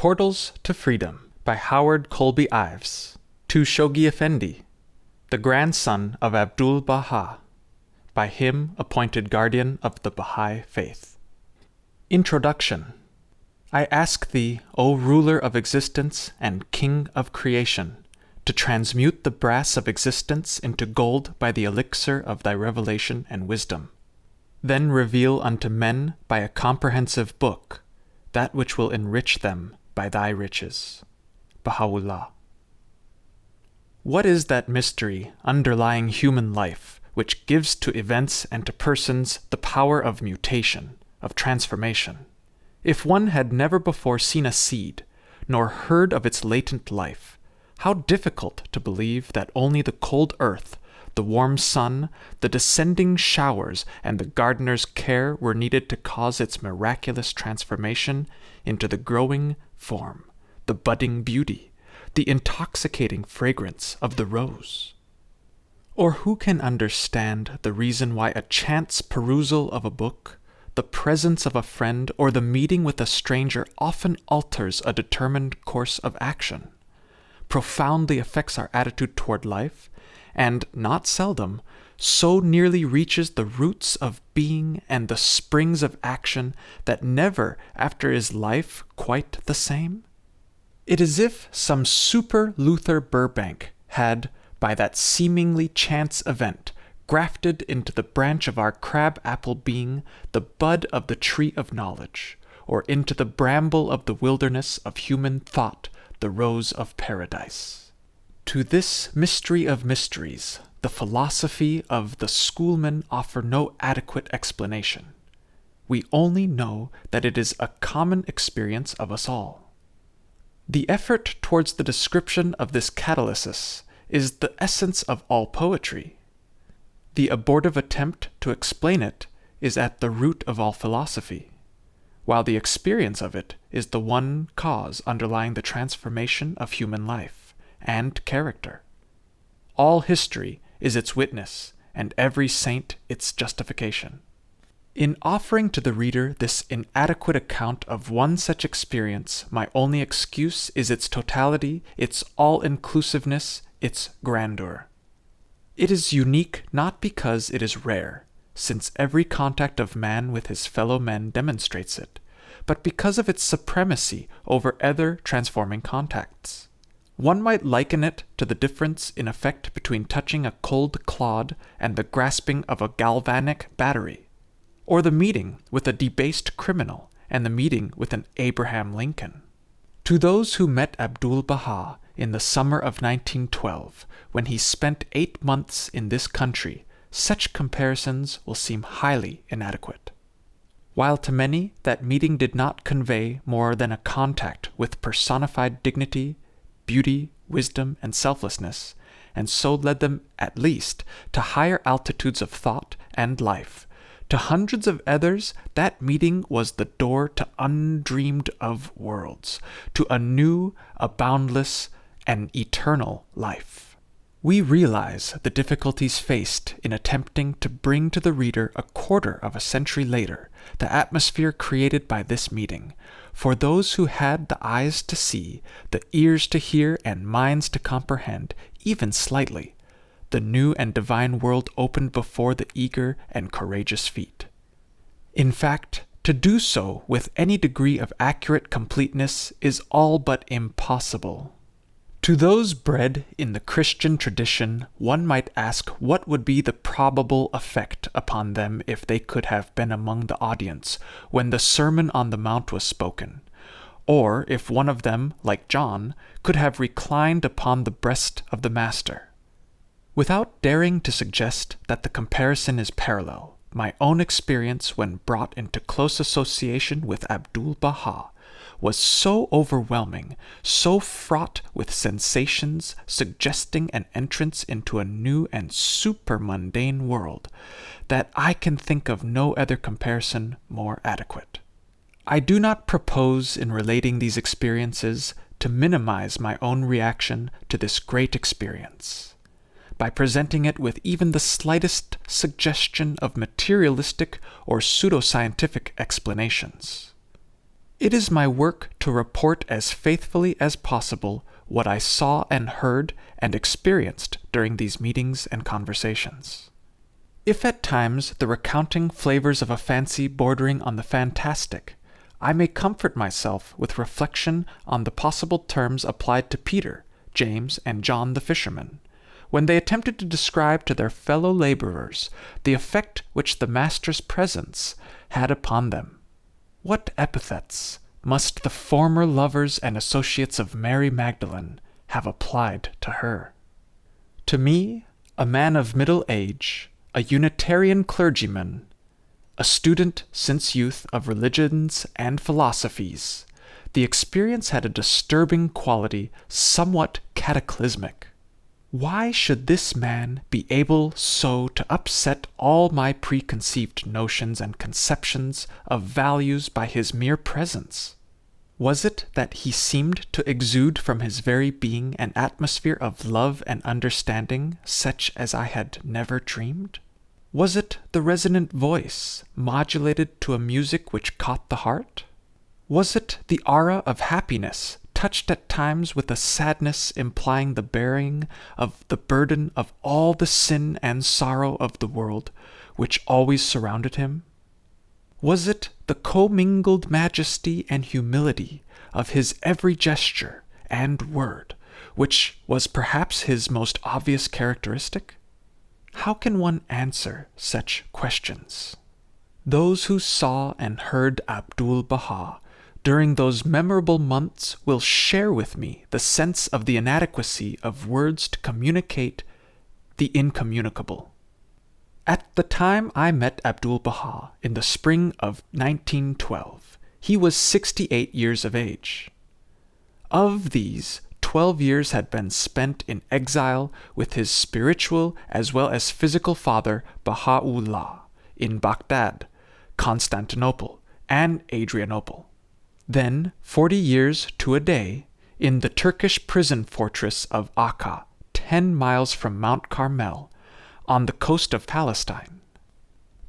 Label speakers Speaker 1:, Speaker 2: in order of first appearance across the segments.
Speaker 1: Portals to Freedom by Howard Colby Ives. To Shoghi Effendi, the grandson of Abdu'l-Bahá, by him appointed guardian of the Baha'i faith. Introduction. I ask thee, O ruler of existence and king of creation, to transmute the brass of existence into gold by the elixir of thy revelation and wisdom. Then reveal unto men by a comprehensive book that which will enrich them by thy riches. Baha'u'llah. What is that mystery underlying human life which gives to events and to persons the power of mutation, of transformation? If one had never before seen a seed, nor heard of its latent life, how difficult to believe that only the cold earth, the warm sun, the descending showers, and the gardener's care were needed to cause its miraculous transformation into the growing form, the budding beauty, the intoxicating fragrance of the rose. Or who can understand the reason why a chance perusal of a book, the presence of a friend, or the meeting with a stranger often alters a determined course of action, profoundly affects our attitude toward life, and, not seldom, so nearly reaches the roots of being and the springs of action that never after is life quite the same? It is as if some super Luther Burbank had, by that seemingly chance event, grafted into the branch of our crab-apple being the bud of the tree of knowledge, or into the bramble of the wilderness of human thought the rose of paradise. To this mystery of mysteries, the philosophy of the schoolmen offer no adequate explanation. We only know that it is a common experience of us all. The effort towards the description of this catalysis is the essence of all poetry. The abortive attempt to explain it is at the root of all philosophy, while the experience of it is the one cause underlying the transformation of human life and character. All history is its witness, and every saint its justification. In offering to the reader this inadequate account of one such experience, my only excuse is its totality, its all-inclusiveness, its grandeur. It is unique not because it is rare, since every contact of man with his fellow men demonstrates it, but because of its supremacy over other transforming contacts. One might liken it to the difference in effect between touching a cold clod and the grasping of a galvanic battery, or the meeting with a debased criminal and the meeting with an Abraham Lincoln. To those who met Abdu'l-Bahá in the summer of 1912, when he spent 8 months in this country, such comparisons will seem highly inadequate. While to many that meeting did not convey more than a contact with personified dignity, beauty, wisdom, and selflessness, and so led them, at least, to higher altitudes of thought and life, to hundreds of others that meeting was the door to undreamed-of worlds, to a new, a boundless, and eternal life. We realize the difficulties faced in attempting to bring to the reader a quarter of a century later the atmosphere created by this meeting, for those who had the eyes to see, the ears to hear, and minds to comprehend, even slightly, the new and divine world opened before the eager and courageous feet. In fact, to do so with any degree of accurate completeness is all but impossible. To those bred in the Christian tradition, one might ask what would be the probable effect upon them if they could have been among the audience when the Sermon on the Mount was spoken, or if one of them, like John, could have reclined upon the breast of the Master. Without daring to suggest that the comparison is parallel, my own experience when brought into close association with Abdu'l-Bahá was so overwhelming, so fraught with sensations suggesting an entrance into a new and super-mundane world, that I can think of no other comparison more adequate. I do not propose in relating these experiences to minimize my own reaction to this great experience, by presenting it with even the slightest suggestion of materialistic or pseudoscientific explanations. It is my work to report as faithfully as possible what I saw and heard and experienced during these meetings and conversations. If at times the recounting flavors of a fancy bordering on the fantastic, I may comfort myself with reflection on the possible terms applied to Peter, James, and John the fishermen, when they attempted to describe to their fellow laborers the effect which the Master's presence had upon them. What epithets must the former lovers and associates of Mary Magdalene have applied to her? To me, a man of middle age, a Unitarian clergyman, a student since youth of religions and philosophies, the experience had a disturbing quality, somewhat cataclysmic. Why should this man be able so to upset all my preconceived notions and conceptions of values by his mere presence? Was it that he seemed to exude from his very being an atmosphere of love and understanding such as I had never dreamed? Was it the resonant voice, modulated to a music which caught the heart? Was it the aura of happiness, touched at times with a sadness implying the bearing of the burden of all the sin and sorrow of the world, which always surrounded him? Was it the commingled majesty and humility of his every gesture and word, which was perhaps his most obvious characteristic? How can one answer such questions? Those who saw and heard Abdu'l-Bahá during those memorable months will share with me the sense of the inadequacy of words to communicate the incommunicable. At the time I met Abdu'l-Bahá in the spring of 1912, he was 68 years of age. Of these, 12 years had been spent in exile with his spiritual as well as physical father Baha'u'llah in Baghdad, Constantinople, and Adrianople. Then 40 years to a day in the Turkish prison fortress of Akka, 10 miles from Mount Carmel, on the coast of Palestine.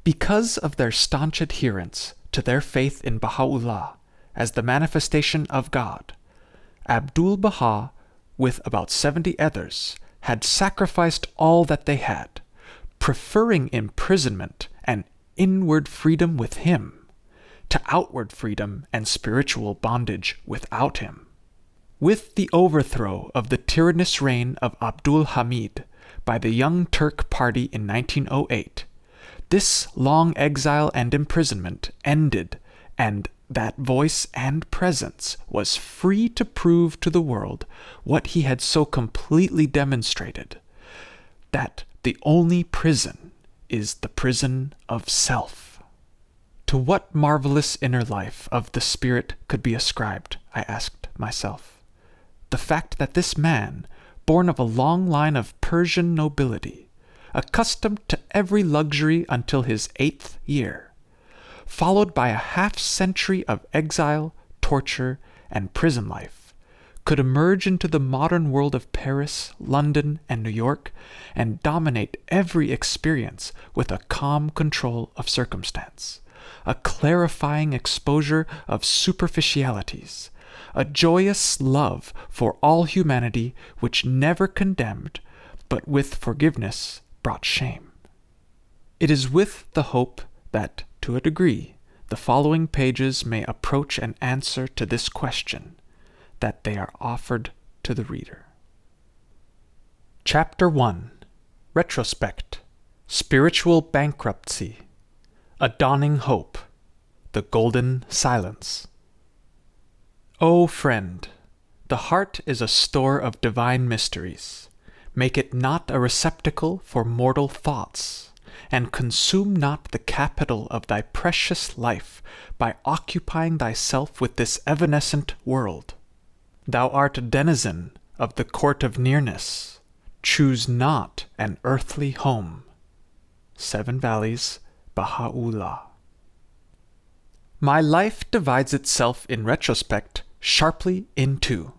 Speaker 1: Because of their staunch adherence to their faith in Baha'u'llah as the manifestation of God, Abdu'l-Bahá, with about 70 others, had sacrificed all that they had, preferring imprisonment and inward freedom with him to outward freedom and spiritual bondage without him. With the overthrow of the tyrannous reign of Abdul Hamid by the Young Turk Party in 1908, this long exile and imprisonment ended, and that voice and presence was free to prove to the world what he had so completely demonstrated, that the only prison is the prison of self. To what marvelous inner life of the spirit could be ascribed, I asked myself, the fact that this man, born of a long line of Persian nobility, accustomed to every luxury until his 8th year, followed by a half-century of exile, torture, and prison life, could emerge into the modern world of Paris, London, and New York, and dominate every experience with a calm control of circumstance, a clarifying exposure of superficialities, a joyous love for all humanity which never condemned, but with forgiveness brought shame. It is with the hope that, to a degree, the following pages may approach an answer to this question, that they are offered to the reader. Chapter 1. Retrospect. Spiritual Bankruptcy. A Dawning Hope. The Golden Silence. O friend, the heart is a store of divine mysteries. Make it not a receptacle for mortal thoughts, and consume not the capital of thy precious life by occupying thyself with this evanescent world. Thou art a denizen of the court of nearness. Choose not an earthly home. 7 Valleys, Baha'u'llah. My life divides itself in retrospect sharply in two.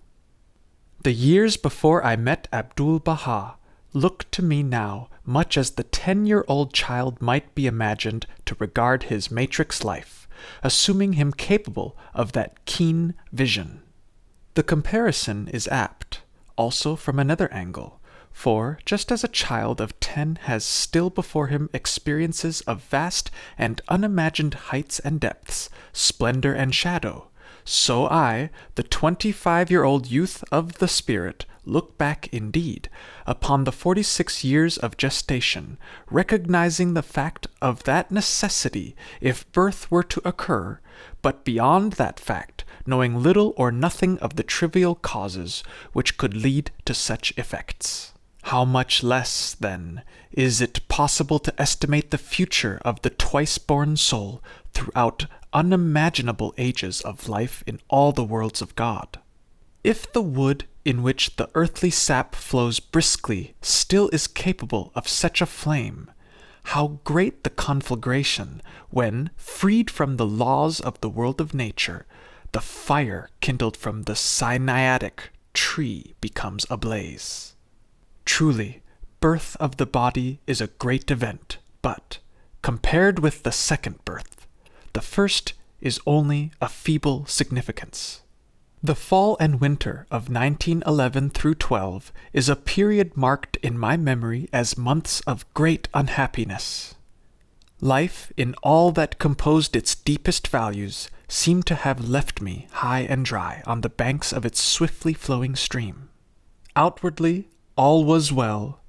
Speaker 1: The years before I met Abdu'l-Bahá look to me now much as the 10-year-old child might be imagined to regard his matrix life, assuming him capable of that keen vision. The comparison is apt, also from another angle, for just as a child of 10 has still before him experiences of vast and unimagined heights and depths, splendor and shadow, so I, the 25-year-old youth of the spirit, look back indeed upon the 46 years of gestation, recognizing the fact of that necessity if birth were to occur, but beyond that fact, knowing little or nothing of the trivial causes which could lead to such effects. How much less, then, is it possible to estimate the future of the twice-born soul throughout unimaginable ages of life in all the worlds of God? If the wood in which the earthly sap flows briskly still is capable of such a flame, how great the conflagration when, freed from the laws of the world of nature, the fire kindled from the Sinaitic tree becomes ablaze. Truly, birth of the body is a great event, but, compared with the second birth, the first is only a feeble significance. The fall and winter of 1911 through 12 is a period marked in my memory as months of great unhappiness. Life, in all that composed its deepest values, seemed to have left me high and dry on the banks of its swiftly flowing stream. Outwardly, all was well,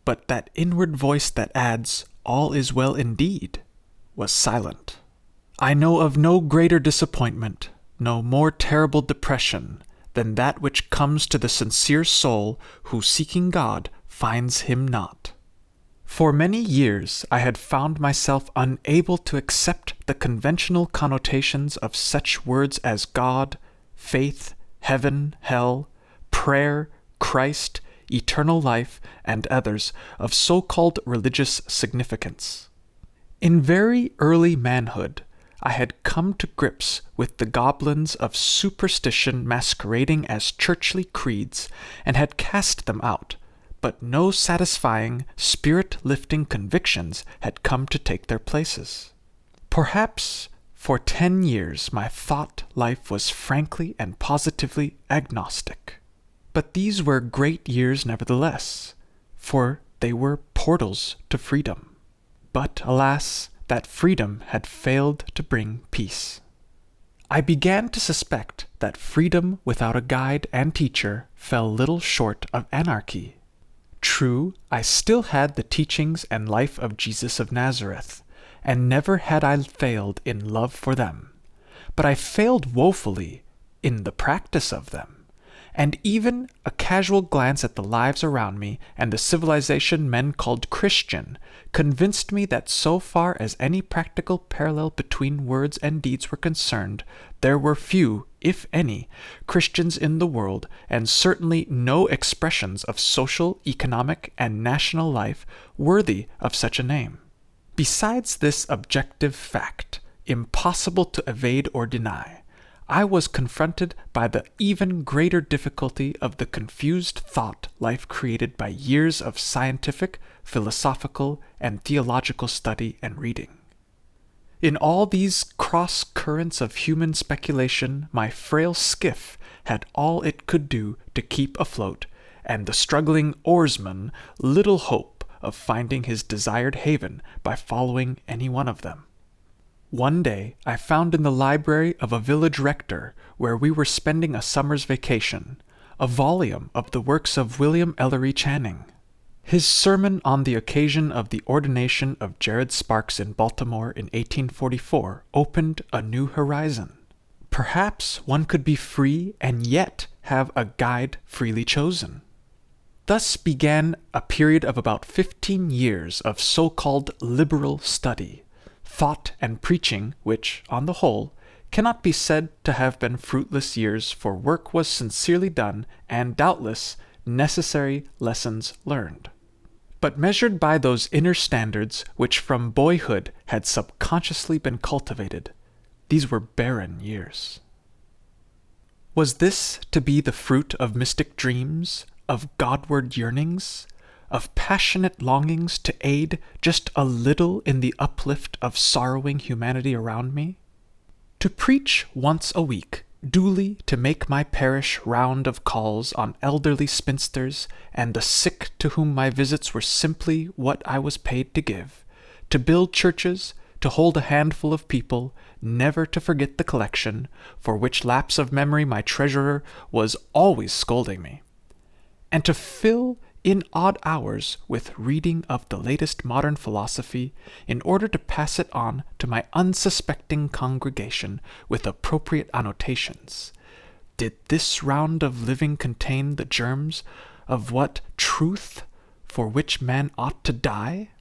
Speaker 1: but that inward voice that adds, "All is well indeed," was silent. I know of no greater disappointment, no more terrible depression, than that which comes to the sincere soul who, seeking God, finds him not. For many years I had found myself unable to accept the conventional connotations of such words as God, faith, heaven, hell, prayer, Christ, eternal life, and others of so-called religious significance. In very early manhood, I had come to grips with the goblins of superstition masquerading as churchly creeds and had cast them out, but no satisfying, spirit-lifting convictions had come to take their places. Perhaps for 10 years my thought life was frankly and positively agnostic. But these were great years nevertheless, for they were portals to freedom. But, alas, that freedom had failed to bring peace. I began to suspect that freedom without a guide and teacher fell little short of anarchy. True, I still had the teachings and life of Jesus of Nazareth, and never had I failed in love for them, but I failed woefully in the practice of them. And even a casual glance at the lives around me and the civilization men called Christian convinced me that so far as any practical parallel between words and deeds were concerned, there were few, if any, Christians in the world, and certainly no expressions of social, economic, and national life worthy of such a name. Besides this objective fact, impossible to evade or deny, I was confronted by the even greater difficulty of the confused thought life created by years of scientific, philosophical, and theological study and reading. In all these cross currents of human speculation, my frail skiff had all it could do to keep afloat, and the struggling oarsman little hope of finding his desired haven by following any one of them. One day I found in the library of a village rector, where we were spending a summer's vacation, a volume of the works of William Ellery Channing. His sermon on the occasion of the ordination of Jared Sparks in Baltimore in 1844 opened a new horizon. Perhaps one could be free and yet have a guide freely chosen. Thus began a period of about 15 years of so-called liberal study, thought and preaching, which, on the whole, cannot be said to have been fruitless years, for work was sincerely done, and doubtless necessary lessons learned. But measured by those inner standards which from boyhood had subconsciously been cultivated, these were barren years. Was this to be the fruit of mystic dreams, of Godward yearnings, of passionate longings to aid just a little in the uplift of sorrowing humanity around me? To preach once a week, duly to make my parish round of calls on elderly spinsters and the sick to whom my visits were simply what I was paid to give, to build churches, to hold a handful of people, never to forget the collection, for which lapse of memory my treasurer was always scolding me, and to fill in odd hours with reading of the latest modern philosophy in order to pass it on to my unsuspecting congregation with appropriate annotations. Did this round of living contain the germs of what truth for which man ought to die?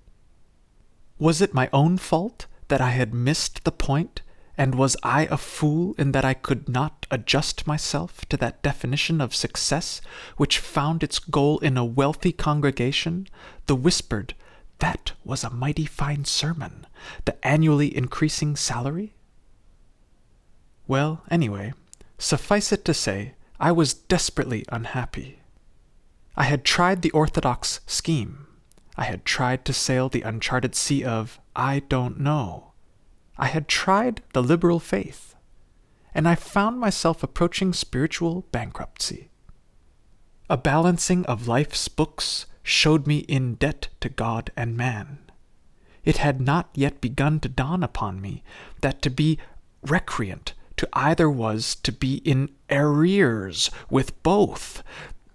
Speaker 1: Was it my own fault that I had missed the point, and was I a fool in that I could not adjust myself to that definition of success which found its goal in a wealthy congregation, the whispered, "That was a mighty fine sermon," the annually increasing salary? Well, anyway, suffice it to say, I was desperately unhappy. I had tried the orthodox scheme. I had tried to sail the uncharted sea of I don't know. I had tried the liberal faith, and I found myself approaching spiritual bankruptcy. A balancing of life's books showed me in debt to God and man. It had not yet begun to dawn upon me that to be recreant to either was to be in arrears with both,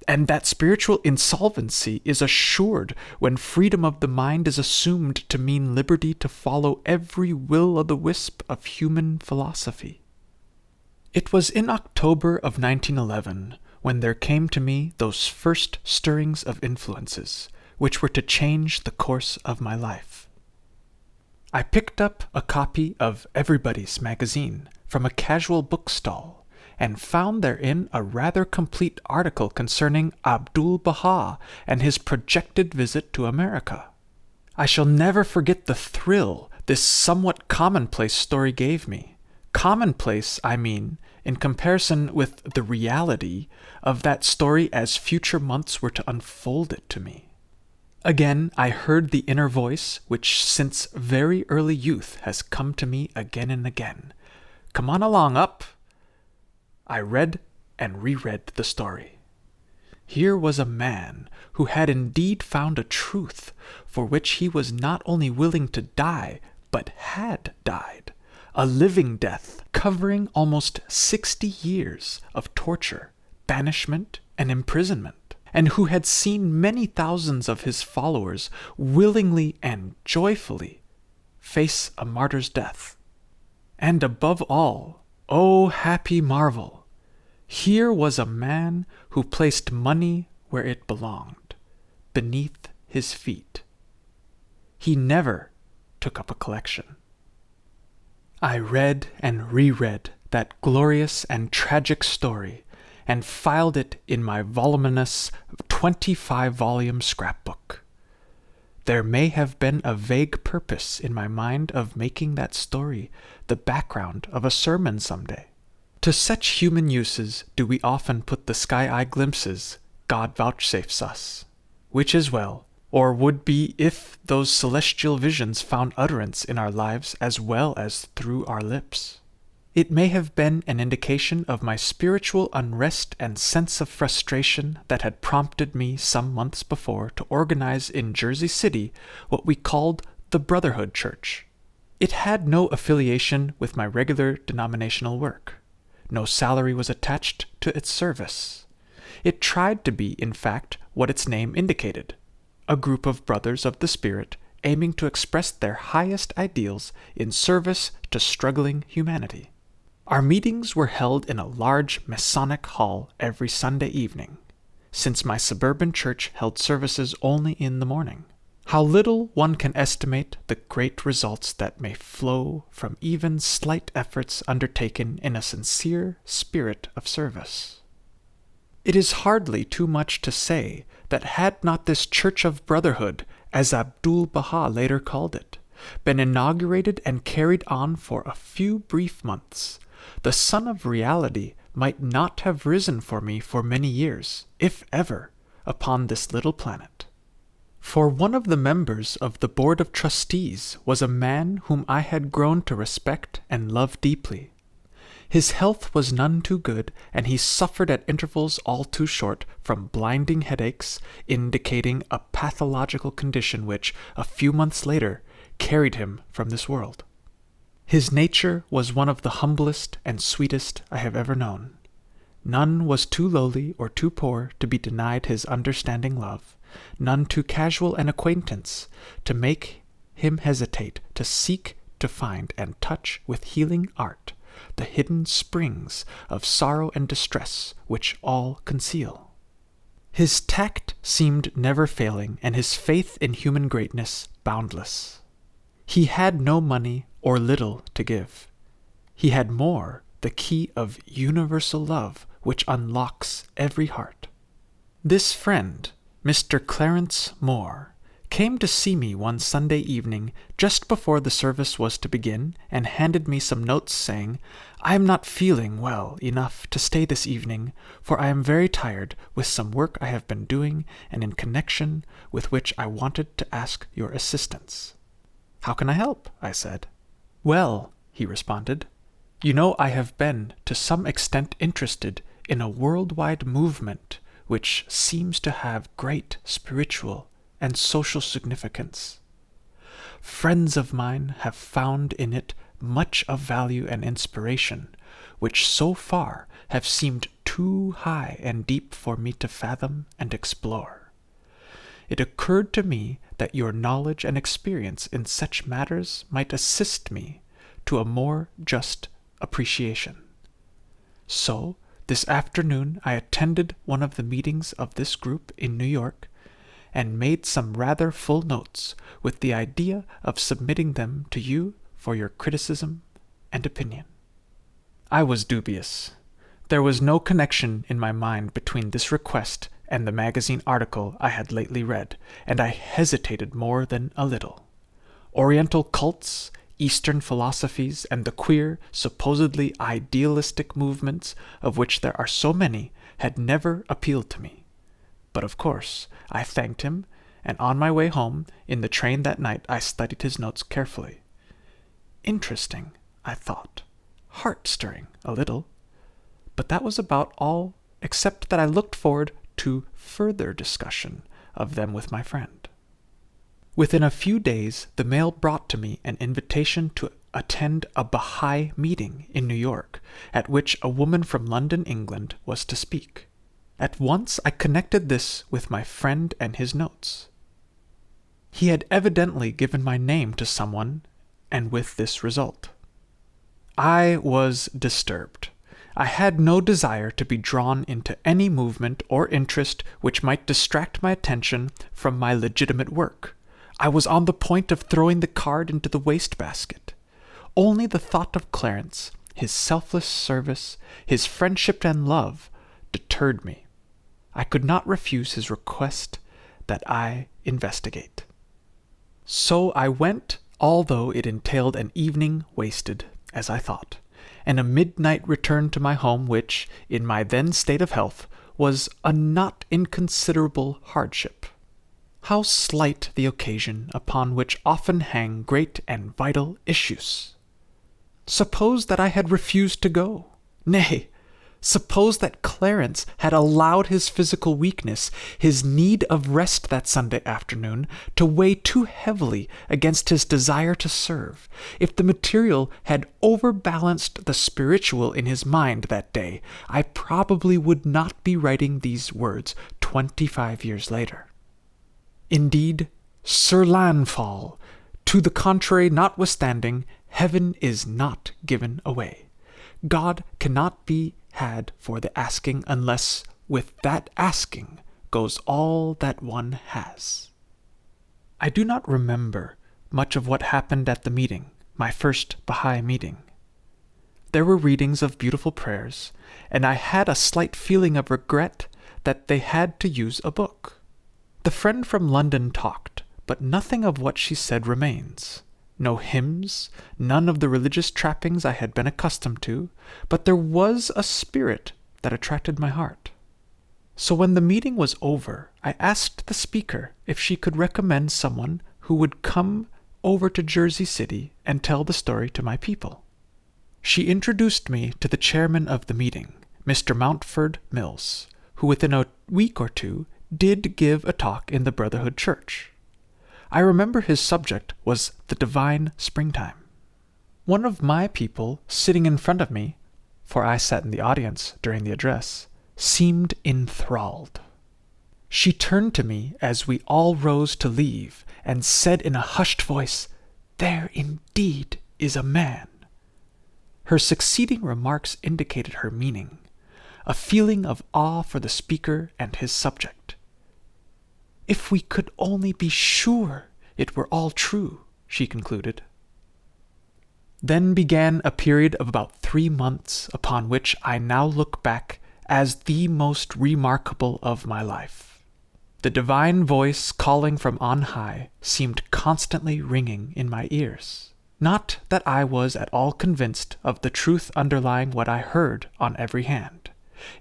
Speaker 1: and that spiritual insolvency is assured when freedom of the mind is assumed to mean liberty to follow every will-o'-the-wisp of human philosophy. It was in October of 1911 when there came to me those first stirrings of influences which were to change the course of my life. I picked up a copy of Everybody's Magazine from a casual bookstall, and found therein a rather complete article concerning Abdu'l-Bahá and his projected visit to America. I shall never forget the thrill this somewhat commonplace story gave me. Commonplace, I mean, in comparison with the reality of that story as future months were to unfold it to me. Again, I heard the inner voice, which since very early youth has come to me again and again. "Come on along, up!" I read and reread the story. Here was a man who had indeed found a truth for which he was not only willing to die, but had died, a living death covering almost 60 years of torture, banishment, and imprisonment, and who had seen many thousands of his followers willingly and joyfully face a martyr's death. And above all, oh, happy marvel! Here was a man who placed money where it belonged, beneath his feet. He never took up a collection. I read and reread that glorious and tragic story, and filed it in my voluminous 25-volume scrapbook. There may have been a vague purpose in my mind of making that story the background of a sermon someday. To such human uses do we often put the sky-eye glimpses God vouchsafes us, which is well, or would be if those celestial visions found utterance in our lives as well as through our lips. It may have been an indication of my spiritual unrest and sense of frustration that had prompted me some months before to organize in Jersey City what we called the Brotherhood Church. It had no affiliation with my regular denominational work. No salary was attached to its service. It tried to be, in fact, what its name indicated, a group of brothers of the Spirit aiming to express their highest ideals in service to struggling humanity. Our meetings were held in a large Masonic hall every Sunday evening, since my suburban church held services only in the morning. How little one can estimate the great results that may flow from even slight efforts undertaken in a sincere spirit of service. It is hardly too much to say that had not this Church of Brotherhood, as Abdu'l-Bahá later called it, been inaugurated and carried on for a few brief months, the sun of reality might not have risen for me for many years, if ever, upon this little planet. For one of the members of the Board of Trustees was a man whom I had grown to respect and love deeply, His health was none too good, and he suffered at intervals all too short from blinding headaches, indicating a pathological condition which, a few months later, carried him from this world. His nature was one of the humblest and sweetest I have ever known. None was too lowly or too poor to be denied his understanding love, none too casual an acquaintance to make him hesitate to seek to find and touch with healing art the hidden springs of sorrow and distress which all conceal. His tact seemed never failing, and his faith in human greatness boundless. He had no money or little to give. He had more, the key of universal love which unlocks every heart. This friend, Mr. Clarence Moore, came to see me one Sunday evening just before the service was to begin, and handed me some notes saying, "I am not feeling well enough to stay this evening, for I am very tired with some work I have been doing, and in connection with which I wanted to ask your assistance." "How can I help?" I said. "Well," he responded, "you know I have been to some extent interested in a worldwide movement which seems to have great spiritual and social significance. Friends of mine have found in it much of value and inspiration, which so far have seemed too high and deep for me to fathom and explore. It occurred to me that your knowledge and experience in such matters might assist me to a more just appreciation. So, this afternoon I attended one of the meetings of this group in New York, and made some rather full notes with the idea of submitting them to you for your criticism and opinion." I was dubious. There was no connection in my mind between this request and the magazine article I had lately read, and I hesitated more than a little. Oriental cults, Eastern philosophies, and the queer, supposedly idealistic movements of which there are so many had never appealed to me. But of course, I thanked him, and on my way home, in the train that night, I studied his notes carefully. Interesting, I thought. Heart-stirring, a little. But that was about all, except that I looked forward to further discussion of them with my friend. Within a few days, the mail brought to me an invitation to attend a Baha'i meeting in New York, at which a woman from London, England, was to speak. At once I connected this with my friend and his notes. He had evidently given my name to someone, and with this result. I was disturbed. I had no desire to be drawn into any movement or interest which might distract my attention from my legitimate work. I was on the point of throwing the card into the wastebasket. Only the thought of Clarence, his selfless service, his friendship and love, deterred me. I could not refuse his request that I investigate. So I went, although it entailed an evening wasted, as I thought, and a midnight return to my home which, in my then state of health, was a not inconsiderable hardship. How slight the occasion upon which often hang great and vital issues! Suppose that I had refused to go. Nay, suppose that Clarence had allowed his physical weakness, his need of rest that Sunday afternoon, to weigh too heavily against his desire to serve. If the material had overbalanced the spiritual in his mind that day, I probably would not be writing these words 25 years later. Indeed, Sir Lanfall, to the contrary notwithstanding, heaven is not given away. God cannot be had for the asking unless with that asking goes all that one has. I do not remember much of what happened at the meeting, my first Baha'i meeting. There were readings of beautiful prayers, and I had a slight feeling of regret that they had to use a book. The friend from London talked, but nothing of what she said remains. No hymns, none of the religious trappings I had been accustomed to, but there was a spirit that attracted my heart. So when the meeting was over, I asked the speaker if she could recommend someone who would come over to Jersey City and tell the story to my people. She introduced me to the chairman of the meeting, Mr. Mountford Mills, who within a week or two did give a talk in the Brotherhood Church. I remember his subject was the divine springtime. One of my people sitting in front of me, for I sat in the audience during the address, seemed enthralled. She turned to me as we all rose to leave and said in a hushed voice, "There indeed is a man." Her succeeding remarks indicated her meaning, a feeling of awe for the speaker and his subject. "If we could only be sure it were all true," she concluded. Then began a period of about 3 months upon which I now look back as the most remarkable of my life. The divine voice calling from on high seemed constantly ringing in my ears. Not that I was at all convinced of the truth underlying what I heard on every hand.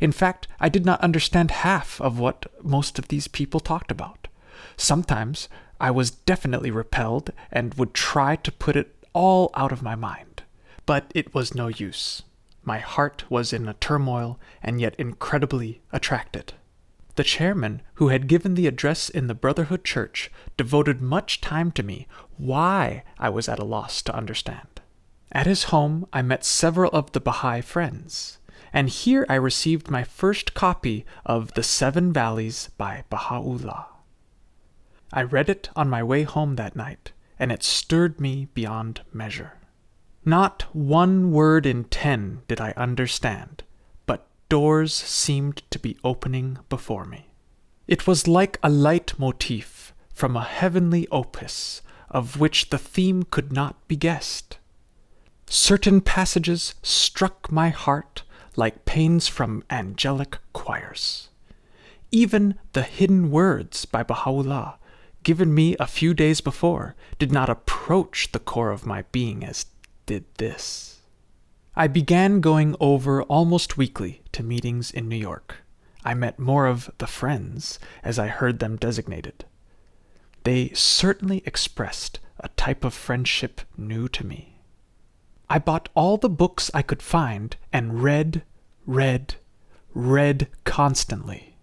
Speaker 1: In fact, I did not understand half of what most of these people talked about. Sometimes I was definitely repelled and would try to put it all out of my mind. But it was no use. My heart was in a turmoil and yet incredibly attracted. The chairman, who had given the address in the Brotherhood Church, devoted much time to me, why I was at a loss to understand. At his home I met several of the Baha'i friends, and here I received my first copy of The 7 Valleys by Baha'u'llah. I read it on my way home that night, and it stirred me beyond measure. Not 1 word in 10 did I understand, but doors seemed to be opening before me. It was like a leitmotif from a heavenly opus, of which the theme could not be guessed. Certain passages struck my heart like pains from angelic choirs. Even the hidden words by Baha'u'llah, given me a few days before, did not approach the core of my being as did this. I began going over almost weekly to meetings in New York. I met more of the friends, as I heard them designated. They certainly expressed a type of friendship new to me. I bought all the books I could find and read constantly.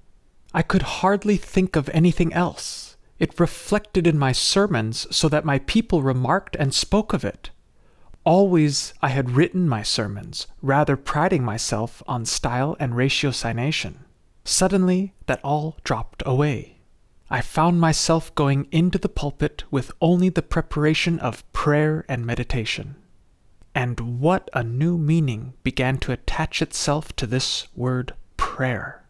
Speaker 1: I could hardly think of anything else. It reflected in my sermons so that my people remarked and spoke of it. Always I had written my sermons, rather priding myself on style and ratiocination. Suddenly that all dropped away. I found myself going into the pulpit with only the preparation of prayer and meditation. And what a new meaning began to attach itself to this word prayer.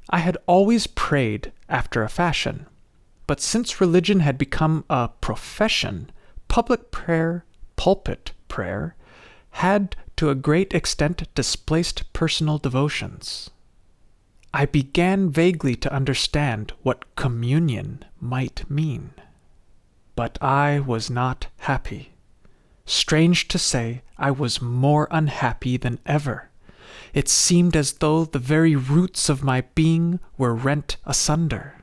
Speaker 1: I had always prayed after a fashion, but since religion had become a profession, public prayer, pulpit prayer, had to a great extent displaced personal devotions. I began vaguely to understand what communion might mean. But I was not happy. Strange to say, I was more unhappy than ever. It seemed as though the very roots of my being were rent asunder.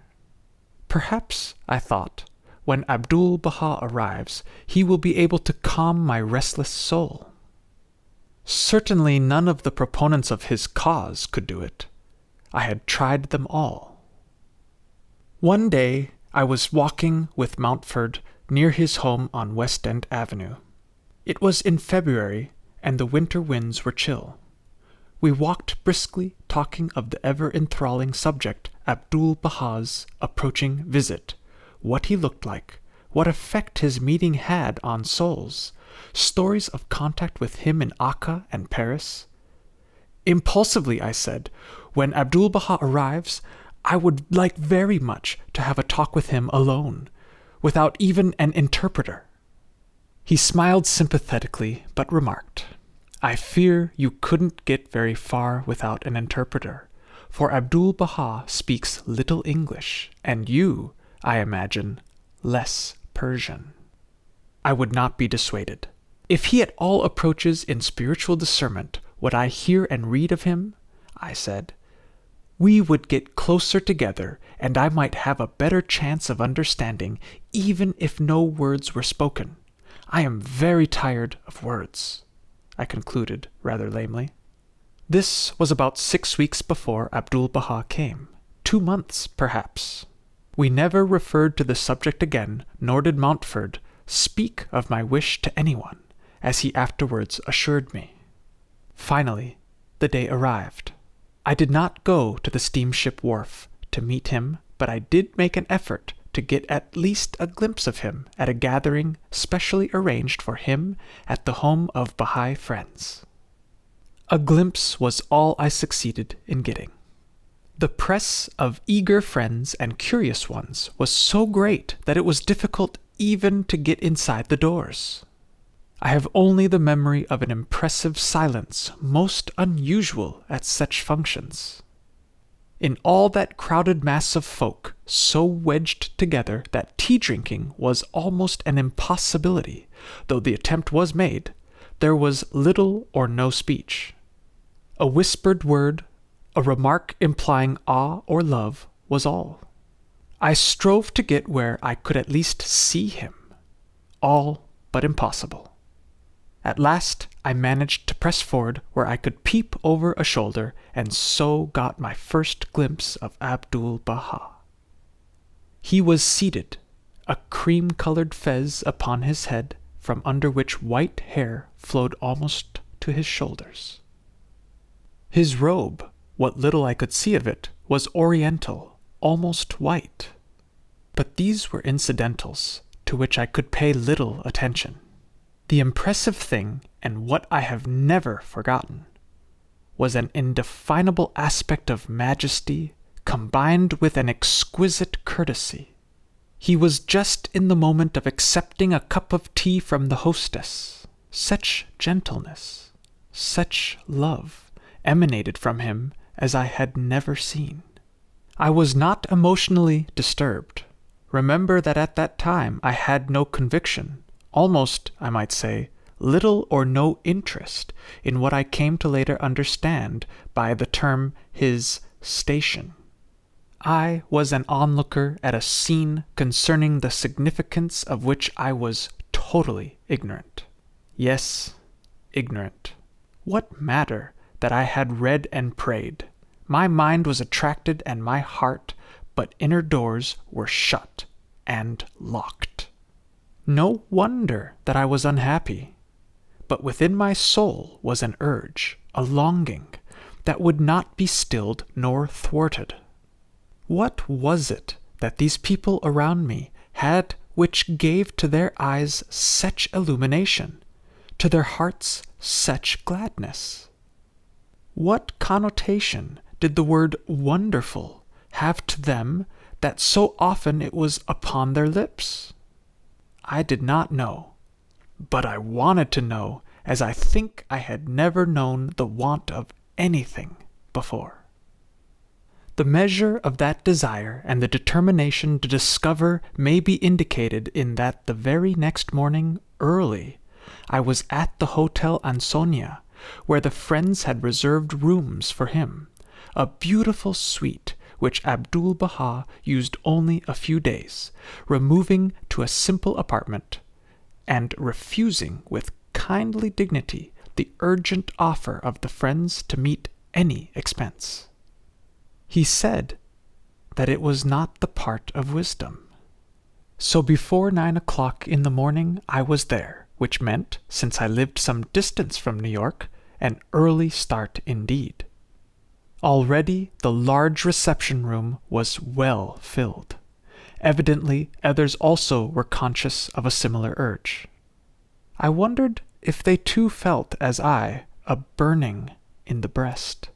Speaker 1: Perhaps, I thought, when Abdu'l-Bahá arrives, he will be able to calm my restless soul. Certainly none of the proponents of his cause could do it. I had tried them all. One day I was walking with Mountford near his home on West End Avenue. It was in February, and the winter winds were chill. We walked briskly, talking of the ever-enthralling subject, Abdu'l-Bahá's approaching visit, what he looked like, what effect his meeting had on souls, stories of contact with him in Akka and Paris. Impulsively, I said, when Abdu'l-Bahá arrives, I would like very much to have a talk with him alone, without even an interpreter. He smiled sympathetically, but remarked, "I fear you couldn't get very far without an interpreter, for Abdu'l-Bahá speaks little English, and you, I imagine, less Persian." I would not be dissuaded. If he at all approaches in spiritual discernment what I hear and read of him, I said, we would get closer together, and I might have a better chance of understanding, even if no words were spoken. I am very tired of words. I concluded rather lamely. This was about 6 weeks before Abdu'l-Bahá came. 2 months, perhaps. We never referred to the subject again, nor did Mountford speak of my wish to anyone, as he afterwards assured me. Finally, the day arrived. I did not go to the steamship wharf to meet him, but I did make an effort to get at least a glimpse of him at a gathering specially arranged for him at the home of Baha'i friends. A glimpse was all I succeeded in getting. The press of eager friends and curious ones was so great that it was difficult even to get inside the doors. I have only the memory of an impressive silence most unusual at such functions. In all that crowded mass of folk, so wedged together that tea-drinking was almost an impossibility, though the attempt was made, there was little or no speech. A whispered word, a remark implying awe or love, was all. I strove to get where I could at least see him. All but impossible. At last I managed to press forward where I could peep over a shoulder, and so got my first glimpse of Abdu'l-Bahá. He was seated, a cream-colored fez upon his head, from under which white hair flowed almost to his shoulders. His robe, what little I could see of it, was oriental, almost white. But these were incidentals, to which I could pay little attention. The impressive thing, and what I have never forgotten, was an indefinable aspect of majesty combined with an exquisite courtesy. He was just in the moment of accepting a cup of tea from the hostess. Such gentleness, such love emanated from him as I had never seen. I was not emotionally disturbed. Remember that at that time I had no conviction, almost, I might say, little or no interest in what I came to later understand by the term his station. I was an onlooker at a scene concerning the significance of which I was totally ignorant. Yes, ignorant. What matter that I had read and prayed? My mind was attracted and my heart, but inner doors were shut and locked. No wonder that I was unhappy. But within my soul was an urge, a longing, that would not be stilled nor thwarted. What was it that these people around me had which gave to their eyes such illumination, to their hearts such gladness? What connotation did the word wonderful have to them that so often it was upon their lips? I did not know, but I wanted to know, as I think I had never known the want of anything before. The measure of that desire and the determination to discover may be indicated in that the very next morning, early, I was at the Hotel Ansonia, where the friends had reserved rooms for him, a beautiful suite which Abdu'l-Bahá used only a few days, removing to a simple apartment, and refusing with kindly dignity the urgent offer of the friends to meet any expense. He said that it was not the part of wisdom. So before 9 o'clock in the morning I was there, which meant, since I lived some distance from New York, an early start indeed. Already the large reception room was well filled. Evidently others also were conscious of a similar urge. I wondered if they too felt, as I, a burning in the breast.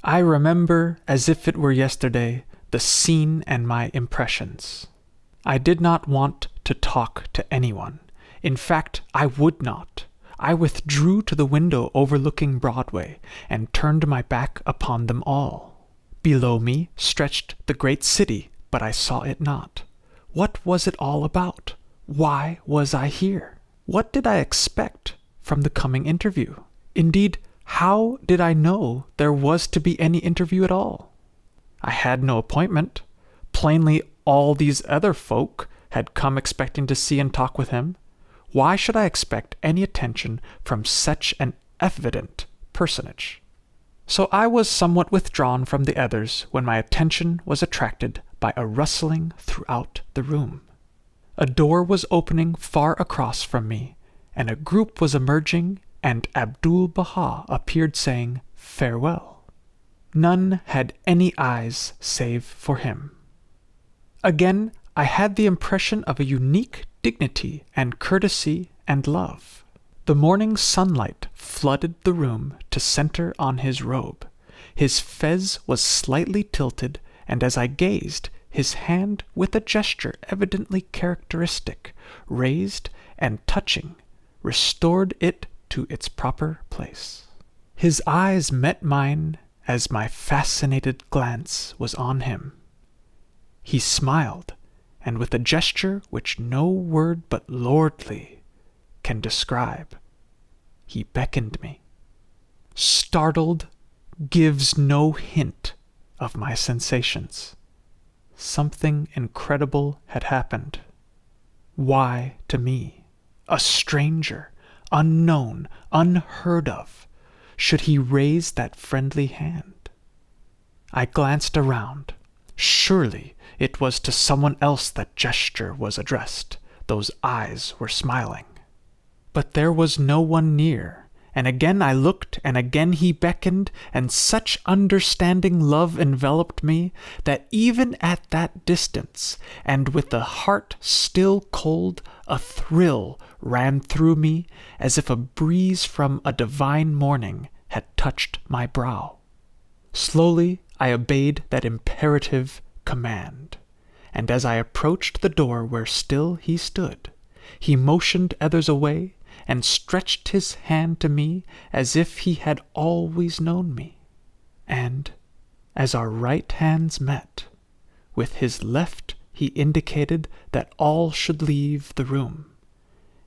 Speaker 1: I remember, as if it were yesterday, the scene and my impressions. I did not want to talk to anyone. In fact, I would not. I withdrew to the window overlooking Broadway, and turned my back upon them all. Below me stretched the great city, but I saw it not. What was it all about? Why was I here? What did I expect from the coming interview? Indeed, how did I know there was to be any interview at all? I had no appointment. Plainly, all these other folk had come expecting to see and talk with him. Why should I expect any attention from such an evident personage. So I was somewhat withdrawn from the others when my attention was attracted by a rustling throughout the room. A door was opening far across from me, and a group was emerging, and Abdu'l-Bahá appeared saying, "Farewell." None had any eyes save for him. Again, I had the impression of a unique dignity and courtesy and love. The morning sunlight flooded the room to center on his robe. His fez was slightly tilted, and as I gazed, his hand, with a gesture evidently characteristic, raised and touching, restored it to its proper place. His eyes met mine as my fascinated glance was on him. He smiled, and with a gesture which no word but lordly can describe, he beckoned me. Startled, gives no hint of my sensations. Something incredible had happened. Why to me, a stranger, unknown, unheard of, should he raise that friendly hand? I glanced around. Surely it was to someone else that gesture was addressed. Those eyes were smiling. But there was no one near, and again I looked, and again he beckoned, and such understanding love enveloped me that even at that distance, and with the heart still cold, a thrill ran through me as if a breeze from a divine morning had touched my brow. Slowly I obeyed that imperative command, and as I approached the door where still he stood, he motioned others away and stretched his hand to me as if he had always known me. And, as our right hands met, with his left he indicated that all should leave the room,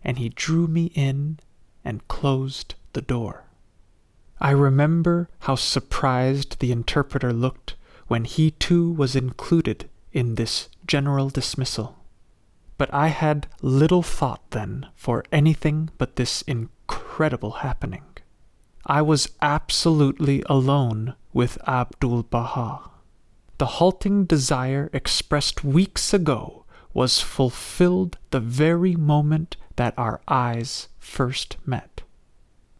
Speaker 1: and he drew me in and closed the door. I remember how surprised the interpreter looked when he too was included in this general dismissal. But I had little thought then for anything but this incredible happening. I was absolutely alone with Abdu'l-Bahá. The halting desire expressed weeks ago was fulfilled the very moment that our eyes first met.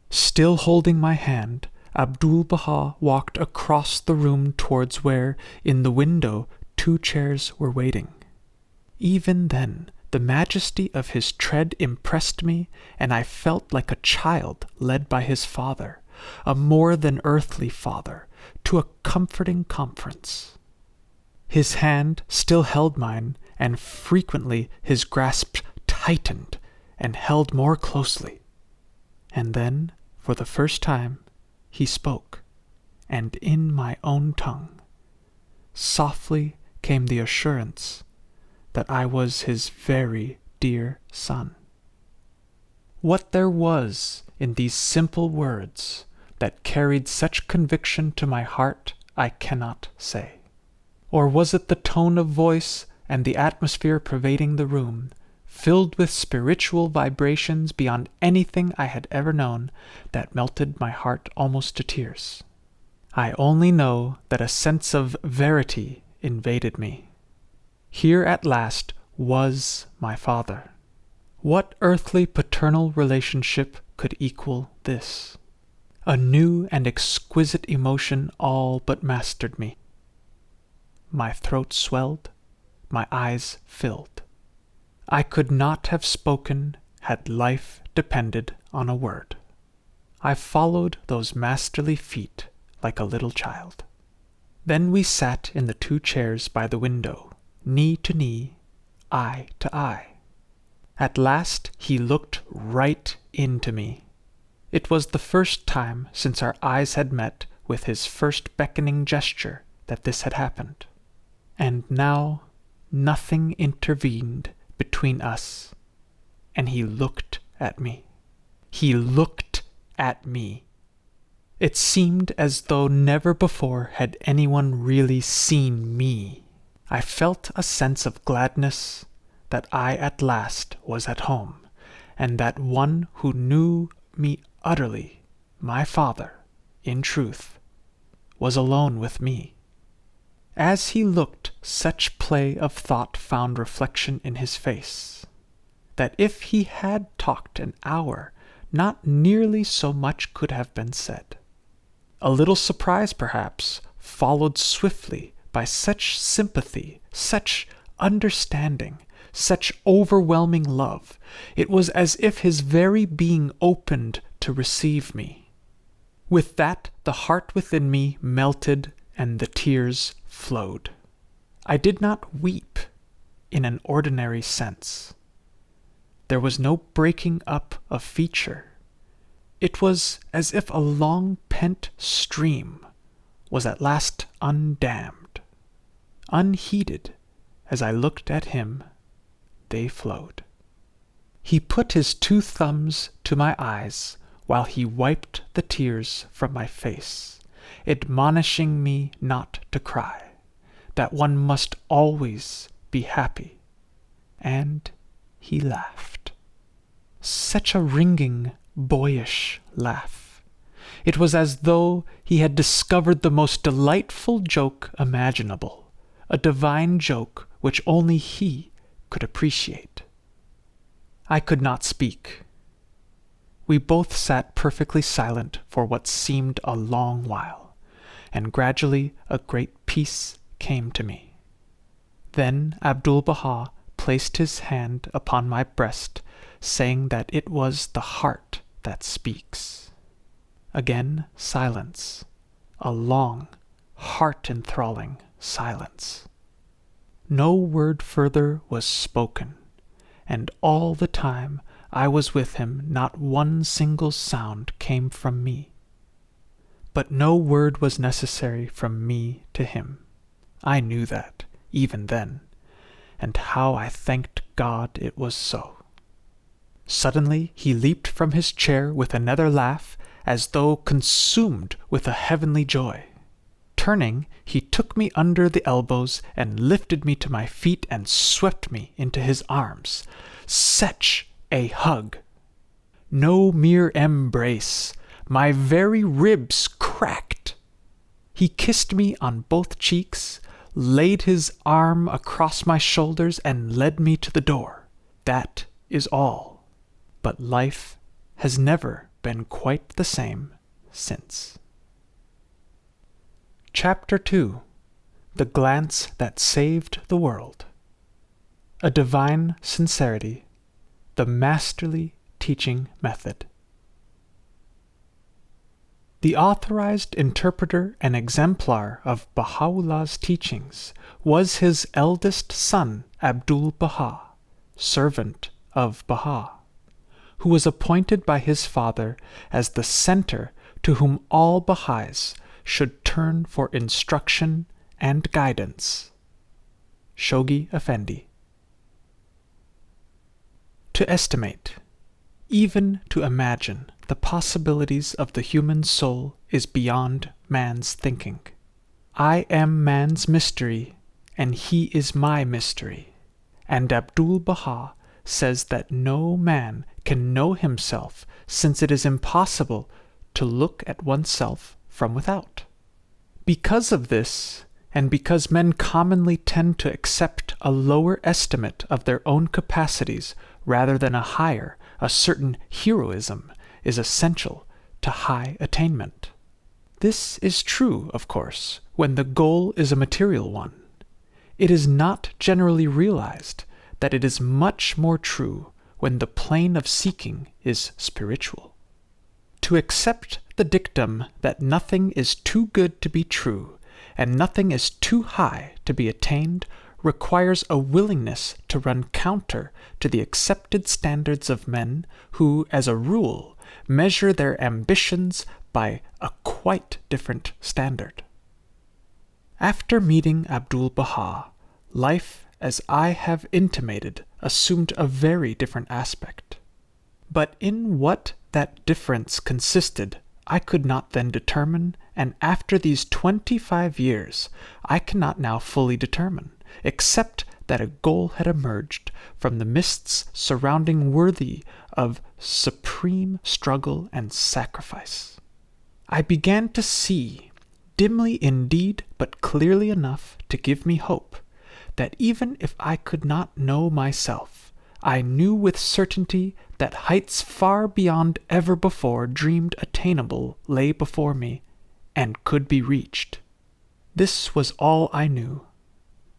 Speaker 1: Still holding my hand, Abdu'l-Bahá walked across the room towards where, in the window, 2 chairs were waiting. Even then, the majesty of his tread impressed me, and I felt like a child led by his father, a more than earthly father, to a comforting conference. His hand still held mine, and frequently his grasp tightened and held more closely. And then, for the first time, he spoke, and in my own tongue. Softly came the assurance that I was his very dear son. What there was in these simple words that carried such conviction to my heart, I cannot say. Or was it the tone of voice and the atmosphere pervading the room, filled with spiritual vibrations beyond anything I had ever known, that melted my heart almost to tears? I only know that a sense of verity invaded me. Here at last was my father. What earthly paternal relationship could equal this? A new and exquisite emotion all but mastered me. My throat swelled, my eyes filled. I could not have spoken had life depended on a word. I followed those masterly feet like a little child. Then we sat in the 2 chairs by the window, knee to knee, eye to eye. At last he looked right into me. It was the first time since our eyes had met with his first beckoning gesture that this had happened. And now nothing intervened between us, and he looked at me. He looked at me. It seemed as though never before had anyone really seen me. I felt a sense of gladness that I at last was at home, and that one who knew me utterly my father, in truth, was alone with me. As he looked, such play of thought found reflection in his face, that if he had talked an hour, not nearly so much could have been said. A little surprise, perhaps, followed swiftly by such sympathy, such understanding, such overwhelming love. It was as if his very being opened to receive me. With that, the heart within me melted and the tears flowed. I did not weep in an ordinary sense. There was no breaking up of feature. It was as if a long-pent stream was at last undammed. Unheeded, as I looked at him, they flowed. He put his 2 thumbs to my eyes while he wiped the tears from my face, admonishing me not to cry, that one must always be happy. And he laughed. Such a ringing, boyish laugh. It was as though he had discovered the most delightful joke imaginable, a divine joke which only he could appreciate. I could not speak. We both sat perfectly silent for what seemed a long while, and gradually a great peace came to me. Then Abdu'l-Bahá placed his hand upon my breast, saying that it was the heart that speaks. Again silence, a long, heart-enthralling silence. No word further was spoken, and all the time I was with him not one single sound came from me. But no word was necessary from me to him. I knew that, even then, and how I thanked God it was so. Suddenly he leaped from his chair with another laugh, as though consumed with a heavenly joy. Turning, he took me under the elbows and lifted me to my feet and swept me into his arms. Such a hug! No mere embrace. My very ribs cracked. He kissed me on both cheeks, laid his arm across my shoulders, and led me to the door. That is all. But life has never been quite the same since. Chapter 2. The Glance That Saved the World. A Divine Sincerity. The Masterly Teaching Method. The authorized interpreter and exemplar of Baha'u'llah's teachings was his eldest son, Abdu'l-Bahá, servant of Baha, who was appointed by his father as the center to whom all Baha'is should turn for instruction and guidance. Shoghi Effendi. To estimate, even to imagine, the possibilities of the human soul is beyond man's thinking. I am man's mystery, and he is my mystery. And Abdu'l-Bahá says that no man can know himself, since it is impossible to look at oneself from without. Because of this, and because men commonly tend to accept a lower estimate of their own capacities rather than a higher, a certain heroism is essential to high attainment. This is true, of course, when the goal is a material one. It is not generally realized that it is much more true when the plane of seeking is spiritual. To accept the dictum that nothing is too good to be true and nothing is too high to be attained requires a willingness to run counter to the accepted standards of men who, as a rule, measure their ambitions by a quite different standard. After meeting Abdu'l-Bahá, life, as I have intimated, assumed a very different aspect. But in what that difference consisted, I could not then determine, and after these 25 years, I cannot now fully determine, except that a goal had emerged from the mists surrounding worthy of supreme struggle and sacrifice. I began to see, dimly indeed, but clearly enough to give me hope, that even if I could not know myself, I knew with certainty that heights far beyond ever before dreamed attainable lay before me, and could be reached. This was all I knew,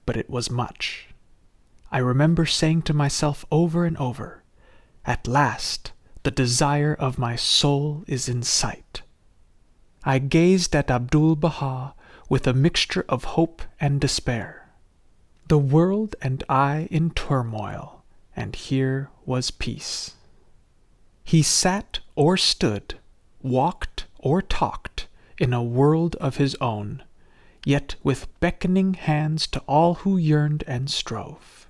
Speaker 1: but it was much. I remember saying to myself over and over, "At last, the desire of my soul is in sight." I gazed at Abdu'l-Bahá with a mixture of hope and despair. The world and I in turmoil, and here was peace. He sat or stood, walked or talked, in a world of his own, yet with beckoning hands to all who yearned and strove.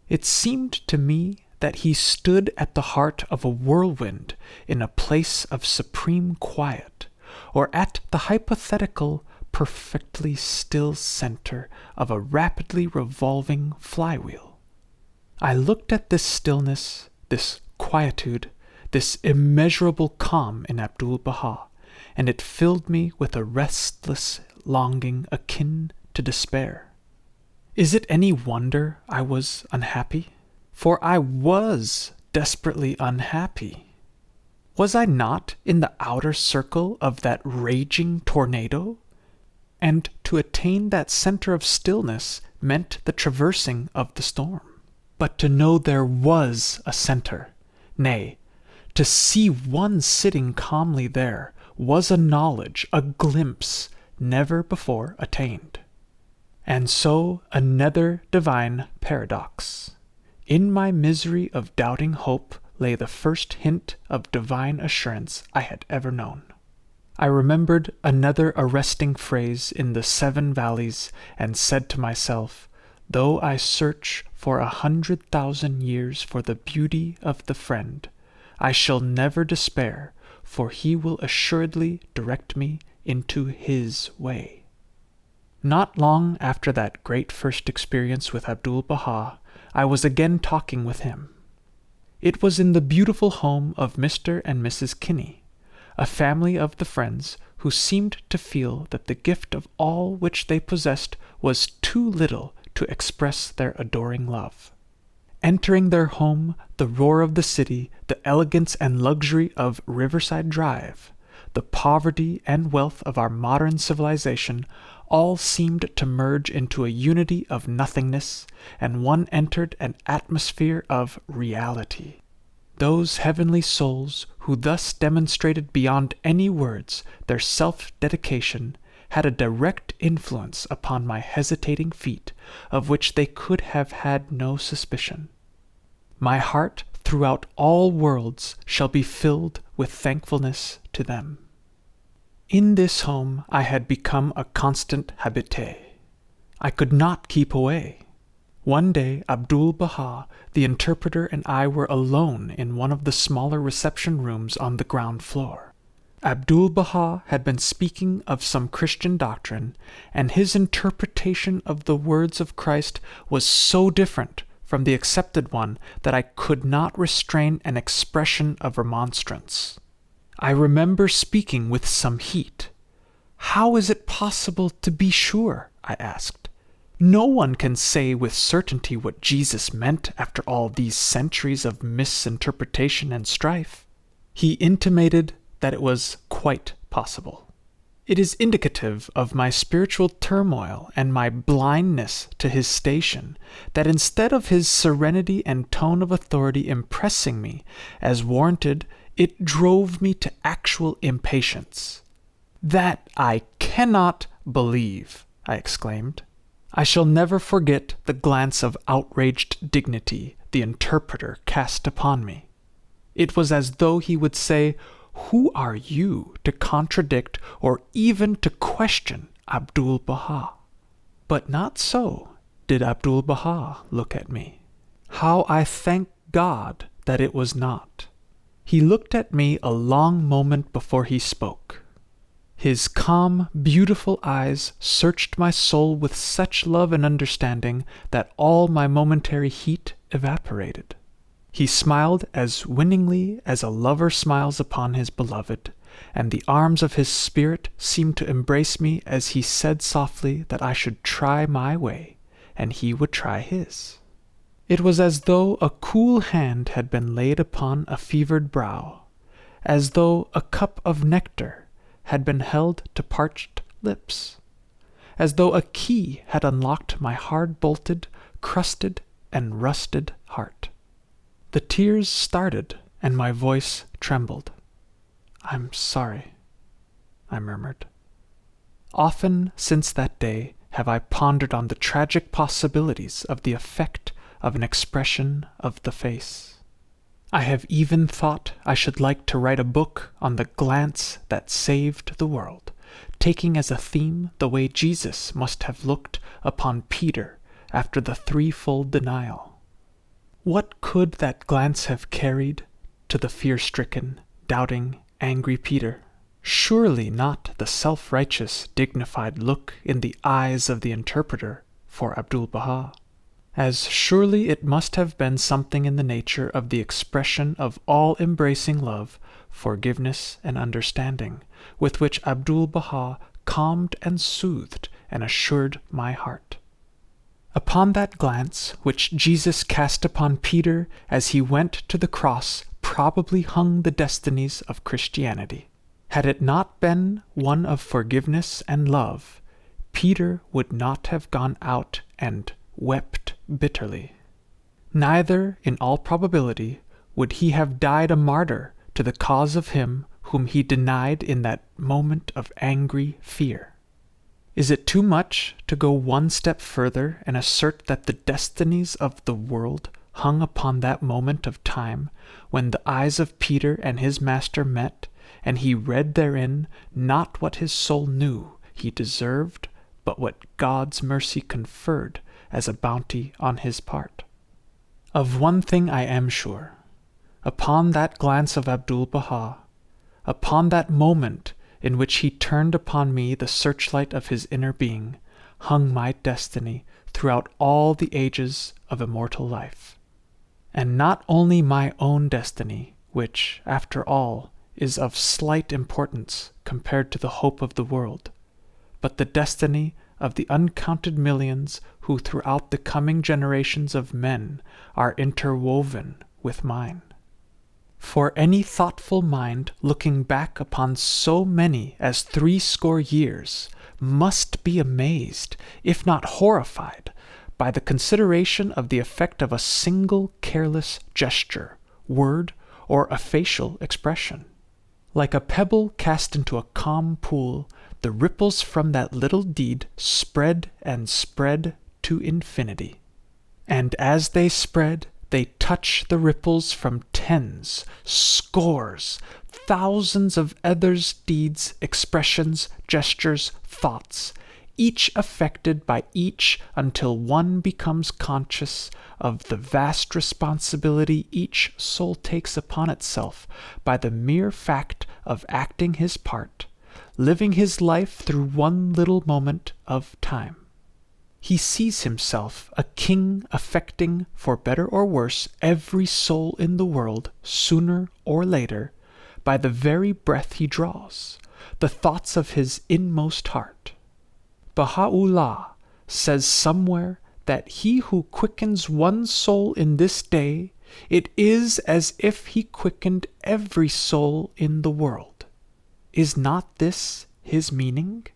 Speaker 1: It seemed to me that he stood at the heart of a whirlwind in a place of supreme quiet, or at the hypothetical, perfectly still center of a rapidly revolving flywheel. I looked at this stillness, this quietude, this immeasurable calm in Abdu'l-Bahá, and it filled me with a restless longing akin to despair. Is it any wonder I was unhappy? For I was desperately unhappy. Was I not in the outer circle of that raging tornado? And to attain that center of stillness meant the traversing of the storm. But to know there was a center, nay, to see one sitting calmly there, was a knowledge, a glimpse, never before attained. And so another divine paradox. In my misery of doubting hope lay the first hint of divine assurance I had ever known. I remembered another arresting phrase in the 7 Valleys and said to myself, "Though I search for 100,000 years for the beauty of the friend, I shall never despair, for he will assuredly direct me into his way." Not long after that great first experience with Abdu'l-Bahá, I was again talking with him. It was in the beautiful home of Mr. and Mrs. Kinney, a family of the Friends who seemed to feel that the gift of all which they possessed was too little to express their adoring love. Entering their home, the roar of the city, the elegance and luxury of Riverside Drive, the poverty and wealth of our modern civilization, all seemed to merge into a unity of nothingness, and one entered an atmosphere of reality. Those heavenly souls, who thus demonstrated beyond any words their self-dedication, had a direct influence upon my hesitating feet, of which they could have had no suspicion. My heart throughout all worlds shall be filled with thankfulness to them. In this home I had become a constant habité. I could not keep away. One day Abdu'l-Bahá, the interpreter, and I were alone in one of the smaller reception rooms on the ground floor. Abdu'l-Bahá had been speaking of some Christian doctrine, and his interpretation of the words of Christ was so different from the accepted one that I could not restrain an expression of remonstrance. I remember speaking with some heat. "How is it possible to be sure?" I asked. "No one can say with certainty what Jesus meant after all these centuries of misinterpretation and strife." He intimated that it was quite possible. It is indicative of my spiritual turmoil and my blindness to his station that instead of his serenity and tone of authority impressing me as warranted, it drove me to actual impatience. "That I cannot believe," I exclaimed. I shall never forget the glance of outraged dignity the interpreter cast upon me. It was as though he would say, "Who are you to contradict or even to question Abdu'l-Bahá?" But not so did Abdu'l-Bahá look at me. How I thank God that it was not. He looked at me a long moment before he spoke. His calm, beautiful eyes searched my soul with such love and understanding that all my momentary heat evaporated. He smiled as winningly as a lover smiles upon his beloved, and the arms of his spirit seemed to embrace me as he said softly that I should try my way, and he would try his. It was as though a cool hand had been laid upon a fevered brow, as though a cup of nectar had been held to parched lips, as though a key had unlocked my hard-bolted, crusted, and rusted heart. The tears started, and my voice trembled. "I'm sorry," I murmured. Often since that day have I pondered on the tragic possibilities of the effect of an expression of the face. I have even thought I should like to write a book on the glance that saved the world, taking as a theme the way Jesus must have looked upon Peter after the threefold denial. What could that glance have carried to the fear-stricken, doubting, angry Peter? Surely not the self-righteous, dignified look in the eyes of the interpreter for Abdu'l-Bahá. As surely it must have been something in the nature of the expression of all-embracing love, forgiveness, and understanding, with which Abdu'l-Bahá calmed and soothed and assured my heart. Upon that glance which Jesus cast upon Peter as he went to the cross probably hung the destinies of Christianity. Had it not been one of forgiveness and love, Peter would not have gone out and wept bitterly. Neither, in all probability, would he have died a martyr to the cause of him whom he denied in that moment of angry fear. Is it too much to go one step further and assert that the destinies of the world hung upon that moment of time when the eyes of Peter and his master met, and he read therein not what his soul knew he deserved, but what God's mercy conferred as a bounty on his part? Of one thing I am sure. Upon that glance of Abdu'l-Bahá, upon that moment in which he turned upon me the searchlight of his inner being, hung my destiny throughout all the ages of immortal life. And not only my own destiny, which, after all, is of slight importance compared to the hope of the world, but the destiny of the uncounted millions who throughout the coming generations of men are interwoven with mine. For any thoughtful mind looking back upon so many as 80 years must be amazed, if not horrified, by the consideration of the effect of a single careless gesture, word, or a facial expression. Like a pebble cast into a calm pool, the ripples from that little deed spread and spread to infinity. And as they spread, they touch the ripples from tens, scores, thousands of others' deeds, expressions, gestures, thoughts, each affected by each until one becomes conscious of the vast responsibility each soul takes upon itself by the mere fact of acting his part, living his life through one little moment of time. He sees himself a king affecting, for better or worse, every soul in the world, sooner or later, by the very breath he draws, the thoughts of his inmost heart. Baha'u'llah says somewhere that he who quickens one soul in this day, it is as if he quickened every soul in the world. Is not this his meaning?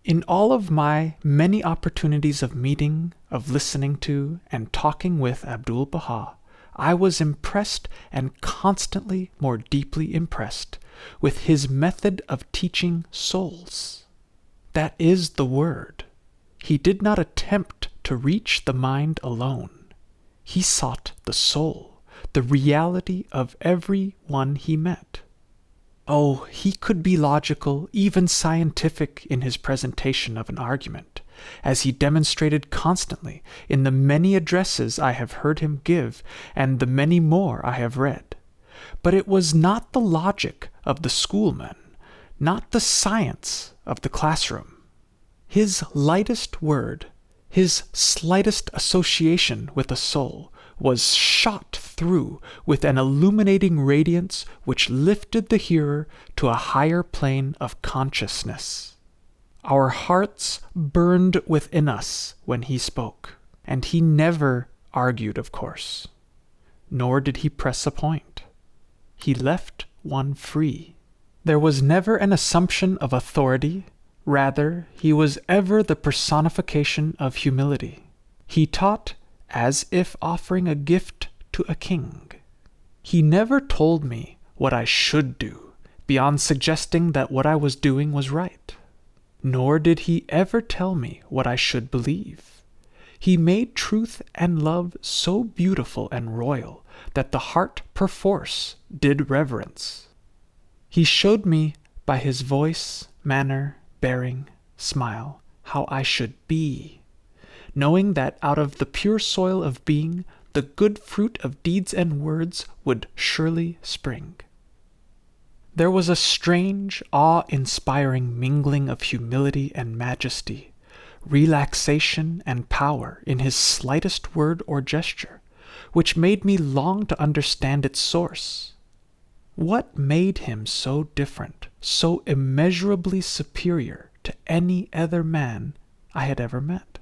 Speaker 1: In all of my many opportunities of meeting, of listening to, and talking with Abdu'l-Bahá, I was impressed and constantly more deeply impressed with his method of teaching souls. That is the word. He did not attempt to reach the mind alone. He sought the soul, the reality of every one he met. Oh, he could be logical, even scientific in his presentation of an argument, as he demonstrated constantly in the many addresses I have heard him give and the many more I have read. But it was not the logic of the schoolman, not the science of the classroom. His lightest word, his slightest association with a soul, was shot through with an illuminating radiance which lifted the hearer to a higher plane of consciousness. Our hearts burned within us when he spoke, and he never argued, of course, nor did he press a point. He left one free. There was never an assumption of authority. Rather, he was ever the personification of humility. He taught as if offering a gift to a king. He never told me what I should do, beyond suggesting that what I was doing was right. Nor did he ever tell me what I should believe. He made truth and love so beautiful and royal that the heart perforce did reverence. He showed me by his voice, manner, bearing, smile, how I should be, knowing that out of the pure soil of being, the good fruit of deeds and words would surely spring. There was a strange, awe-inspiring mingling of humility and majesty, relaxation and power in his slightest word or gesture, which made me long to understand its source. What made him so different, so immeasurably superior to any other man I had ever met?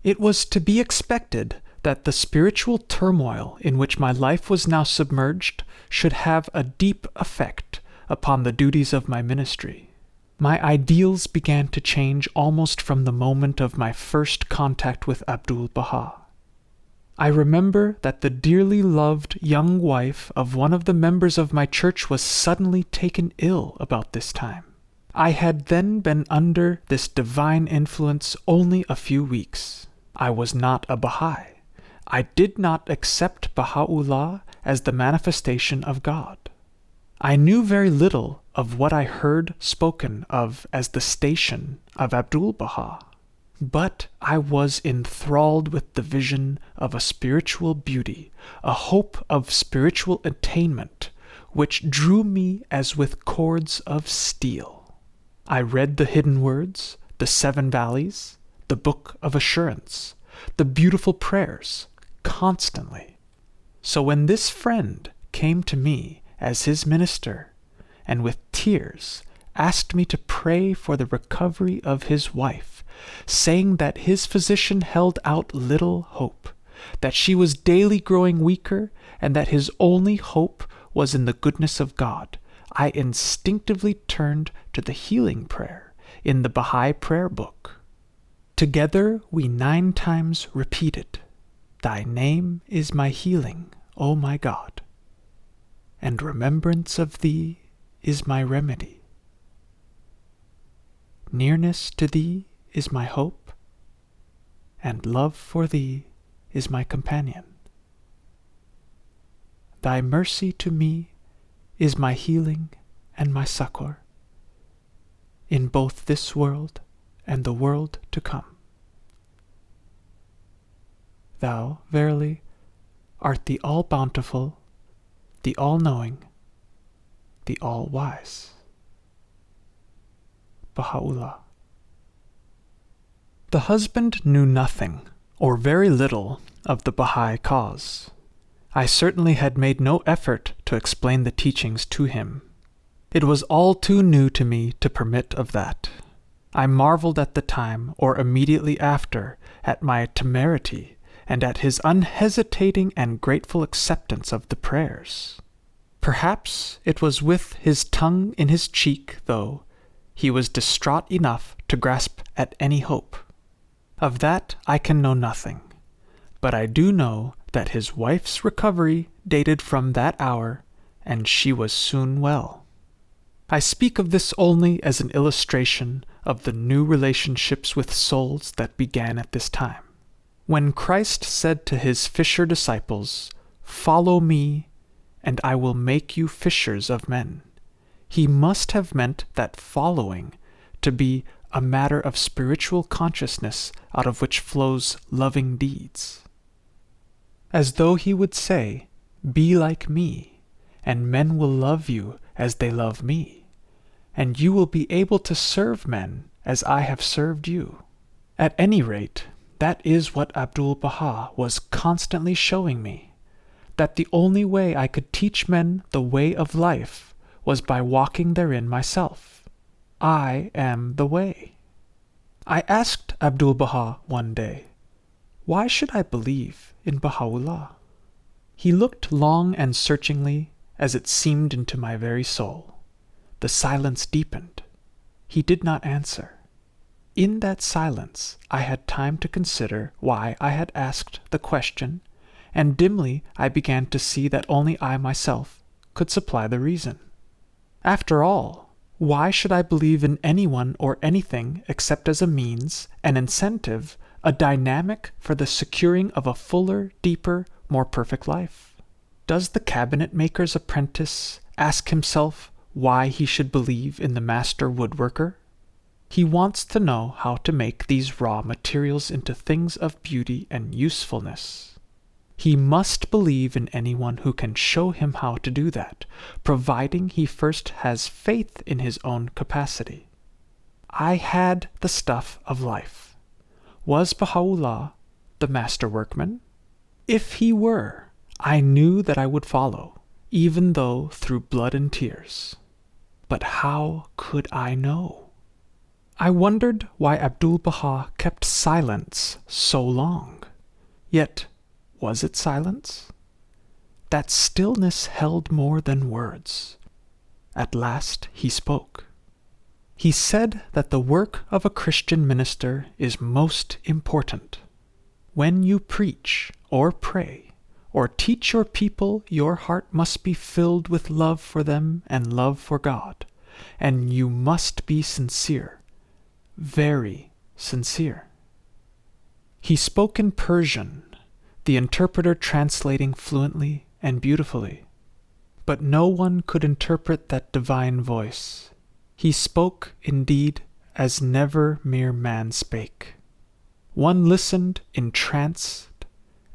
Speaker 1: It was to be expected that the spiritual turmoil in which my life was now submerged should have a deep effect upon the duties of my ministry. My ideals began to change almost from the moment of my first contact with Abdu'l-Bahá. I remember that the dearly loved young wife of one of the members of my church was suddenly taken ill about this time. I had then been under this divine influence only a few weeks. I was not a Baha'i. I did not accept Baha'u'llah as the manifestation of God. I knew very little of what I heard spoken of as the station of Abdu'l-Bahá, but I was enthralled with the vision of a spiritual beauty, a hope of spiritual attainment, which drew me as with cords of steel. I read the hidden words, the 7 valleys, the book of assurance, the beautiful prayers, constantly. So when this friend came to me as his minister, and with tears asked me to pray for the recovery of his wife, saying that his physician held out little hope, that she was daily growing weaker, and that his only hope was in the goodness of God, I instinctively turned to the healing prayer in the Baha'i prayer book. Together we 9 times repeated, "Thy name is my healing, O my God, and remembrance of thee is my remedy. Nearness to thee is my hope, and love for thee is my companion. Thy mercy to me is my healing and my succor, in both this world and the world to come. Thou, verily, art the all-bountiful, the all-knowing, the all-wise." Baha'u'llah. The husband knew nothing, or very little, of the Baha'i cause. I certainly had made no effort to explain the teachings to him. It was all too new to me to permit of that. I marveled at the time, or immediately after, at my temerity, and at his unhesitating and grateful acceptance of the prayers. Perhaps it was with his tongue in his cheek, though, he was distraught enough to grasp at any hope. Of that I can know nothing, but I do know that his wife's recovery dated from that hour, and she was soon well. I speak of this only as an illustration of the new relationships with souls that began at this time. When Christ said to his fisher disciples, "Follow me, and I will make you fishers of men," he must have meant that following to be a matter of spiritual consciousness out of which flows loving deeds. As though he would say, "Be like me, and men will love you as they love me, and you will be able to serve men as I have served you." At any rate, That is what Abdu'l-Bahá was constantly showing me, that the only way I could teach men the way of life was by walking therein myself. I am the way. I asked Abdu'l-Bahá one day, why should I believe in Baha'u'llah? He looked long and searchingly, as it seemed, into my very soul. The silence deepened. He did not answer. In that silence, I had time to consider why I had asked the question, and dimly I began to see that only I myself could supply the reason. After all, why should I believe in anyone or anything except as a means, an incentive, a dynamic for the securing of a fuller, deeper, more perfect life? Does the cabinet maker's apprentice ask himself why he should believe in the master woodworker? He wants to know how to make these raw materials into things of beauty and usefulness. He must believe in anyone who can show him how to do that, providing he first has faith in his own capacity. I had the stuff of life. Was Baha'u'llah the master workman? If he were, I knew that I would follow, even though through blood and tears. But how could I know? I wondered why Abdu'l-Bahá kept silence so long. Yet, was it silence? That stillness held more than words. At last he spoke. He said that the work of a Christian minister is most important. When you preach or pray or teach your people, your heart must be filled with love for them and love for God, and you must be sincere. Very sincere. He spoke in Persian, the interpreter translating fluently and beautifully. But no one could interpret that divine voice. He spoke, indeed, as never mere man spake. One listened entranced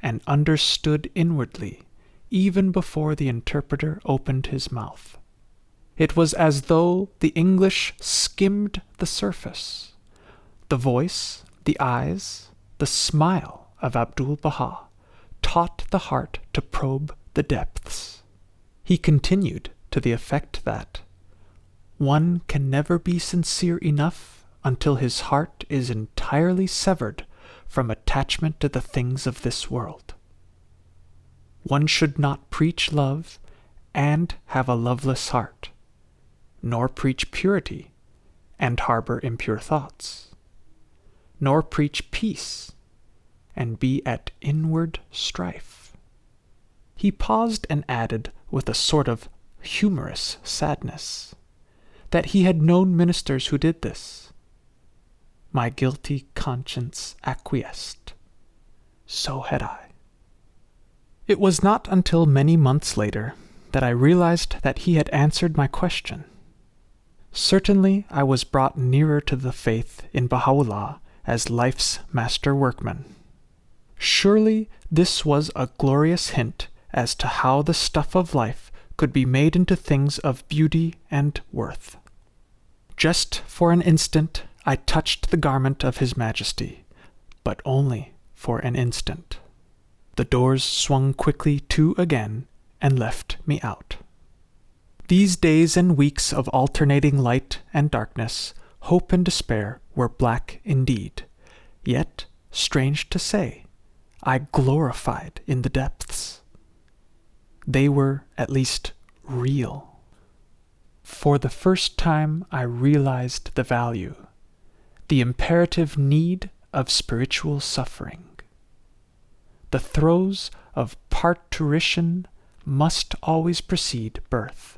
Speaker 1: and understood inwardly, even before the interpreter opened his mouth. It was as though the English skimmed the surface. The voice, the eyes, the smile of Abdu'l-Bahá taught the heart to probe the depths. He continued to the effect that one can never be sincere enough until his heart is entirely severed from attachment to the things of this world. One should not preach love and have a loveless heart, nor preach purity and harbor impure thoughts, nor preach peace and be at inward strife. He paused and added with a sort of humorous sadness that he had known ministers who did this. My guilty conscience acquiesced. So had I. It was not until many months later that I realized that he had answered my question. Certainly I was brought nearer to the faith in Baha'u'llah as life's master workman. Surely this was a glorious hint as to how the stuff of life could be made into things of beauty and worth. Just for an instant I touched the garment of His Majesty, but only for an instant. The doors swung quickly to again and left me out. These days and weeks of alternating light and darkness, hope and despair, were black indeed. Yet, strange to say, I glorified in the depths. They were, at least, real. For the first time I realized the value, the imperative need of spiritual suffering. The throes of parturition must always precede birth.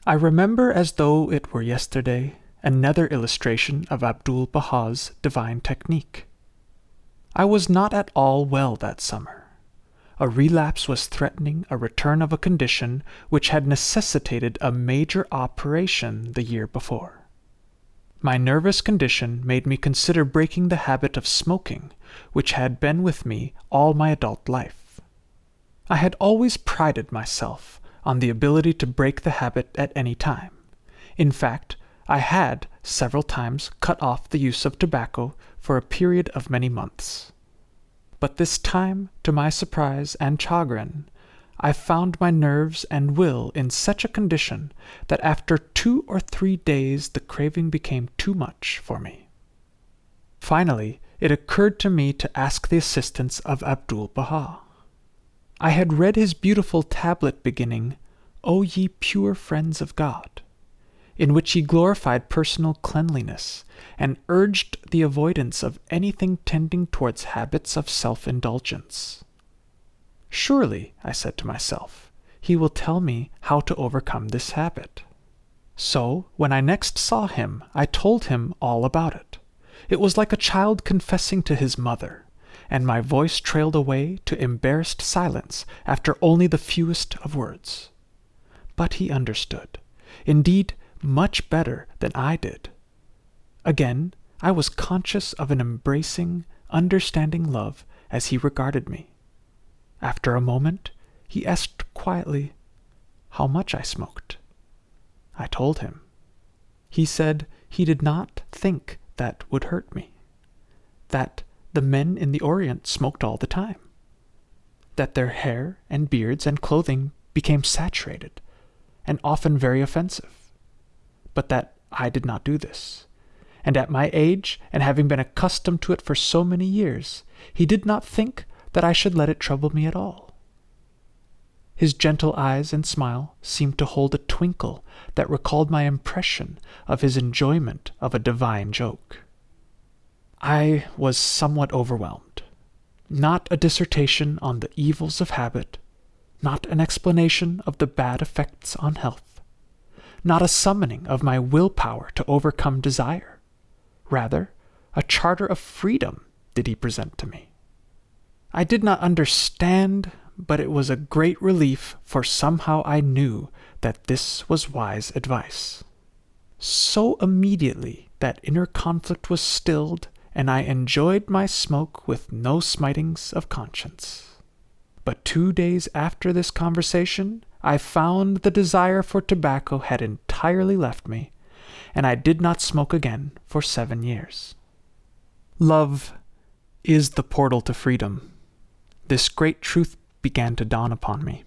Speaker 1: I remember as though it were yesterday another illustration of Abdu'l-Bahā's divine technique. I was not at all well that summer. A relapse was threatening a return of a condition which had necessitated a major operation the year before. My nervous condition made me consider breaking the habit of smoking, which had been with me all my adult life. I had always prided myself on the ability to break the habit at any time. In fact, I had several times cut off the use of tobacco for a period of many months. But this time, to my surprise and chagrin, I found my nerves and will in such a condition that after 2 or 3 days the craving became too much for me. Finally, it occurred to me to ask the assistance of Abdu'l-Bahá. I had read his beautiful tablet beginning, "O ye pure friends of God," in which he glorified personal cleanliness and urged the avoidance of anything tending towards habits of self-indulgence. Surely, I said to myself, he will tell me how to overcome this habit. So, when I next saw him, I told him all about it. It was like a child confessing to his mother, and my voice trailed away to embarrassed silence after only the fewest of words. But he understood, indeed, much better than I did. Again, I was conscious of an embracing, understanding love as he regarded me. After a moment, he asked quietly how much I smoked. I told him. He said he did not think that would hurt me, that the men in the Orient smoked all the time, that their hair and beards and clothing became saturated and often very offensive, but that I did not do this. And at my age, and having been accustomed to it for so many years, he did not think that I should let it trouble me at all. His gentle eyes and smile seemed to hold a twinkle that recalled my impression of his enjoyment of a divine joke. I was somewhat overwhelmed. Not a dissertation on the evils of habit, not an explanation of the bad effects on health, not a summoning of my willpower to overcome desire. Rather, a charter of freedom did he present to me. I did not understand, but it was a great relief, for somehow I knew that this was wise advice. So immediately that inner conflict was stilled, and I enjoyed my smoke with no smitings of conscience. But 2 days after this conversation, I found the desire for tobacco had entirely left me, and I did not smoke again for 7 years. Love is the portal to freedom. This great truth began to dawn upon me.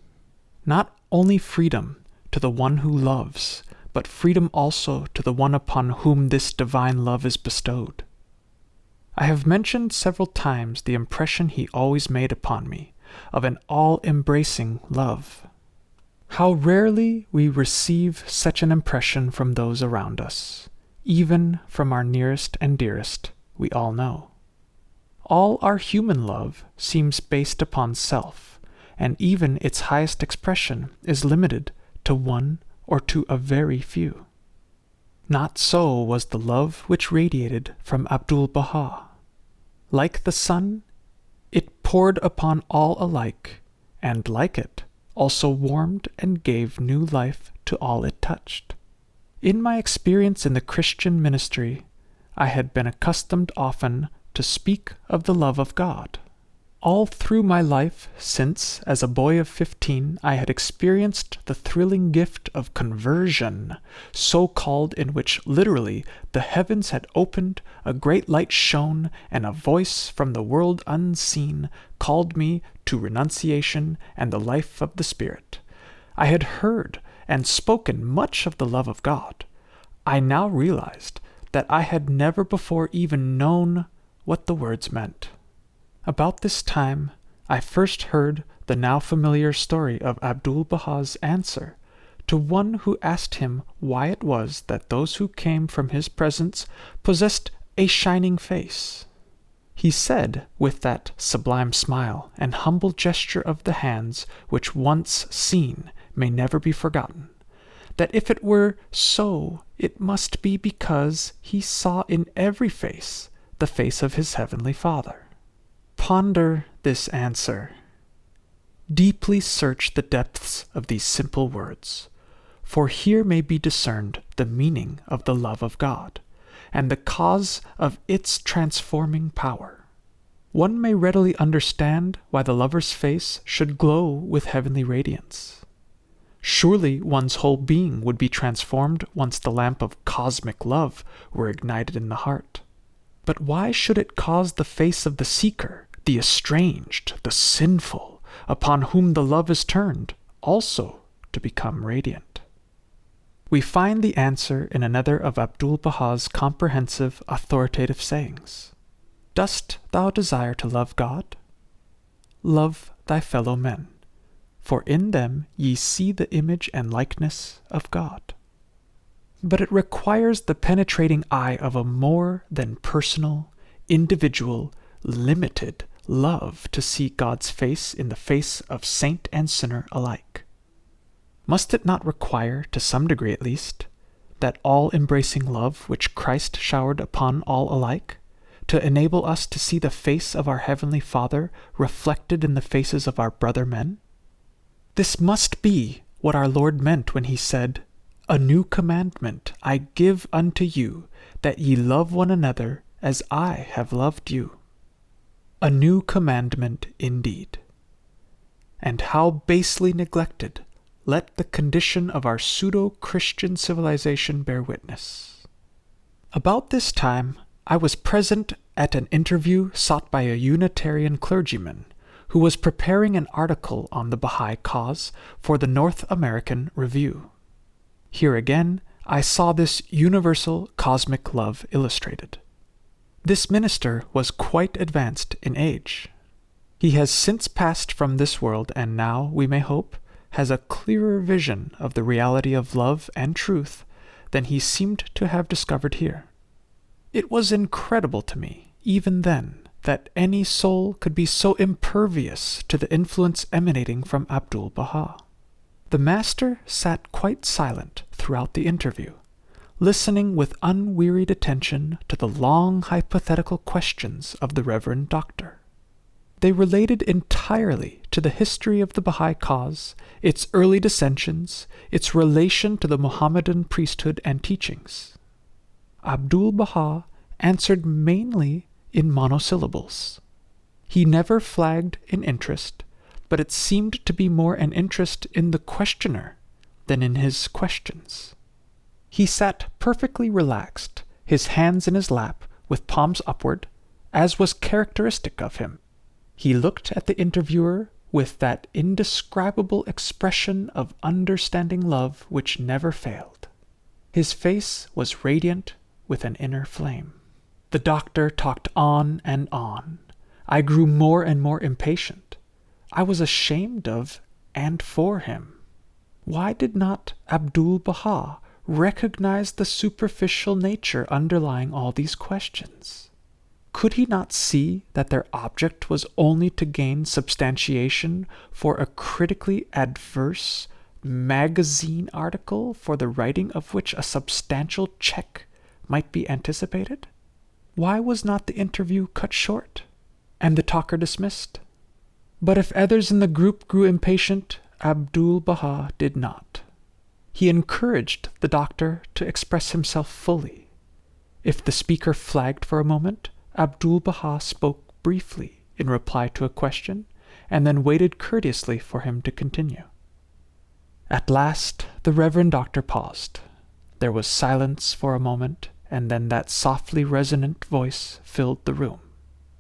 Speaker 1: Not only freedom to the one who loves, but freedom also to the one upon whom this divine love is bestowed. I have mentioned several times the impression he always made upon me of an all-embracing love. How rarely we receive such an impression from those around us, even from our nearest and dearest, we all know. All our human love seems based upon self, and even its highest expression is limited to one or to a very few. Not so was the love which radiated from Abdu'l-Bahá. Like the sun, it poured upon all alike, and like it, also warmed and gave new life to all it touched. In my experience in the Christian ministry, I had been accustomed often to speak of the love of God. All through my life, since, as a boy of 15, I had experienced the thrilling gift of conversion, so called, in which literally the heavens had opened, a great light shone, and a voice from the world unseen called me to renunciation and the life of the Spirit. I had heard and spoken much of the love of God. I now realized that I had never before even known what the words meant. About this time, I first heard the now familiar story of Abdu'l-Bahā's answer to one who asked him why it was that those who came from his presence possessed a shining face. He said, with that sublime smile and humble gesture of the hands which once seen may never be forgotten, that if it were so, it must be because he saw in every face the face of his heavenly Father. Ponder this answer. Deeply search the depths of these simple words, for here may be discerned the meaning of the love of God, and the cause of its transforming power. One may readily understand why the lover's face should glow with heavenly radiance. Surely one's whole being would be transformed once the lamp of cosmic love were ignited in the heart. But why should it cause the face of the seeker the estranged, the sinful, upon whom the love is turned, also to become radiant? We find the answer in another of Abdu'l-Bahá's comprehensive, authoritative sayings. Dost thou desire to love God? Love thy fellow men, for in them ye see the image and likeness of God. But it requires the penetrating eye of a more than personal, individual, limited love to see God's face in the face of saint and sinner alike. Must it not require, to some degree at least, that all-embracing love which Christ showered upon all alike, to enable us to see the face of our Heavenly Father reflected in the faces of our brother men? This must be what our Lord meant when he said, "A new commandment I give unto you, that ye love one another as I have loved you." A new commandment indeed. And how basely neglected, let the condition of our pseudo-Christian civilization bear witness. About this time, I was present at an interview sought by a Unitarian clergyman who was preparing an article on the Baha'i cause for the North American Review. Here again, I saw this universal cosmic love illustrated. This minister was quite advanced in age. He has since passed from this world and now, we may hope, has a clearer vision of the reality of love and truth than he seemed to have discovered here. It was incredible to me, even then, that any soul could be so impervious to the influence emanating from Abdu'l-Bahá. The master sat quite silent throughout the interview, listening with unwearied attention to the long hypothetical questions of the Reverend Doctor. They related entirely to the history of the Baha'i cause, its early dissensions, its relation to the Mohammedan priesthood and teachings. Abdu'l-Bahá answered mainly in monosyllables. He never flagged in interest, but it seemed to be more an interest in the questioner than in his questions. He sat perfectly relaxed, his hands in his lap, with palms upward, as was characteristic of him. He looked at the interviewer with that indescribable expression of understanding love which never failed. His face was radiant with an inner flame. The doctor talked on and on. I grew more and more impatient. I was ashamed of and for him. Why did not Abdu'l-Bahá recognize the superficial nature underlying all these questions? Could he not see that their object was only to gain substantiation for a critically adverse magazine article for the writing of which a substantial check might be anticipated? Why was not the interview cut short, and the talker dismissed? But if others in the group grew impatient, Abdu'l-Bahá did not. He encouraged the doctor to express himself fully. If the speaker flagged for a moment, Abdu'l-Bahá spoke briefly in reply to a question, and then waited courteously for him to continue. At last, the Reverend Doctor paused. There was silence for a moment, and then that softly resonant voice filled the room.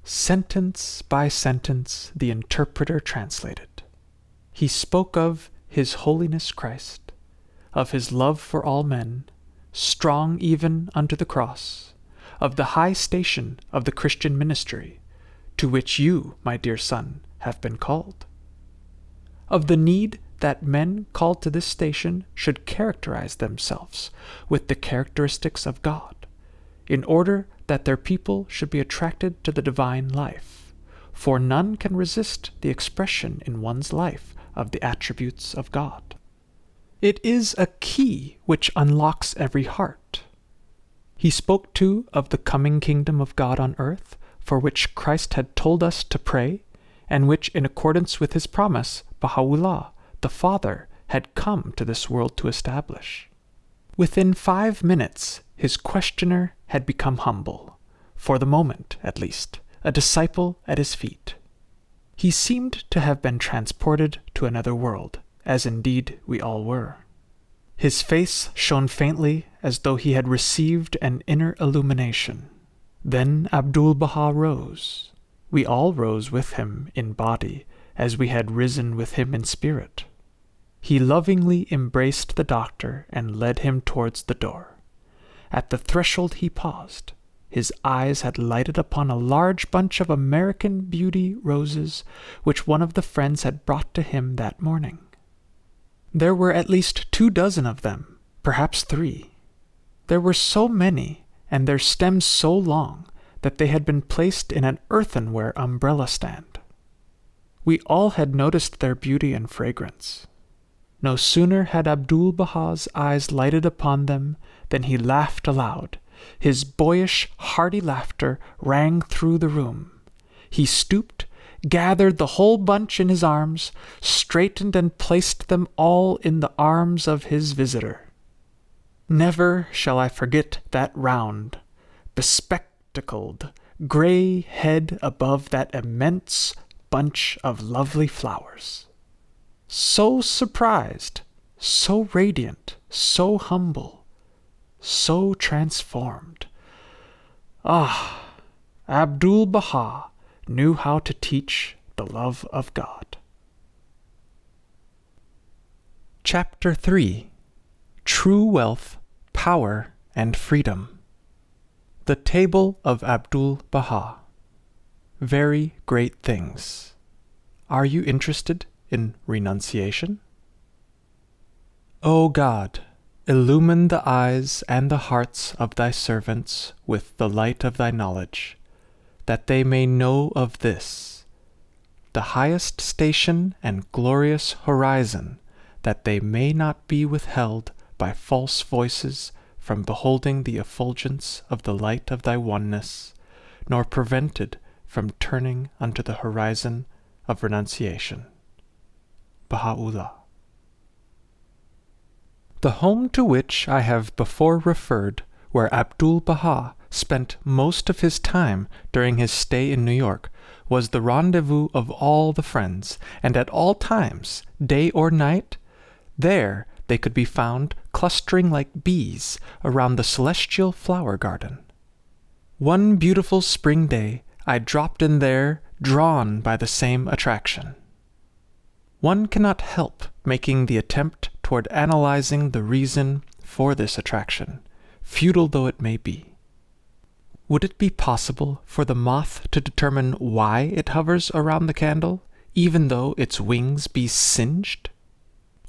Speaker 1: Sentence by sentence, the interpreter translated. He spoke of His Holiness Christ, of his love for all men, strong even unto the cross, of the high station of the Christian ministry, to which you, my dear son, have been called, of the need that men called to this station should characterize themselves with the characteristics of God, in order that their people should be attracted to the divine life, for none can resist the expression in one's life of the attributes of God. It is a key which unlocks every heart. He spoke too of the coming kingdom of God on earth, for which Christ had told us to pray, and which, in accordance with his promise, Baha'u'llah, the Father, had come to this world to establish. Within 5 minutes, his questioner had become humble, for the moment at least, a disciple at his feet. He seemed to have been transported to another world, as indeed we all were. His face shone faintly as though he had received an inner illumination. Then Abdu'l-Bahá rose, We all rose with him in body, as we had risen with him in spirit. He lovingly embraced the doctor and led him towards the door. At the threshold he paused. His eyes had lighted upon a large bunch of American Beauty roses which one of the friends had brought to him that morning. There were at least 24 of them, perhaps 3. There were so many, and their stems so long, that they had been placed in an earthenware umbrella stand. We all had noticed their beauty and fragrance. No sooner had Abdu'l-Bahá's eyes lighted upon them than he laughed aloud. His boyish, hearty laughter rang through the room. He stooped, gathered the whole bunch in his arms, straightened and placed them all in the arms of his visitor. Never shall I forget that round, bespectacled, gray head above that immense bunch of lovely flowers. So surprised, so radiant, so humble, so transformed. Ah, Abdu'l-Bahá knew how to teach the love of God. Chapter 3. True Wealth, Power, and Freedom. The Table of Abdu'l-Bahá. Very great things. Are you interested in renunciation? O God, illumine the eyes and the hearts of thy servants with the light of thy knowledge, that they may know of this, the highest station and glorious horizon, that they may not be withheld by false voices from beholding the effulgence of the light of thy oneness, nor prevented from turning unto the horizon of renunciation. Baha'u'llah. The home to which I have before referred, where Abdu'l-Bahá spent most of his time during his stay in New York, was the rendezvous of all the friends, and at all times, day or night, there they could be found clustering like bees around the celestial flower garden. One beautiful spring day, I dropped in there, drawn by the same attraction. One cannot help making the attempt toward analyzing the reason for this attraction, futile though it may be. Would it be possible for the moth to determine why it hovers around the candle, even though its wings be singed?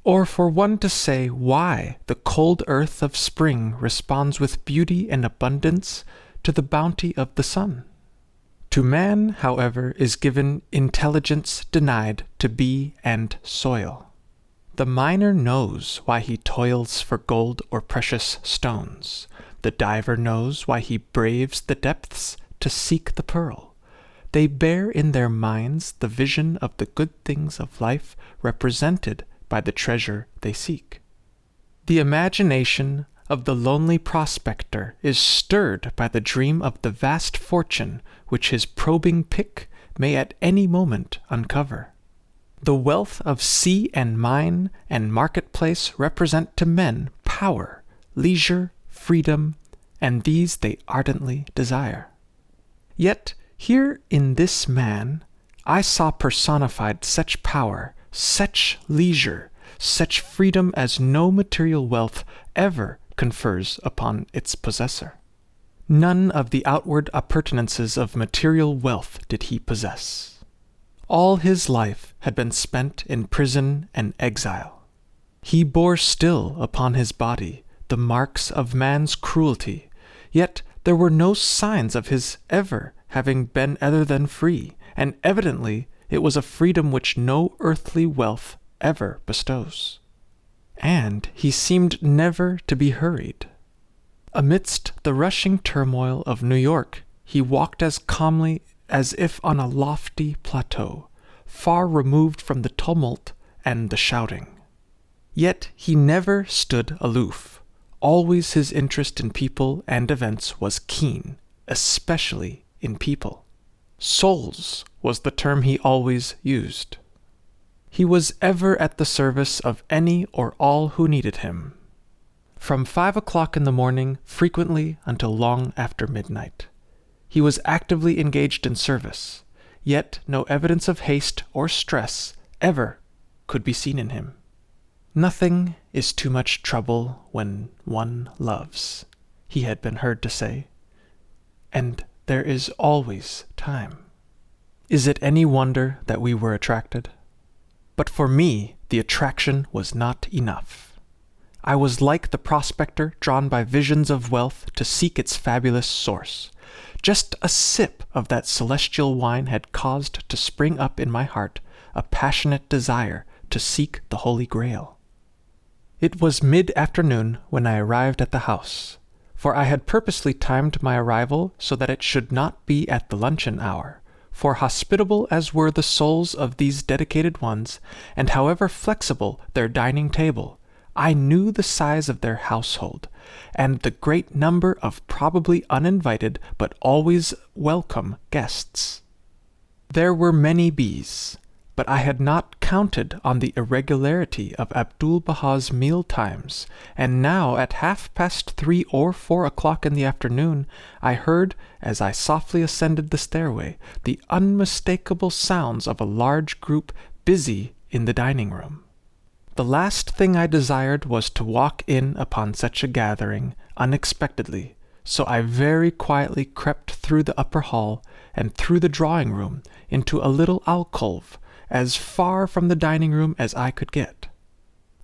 Speaker 1: Or for one to say why the cold earth of spring responds with beauty and abundance to the bounty of the sun? To man, however, is given intelligence denied to bee and soil. The miner knows why he toils for gold or precious stones. The diver knows why he braves the depths to seek the pearl. They bear in their minds the vision of the good things of life represented by the treasure they seek. The imagination of the lonely prospector is stirred by the dream of the vast fortune which his probing pick may at any moment uncover. The wealth of sea and mine and marketplace represent to men power, leisure, freedom, and these they ardently desire. Yet here in this man I saw personified such power, such leisure, such freedom as no material wealth ever confers upon its possessor. None of the outward appurtenances of material wealth did he possess. All his life had been spent in prison and exile. He bore still upon his body the marks of man's cruelty, yet there were no signs of his ever having been other than free, and evidently it was a freedom which no earthly wealth ever bestows. And he seemed never to be hurried. Amidst the rushing turmoil of New York, he walked as calmly as if on a lofty plateau, far removed from the tumult and the shouting. Yet he never stood aloof. Always his interest in people and events was keen, especially in people. Souls was the term he always used. He was ever at the service of any or all who needed him. From 5 o'clock in the morning, frequently until long after midnight, he was actively engaged in service, yet no evidence of haste or stress ever could be seen in him. "Nothing is too much trouble when one loves," he had been heard to say, "and there is always time." Is it any wonder that we were attracted? But for me, the attraction was not enough. I was like the prospector drawn by visions of wealth to seek its fabulous source. Just a sip of that celestial wine had caused to spring up in my heart a passionate desire to seek the Holy Grail. It was mid-afternoon when I arrived at the house, for I had purposely timed my arrival so that it should not be at the luncheon hour, for hospitable as were the souls of these dedicated ones, and however flexible their dining table, I knew the size of their household, and the great number of probably uninvited but always welcome guests. There were many bees, but I had not counted on the irregularity of Abdu'l-Bahá's meal times, and now at 3:30 or 4 o'clock in the afternoon, I heard, as I softly ascended the stairway, the unmistakable sounds of a large group busy in the dining-room. The last thing I desired was to walk in upon such a gathering unexpectedly, so I very quietly crept through the upper hall and through the drawing-room into a little alcove, as far from the dining-room as I could get.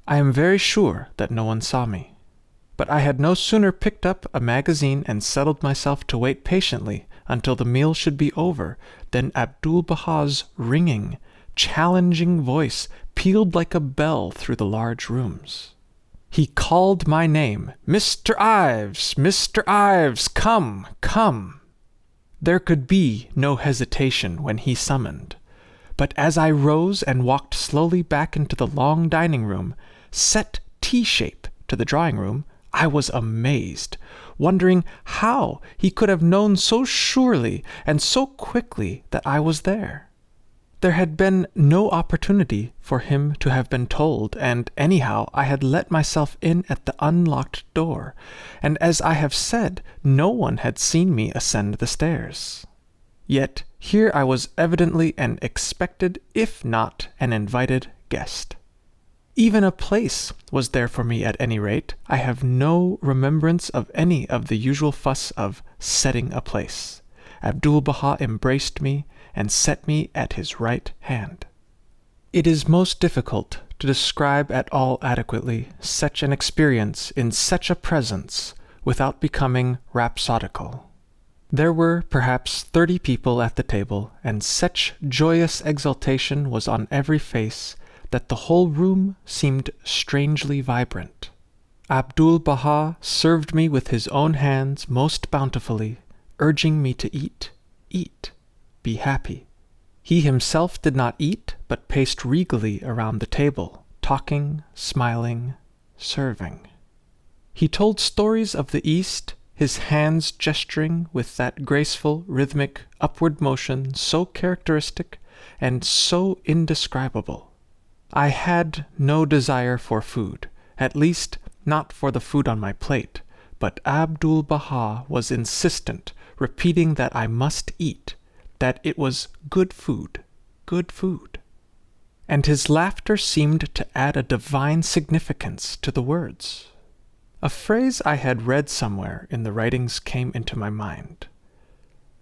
Speaker 1: I am very sure that no one saw me. But I had no sooner picked up a magazine and settled myself to wait patiently until the meal should be over than Abdu'l-Bahá's ringing, challenging voice pealed like a bell through the large rooms. He called my name, "Mr. Ives! Mr. Ives! Come! Come!" There could be no hesitation when he summoned. But as I rose and walked slowly back into the long dining-room, set T-shape to the drawing-room, I was amazed, wondering how he could have known so surely and so quickly that I was there. There had been no opportunity for him to have been told, and anyhow I had let myself in at the unlocked door, and as I have said, no one had seen me ascend the stairs. Yet here I was evidently an expected, if not an invited, guest. Even a place was there for me at any rate. I have no remembrance of any of the usual fuss of setting a place. Abdu'l-Bahá embraced me and set me at his right hand. It is most difficult to describe at all adequately such an experience in such a presence without becoming rhapsodical. There were perhaps 30 people at the table, and such joyous exultation was on every face that the whole room seemed strangely vibrant. Abdu'l-Bahá served me with his own hands most bountifully, urging me to eat, be happy. He himself did not eat, but paced regally around the table, talking, smiling, serving. He told stories of the East, his hands gesturing with that graceful, rhythmic, upward motion so characteristic and so indescribable. I had no desire for food, at least not for the food on my plate, but Abdu'l-Bahá was insistent, repeating that I must eat, that it was good food, and his laughter seemed to add a divine significance to the words. A phrase I had read somewhere in the writings came into my mind.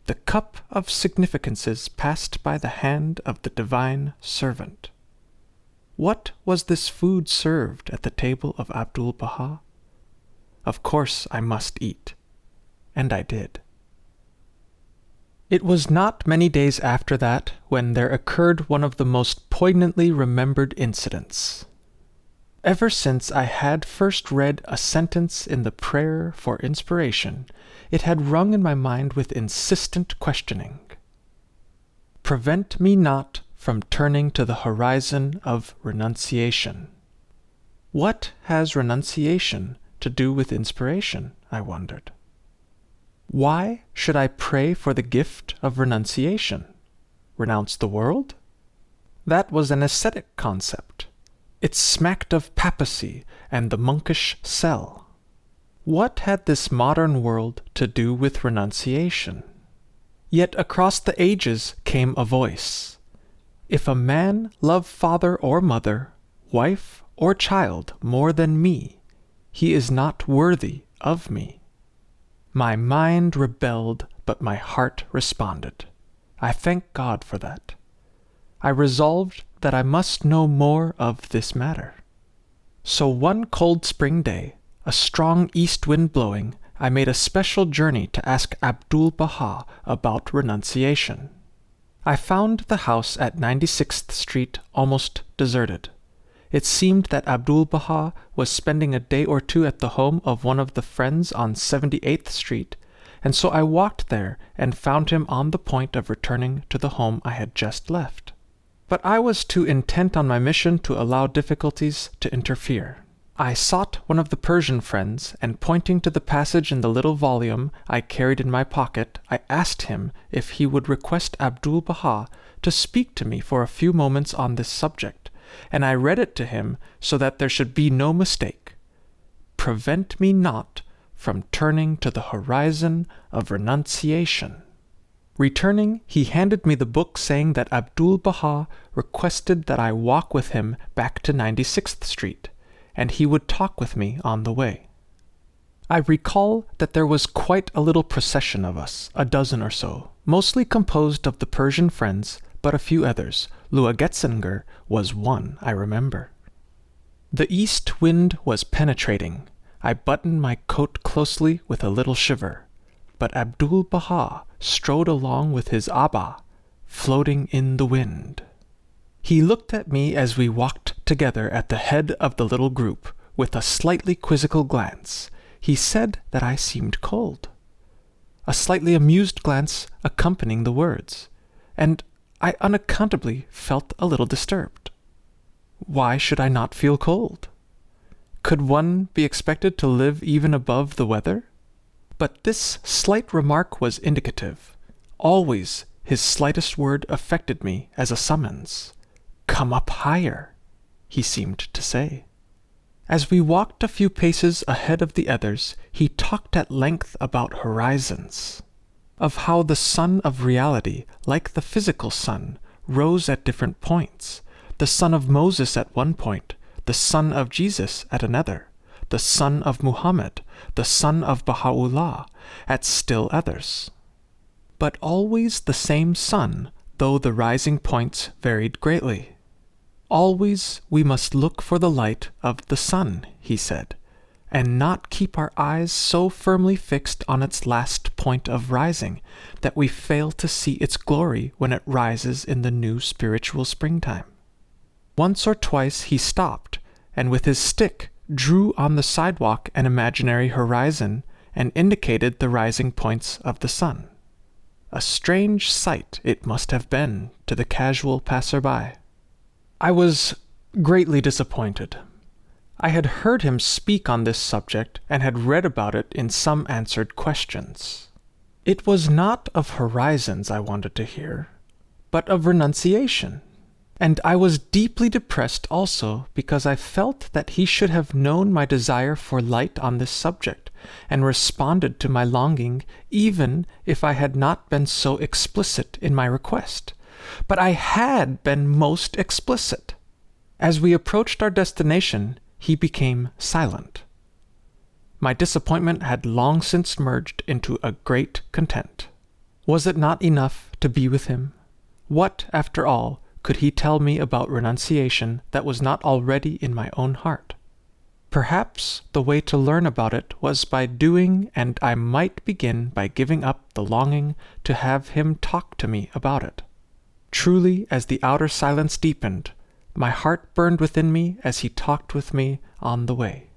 Speaker 1: The cup of significances passed by the hand of the divine servant. What was this food served at the table of Abdu'l-Bahá? Of course I must eat, and I did. It was not many days after that when there occurred one of the most poignantly remembered incidents. Ever since I had first read a sentence in the prayer for inspiration, it had rung in my mind with insistent questioning. Prevent me not from turning to the horizon of renunciation. What has renunciation to do with inspiration, I wondered. Why should I pray for the gift of renunciation? Renounce the world? That was an ascetic concept. It smacked of papacy and the monkish cell. What had this modern world to do with renunciation? Yet across the ages came a voice. If a man love father or mother, wife or child more than me, he is not worthy of me. My mind rebelled, but my heart responded. I thank God for that. I resolved that I must know more of this matter. So one cold spring day, a strong east wind blowing, I made a special journey to ask Abdu'l-Bahá about renunciation. I found the house at 96th Street almost deserted. It seemed that Abdu'l-Bahá was spending a day or two at the home of one of the friends on 78th Street, and so I walked there and found him on the point of returning to the home I had just left. But I was too intent on my mission to allow difficulties to interfere. I sought one of the Persian friends, and pointing to the passage in the little volume I carried in my pocket, I asked him if he would request Abdu'l-Bahá to speak to me for a few moments on this subject, and I read it to him so that there should be no mistake. Prevent me not from turning to the horizon of renunciation. Returning, he handed me the book saying that Abdu'l-Bahá requested that I walk with him back to 96th Street, and he would talk with me on the way. I recall that there was quite a little procession of us, a dozen or so, mostly composed of the Persian friends, but a few others. Lua Getzinger was one, I remember. The east wind was penetrating. I buttoned my coat closely with a little shiver, but Abdu'l-Bahá strode along with his Abba, floating in the wind. He looked at me as we walked together at the head of the little group, with a slightly quizzical glance. He said that I seemed cold. A slightly amused glance accompanying the words, and I unaccountably felt a little disturbed. Why should I not feel cold? Could one be expected to live even above the weather? But this slight remark was indicative. Always his slightest word affected me as a summons. "Come up higher," he seemed to say. As we walked a few paces ahead of the others, he talked at length about horizons, of how the sun of reality, like the physical sun, rose at different points, the sun of Moses at one point, the sun of Jesus at another, the sun of Muhammad, the sun of Baha'u'llah, at still others. But always the same sun, though the rising points varied greatly. Always we must look for the light of the sun, he said, and not keep our eyes so firmly fixed on its last point of rising that we fail to see its glory when it rises in the new spiritual springtime. Once or twice he stopped, and with his stick drew on the sidewalk an imaginary horizon and indicated the rising points of the sun. A strange sight it must have been to the casual passer-by. I was greatly disappointed. I had heard him speak on this subject and had read about it in some answered questions. It was not of horizons I wanted to hear, but of renunciation. And I was deeply depressed also because I felt that he should have known my desire for light on this subject and responded to my longing even if I had not been so explicit in my request. But I had been most explicit. As we approached our destination, he became silent. My disappointment had long since merged into a great content. Was it not enough to be with him? What, after all, could he tell me about renunciation that was not already in my own heart? Perhaps the way to learn about it was by doing, and I might begin by giving up the longing to have him talk to me about it. Truly, as the outer silence deepened, my heart burned within me as he talked with me on the way.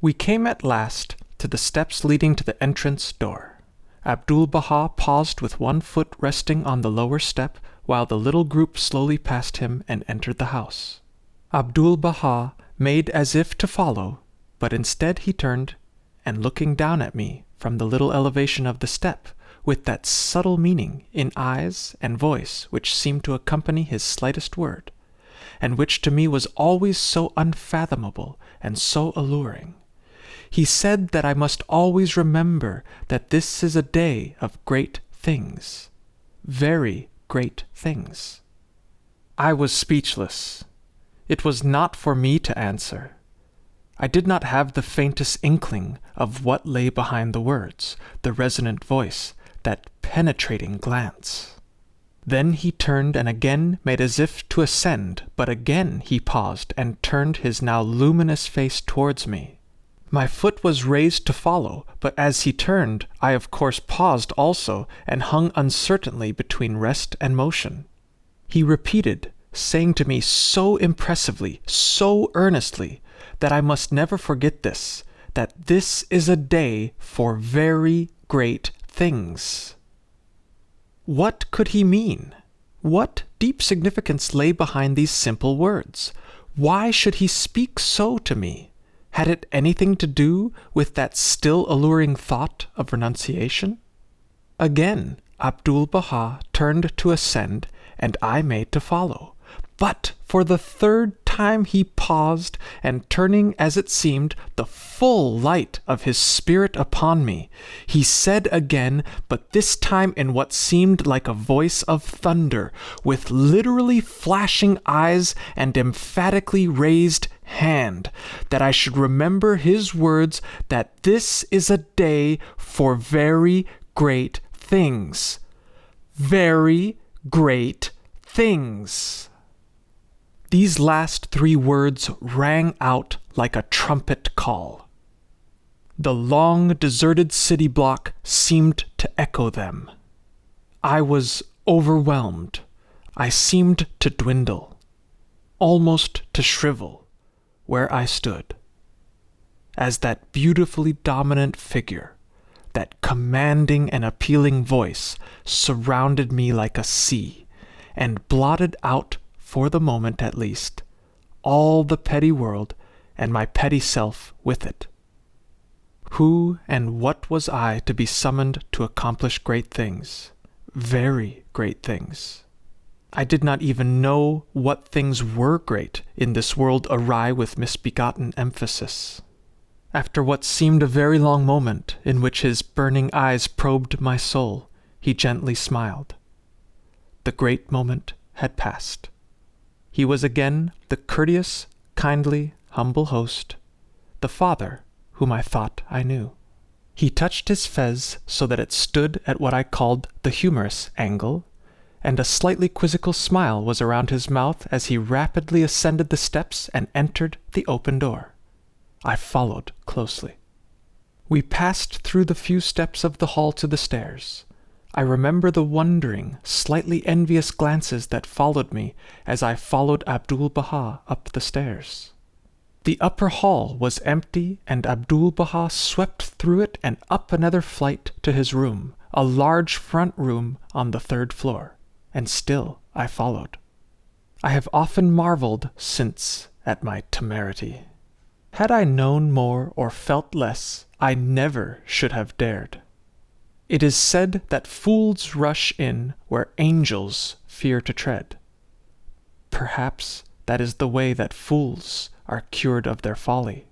Speaker 1: We came at last to the steps leading to the entrance door. Abdu'l-Bahá paused with one foot resting on the lower step while the little group slowly passed him and entered the house. Abdu'l-Bahá made as if to follow, but instead he turned, and looking down at me from the little elevation of the step, with that subtle meaning in eyes and voice which seemed to accompany his slightest word, and which to me was always so unfathomable and so alluring. He said that I must always remember that this is a day of great things. Very great things. I was speechless. It was not for me to answer. I did not have the faintest inkling of what lay behind the words, the resonant voice, that penetrating glance. Then he turned and again made as if to ascend, but again he paused and turned his now luminous face towards me. My foot was raised to follow, but as he turned, I of course paused also and hung uncertainly between rest and motion. He repeated, saying to me so impressively, so earnestly, that I must never forget this, that this is a day for very great things. What could he mean? What deep significance lay behind these simple words? Why should he speak so to me? Had it anything to do with that still alluring thought of renunciation? Again, Abdu'l-Bahá turned to ascend, and I made to follow. But for the third time he paused, and turning, as it seemed, the full light of his spirit upon me, he said again, but this time in what seemed like a voice of thunder, with literally flashing eyes and emphatically raised hand, that I should remember his words, that this is a day for very great things. Very great things. These last three words rang out like a trumpet call. The long, deserted city block seemed to echo them. I was overwhelmed. I seemed to dwindle, almost to shrivel, where I stood, as that beautifully dominant figure, that commanding and appealing voice, surrounded me like a sea, and blotted out, for the moment at least, all the petty world and my petty self with it. Who and what was I to be summoned to accomplish great things, very great things? I did not even know what things were great in this world awry with misbegotten emphasis. After what seemed a very long moment, in which his burning eyes probed my soul, he gently smiled. The great moment had passed. He was again the courteous, kindly, humble host, the father whom I thought I knew. He touched his fez so that it stood at what I called the humorous angle, and a slightly quizzical smile was around his mouth as he rapidly ascended the steps and entered the open door. I followed closely. We passed through the few steps of the hall to the stairs. I remember the wondering, slightly envious glances that followed me as I followed Abdu'l-Bahá up the stairs. The upper hall was empty, and Abdu'l-Bahá swept through it and up another flight to his room, a large front room on the 3rd floor, and still I followed. I have often marveled since at my temerity. Had I known more or felt less, I never should have dared. It is said that fools rush in where angels fear to tread. Perhaps that is the way that fools are cured of their folly.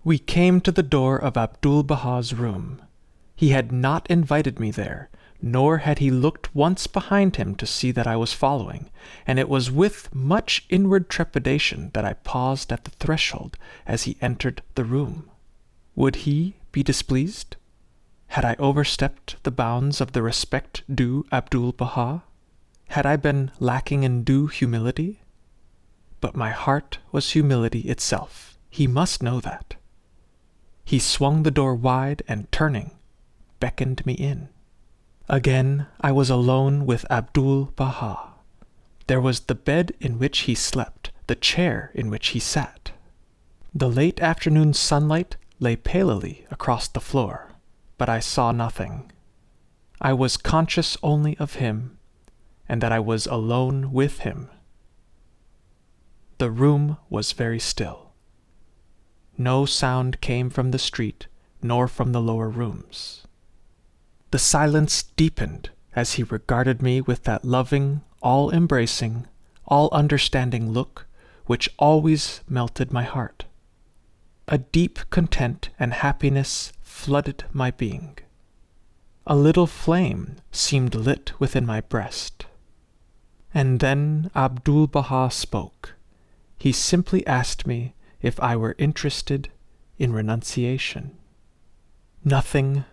Speaker 1: We came to the door of Abdu'l-Bahá's room. He had not invited me there, nor had he looked once behind him to see that I was following, and it was with much inward trepidation that I paused at the threshold as he entered the room. Would he be displeased? Had I overstepped the bounds of the respect due Abdu'l-Bahá? Had I been lacking in due humility? But my heart was humility itself. He must know that. He swung the door wide and, turning, beckoned me in. Again I was alone with Abdu'l-Bahá. There was the bed in which he slept, the chair in which he sat. The late afternoon sunlight lay palely across the floor, but I saw nothing. I was conscious only of him, and that I was alone with him. The room was very still. No sound came from the street, nor from the lower rooms. The silence deepened as he regarded me with that loving, all-embracing, all-understanding look which always melted my heart. A deep content and happiness flooded my being. A little flame seemed lit within my breast. And then Abdu'l-Bahá spoke. He simply asked me if I were interested in renunciation. Nothing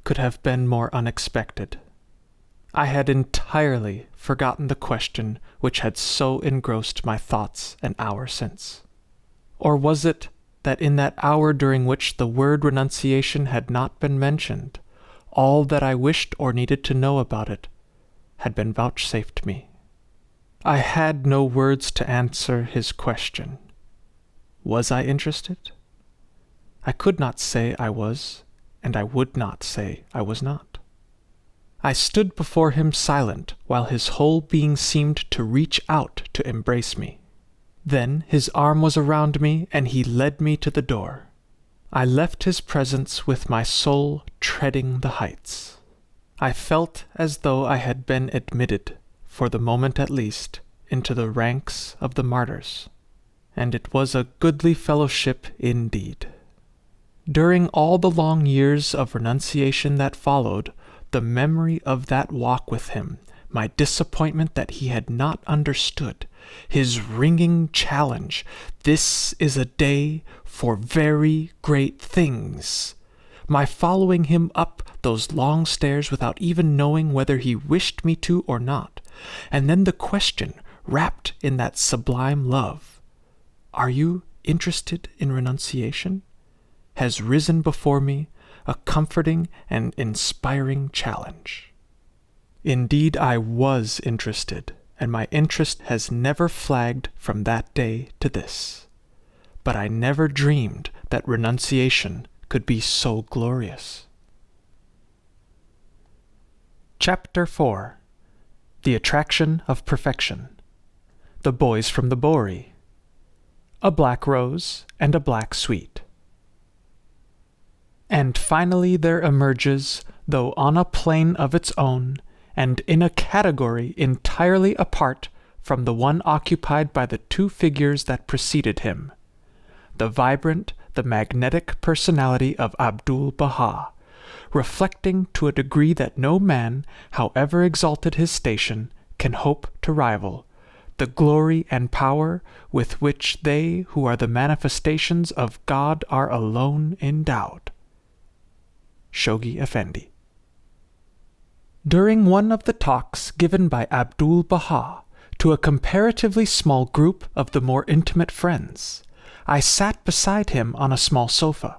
Speaker 1: could have been more unexpected. I had entirely forgotten the question which had so engrossed my thoughts an hour since. Or was it that in that hour during which the word renunciation had not been mentioned, all that I wished or needed to know about it had been vouchsafed me? I had no words to answer his question. Was I interested? I could not say I was, and I would not say I was not. I stood before him silent while his whole being seemed to reach out to embrace me. Then his arm was around me and he led me to the door. I left his presence with my soul treading the heights. I felt as though I had been admitted, for the moment at least, into the ranks of the martyrs, and it was a goodly fellowship indeed. During all the long years of renunciation that followed, the memory of that walk with him, my disappointment that he had not understood, his ringing challenge, "This is a day for very great things," my following him up those long stairs without even knowing whether he wished me to or not, and then the question wrapped in that sublime love, "Are you interested in renunciation?" has risen before me, a comforting and inspiring challenge. Indeed, I was interested, and my interest has never flagged from that day to this. But I never dreamed that renunciation could be so glorious. Chapter 4. The Attraction of Perfection. The Boys from the Baha'i. A Black Rose and a Black Sweet. And finally there emerges, though on a plane of its own, and in a category entirely apart from the one occupied by the two figures that preceded him, the vibrant, the magnetic personality of Abdu'l-Bahá, reflecting to a degree that no man, however exalted his station, can hope to rival, the glory and power with which they who are the manifestations of God are alone endowed. Shoghi Effendi. During one of the talks given by Abdu'l-Bahá to a comparatively small group of the more intimate friends, I sat beside him on a small sofa.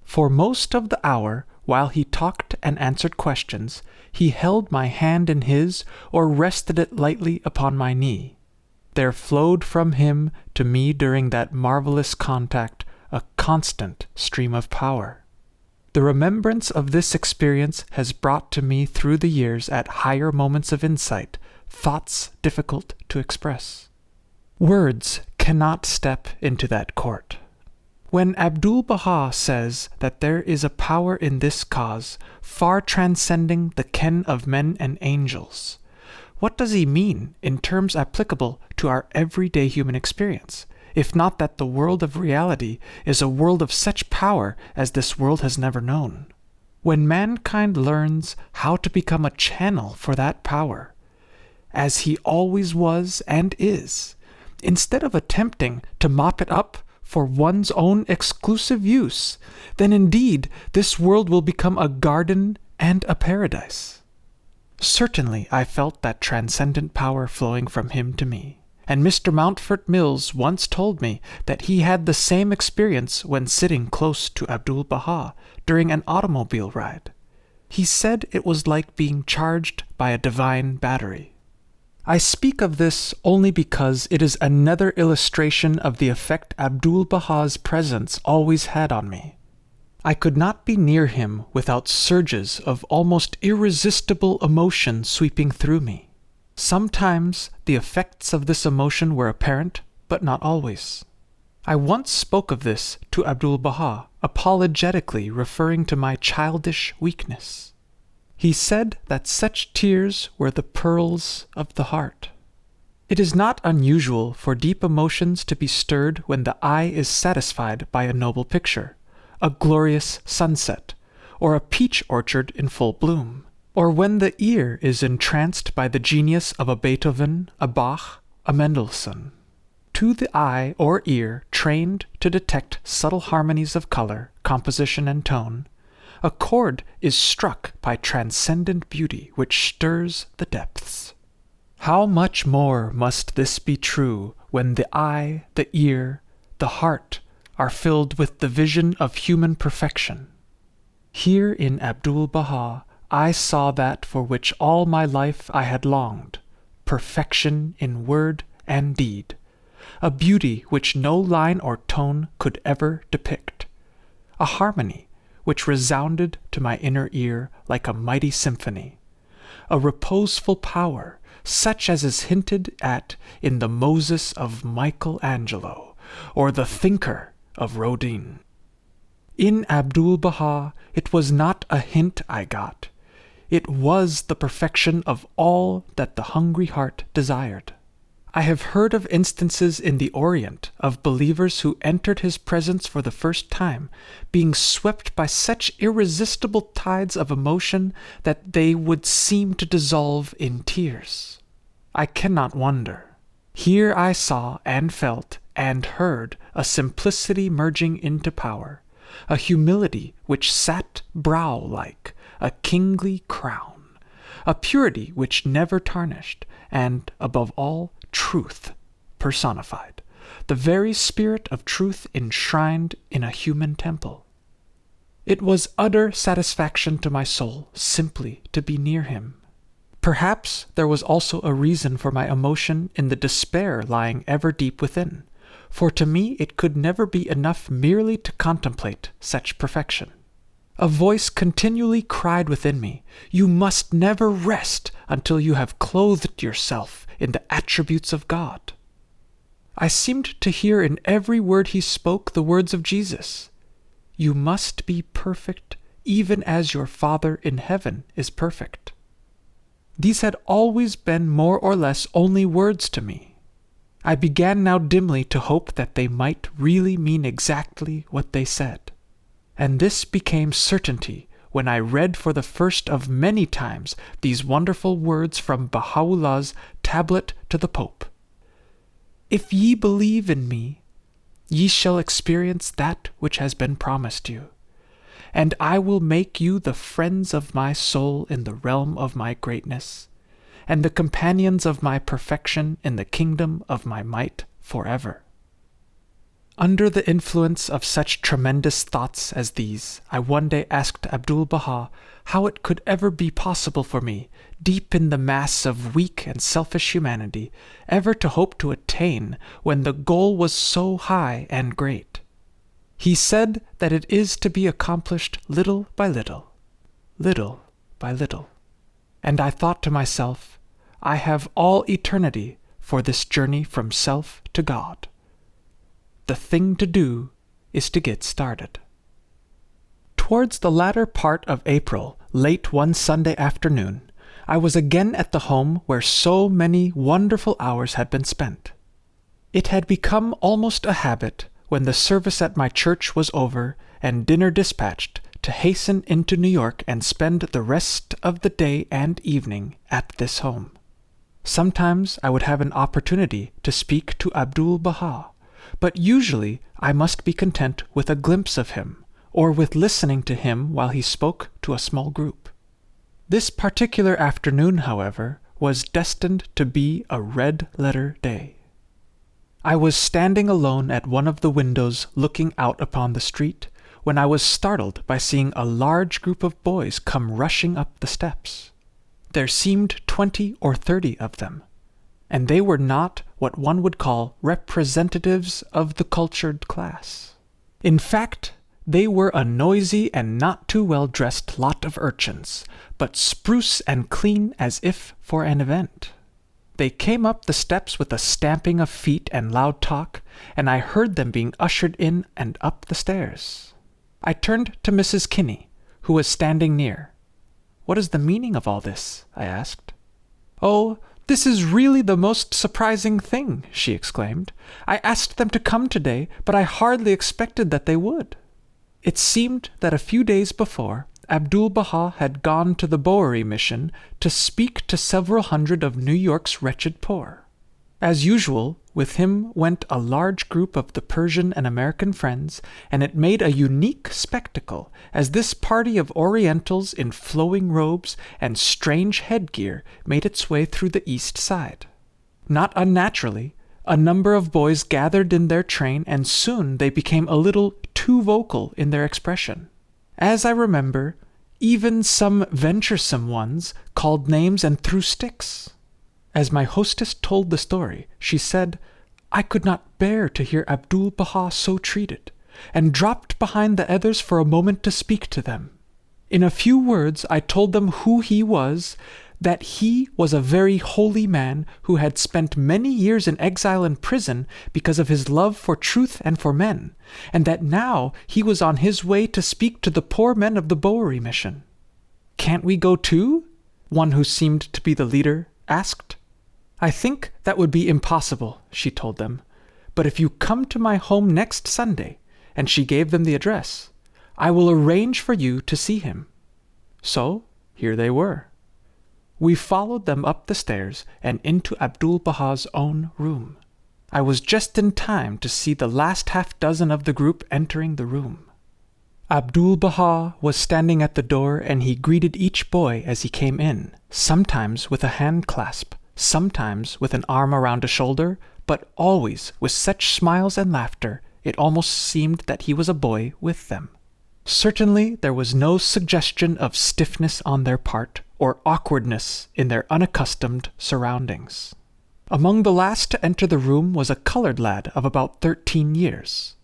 Speaker 1: For most of the hour, while he talked and answered questions, he held my hand in his or rested it lightly upon my knee. There flowed from him to me during that marvelous contact a constant stream of power. The remembrance of this experience has brought to me through the years at higher moments of insight thoughts difficult to express. Words cannot step into that court. When Abdu'l-Bahá says that there is a power in this cause far transcending the ken of men and angels, what does he mean in terms applicable to our everyday human experience, if not that the world of reality is a world of such power as this world has never known? When mankind learns how to become a channel for that power, as he always was and is, instead of attempting to mop it up for one's own exclusive use, then indeed this world will become a garden and a paradise. Certainly I felt that transcendent power flowing from him to me, and Mr. Mountfort Mills once told me that he had the same experience when sitting close to Abdu'l-Bahá during an automobile ride. He said it was like being charged by a divine battery. I speak of this only because it is another illustration of the effect Abdu'l-Bahā's presence always had on me. I could not be near him without surges of almost irresistible emotion sweeping through me. Sometimes the effects of this emotion were apparent, but not always. I once spoke of this to Abdu'l-Bahá, apologetically referring to my childish weakness. He said that such tears were the pearls of the heart. It is not unusual for deep emotions to be stirred when the eye is satisfied by a noble picture, a glorious sunset, or a peach orchard in full bloom, or when the ear is entranced by the genius of a Beethoven, a Bach, a Mendelssohn. To the eye or ear trained to detect subtle harmonies of color, composition, and tone, a chord is struck by transcendent beauty which stirs the depths. How much more must this be true when the eye, the ear, the heart are filled with the vision of human perfection? Here in Abdu'l-Bahá I saw that for which all my life I had longed, perfection in word and deed, a beauty which no line or tone could ever depict, a harmony which resounded to my inner ear like a mighty symphony, a reposeful power such as is hinted at in the Moses of Michelangelo or the Thinker of Rodin. In Abdu'l-Bahá it was not a hint I got, it was the perfection of all that the hungry heart desired. I have heard of instances in the Orient of believers who entered his presence for the first time, being swept by such irresistible tides of emotion that they would seem to dissolve in tears. I cannot wonder. Here I saw and felt and heard a simplicity merging into power, a humility which sat brow-like, a kingly crown, a purity which never tarnished, and, above all, truth personified, the very spirit of truth enshrined in a human temple. It was utter satisfaction to my soul simply to be near him. Perhaps there was also a reason for my emotion in the despair lying ever deep within, for to me it could never be enough merely to contemplate such perfection. A voice continually cried within me, "You must never rest until you have clothed yourself in the attributes of God." I seemed to hear in every word he spoke the words of Jesus, "You must be perfect, even as your Father in heaven is perfect." These had always been more or less only words to me. I began now dimly to hope that they might really mean exactly what they said. And this became certainty when I read for the first of many times these wonderful words from Baha'u'llah's tablet to the Pope. "If ye believe in me, ye shall experience that which has been promised you, and I will make you the friends of my soul in the realm of my greatness, and the companions of my perfection in the kingdom of my might forever." Under the influence of such tremendous thoughts as these, I one day asked Abdu'l-Bahá how it could ever be possible for me, deep in the mass of weak and selfish humanity, ever to hope to attain when the goal was so high and great. He said that it is to be accomplished little by little, little by little. And I thought to myself, I have all eternity for this journey from self to God. The thing to do is to get started. Towards the latter part of April, late one Sunday afternoon, I was again at the home where so many wonderful hours had been spent. It had become almost a habit, when the service at my church was over and dinner dispatched, to hasten into New York and spend the rest of the day and evening at this home. Sometimes I would have an opportunity to speak to Abdu'l-Bahá, but usually I must be content with a glimpse of him, or with listening to him while he spoke to a small group. This particular afternoon, however, was destined to be a red-letter day. I was standing alone at one of the windows looking out upon the street, when I was startled by seeing a large group of boys come rushing up the steps. There seemed 20 or 30 of them, and they were not what one would call representatives of the cultured class. In fact, they were a noisy and not too well-dressed lot of urchins, but spruce and clean as if for an event. They came up the steps with a stamping of feet and loud talk, and I heard them being ushered in and up the stairs. I turned to Mrs. Kinney, who was standing near. "What is the meaning of all this?" I asked. "Oh, this is really the most surprising thing," she exclaimed. "I asked them to come today, but I hardly expected that they would." It seemed that a few days before, Abdu'l-Bahá had gone to the Baha'i mission to speak to several hundred of New York's wretched poor. As usual, with him went a large group of the Persian and American friends, and it made a unique spectacle as this party of Orientals in flowing robes and strange headgear made its way through the East Side. Not unnaturally, a number of boys gathered in their train, and soon they became a little too vocal in their expression. As I remember, even some venturesome ones called names and threw sticks. As my hostess told the story, she said, "I could not bear to hear Abdu'l-Bahá so treated, and dropped behind the others for a moment to speak to them. In a few words I told them who he was, that he was a very holy man who had spent many years in exile and prison because of his love for truth and for men, and that now he was on his way to speak to the poor men of the Baha'i mission." "Can't we go too?" one who seemed to be the leader asked. "I think that would be impossible," she told them, "but if you come to my home next Sunday," and she gave them the address, "I will arrange for you to see him." So here they were. We followed them up the stairs and into Abdu'l-Bahá's own room. I was just in time to see the last half-dozen of the group entering the room. Abdu'l-Bahá was standing at the door, and he greeted each boy as he came in, sometimes with a hand clasp, sometimes with an arm around a shoulder, but always with such smiles and laughter it almost seemed that he was a boy with them. Certainly there was no suggestion of stiffness on their part, or awkwardness in their unaccustomed surroundings. Among the last to enter the room was a colored lad of about 13 years.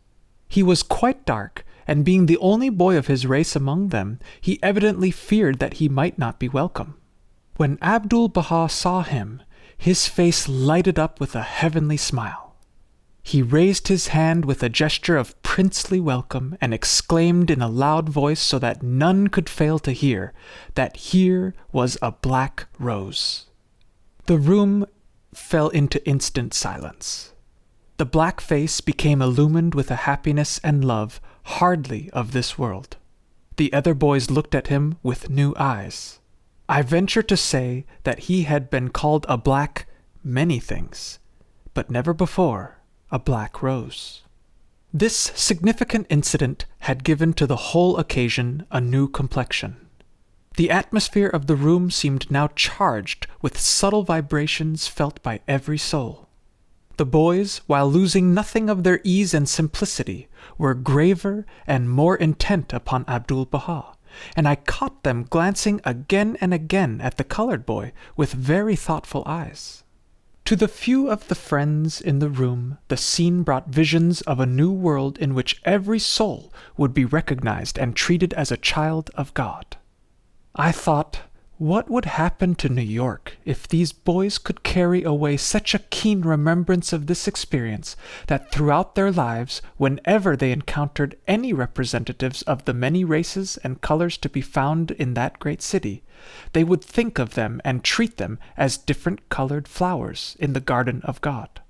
Speaker 1: He was quite dark, and being the only boy of his race among them, he evidently feared that he might not be welcome. When Abdu'l-Bahá saw him, his face lighted up with a heavenly smile. He raised his hand with a gesture of princely welcome and exclaimed in a loud voice so that none could fail to hear that here was a black rose. The room fell into instant silence. The black face became illumined with a happiness and love hardly of this world. The other boys looked at him with new eyes. I venture to say that he had been called a black many things, but never before a black rose. This significant incident had given to the whole occasion a new complexion. The atmosphere of the room seemed now charged with subtle vibrations felt by every soul. The boys, while losing nothing of their ease and simplicity, were graver and more intent upon Abdu'l-Bahá, and I caught them glancing again and again at the colored boy with very thoughtful eyes. To the few of the friends in the room, the scene brought visions of a new world in which every soul would be recognized and treated as a child of God. I thought, what would happen to New York if these boys could carry away such a keen remembrance of this experience that throughout their lives, whenever they encountered any representatives of the many races and colors to be found in that great city, they would think of them and treat them as different colored flowers in the garden of God.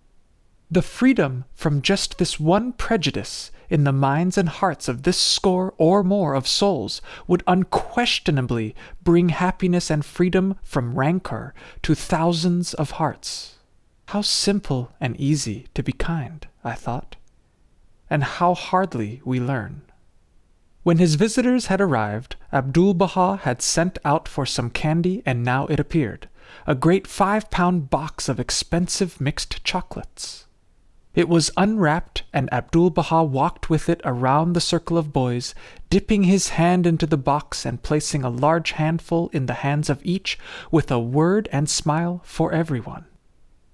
Speaker 1: The freedom from just this one prejudice in the minds and hearts of this score or more of souls would unquestionably bring happiness and freedom from rancor to thousands of hearts. How simple and easy to be kind, I thought, and how hardly we learn. When his visitors had arrived, Abdu'l-Bahá had sent out for some candy, and now it appeared, a great 5-pound box of expensive mixed chocolates. It was unwrapped, and Abdu'l-Bahá walked with it around the circle of boys, dipping his hand into the box and placing a large handful in the hands of each, with a word and smile for everyone.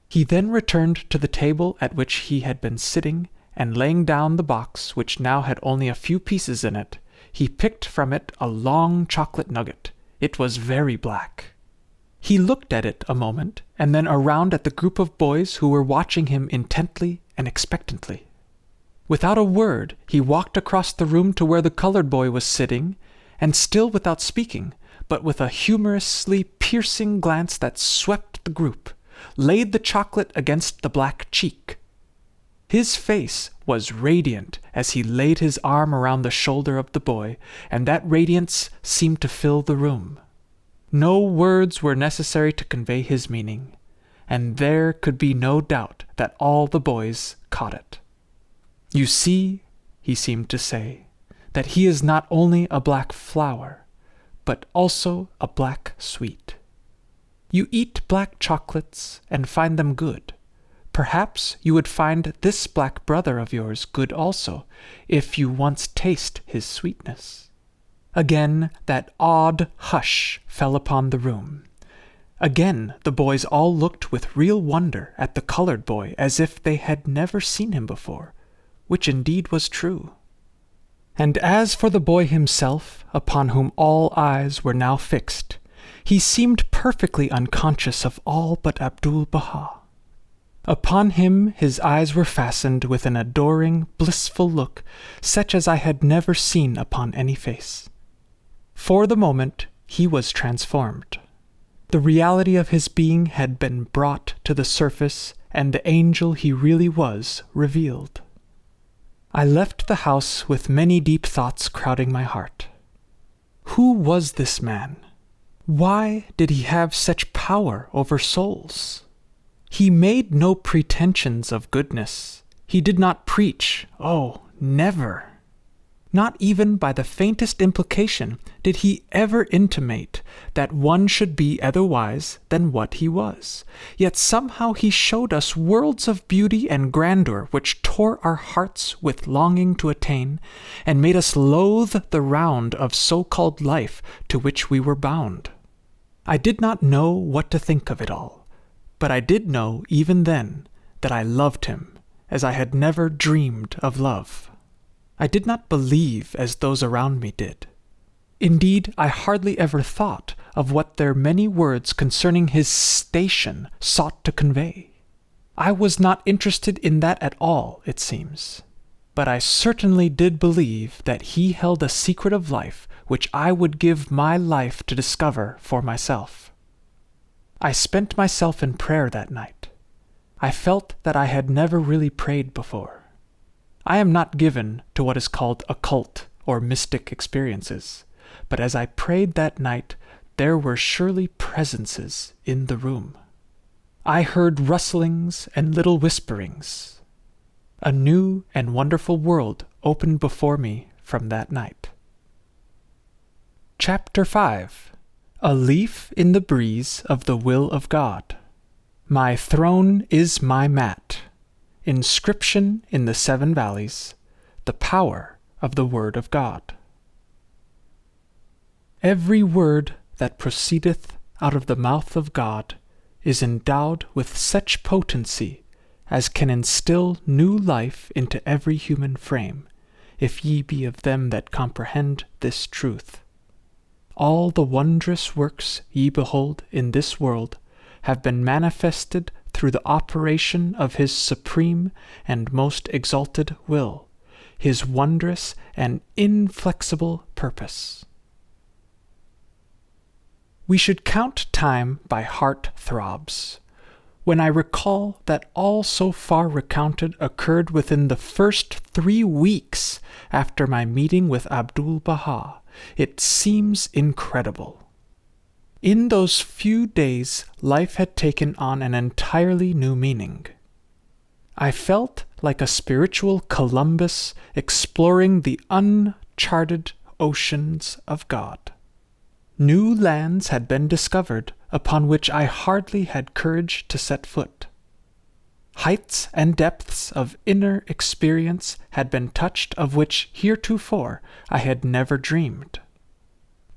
Speaker 1: He then returned to the table at which he had been sitting, and laying down the box, which now had only a few pieces in it, he picked from it a long chocolate nugget. It was very black. He looked at it a moment, and then around at the group of boys who were watching him intently and expectantly. Without a word, he walked across the room to where the colored boy was sitting, and still without speaking, but with a humorously piercing glance that swept the group, laid the chocolate against the black cheek. His face was radiant as he laid his arm around the shoulder of the boy, and that radiance seemed to fill the room. No words were necessary to convey his meaning, and there could be no doubt that all the boys caught it. "You see," he seemed to say, "that he is not only a black flower, but also a black sweet. You eat black chocolates and find them good. Perhaps you would find this black brother of yours good also, if you once taste his sweetness." Again that awed hush fell upon the room. Again the boys all looked with real wonder at the colored boy as if they had never seen him before, which indeed was true. And as for the boy himself, upon whom all eyes were now fixed, he seemed perfectly unconscious of all but Abdu'l-Bahá. Upon him his eyes were fastened with an adoring, blissful look, such as I had never seen upon any face. For the moment he was transformed. The reality of his being had been brought to the surface, and the angel he really was revealed. I left the house with many deep thoughts crowding my heart. Who was this man? Why did he have such power over souls? He made no pretensions of goodness. He did not preach, oh, never. Not even by the faintest implication did he ever intimate that one should be otherwise than what he was. Yet somehow he showed us worlds of beauty and grandeur which tore our hearts with longing to attain, and made us loathe the round of so-called life to which we were bound. I did not know what to think of it all, but I did know even then that I loved him as I had never dreamed of love. I did not believe as those around me did. Indeed, I hardly ever thought of what their many words concerning his station sought to convey. I was not interested in that at all, it seems. But I certainly did believe that he held a secret of life which I would give my life to discover for myself. I spent myself in prayer that night. I felt that I had never really prayed before. I am not given to what is called occult or mystic experiences, but as I prayed that night, there were surely presences in the room. I heard rustlings and little whisperings. A new and wonderful world opened before me from that night. Chapter 5. A Leaf in the Breeze of the Will of God. My throne is my mat. Inscription in the 7 valleys. The power of the word of God. Every word that proceedeth out of the mouth of God is endowed with such potency as can instill new life into every human frame, if ye be of them that comprehend this truth. All the wondrous works ye behold in this world have been manifested through the operation of his supreme and most exalted will, his wondrous and inflexible purpose. We should count time by heart throbs. When I recall that all so far recounted occurred within the first 3 weeks after my meeting with Abdu'l-Bahá, it seems incredible. In those few days, life had taken on an entirely new meaning. I felt like a spiritual Columbus exploring the uncharted oceans of God. New lands had been discovered upon which I hardly had courage to set foot. Heights and depths of inner experience had been touched of which heretofore I had never dreamed.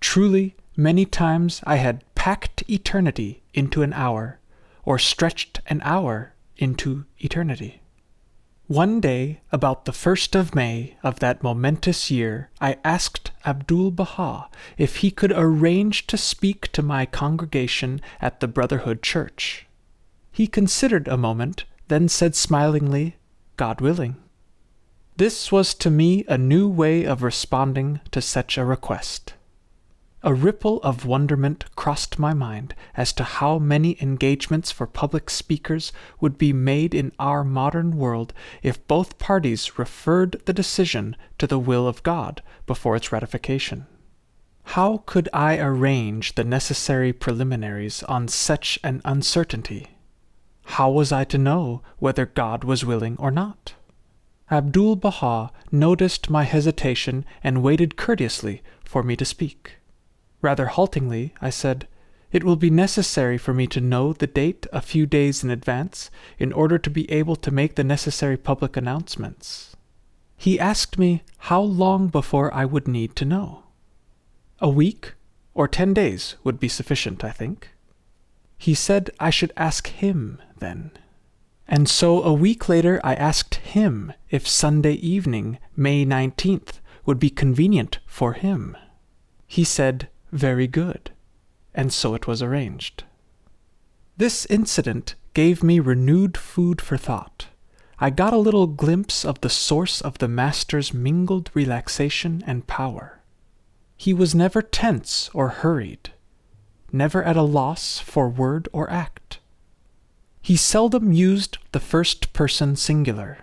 Speaker 1: Truly, many times I had packed eternity into an hour, or stretched an hour into eternity. One day, about the 1st of May of that momentous year, I asked Abdu'l-Bahá if he could arrange to speak to my congregation at the Brotherhood Church. He considered a moment, then said smilingly, "God willing." This was to me a new way of responding to such a request. A ripple of wonderment crossed my mind as to how many engagements for public speakers would be made in our modern world if both parties referred the decision to the will of God before its ratification. How could I arrange the necessary preliminaries on such an uncertainty? How was I to know whether God was willing or not? Abdu'l-Bahá noticed my hesitation and waited courteously for me to speak. Rather haltingly, I said, "It will be necessary for me to know the date a few days in advance in order to be able to make the necessary public announcements." He asked me how long before I would need to know. A week or 10 days would be sufficient, I think. He said I should ask him then. And so a week later I asked him if Sunday evening, May 19th, would be convenient for him. He said, "Very good," and so it was arranged. This incident gave me renewed food for thought. I got a little glimpse of the source of the Master's mingled relaxation and power. He was never tense or hurried, never at a loss for word or act. He seldom used the first-person singular.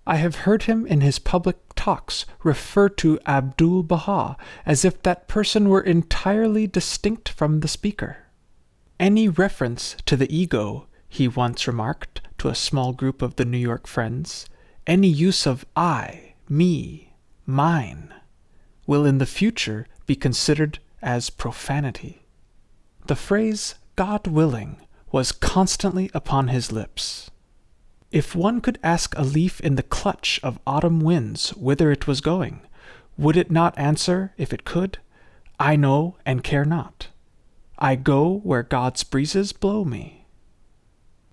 Speaker 1: I have heard him in his public talks refer to Abdu'l-Bahá as if that person were entirely distinct from the speaker. Any reference to the ego, he once remarked to a small group of the New York Friends, any use of I, me, mine, will in the future be considered as profanity. The phrase "God willing" was constantly upon his lips. If one could ask a leaf in the clutch of autumn winds whither it was going, would it not answer, if it could, "I know and care not. I go where God's breezes blow me"?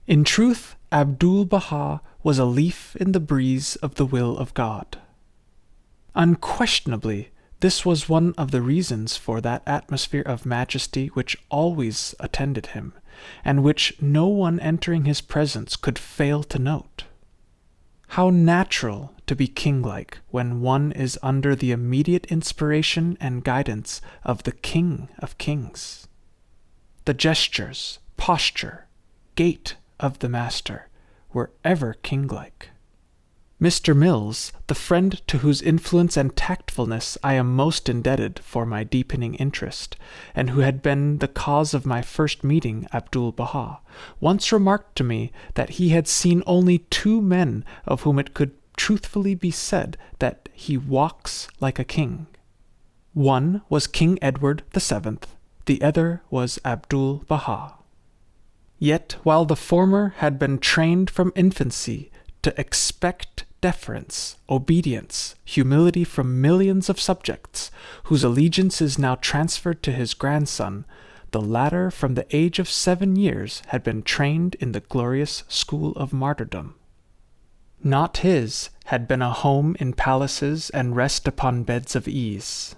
Speaker 1: In truth, Abdu'l-Bahá was a leaf in the breeze of the will of God. Unquestionably, this was one of the reasons for that atmosphere of majesty which always attended him, and which no one entering his presence could fail to note. How natural to be king-like when one is under the immediate inspiration and guidance of the King of Kings. The gestures, posture, gait of the Master were ever king-like. Mr. Mills, the friend to whose influence and tactfulness I am most indebted for my deepening interest, and who had been the cause of my first meeting Abdu'l-Bahá, once remarked to me that he had seen only 2 men of whom it could truthfully be said that he walks like a king. One was King Edward VII, the other was Abdu'l-Bahá. Yet while the former had been trained from infancy to expect deference, obedience, humility from millions of subjects, whose allegiance is now transferred to his grandson, the latter from the age of 7 years had been trained in the glorious school of martyrdom. Not his had been a home in palaces and rest upon beds of ease.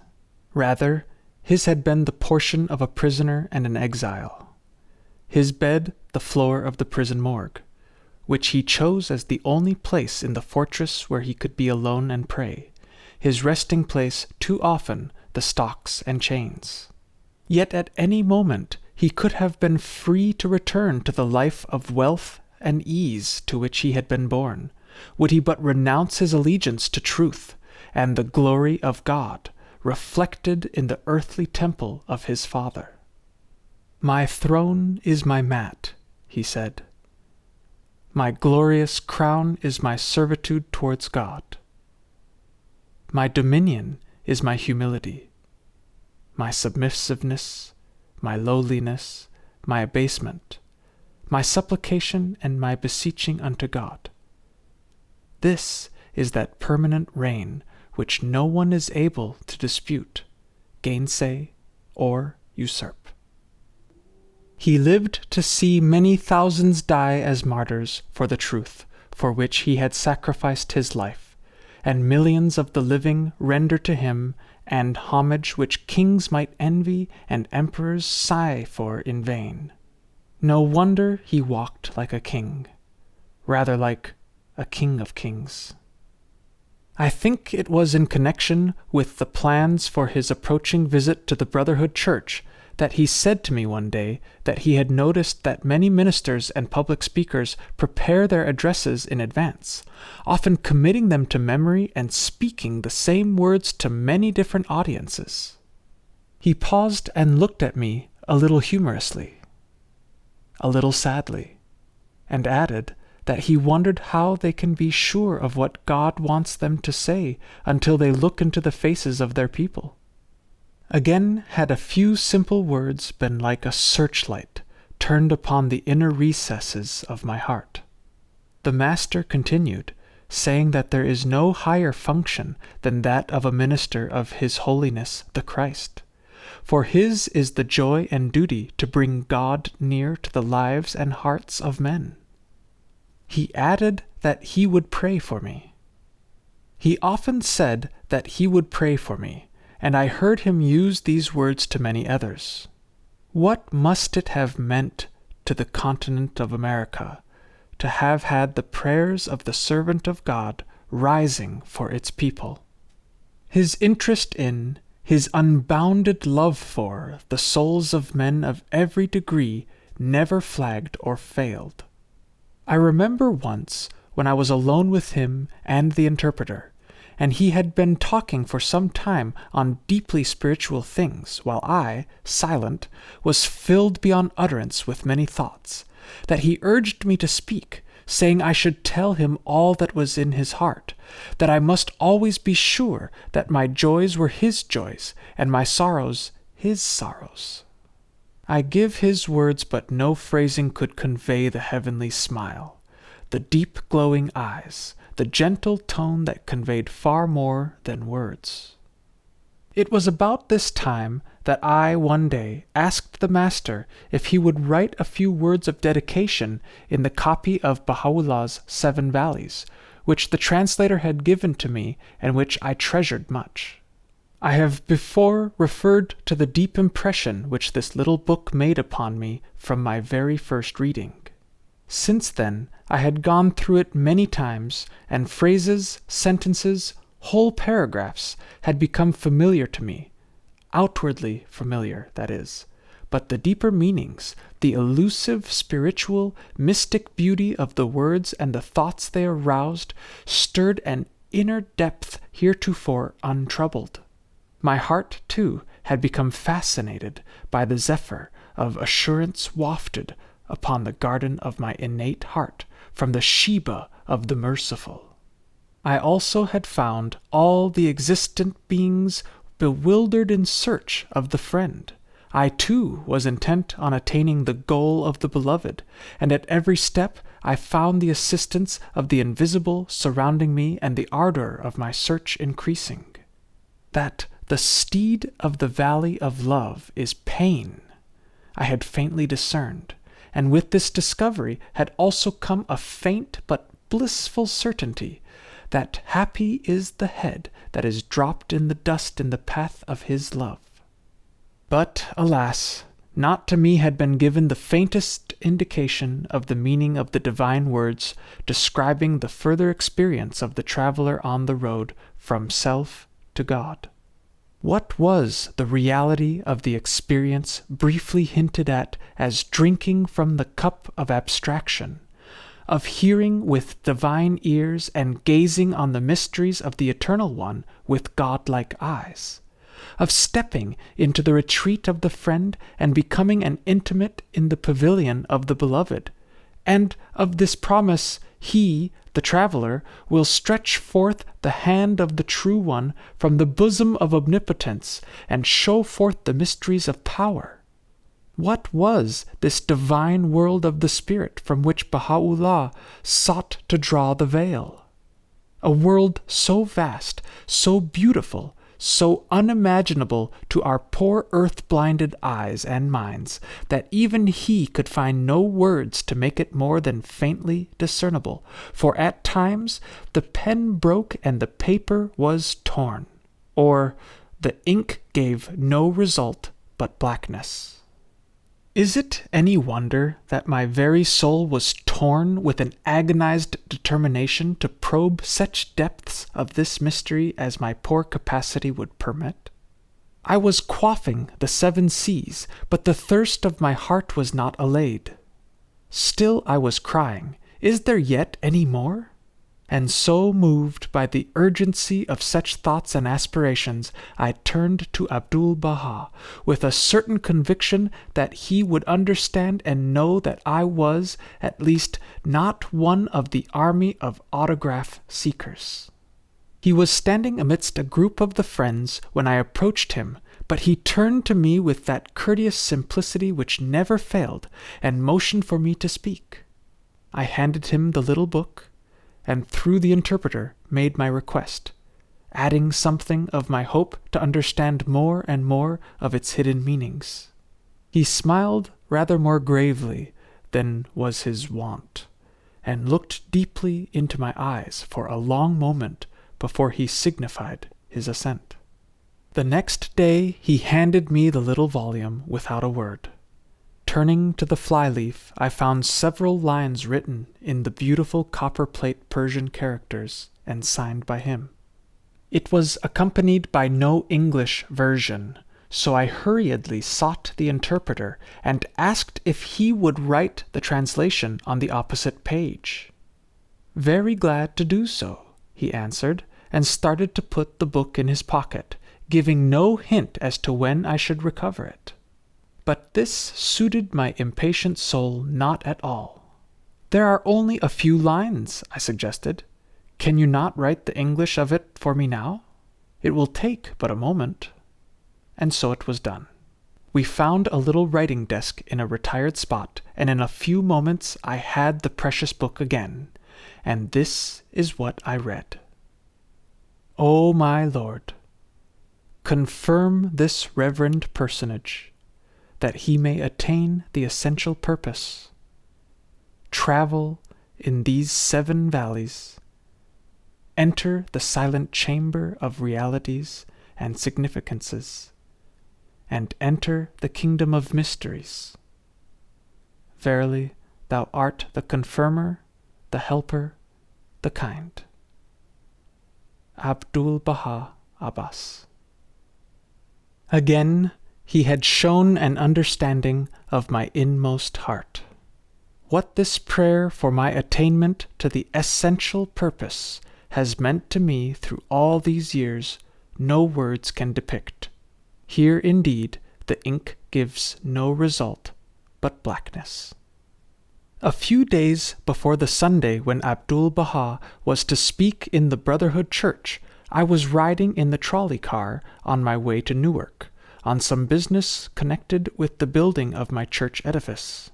Speaker 1: Rather, his had been the portion of a prisoner and an exile. His bed the floor of the prison morgue, which he chose as the only place in the fortress where he could be alone and pray, his resting place too often the stocks and chains. Yet at any moment he could have been free to return to the life of wealth and ease to which he had been born, would he but renounce his allegiance to truth and the glory of God reflected in the earthly temple of his Father. "My throne is my mat," he said. "My glorious crown is my servitude towards God. My dominion is my humility, my submissiveness, my lowliness, my abasement, my supplication and my beseeching unto God. This is that permanent reign which no one is able to dispute, gainsay, or usurp." He lived to see many thousands die as martyrs for the truth for which he had sacrificed his life, and millions of the living render to him and homage which kings might envy and emperors sigh for in vain. No wonder he walked like a king, rather like a king of kings. I think it was in connection with the plans for his approaching visit to the Brotherhood Church that he said to me one day that he had noticed that many ministers and public speakers prepare their addresses in advance, often committing them to memory and speaking the same words to many different audiences. He paused and looked at me a little humorously, a little sadly, and added that he wondered how they can be sure of what God wants them to say until they look into the faces of their people. Again had a few simple words been like a searchlight turned upon the inner recesses of my heart. The Master continued, saying that there is no higher function than that of a minister of His Holiness the Christ, for his is the joy and duty to bring God near to the lives and hearts of men. He added that he would pray for me. He often said that he would pray for me, and I heard him use these words to many others. What must it have meant to the continent of America to have had the prayers of the servant of God rising for its people? His interest in, his unbounded love for, the souls of men of every degree never flagged or failed. I remember once when I was alone with him and the interpreter, and he had been talking for some time on deeply spiritual things, while I, silent, was filled beyond utterance with many thoughts, that he urged me to speak, saying I should tell him all that was in his heart, that I must always be sure that my joys were his joys, and my sorrows his sorrows. I give his words, but no phrasing could convey the heavenly smile, the deep glowing eyes, the gentle tone that conveyed far more than words. It was about this time that I one day asked the Master if he would write a few words of dedication in the copy of Baha'u'llah's 7 Valleys, which the translator had given to me and which I treasured much. I have before referred to the deep impression which this little book made upon me from my very first reading. Since then, I had gone through it many times, and phrases, sentences, whole paragraphs had become familiar to me, outwardly familiar, that is, but the deeper meanings, the elusive, spiritual, mystic beauty of the words and the thoughts they aroused, stirred an inner depth heretofore untroubled. My heart, too, had become fascinated by the zephyr of assurance wafted upon the garden of my innate heart from the Sheba of the Merciful. I also had found all the existent beings bewildered in search of the Friend. I too was intent on attaining the goal of the Beloved, and at every step I found the assistance of the invisible surrounding me and the ardor of my search increasing. That the steed of the valley of love is pain, I had faintly discerned, and with this discovery had also come a faint but blissful certainty that happy is the head that is dropped in the dust in the path of his love. But, alas, not to me had been given the faintest indication of the meaning of the divine words describing the further experience of the traveler on the road from self to God. What was the reality of the experience briefly hinted at as drinking from the cup of abstraction, of hearing with divine ears and gazing on the mysteries of the Eternal One with godlike eyes, of stepping into the retreat of the Friend and becoming an intimate in the pavilion of the Beloved, and of this promise he, the traveler, will stretch forth the hand of the True One from the bosom of omnipotence and show forth the mysteries of power. What was this divine world of the Spirit from which Baha'u'llah sought to draw the veil? A world so vast, so beautiful, so unimaginable to our poor earth-blinded eyes and minds, that even he could find no words to make it more than faintly discernible, for at times the pen broke and the paper was torn, or the ink gave no result but blackness. Is it any wonder that my very soul was torn with an agonized determination to probe such depths of this mystery as my poor capacity would permit? I was quaffing the 7 seas, but the thirst of my heart was not allayed. Still I was crying, "Is there yet any more?" And so, moved by the urgency of such thoughts and aspirations, I turned to Abdu'l-Bahá, with a certain conviction that he would understand and know that I was, at least, not one of the army of autograph seekers. He was standing amidst a group of the friends when I approached him, but he turned to me with that courteous simplicity which never failed, and motioned for me to speak. I handed him the little book, and through the interpreter made my request, adding something of my hope to understand more and more of its hidden meanings. He smiled rather more gravely than was his wont, and looked deeply into my eyes for a long moment before he signified his assent. The next day he handed me the little volume without a word. Turning to the flyleaf, I found several lines written in the beautiful copperplate Persian characters and signed by him. It was accompanied by no English version, so I hurriedly sought the interpreter and asked if he would write the translation on the opposite page. "Very glad to do so," he answered, and started to put the book in his pocket, giving no hint as to when I should recover it. But this suited my impatient soul not at all. "There are only a few lines," I suggested. "Can you not write the English of it for me now? It will take but a moment." And so it was done. We found a little writing desk in a retired spot, and in a few moments I had the precious book again, and this is what I read. "O my Lord, confirm this reverend personage, that he may attain the essential purpose. Travel in these 7 valleys. Enter the silent chamber of realities and significances, and enter the kingdom of mysteries. Verily, thou art the confirmer, the helper, the kind." Abdu'l-Bahá Abbas. Again, he had shown an understanding of my inmost heart. What this prayer for my attainment to the essential purpose has meant to me through all these years, no words can depict. Here, indeed, the ink gives no result but blackness. A few days before the Sunday when Abdu'l-Bahá was to speak in the Brotherhood Church, I was riding in the trolley car on my way to Newark, on some business connected with the building of my church edifice.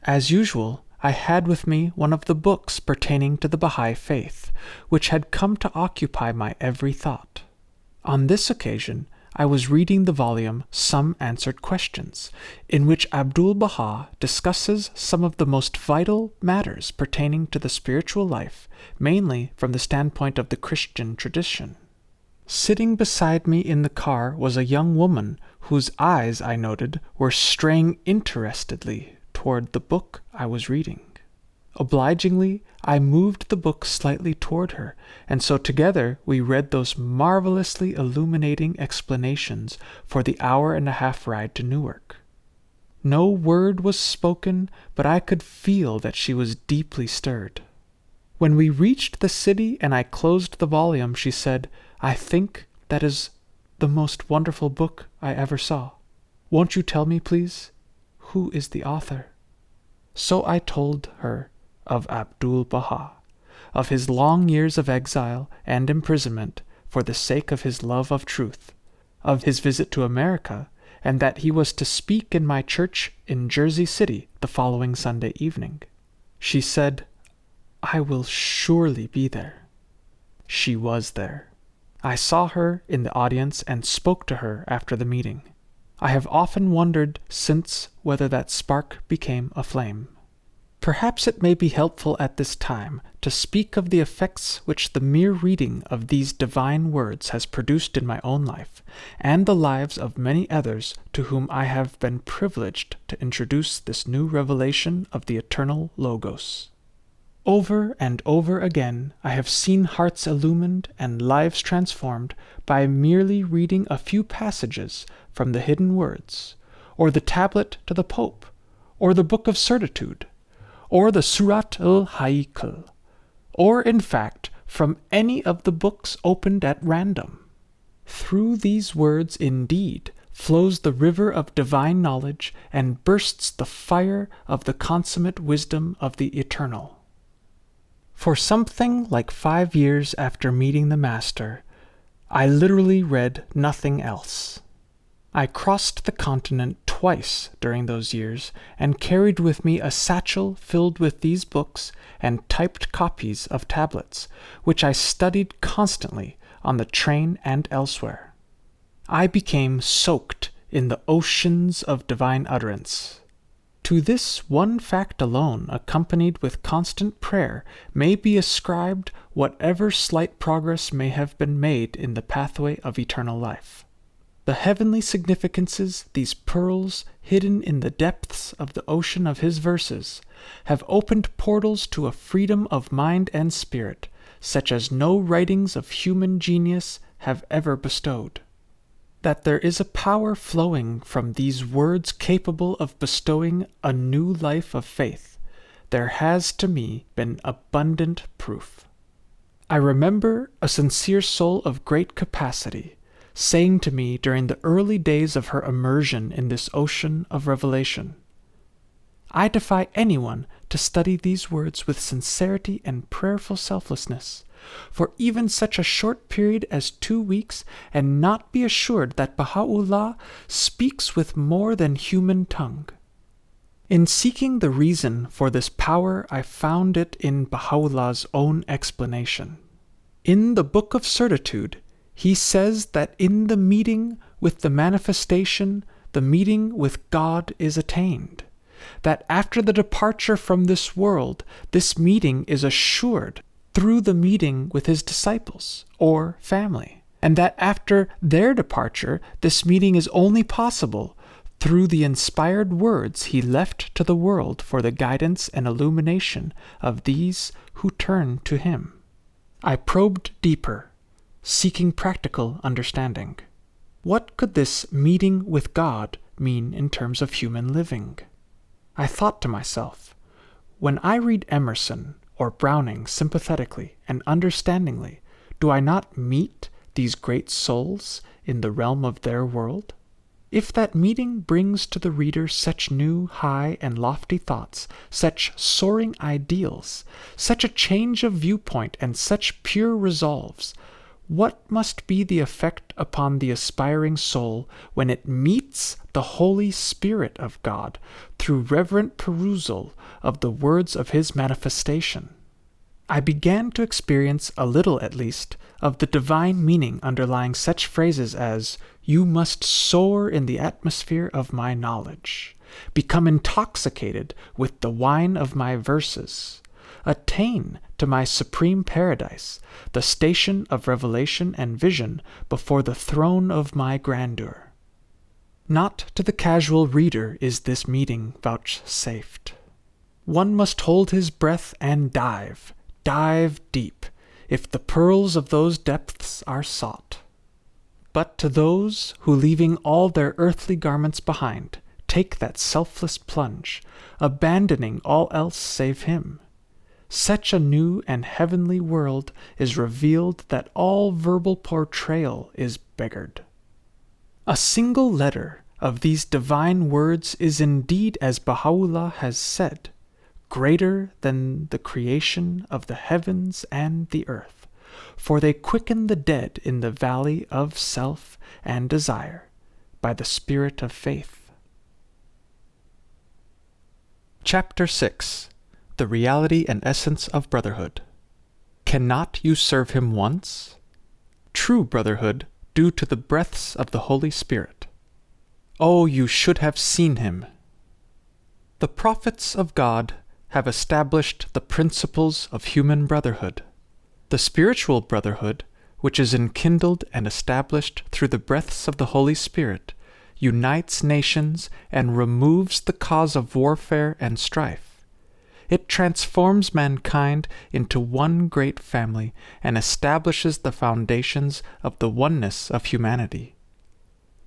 Speaker 1: As usual, I had with me one of the books pertaining to the Baha'i faith, which had come to occupy my every thought. On this occasion, I was reading the volume Some Answered Questions, in which Abdu'l-Bahá discusses some of the most vital matters pertaining to the spiritual life, mainly from the standpoint of the Christian tradition. Sitting beside me in the car was a young woman whose eyes, I noted, were straying interestedly toward the book I was reading. Obligingly, I moved the book slightly toward her, and so together we read those marvelously illuminating explanations for the 1.5-hour ride to Newark. No word was spoken, but I could feel that she was deeply stirred. When we reached the city and I closed the volume, she said, "I think that is the most wonderful book I ever saw. Won't you tell me, please, who is the author?" So I told her of Abdu'l-Bahá, of his long years of exile and imprisonment for the sake of his love of truth, of his visit to America, and that he was to speak in my church in Jersey City the following Sunday evening. She said, "I will surely be there." She was there. I saw her in the audience and spoke to her after the meeting. I have often wondered since whether that spark became a flame. Perhaps it may be helpful at this time to speak of the effects which the mere reading of these divine words has produced in my own life, and the lives of many others to whom I have been privileged to introduce this new revelation of the eternal Logos. Over and over again I have seen hearts illumined and lives transformed by merely reading a few passages from the hidden words, or the tablet to the Pope, or the Book of Certitude, or the Surat al-Haykal, or in fact from any of the books opened at random. Through these words indeed flows the river of divine knowledge and bursts the fire of the consummate wisdom of the Eternal. For something like 5 years after meeting the Master, I literally read nothing else. I crossed the continent twice during those years and carried with me a satchel filled with these books and typed copies of tablets, which I studied constantly on the train and elsewhere. I became soaked in the oceans of divine utterance. To this one fact alone, accompanied with constant prayer, may be ascribed whatever slight progress may have been made in the pathway of eternal life. The heavenly significances these pearls, hidden in the depths of the ocean of his verses, have opened portals to a freedom of mind and spirit, such as no writings of human genius have ever bestowed. That there is a power flowing from these words capable of bestowing a new life of faith, there has to me been abundant proof. I remember a sincere soul of great capacity saying to me during the early days of her immersion in this ocean of revelation, "I defy anyone to study these words with sincerity and prayerful selflessness for even such a short period as 2 weeks and not be assured that Baha'u'llah speaks with more than human tongue." In seeking the reason for this power, I found it in Baha'u'llah's own explanation. In the Book of Certitude, he says that in the meeting with the manifestation, the meeting with God is attained. That after the departure from this world, this meeting is assured through the meeting with his disciples or family. And that after their departure, this meeting is only possible through the inspired words he left to the world for the guidance and illumination of these who turn to him. I probed deeper, seeking practical understanding. What could this meeting with God mean in terms of human living? I thought to myself, when I read Emerson or Browning sympathetically and understandingly, do I not meet these great souls in the realm of their world? If that meeting brings to the reader such new, high, and lofty thoughts, such soaring ideals, such a change of viewpoint, and such pure resolves, what must be the effect upon the aspiring soul when it meets the Holy Spirit of God through reverent perusal of the words of his manifestation? I began to experience a little, at least, of the divine meaning underlying such phrases as, "You must soar in the atmosphere of my knowledge, become intoxicated with the wine of my verses, attain to my supreme paradise, the station of revelation and vision before the throne of my grandeur." Not to the casual reader is this meeting vouchsafed. One must hold his breath and dive deep, if the pearls of those depths are sought. But to those who, leaving all their earthly garments behind, take that selfless plunge, abandoning all else save him, such a new and heavenly world is revealed that all verbal portrayal is beggared. A single letter of these divine words is indeed, as Baha'u'llah has said, greater than the creation of the heavens and the earth, for they quicken the dead in the valley of self and desire by the spirit of faith. Chapter 6. The Reality and Essence of Brotherhood. Cannot you serve him once? True brotherhood due to the breaths of the Holy Spirit. Oh, you should have seen him! The prophets of God have established the principles of human brotherhood. The spiritual brotherhood, which is enkindled and established through the breaths of the Holy Spirit, unites nations and removes the cause of warfare and strife. It transforms mankind into one great family and establishes the foundations of the oneness of humanity.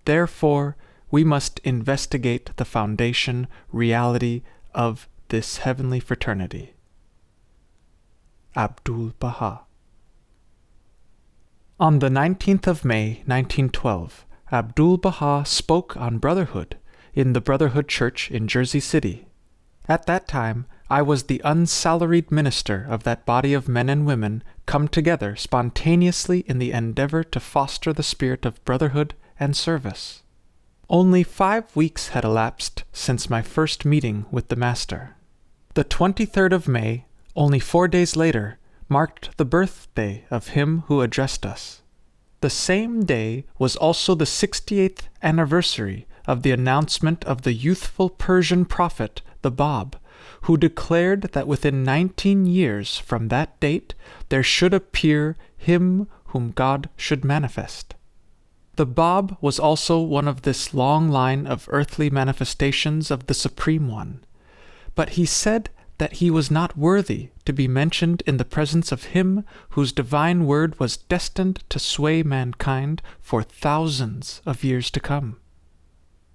Speaker 1: Therefore, we must investigate the foundation reality of this heavenly fraternity. Abdu'l-Bahá. On the 19th of May, 1912, Abdu'l-Bahá spoke on brotherhood in the Brotherhood Church in Jersey City. At that time, I was the unsalaried minister of that body of men and women come together spontaneously in the endeavor to foster the spirit of brotherhood and service. Only 5 weeks had elapsed since my first meeting with the Master. The 23rd of May, only 4 days later, marked the birthday of him who addressed us. The same day was also the 68th anniversary of the announcement of the youthful Persian prophet, the Bab, who declared that within 19 years from that date there should appear him whom God should manifest. The Bab was also one of this long line of earthly manifestations of the Supreme One, but he said that he was not worthy to be mentioned in the presence of him whose divine word was destined to sway mankind for thousands of years to come.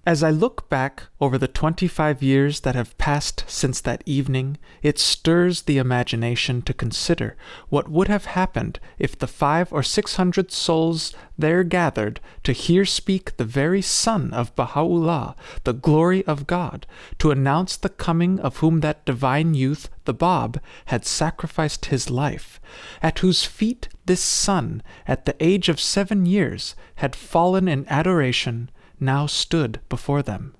Speaker 1: As I look back over the 25 years that have passed since that evening, it stirs the imagination to consider what would have happened if the 500 or 600 souls there gathered to hear speak the very Son of Baha'u'llah, the glory of God, to announce the coming of whom that divine youth, the Bab, had sacrificed his life, at whose feet this Son, at the age of 7 years, had fallen in adoration, now stood before them.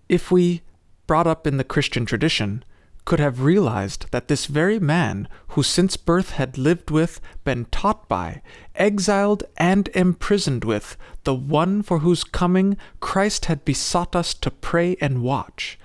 Speaker 1: If we, brought up in the Christian tradition, could have realized that this very man, who since birth had lived with, been taught by, exiled and imprisoned with, the one for whose coming Christ had besought us to pray and watch,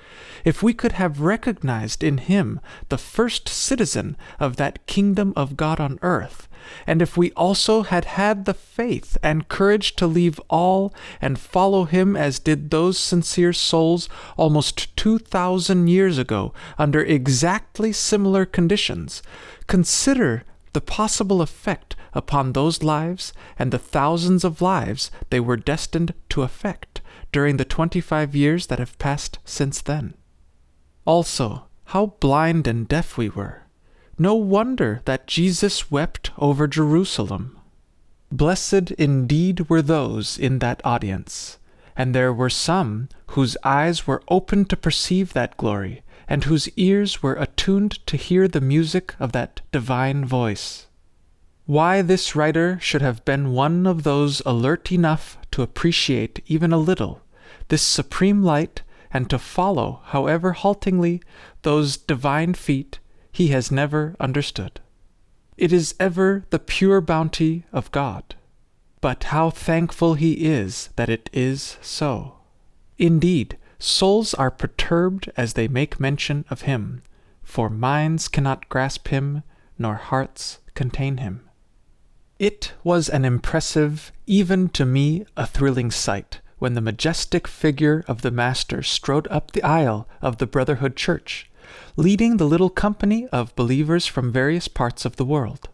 Speaker 1: if we could have recognized in him the first citizen of that kingdom of God on earth, and if we also had had the faith and courage to leave all and follow him as did those sincere souls almost 2,000 years ago under exactly similar conditions, consider the possible effect upon those lives and the thousands of lives they were destined to affect during the 25 years that have passed since then. Also, how blind and deaf we were. No wonder that Jesus wept over Jerusalem. Blessed indeed were those in that audience, and there were some whose eyes were opened to perceive that glory, and whose ears were attuned to hear the music of that divine voice. Why this writer should have been one of those alert enough to appreciate even a little this supreme light and to follow, however haltingly, those divine feet, he has never understood. It is ever the pure bounty of God. But how thankful he is that it is so. Indeed, souls are perturbed as they make mention of him, for minds cannot grasp him, nor hearts contain him. It was an impressive, even to me a thrilling sight, when the majestic figure of the Master strode up the aisle of the Brotherhood Church, leading the little company of believers from various parts of the world.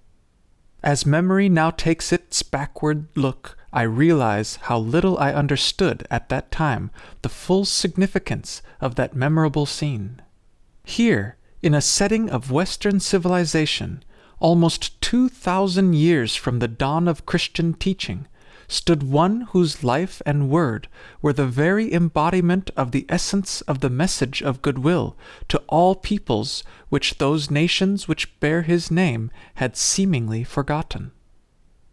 Speaker 1: As memory now takes its backward look, I realize how little I understood at that time the full significance of that memorable scene. Here, in a setting of Western civilization, almost 2,000 years from the dawn of Christian teaching, stood one whose life and word were the very embodiment of the essence of the message of goodwill to all peoples which those nations which bear his name had seemingly forgotten.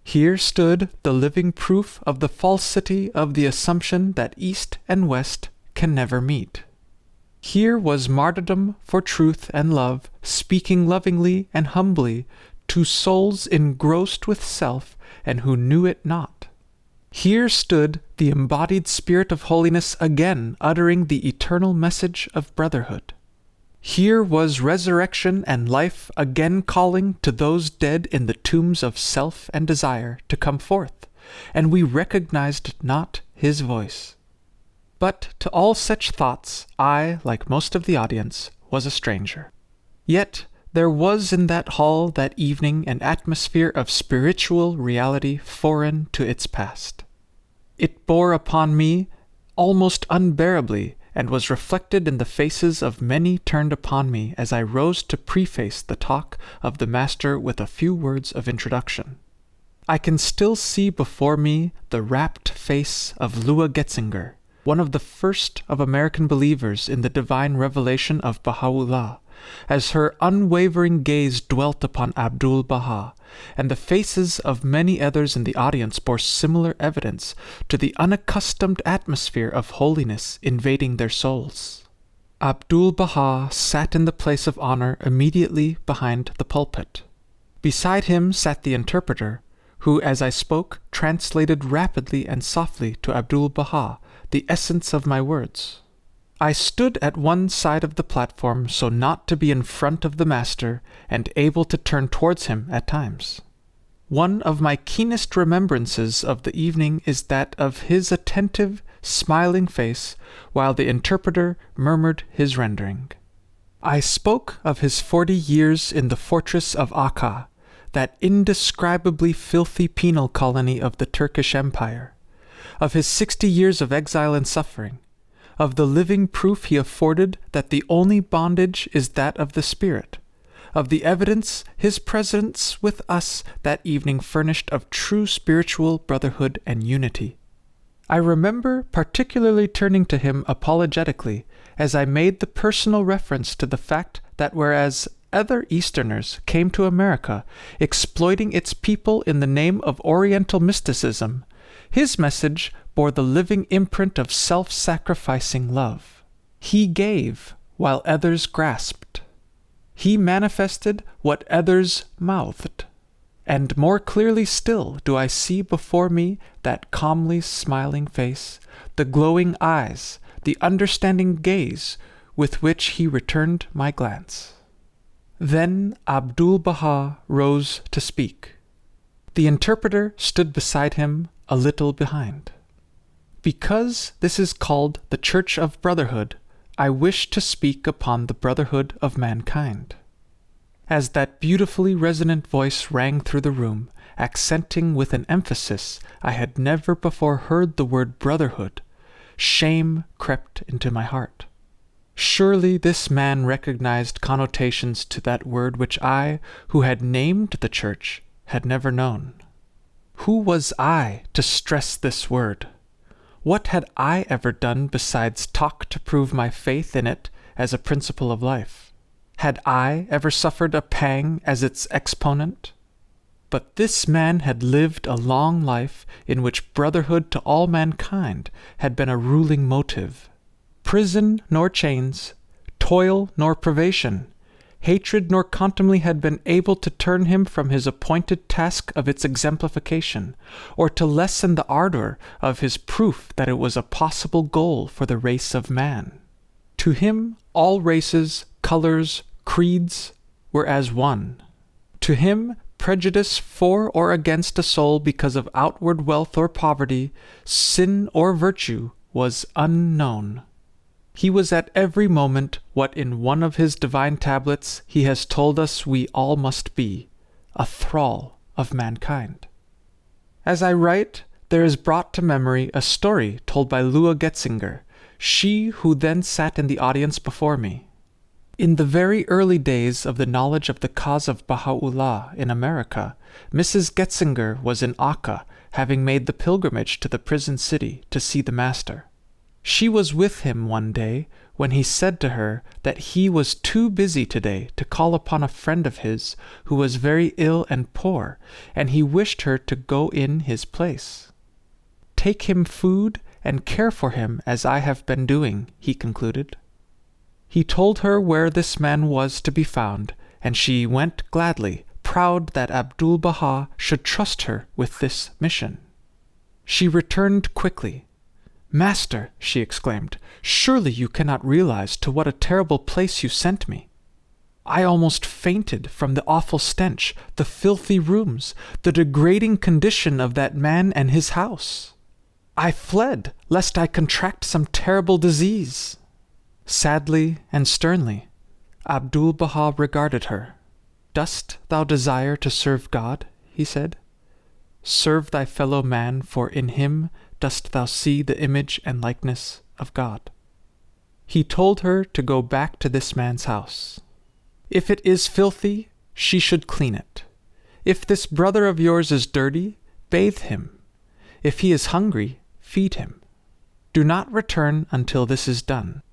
Speaker 1: Here stood the living proof of the falsity of the assumption that East and West can never meet. Here was martyrdom for truth and love, speaking lovingly and humbly to souls engrossed with self and who knew it not. Here stood the embodied Spirit of holiness again uttering the eternal message of brotherhood. Here was resurrection and life again calling to those dead in the tombs of self and desire to come forth, and we recognized not his voice. But to all such thoughts I, like most of the audience, was a stranger. Yet there was in that hall that evening an atmosphere of spiritual reality foreign to its past. It bore upon me almost unbearably, and was reflected in the faces of many turned upon me as I rose to preface the talk of the Master with a few words of introduction. I can still see before me the rapt face of Lua Getzinger, one of the first of American believers in the divine revelation of Baha'u'llah, as her unwavering gaze dwelt upon Abdu'l-Bahá, and the faces of many others in the audience bore similar evidence to the unaccustomed atmosphere of holiness invading their souls. Abdu'l-Bahá sat in the place of honor immediately behind the pulpit. Beside him sat the interpreter, who, as I spoke, translated rapidly and softly to Abdu'l-Bahá the essence of my words. I stood at one side of the platform so not to be in front of the Master and able to turn towards him at times. One of my keenest remembrances of the evening is that of his attentive, smiling face while the interpreter murmured his rendering. I spoke of his 40 years in the fortress of Akka, that indescribably filthy penal colony of the Turkish Empire, of his 60 years of exile and suffering, of the living proof he afforded that the only bondage is that of the spirit, of the evidence his presence with us that evening furnished of true spiritual brotherhood and unity. I remember particularly turning to him apologetically as I made the personal reference to the fact that whereas other Easterners came to America exploiting its people in the name of Oriental mysticism, his message bore the living imprint of self-sacrificing love. He gave while others grasped. He manifested what others mouthed. And more clearly still do I see before me that calmly smiling face, the glowing eyes, the understanding gaze with which he returned my glance. Then Abdu'l-Bahá rose to speak. The interpreter stood beside him, a little behind. Because this is called the Church of Brotherhood, I wish to speak upon the brotherhood of mankind. As that beautifully resonant voice rang through the room, accenting with an emphasis I had never before heard the word brotherhood, shame crept into my heart. Surely this man recognized connotations to that word which I, who had named the church, had never known. Who was I to stress this word? What had I ever done besides talk to prove my faith in it as a principle of life? Had I ever suffered a pang as its exponent? But this man had lived a long life in which brotherhood to all mankind had been a ruling motive. Prison nor chains, toil nor privation, hatred nor contumely had been able to turn him from his appointed task of its exemplification, or to lessen the ardor of his proof that it was a possible goal for the race of man. To him all races, colors, creeds were as one. To him prejudice for or against a soul because of outward wealth or poverty, sin or virtue, was unknown. He was at every moment what in one of his divine tablets he has told us we all must be, a thrall of mankind. As I write, there is brought to memory a story told by Lua Getzinger, she who then sat in the audience before me. In the very early days of the knowledge of the cause of Baha'u'llah in America, Mrs. Getzinger was in Akka, having made the pilgrimage to the prison city to see the Master. She was with him one day when he said to her that he was too busy today to call upon a friend of his who was very ill and poor, and he wished her to go in his place. "Take him food and care for him as I have been doing," he concluded. He told her where this man was to be found, and she went gladly, proud that Abdu'l-Bahá should trust her with this mission. She returned quickly. "Master," she exclaimed, "surely you cannot realize to what a terrible place you sent me. I almost fainted from the awful stench, the filthy rooms, the degrading condition of that man and his house. I fled, lest I contract some terrible disease." Sadly and sternly, Abdu'l-Bahá regarded her. "Dost thou desire to serve God?" he said. "Serve thy fellow man, for in him dost thou see the image and likeness of God." He told her to go back to this man's house. If it is filthy, she should clean it. If this brother of yours is dirty, bathe him. If he is hungry, feed him. Do not return until this is done.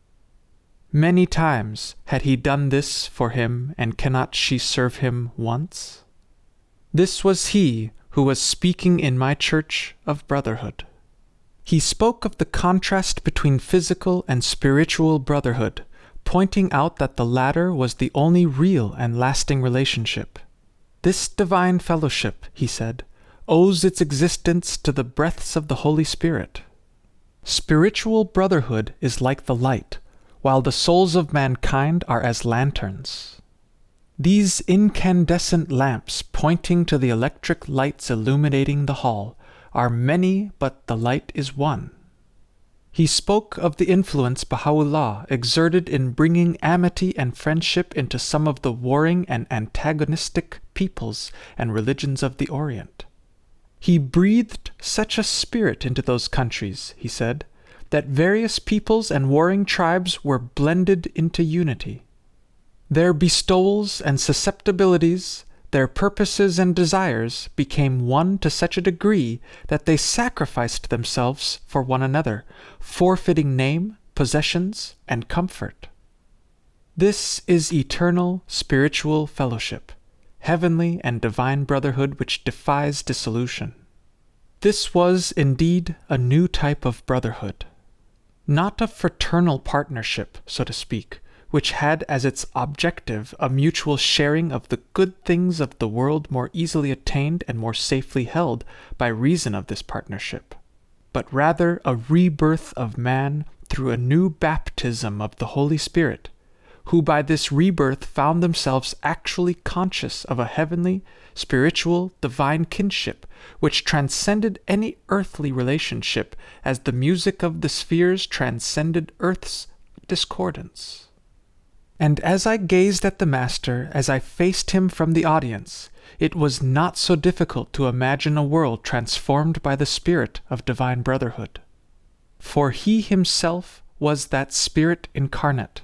Speaker 1: Many times had he done this for him, and cannot she serve him once? This was he who was speaking in my church of brotherhood. He spoke of the contrast between physical and spiritual brotherhood, pointing out that the latter was the only real and lasting relationship. This divine fellowship, he said, owes its existence to the breaths of the Holy Spirit. Spiritual brotherhood is like the light, while the souls of mankind are as lanterns. These incandescent lamps pointing to the electric lights illuminating the hall are many, but the light is one. He spoke of the influence Baha'u'llah exerted in bringing amity and friendship into some of the warring and antagonistic peoples and religions of the Orient. He breathed such a spirit into those countries, he said, that various peoples and warring tribes were blended into unity. Their bestowals and susceptibilities, their purposes and desires became one to such a degree that they sacrificed themselves for one another, forfeiting name, possessions, and comfort. This is eternal spiritual fellowship, heavenly and divine brotherhood which defies dissolution. This was indeed a new type of brotherhood, not a fraternal partnership, so to speak, which had as its objective a mutual sharing of the good things of the world more easily attained and more safely held by reason of this partnership, but rather a rebirth of man through a new baptism of the Holy Spirit, who by this rebirth found themselves actually conscious of a heavenly, spiritual, divine kinship which transcended any earthly relationship as the music of the spheres transcended earth's discordance. And as I gazed at the Master, as I faced him from the audience, it was not so difficult to imagine a world transformed by the spirit of divine brotherhood. For he himself was that spirit incarnate.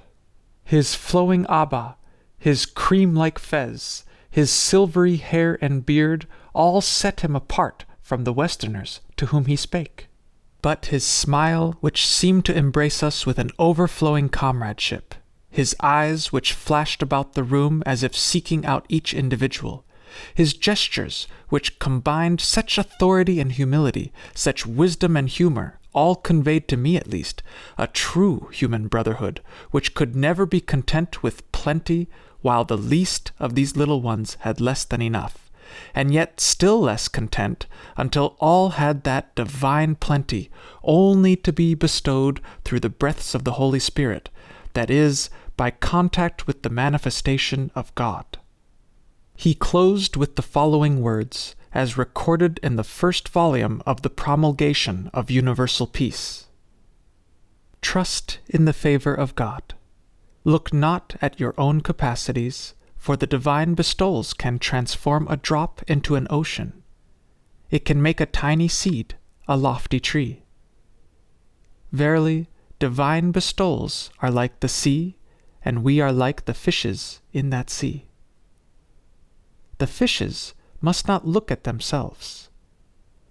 Speaker 1: His flowing abba, his cream-like fez, his silvery hair and beard all set him apart from the Westerners to whom he spake. But his smile, which seemed to embrace us with an overflowing comradeship, his eyes which flashed about the room as if seeking out each individual, his gestures which combined such authority and humility, such wisdom and humor, all conveyed to me at least a true human brotherhood which could never be content with plenty while the least of these little ones had less than enough, and yet still less content until all had that divine plenty only to be bestowed through the breaths of the Holy Spirit, that is, by contact with the manifestation of God. He closed with the following words, as recorded in the first volume of the Promulgation of Universal Peace. Trust in the favor of God. Look not at your own capacities, for the divine bestowals can transform a drop into an ocean. It can make a tiny seed a lofty tree. Verily, divine bestowals are like the sea, and we are like the fishes in that sea. The fishes must not look at themselves.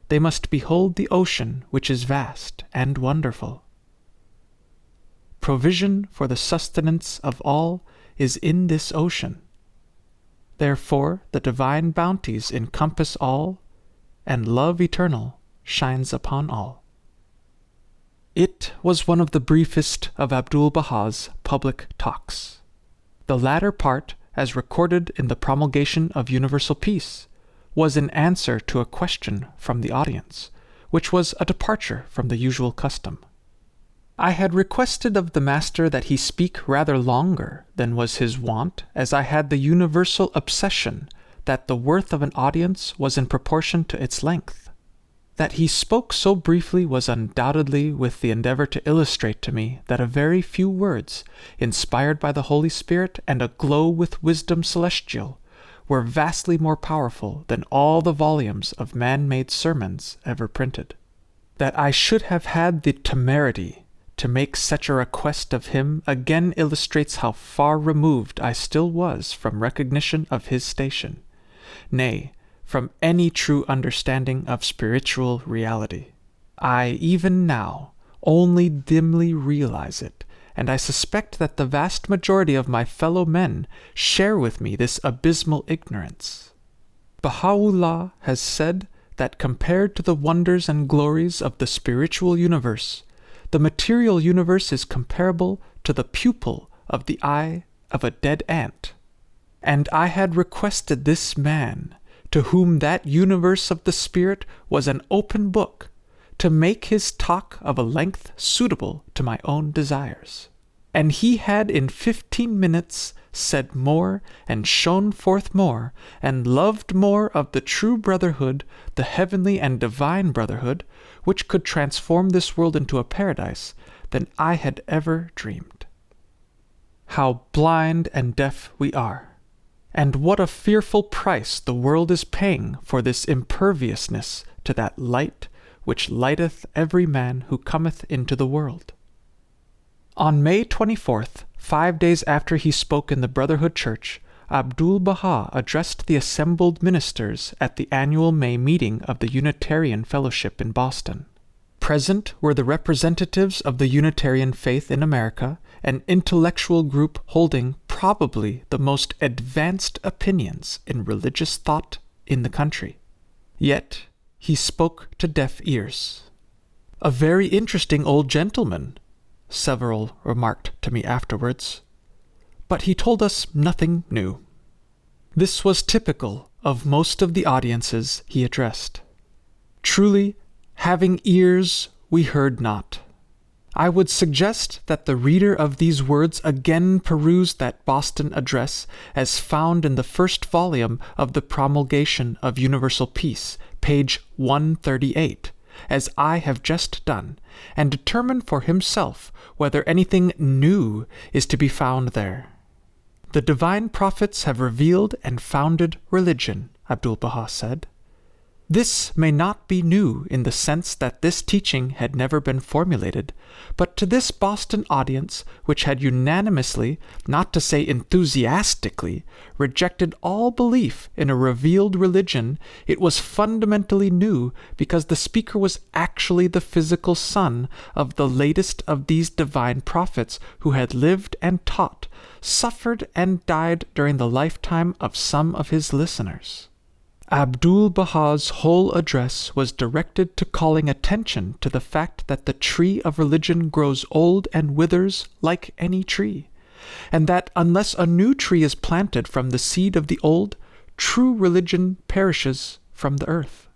Speaker 1: They must behold the ocean which is vast and wonderful. Provision for the sustenance of all is in this ocean. Therefore the divine bounties encompass all, and love eternal shines upon all. It was one of the briefest of Abdu'l-Bahá's public talks. The latter part, as recorded in the Promulgation of Universal Peace, was an answer to a question from the audience, which was a departure from the usual custom. I had requested of the master that he speak rather longer than was his wont, as I had the universal obsession that the worth of an audience was in proportion to its length. That he spoke so briefly was undoubtedly with the endeavor to illustrate to me that a very few words, inspired by the Holy Spirit and aglow with wisdom celestial, were vastly more powerful than all the volumes of man-made sermons ever printed. That I should have had the temerity to make such a request of him again illustrates how far removed I still was from recognition of his station, nay, from any true understanding of spiritual reality. I, even now, only dimly realize it, and I suspect that the vast majority of my fellow men share with me this abysmal ignorance. Baha'u'llah has said that compared to the wonders and glories of the spiritual universe, the material universe is comparable to the pupil of the eye of a dead ant. And I had requested this man, to whom that universe of the spirit was an open book, to make his talk of a length suitable to my own desires. And he had in 15 minutes said more, and shown forth more, and loved more of the true brotherhood, the heavenly and divine brotherhood, which could transform this world into a paradise, than I had ever dreamed. How blind and deaf we are! And what a fearful price the world is paying for this imperviousness to that light which lighteth every man who cometh into the world. On May 24th, 5 days after he spoke in the Brotherhood Church, Abdu'l-Bahá addressed the assembled ministers at the annual May meeting of the Unitarian Fellowship in Boston. Present were the representatives of the Unitarian faith in America, an intellectual group holding probably the most advanced opinions in religious thought in the country. Yet he spoke to deaf ears. "A very interesting old gentleman," several remarked to me afterwards, "but he told us nothing new." This was typical of most of the audiences he addressed. Truly, having ears we heard not. I would suggest that the reader of these words again peruse that Boston address as found in the first volume of the Promulgation of Universal Peace, page 138, as I have just done, and determine for himself whether anything new is to be found there. The divine prophets have revealed and founded religion, Abdu'l-Bahá said. This may not be new in the sense that this teaching had never been formulated, but to this Boston audience, which had unanimously, not to say enthusiastically, rejected all belief in a revealed religion, it was fundamentally new because the speaker was actually the physical son of the latest of these divine prophets who had lived and taught, suffered and died during the lifetime of some of his listeners. Abdu'l-Bahā's whole address was directed to calling attention to the fact that the tree of religion grows old and withers like any tree, and that unless a new tree is planted from the seed of the old, true religion perishes from the earth.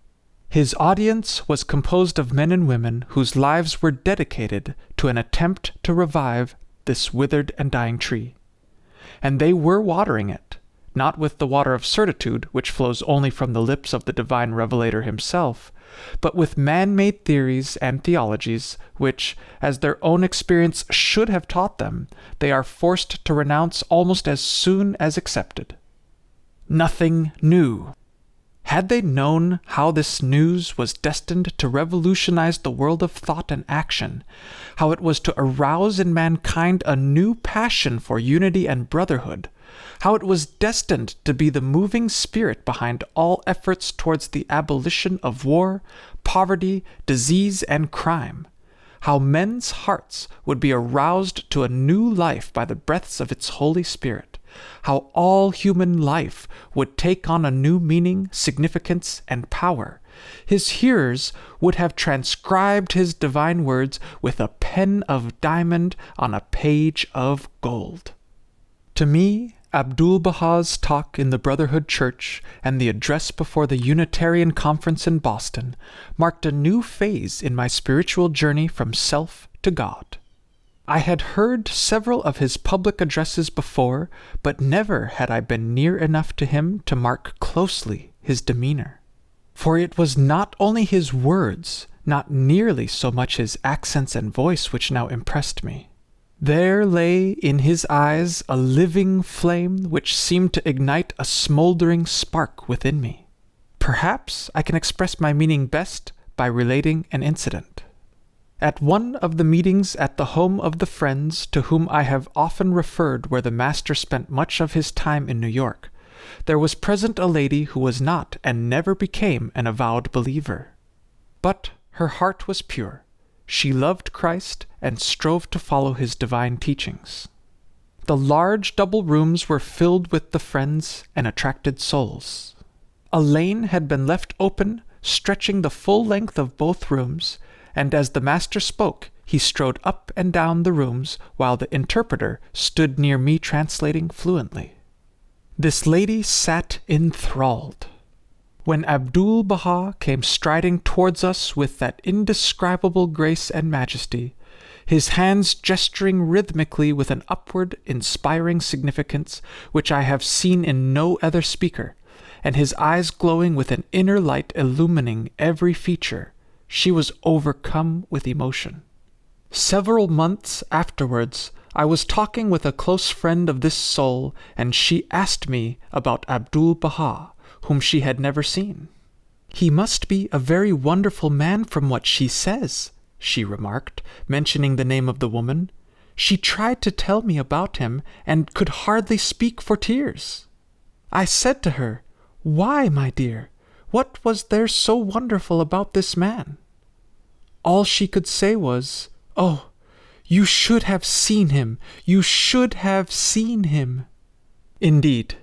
Speaker 1: His audience was composed of men and women whose lives were dedicated to an attempt to revive this withered and dying tree, and they were watering it, not with the water of certitude, which flows only from the lips of the divine revelator himself, but with man-made theories and theologies, which, as their own experience should have taught them, they are forced to renounce almost as soon as accepted. Nothing new. Had they known how this news was destined to revolutionize the world of thought and action, how it was to arouse in mankind a new passion for unity and brotherhood, how it was destined to be the moving spirit behind all efforts towards the abolition of war, poverty, disease, and crime, how men's hearts would be aroused to a new life by the breaths of its Holy Spirit, how all human life would take on a new meaning, significance, and power, his hearers would have transcribed his divine words with a pen of diamond on a page of gold. To me, Abdu'l-Bahā's talk in the Brotherhood Church and the address before the Unitarian Conference in Boston marked a new phase in my spiritual journey from self to God. I had heard several of his public addresses before, but never had I been near enough to him to mark closely his demeanor. For it was not only his words, not nearly so much his accents and voice which now impressed me. There lay in his eyes a living flame which seemed to ignite a smoldering spark within me. Perhaps I can express my meaning best by relating an incident. At one of the meetings at the home of the friends to whom I have often referred where the master spent much of his time in New York, there was present a lady who was not and never became an avowed believer. But her heart was pure. She loved Christ and strove to follow his divine teachings. The large double rooms were filled with the friends and attracted souls. A lane had been left open, stretching the full length of both rooms, and as the master spoke, he strode up and down the rooms while the interpreter stood near me translating fluently. This lady sat enthralled. When Abdu'l-Bahá came striding towards us with that indescribable grace and majesty, his hands gesturing rhythmically with an upward, inspiring significance which I have seen in no other speaker, and his eyes glowing with an inner light illumining every feature, she was overcome with emotion. Several months afterwards, I was talking with a close friend of this soul, and she asked me about Abdu'l-Bahá, whom she had never seen. "He must be a very wonderful man from what she says," she remarked, mentioning the name of the woman. "She tried to tell me about him, and could hardly speak for tears." I said to her, "Why, my dear? What was there so wonderful about this man?" All she could say was, "Oh, you should have seen him! You should have seen him!" Indeed,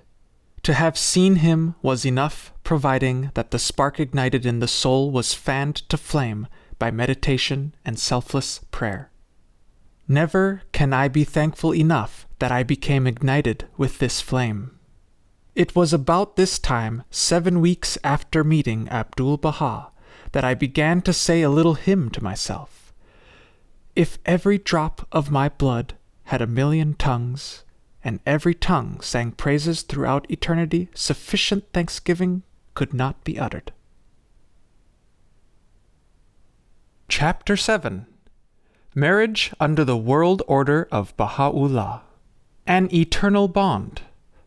Speaker 1: to have seen him was enough, providing that the spark ignited in the soul was fanned to flame by meditation and selfless prayer. Never can I be thankful enough that I became ignited with this flame. It was about this time, 7 weeks after meeting Abdu'l-Bahá, that I began to say a little hymn to myself. If every drop of my blood had 1,000,000 tongues, and every tongue sang praises throughout eternity, sufficient thanksgiving could not be uttered. Chapter 7. Marriage under the World Order of Baha'u'llah. An eternal bond.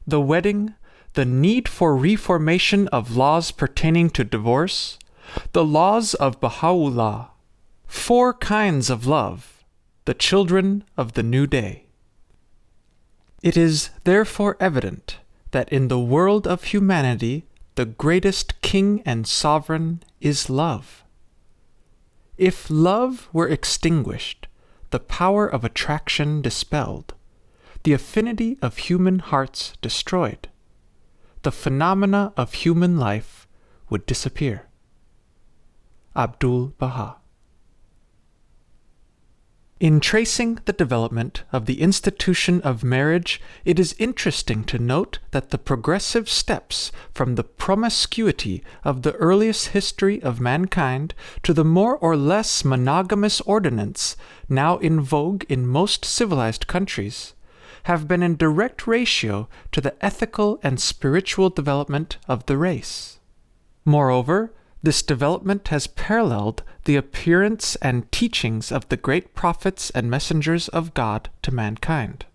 Speaker 1: The wedding. The need for reformation of laws pertaining to divorce. The laws of Baha'u'llah. 4 kinds of love. The children of the new day. It is therefore evident that in the world of humanity the greatest king and sovereign is love. If love were extinguished, the power of attraction dispelled, the affinity of human hearts destroyed, the phenomena of human life would disappear. Abdu'l-Bahá. In tracing the development of the institution of marriage, it is interesting to note that the progressive steps from the promiscuity of the earliest history of mankind to the more or less monogamous ordinance now in vogue in most civilized countries have been in direct ratio to the ethical and spiritual development of the race. Moreover, this development has paralleled the appearance and teachings of the great prophets and messengers of God to mankind.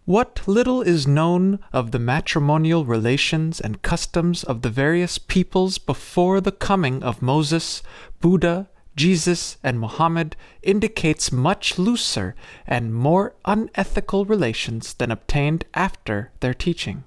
Speaker 1: What little is known of the matrimonial relations and customs of the various peoples before the coming of Moses, Buddha, Jesus, and Muhammad indicates much looser and more unethical relations than obtained after their teaching.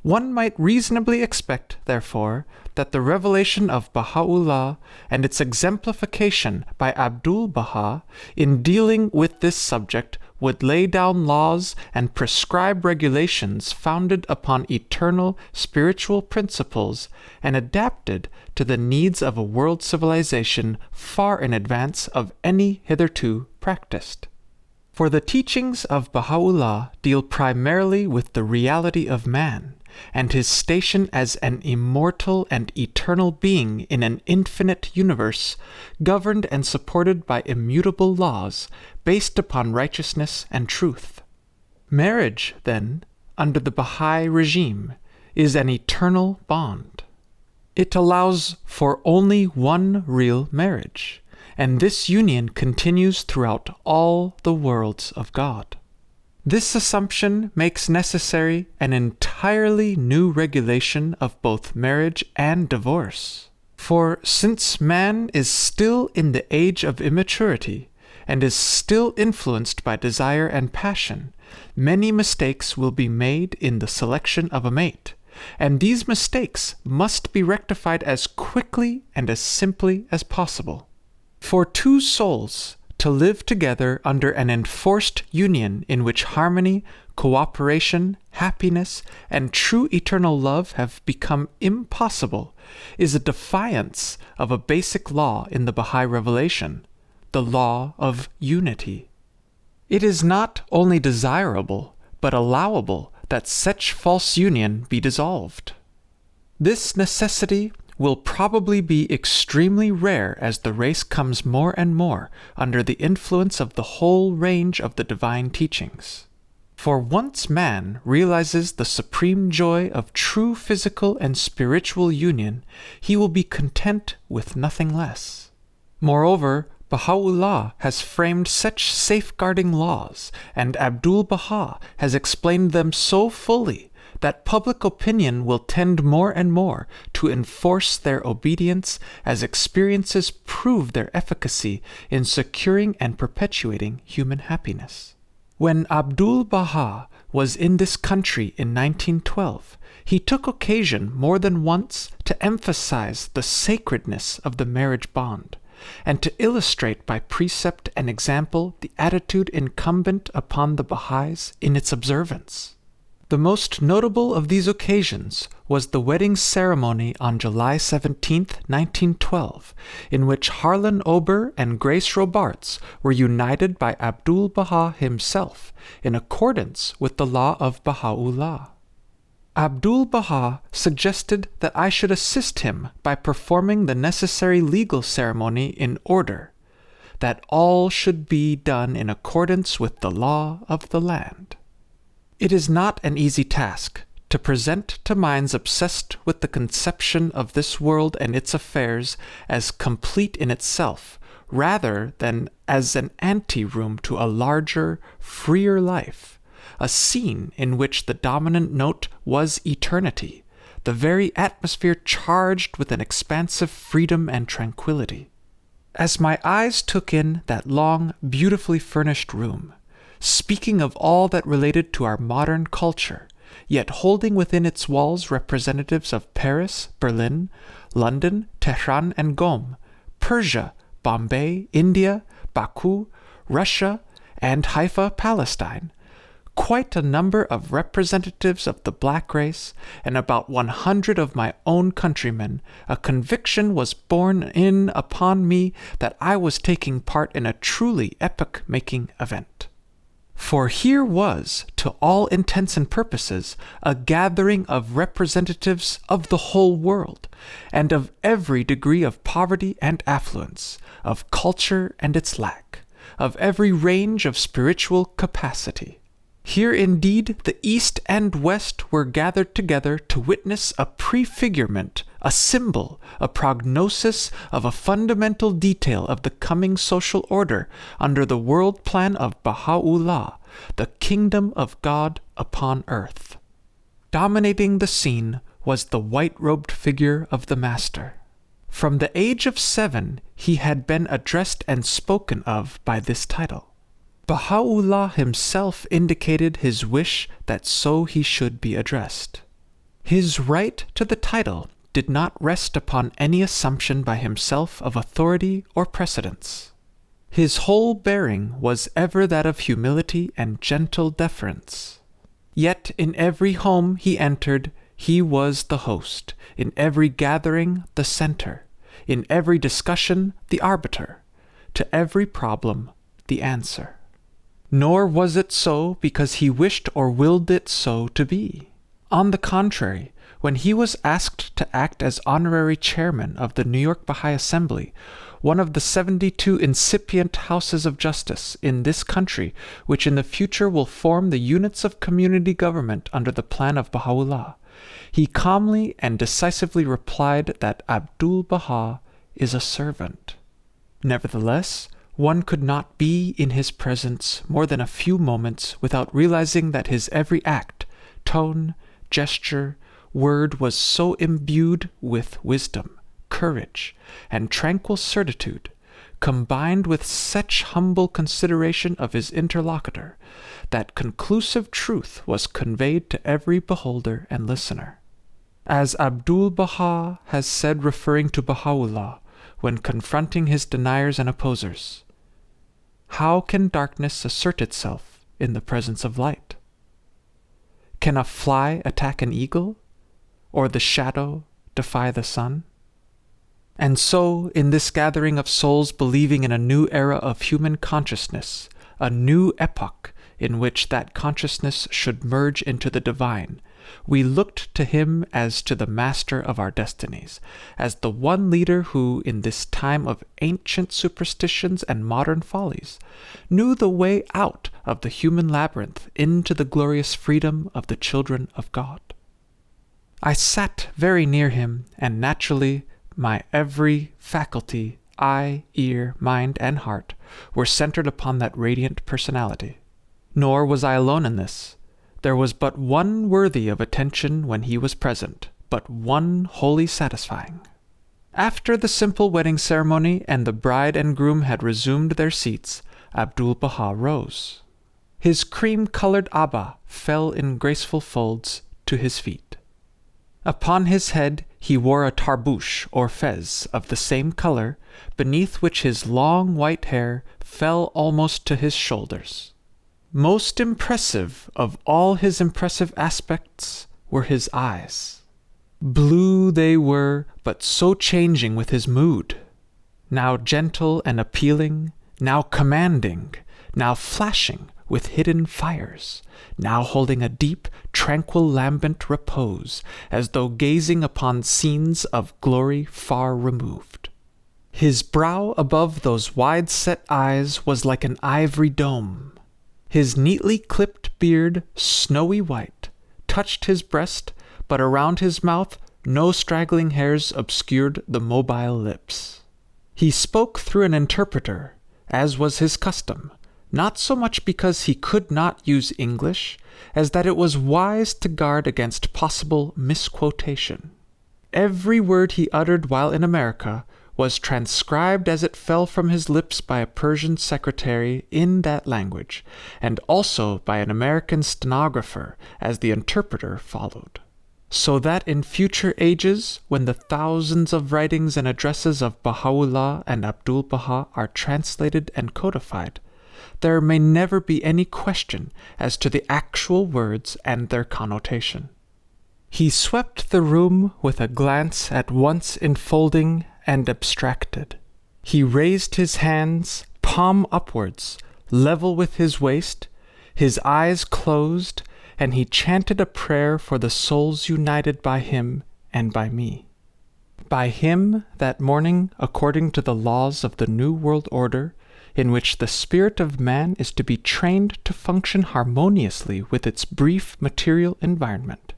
Speaker 1: One might reasonably expect, therefore, that the revelation of Baha'u'llah and its exemplification by Abdu'l-Bahá in dealing with this subject would lay down laws and prescribe regulations founded upon eternal spiritual principles and adapted to the needs of a world civilization far in advance of any hitherto practiced. For the teachings of Baha'u'llah deal primarily with the reality of man, and his station as an immortal and eternal being in an infinite universe, governed and supported by immutable laws based upon righteousness and truth. Marriage, then, under the Baha'i regime, is an eternal bond. It allows for only one real marriage, and this union continues throughout all the worlds of God. This assumption makes necessary an entirely new regulation of both marriage and divorce. For since man is still in the age of immaturity, and is still influenced by desire and passion, many mistakes will be made in the selection of a mate, and these mistakes must be rectified as quickly and as simply as possible. For two souls to live together under an enforced union in which harmony, cooperation, happiness, and true eternal love have become impossible is a defiance of a basic law in the Baha'i revelation, the law of unity. It is not only desirable, but allowable that such false union be dissolved. This necessity will probably be extremely rare as the race comes more and more under the influence of the whole range of the divine teachings. For once man realizes the supreme joy of true physical and spiritual union, he will be content with nothing less. Moreover, Baha'u'llah has framed such safeguarding laws, and Abdu'l-Bahá has explained them so fully that public opinion will tend more and more to enforce their obedience as experiences prove their efficacy in securing and perpetuating human happiness. When Abdu'l-Bahá was in this country in 1912, he took occasion more than once to emphasize the sacredness of the marriage bond, and to illustrate by precept and example the attitude incumbent upon the Baha'is in its observance. The most notable of these occasions was the wedding ceremony on July 17, 1912, in which Harlan Ober and Grace Robarts were united by Abdu'l-Bahá himself in accordance with the law of Baha'u'llah. Abdu'l-Bahá suggested that I should assist him by performing the necessary legal ceremony in order, that all should be done in accordance with the law of the land. It is not an easy task to present to minds obsessed with the conception of this world and its affairs as complete in itself, rather than as an ante-room to a larger, freer life, a scene in which the dominant note was eternity, the very atmosphere charged with an expansive freedom and tranquility. As my eyes took in that long, beautifully furnished room, speaking of all that related to our modern culture, yet holding within its walls representatives of Paris, Berlin, London, Tehran and Qom, Persia, Bombay, India, Baku, Russia, and Haifa, Palestine, quite a number of representatives of the black race, and about 100 of my own countrymen, a conviction was borne in upon me that I was taking part in a truly epoch-making event. For here was, to all intents and purposes, a gathering of representatives of the whole world, and of every degree of poverty and affluence, of culture and its lack, of every range of spiritual capacity. Here indeed the East and West were gathered together to witness a prefigurement, a symbol, a prognosis of a fundamental detail of the coming social order under the world plan of Baha'u'llah, the kingdom of God upon earth. Dominating the scene was the white-robed figure of the Master. From the age of 7 he had been addressed and spoken of by this title. Baha'u'llah himself indicated his wish that so he should be addressed. His right to the title did not rest upon any assumption by himself of authority or precedence. His whole bearing was ever that of humility and gentle deference. Yet in every home he entered, he was the host, in every gathering the center, in every discussion the arbiter, to every problem the answer. Nor was it so because he wished or willed it so to be. On the contrary, when he was asked to act as honorary chairman of the New York Baha'i Assembly, one of the 72 incipient houses of justice in this country, which in the future will form the units of community government under the plan of Baha'u'llah, he calmly and decisively replied that Abdu'l-Bahá is a servant. Nevertheless, one could not be in his presence more than a few moments without realizing that his every act, tone, gesture, word was so imbued with wisdom, courage, and tranquil certitude, combined with such humble consideration of his interlocutor, that conclusive truth was conveyed to every beholder and listener. As Abdu'l-Bahá has said referring to Baha'u'llah when confronting his deniers and opposers, "How can darkness assert itself in the presence of light? Can a fly attack an eagle, or the shadow defy the sun?" And so, in this gathering of souls believing in a new era of human consciousness, a new epoch in which that consciousness should merge into the divine, we looked to him as to the master of our destinies, as the one leader who, in this time of ancient superstitions and modern follies, knew the way out of the human labyrinth into the glorious freedom of the children of God. I sat very near him, and naturally my every faculty, eye, ear, mind, and heart, were centered upon that radiant personality. Nor was I alone in this. There was but one worthy of attention when he was present, but one wholly satisfying. After the simple wedding ceremony and the bride and groom had resumed their seats, Abdu'l-Bahá rose. His cream-colored abba fell in graceful folds to his feet. Upon his head he wore a tarbouch or fez of the same color, beneath which his long white hair fell almost to his shoulders. Most impressive of all his impressive aspects were his eyes. Blue they were, but so changing with his mood, now gentle and appealing, now commanding, now flashing with hidden fires, now holding a deep, tranquil lambent repose, as though gazing upon scenes of glory far removed. His brow above those wide-set eyes was like an ivory dome. His neatly clipped beard, snowy white, touched his breast, but around his mouth no straggling hairs obscured the mobile lips. He spoke through an interpreter, as was his custom, not so much because he could not use English, as that it was wise to guard against possible misquotation. Every word he uttered while in America was transcribed as it fell from his lips by a Persian secretary in that language, and also by an American stenographer as the interpreter followed. So that in future ages, when the thousands of writings and addresses of Baha'u'llah and Abdu'l-Bahá are translated and codified, there may never be any question as to the actual words and their connotation. He swept the room with a glance at once enfolding and abstracted. He raised his hands, palm upwards, level with his waist, his eyes closed, and he chanted a prayer for the souls united by him and by me. By him, that morning, according to the laws of the New World Order, in which the spirit of man is to be trained to function harmoniously with its brief material environment.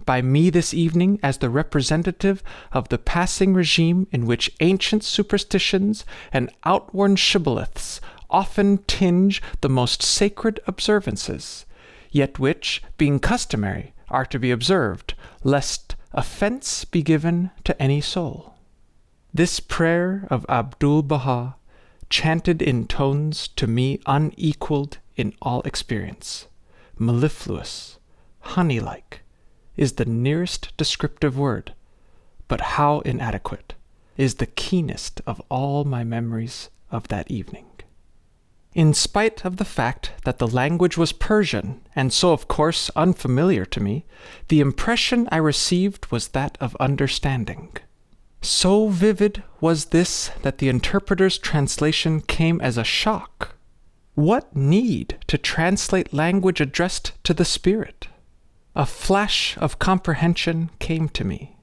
Speaker 1: By me this evening as the representative of the passing regime in which ancient superstitions and outworn shibboleths often tinge the most sacred observances, yet which, being customary, are to be observed, lest offense be given to any soul. This prayer of Abdu'l-Bahá, chanted in tones to me unequaled in all experience, mellifluous, honey-like, is the nearest descriptive word, but how inadequate, is the keenest of all my memories of that evening. In spite of the fact that the language was Persian, and so of course unfamiliar to me, the impression I received was that of understanding. So vivid was this that the interpreter's translation came as a shock. What need to translate language addressed to the spirit? a flash of comprehension came to me.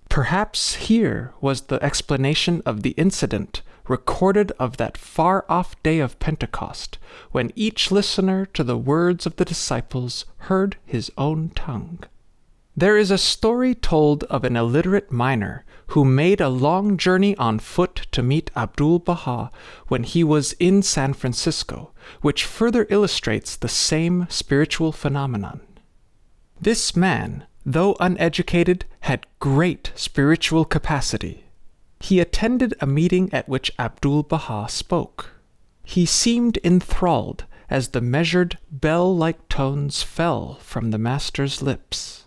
Speaker 1: Perhaps here was the explanation of the incident recorded of that far-off day of Pentecost, when each listener to the words of the disciples heard his own tongue. There is a story told of an illiterate miner who made a long journey on foot to meet Abdu'l-Bahá when he was in San Francisco, which further illustrates the same spiritual phenomenon. This man, though uneducated, had great spiritual capacity. He attended a meeting at which Abdu'l-Bahá spoke. He seemed enthralled as the measured bell-like tones fell from the master's lips.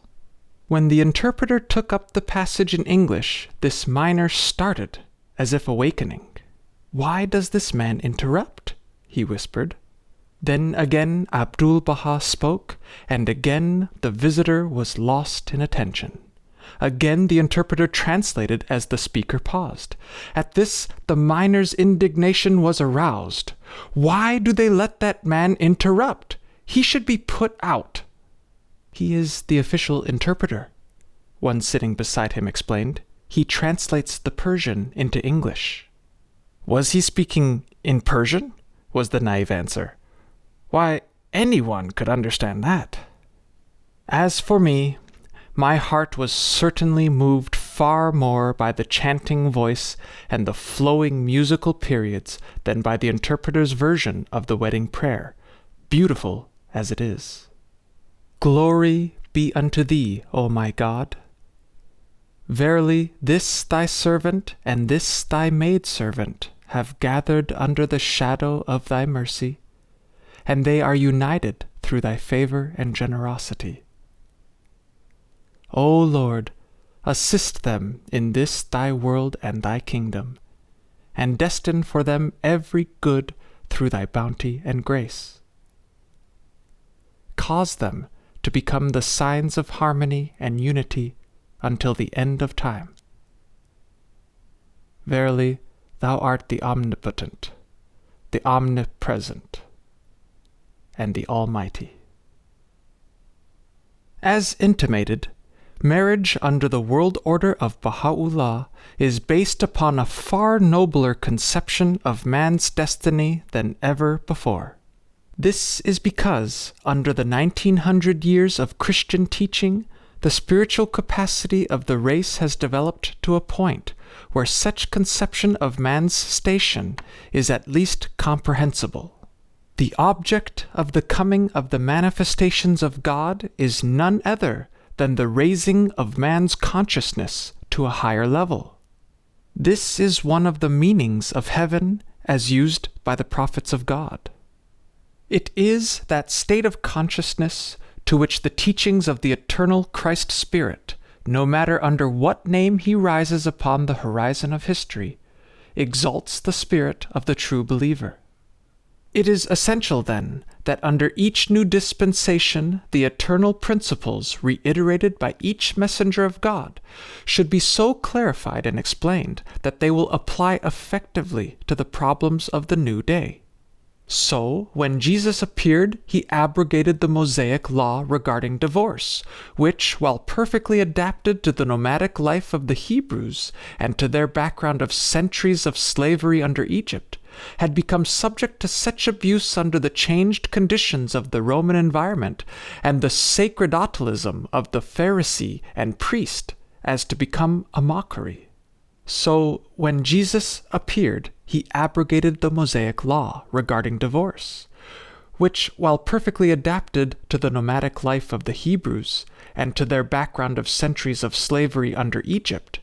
Speaker 1: When the interpreter took up the passage in English, this miner started, as if awakening. "Why does this man interrupt?" he whispered. Then again Abdu'l-Bahá spoke, and again the visitor was lost in attention. Again the interpreter translated as the speaker paused. At this the miner's indignation was aroused. "Why do they let that man interrupt? He should be put out." "He is the official interpreter," one sitting beside him explained. "He translates the Persian into English." "Was he speaking in Persian?" was the naive answer. "Why, anyone could understand that." As for me, my heart was certainly moved far more by the chanting voice and the flowing musical periods than by the interpreter's version of the wedding prayer, beautiful as it is. "Glory be unto thee, O my God. Verily, this thy servant and this thy maidservant have gathered under the shadow of thy mercy, and they are united through thy favor and generosity. O Lord, assist them in this thy world and thy kingdom, and destine for them every good through thy bounty and grace. Cause them to become the signs of harmony and unity until the end of time. Verily, thou art the omnipotent, the omnipresent, and the Almighty." As intimated, marriage under the world order of Baha'u'llah is based upon a far nobler conception of man's destiny than ever before. This is because, under the 1900 years of Christian teaching, the spiritual capacity of the race has developed to a point where such conception of man's station is at least comprehensible. The object of the coming of the manifestations of God is none other than the raising of man's consciousness to a higher level. This is one of the meanings of heaven as used by the prophets of God. It is that state of consciousness to which the teachings of the eternal Christ Spirit, no matter under what name he rises upon the horizon of history, exalts the spirit of the true believer. It is essential, then, that under each new dispensation the eternal principles reiterated by each messenger of God should be so clarified and explained that they will apply effectively to the problems of the new day. So, when Jesus appeared, he abrogated the Mosaic law regarding divorce, which, while perfectly adapted to the nomadic life of the Hebrews and to their background of centuries of slavery under Egypt, had become subject to such abuse under the changed conditions of the Roman environment and the sacerdotalism of the Pharisee and priest as to become a mockery. So, when Jesus appeared, he abrogated the Mosaic law regarding divorce, which, while perfectly adapted to the nomadic life of the Hebrews and to their background of centuries of slavery under Egypt,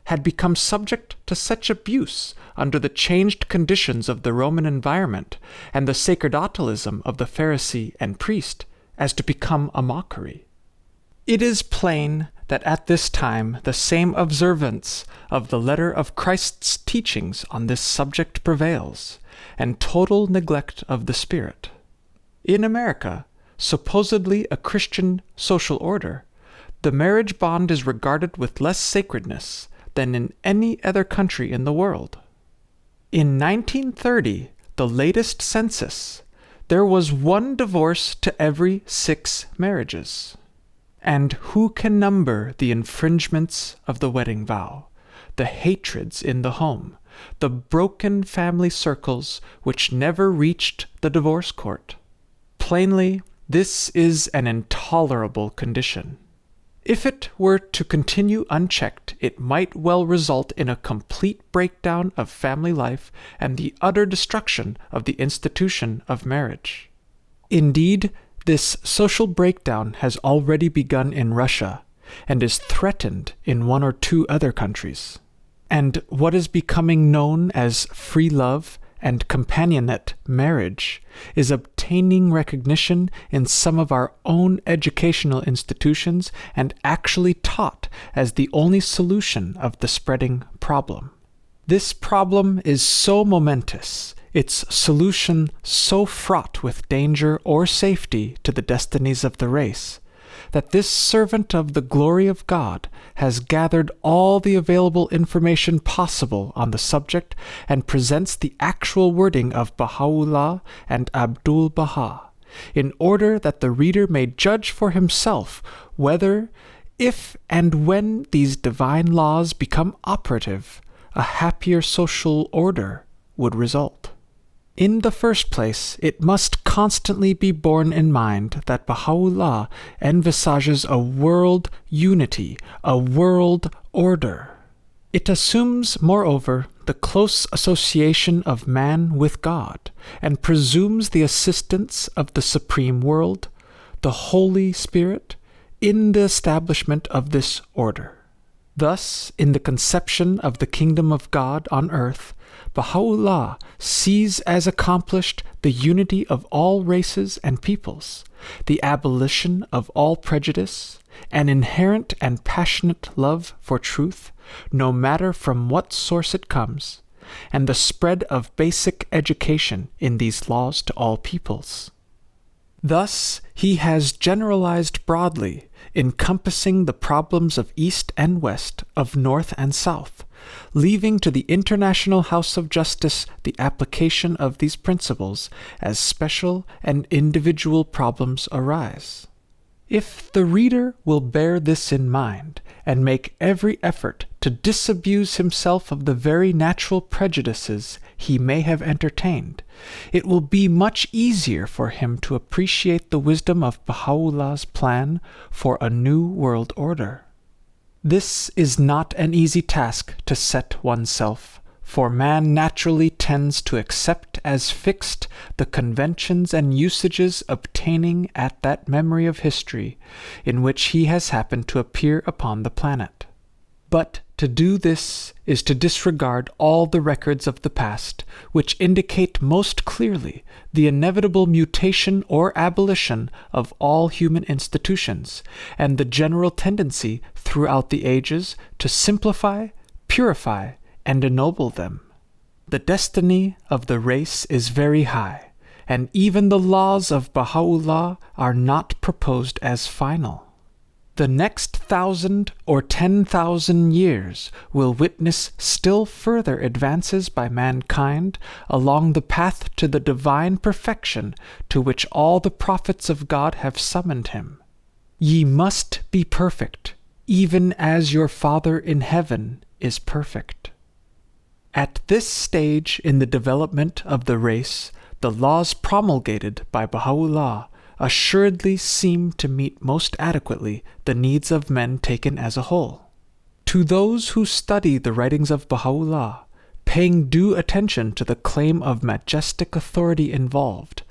Speaker 1: had become subject to such abuse under the changed conditions of the Roman environment and the sacerdotalism of the Pharisee and priest as to become a mockery. It is plain that at this time the same observance of the letter of Christ's teachings on this subject prevails, and total neglect of the spirit. In America, supposedly a Christian social order, the marriage bond is regarded with less sacredness than in any other country in the world. In 1930, the latest census, there was 1 divorce to every 6 marriages. And who can number the infringements of the wedding vow, the hatreds in the home, the broken family circles which never reached the divorce court? Plainly, this is an intolerable condition. If it were to continue unchecked, it might well result in a complete breakdown of family life and the utter destruction of the institution of marriage. Indeed, this social breakdown has already begun in Russia and is threatened in one or two other countries. And what is becoming known as free love and companionate marriage is obtaining recognition in some of our own educational institutions and actually taught as the only solution of the spreading problem. This problem is so momentous, its solution so fraught with danger or safety to the destinies of the race, that this servant of the glory of God has gathered all the available information possible on the subject and presents the actual wording of Baha'u'llah and Abdu'l-Bahá, in order that the reader may judge for himself whether, if and when these divine laws become operative, a happier social order would result. In the first place, it must constantly be borne in mind that Baha'u'llah envisages a world unity, a world order. It assumes, moreover, the close association of man with God, and presumes the assistance of the Supreme World, the Holy Spirit, in the establishment of this order. Thus, in the conception of the kingdom of God on earth, Baha'u'llah sees as accomplished the unity of all races and peoples, the abolition of all prejudice, an inherent and passionate love for truth, no matter from what source it comes, and the spread of basic education in these laws to all peoples. Thus, he has generalized broadly, encompassing the problems of East and West, of North and South, leaving to the International House of Justice the application of these principles as special and individual problems arise. If the reader will bear this in mind, and make every effort to disabuse himself of the very natural prejudices he may have entertained, it will be much easier for him to appreciate the wisdom of Baha'u'llah's plan for a new world order. This is not an easy task to set oneself, for man naturally tends to accept as fixed the conventions and usages obtaining at that memory of history in which he has happened to appear upon the planet. But to do this is to disregard all the records of the past, which indicate most clearly the inevitable mutation or abolition of all human institutions, and the general tendency throughout the ages to simplify, purify, and ennoble them. The destiny of the race is very high, and even the laws of Baha'u'llah are not proposed as final. The next 1,000 or 10,000 years will witness still further advances by mankind along the path to the divine perfection to which all the prophets of God have summoned him. Ye must be perfect, even as your Father in heaven is perfect. At this stage in the development of the race, the laws promulgated by Baha'u'llah assuredly seem to meet most adequately the needs of men taken as a whole. To those who study the writings of Baha'u'llah, paying due attention to the claim of majestic authority involved,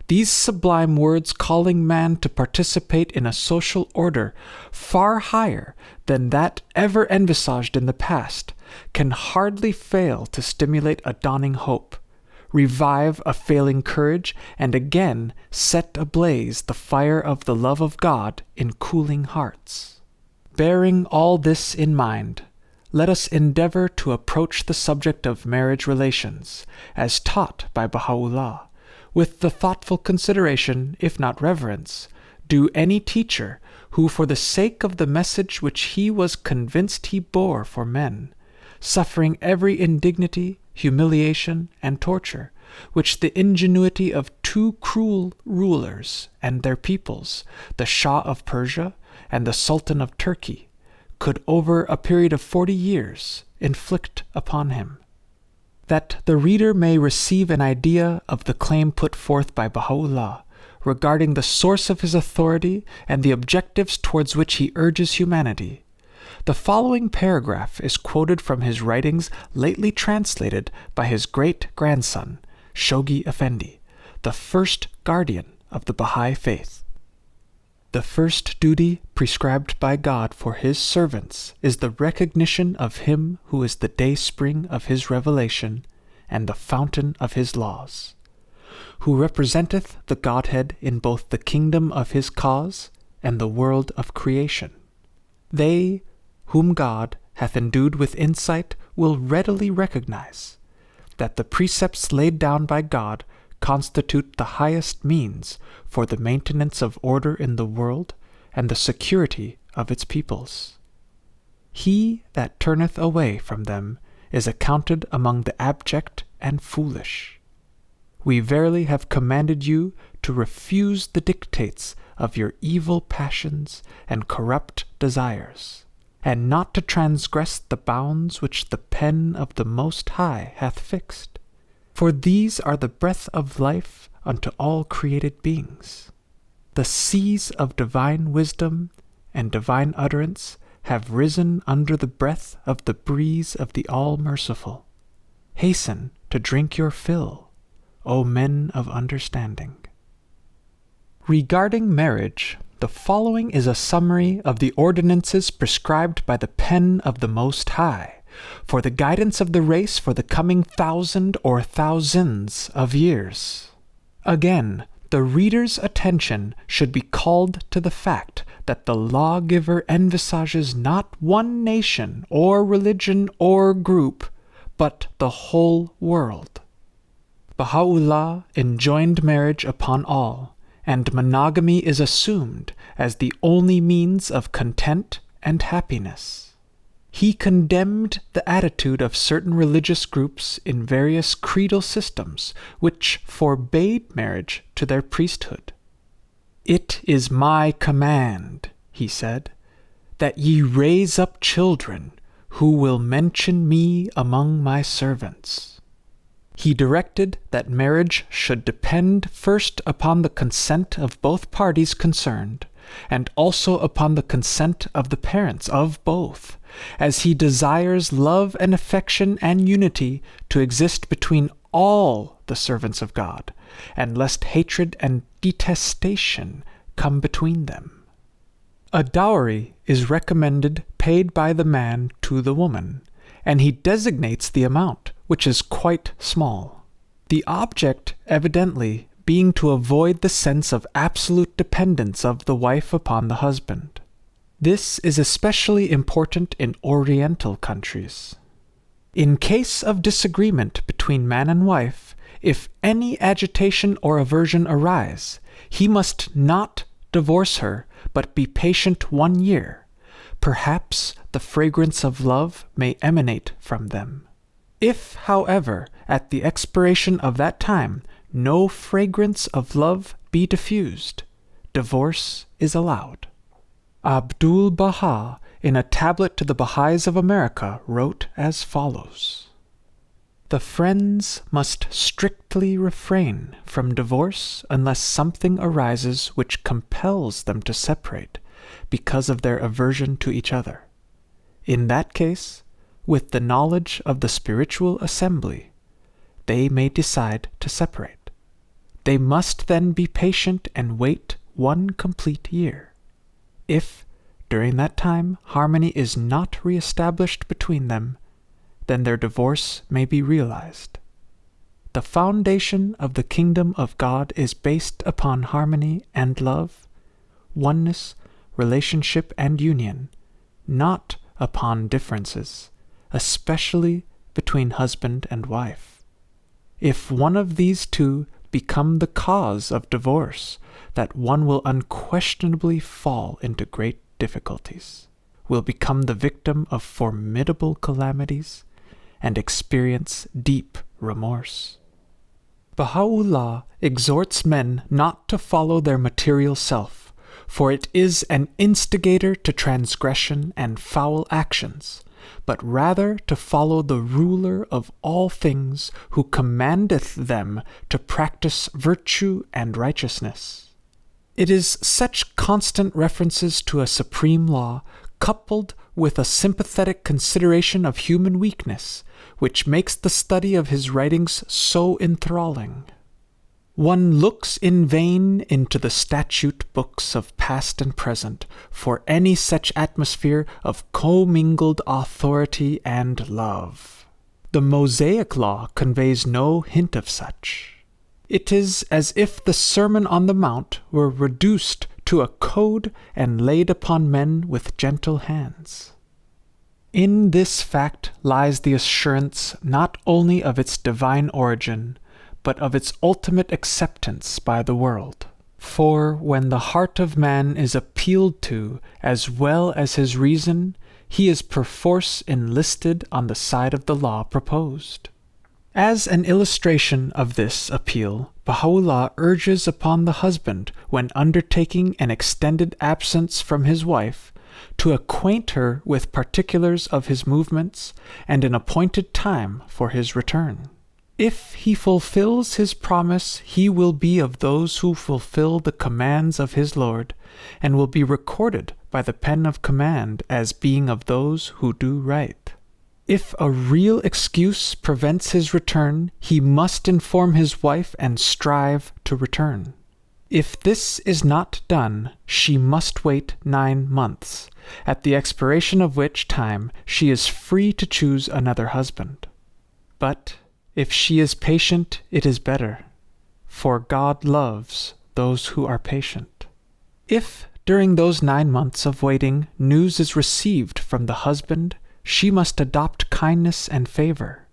Speaker 1: these sublime words calling man to participate in a social order far higher than that ever envisaged in the past can hardly fail to stimulate a dawning hope, revive a failing courage, and again set ablaze the fire of the love of God in cooling hearts. Bearing all this in mind, let us endeavor to approach the subject of marriage relations, as taught by Baha'u'llah, with the thoughtful consideration, if not reverence, due any teacher who, for the sake of the message which he was convinced he bore for men, suffering every indignity, humiliation, and torture, which the ingenuity of two cruel rulers and their peoples, the Shah of Persia and the Sultan of Turkey could over a period of 40 years inflict upon him. That the reader may receive an idea of the claim put forth by Baha'u'llah regarding the source of his authority and the objectives towards which he urges humanity, the following paragraph is quoted from his writings lately translated by his great-grandson, Shoghi Effendi, the first guardian of the Baha'i faith. The first duty prescribed by God for his servants is the recognition of him who is the dayspring of his revelation and the fountain of his laws, who representeth the Godhead in both the kingdom of his cause and the world of creation. They whom God hath endued with insight will readily recognize that the precepts laid down by God constitute the highest means for the maintenance of order in the world and the security of its peoples. He that turneth away from them is accounted among the abject and foolish. We verily have commanded you to refuse the dictates of your evil passions and corrupt desires, and not to transgress the bounds which the pen of the Most High hath fixed. For these are the breath of life unto all created beings. The seas of divine wisdom and divine utterance have risen under the breath of the breeze of the All-Merciful. Hasten to drink your fill, O men of understanding. Regarding marriage, the following is a summary of the ordinances prescribed by the pen of the Most High, for the guidance of the race for the coming 1,000 or thousands of years. Again, the reader's attention should be called to the fact that the lawgiver envisages not one nation or religion or group, but the whole world. Baha'u'llah enjoined marriage upon all, and monogamy is assumed as the only means of content and happiness. He condemned the attitude of certain religious groups in various creedal systems which forbade marriage to their priesthood. "It is my command," he said, "that ye raise up children who will mention me among my servants." He directed that marriage should depend first upon the consent of both parties concerned, and also upon the consent of the parents of both, as he desires love and affection and unity to exist between all the servants of God, and lest hatred and detestation come between them. A dowry is recommended paid by the man to the woman, and he designates the amount, which is quite small. The object, evidently, being to avoid the sense of absolute dependence of the wife upon the husband. This is especially important in Oriental countries. In case of disagreement between man and wife, if any agitation or aversion arise, he must not divorce her, but be patient 1 year. Perhaps the fragrance of love may emanate from them. If, however, at the expiration of that time, no fragrance of love be diffused, divorce is allowed. Abdu'l-Bahá, in a tablet to the Baha'is of America, wrote as follows: "The friends must strictly refrain from divorce unless something arises which compels them to separate because of their aversion to each other. In that case, with the knowledge of the spiritual assembly, they may decide to separate. They must then be patient and wait 1 complete year. If, during that time, harmony is not re-established between them, then their divorce may be realized. The foundation of the kingdom of God is based upon harmony and love, oneness, relationship and union, not upon differences, especially between husband and wife. If one of these two become the cause of divorce, that one will unquestionably fall into great difficulties, will become the victim of formidable calamities, and experience deep remorse. Baha'u'llah exhorts men not to follow their material self, for it is an instigator to transgression and foul actions, but rather to follow the ruler of all things, who commandeth them to practice virtue and righteousness. It is such constant references to a supreme law, coupled with a sympathetic consideration of human weakness, which makes the study of his writings so enthralling. One looks in vain into the statute books of past and present for any such atmosphere of commingled authority and love. The Mosaic Law conveys no hint of such. It is as if the Sermon on the Mount were reduced to a code and laid upon men with gentle hands. In this fact lies the assurance not only of its divine origin, but of its ultimate acceptance by the world. For when the heart of man is appealed to as well as his reason, he is perforce enlisted on the side of the law proposed. As an illustration of this appeal, Baha'u'llah urges upon the husband, when undertaking an extended absence from his wife, to acquaint her with particulars of his movements and an appointed time for his return. If he fulfills his promise, he will be of those who fulfill the commands of his Lord, and will be recorded by the pen of command as being of those who do right. If a real excuse prevents his return, he must inform his wife and strive to return. If this is not done, she must wait 9 months, at the expiration of which time she is free to choose another husband. But if she is patient, it is better, for God loves those who are patient. If during those 9 months of waiting news is received from the husband, she must adopt kindness and favor,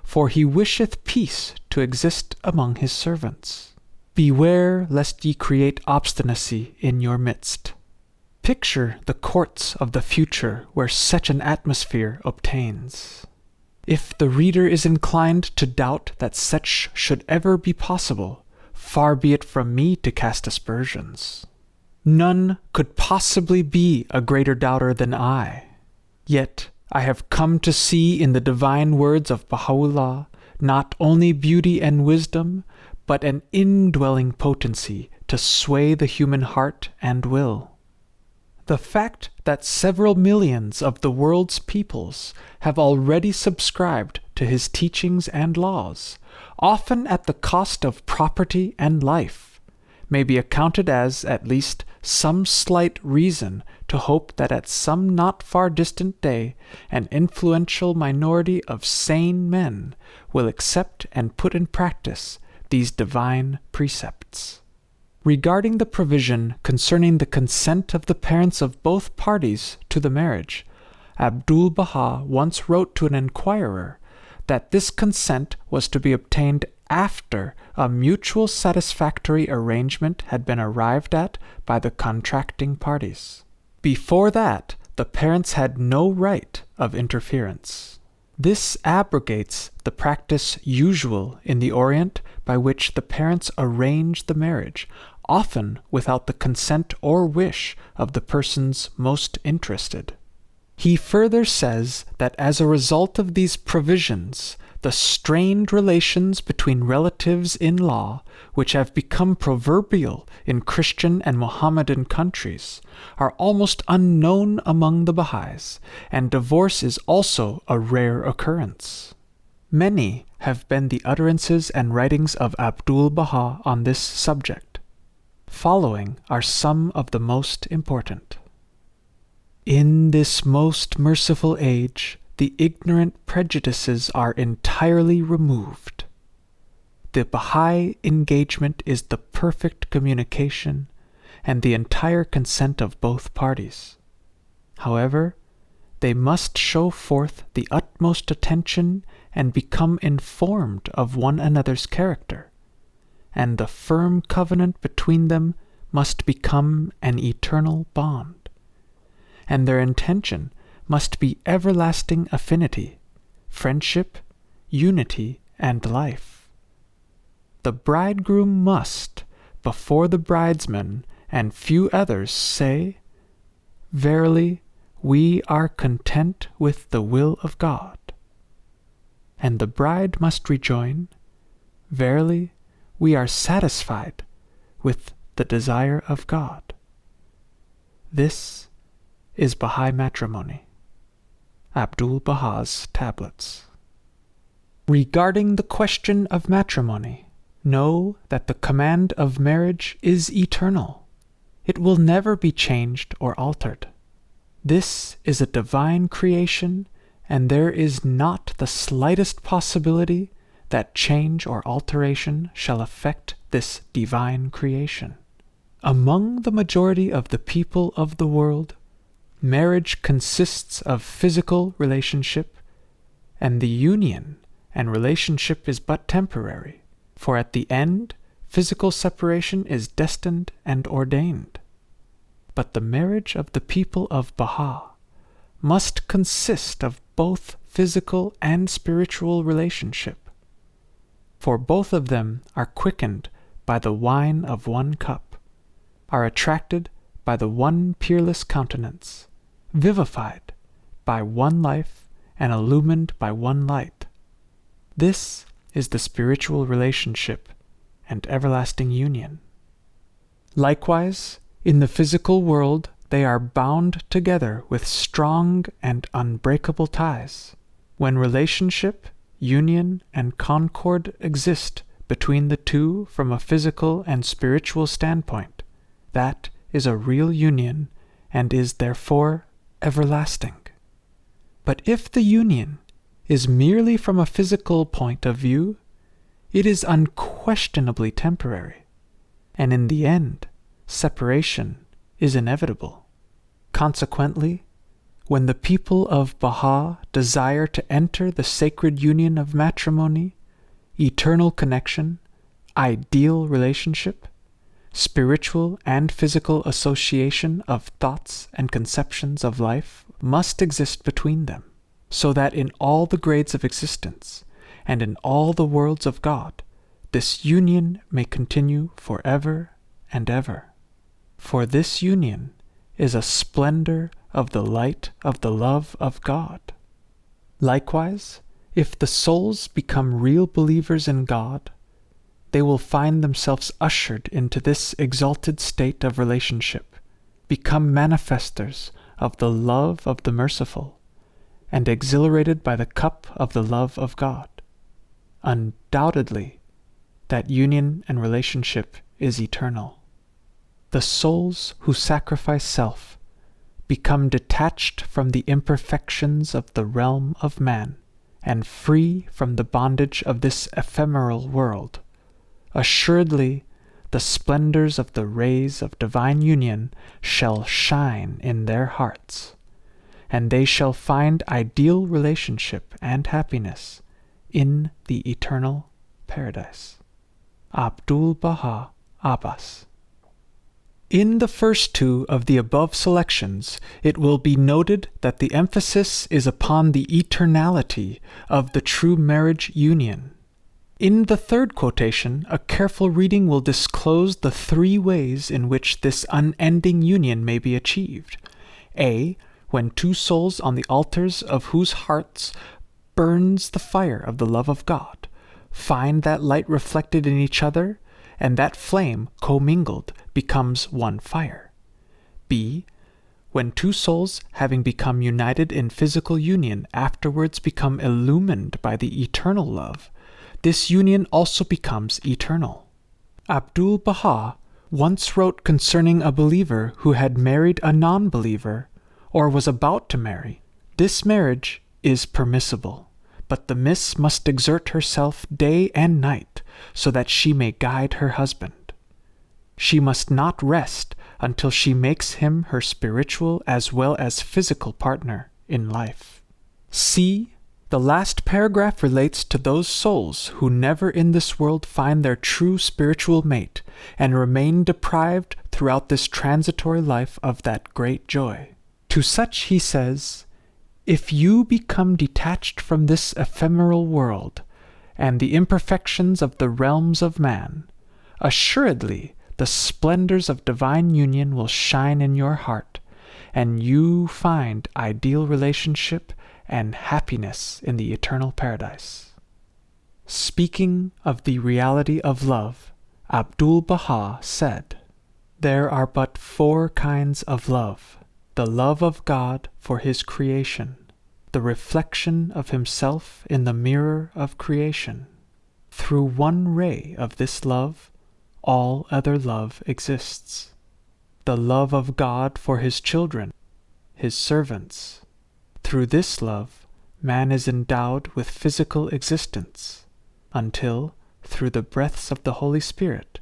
Speaker 1: for he wisheth peace to exist among his servants. Beware lest ye create obstinacy in your midst. Picture the courts of the future where such an atmosphere obtains. If the reader is inclined to doubt that such should ever be possible, far be it from me to cast aspersions. None could possibly be a greater doubter than I. Yet I have come to see in the divine words of Baha'u'llah not only beauty and wisdom, but an indwelling potency to sway the human heart and will. The fact that several millions of the world's peoples have already subscribed to his teachings and laws, often at the cost of property and life, may be accounted as at least some slight reason to hope that at some not far distant day an influential minority of sane men will accept and put in practice these divine precepts. Regarding the provision concerning the consent of the parents of both parties to the marriage, Abdu'l-Bahá once wrote to an inquirer that this consent was to be obtained after a mutual satisfactory arrangement had been arrived at by the contracting parties. Before that, the parents had no right of interference. This abrogates the practice usual in the Orient by which the parents arrange the marriage, often without the consent or wish of the persons most interested. He further says that as a result of these provisions, the strained relations between relatives in law, which have become proverbial in Christian and Mohammedan countries, are almost unknown among the Baha'is, and divorce is also a rare occurrence. Many have been the utterances and writings of Abdu'l-Bahá on this subject. Following are some of the most important. In this most merciful age, the ignorant prejudices are entirely removed. The Baha'i engagement is the perfect communication and the entire consent of both parties. However, they must show forth the utmost attention and become informed of one another's character, and the firm covenant between them must become an eternal bond, and their intention must be everlasting affinity, friendship, unity, and life. The bridegroom must, before the bridesmen and few others say, "Verily, we are content with the will of God." And the bride must rejoin, "Verily, we are satisfied with the desire of God." This is Baha'i matrimony. Abdu'l-Bahá's tablets. Regarding the question of matrimony, know that the command of marriage is eternal. It will never be changed or altered. This is a divine creation, and there is not the slightest possibility that change or alteration shall affect this divine creation. Among the majority of the people of the world, marriage consists of physical relationship, and the union and relationship is but temporary, for at the end, physical separation is destined and ordained. But the marriage of the people of Baha must consist of both physical and spiritual relationship, for both of them are quickened by the wine of one cup, are attracted by the one peerless countenance, vivified by one life, and illumined by one light. This is the spiritual relationship and everlasting union. Likewise, in the physical world, they are bound together with strong and unbreakable ties. When relationship, union, and concord exist between the two from a physical and spiritual standpoint, that is a real union and is therefore everlasting. But if the union is merely from a physical point of view, it is unquestionably temporary, and in the end, separation is inevitable. Consequently, when the people of Baha desire to enter the sacred union of matrimony, eternal connection, ideal relationship, spiritual and physical association of thoughts and conceptions of life must exist between them, so that in all the grades of existence and in all the worlds of God, this union may continue forever and ever. For this union is a splendor of the light of the love of God. Likewise, if the souls become real believers in God, they will find themselves ushered into this exalted state of relationship, become manifestors of the love of the merciful, and exhilarated by the cup of the love of God. Undoubtedly, that union and relationship is eternal. The souls who sacrifice self become detached from the imperfections of the realm of man and free from the bondage of this ephemeral world. Assuredly, the splendors of the rays of divine union shall shine in their hearts, and they shall find ideal relationship and happiness in the eternal paradise. Abdu'l-Bahá Abbas. In the first two of the above selections, it will be noted that the emphasis is upon the eternality of the true marriage union. In the third quotation, a careful reading will disclose the three ways in which this unending union may be achieved. A. When two souls on the altars of whose hearts burns the fire of the love of God, find that light reflected in each other, and that flame, commingled, becomes one fire. B. When two souls, having become united in physical union, afterwards become illumined by the eternal love, this union also becomes eternal. Abdu'l-Bahá once wrote concerning a believer who had married a non-believer, or was about to marry, "This marriage is permissible, but the miss must exert herself day and night, so that she may guide her husband. She must not rest until she makes him her spiritual as well as physical partner in life." C. The last paragraph relates to those souls who never in this world find their true spiritual mate and remain deprived throughout this transitory life of that great joy. To such he says, "If you become detached from this ephemeral world and the imperfections of the realms of man, assuredly the the splendors of divine union will shine in your heart, and you find ideal relationship and happiness in the eternal paradise. Speaking of the reality of love, Abdu'l-Bahá said, "There are but 4 kinds of love: the love of God for His creation, the reflection of Himself in the mirror of creation. Through one ray of this love, all other love exists. The love of God for His children, His servants. Through this love, man is endowed with physical existence, until, through the breaths of the Holy Spirit,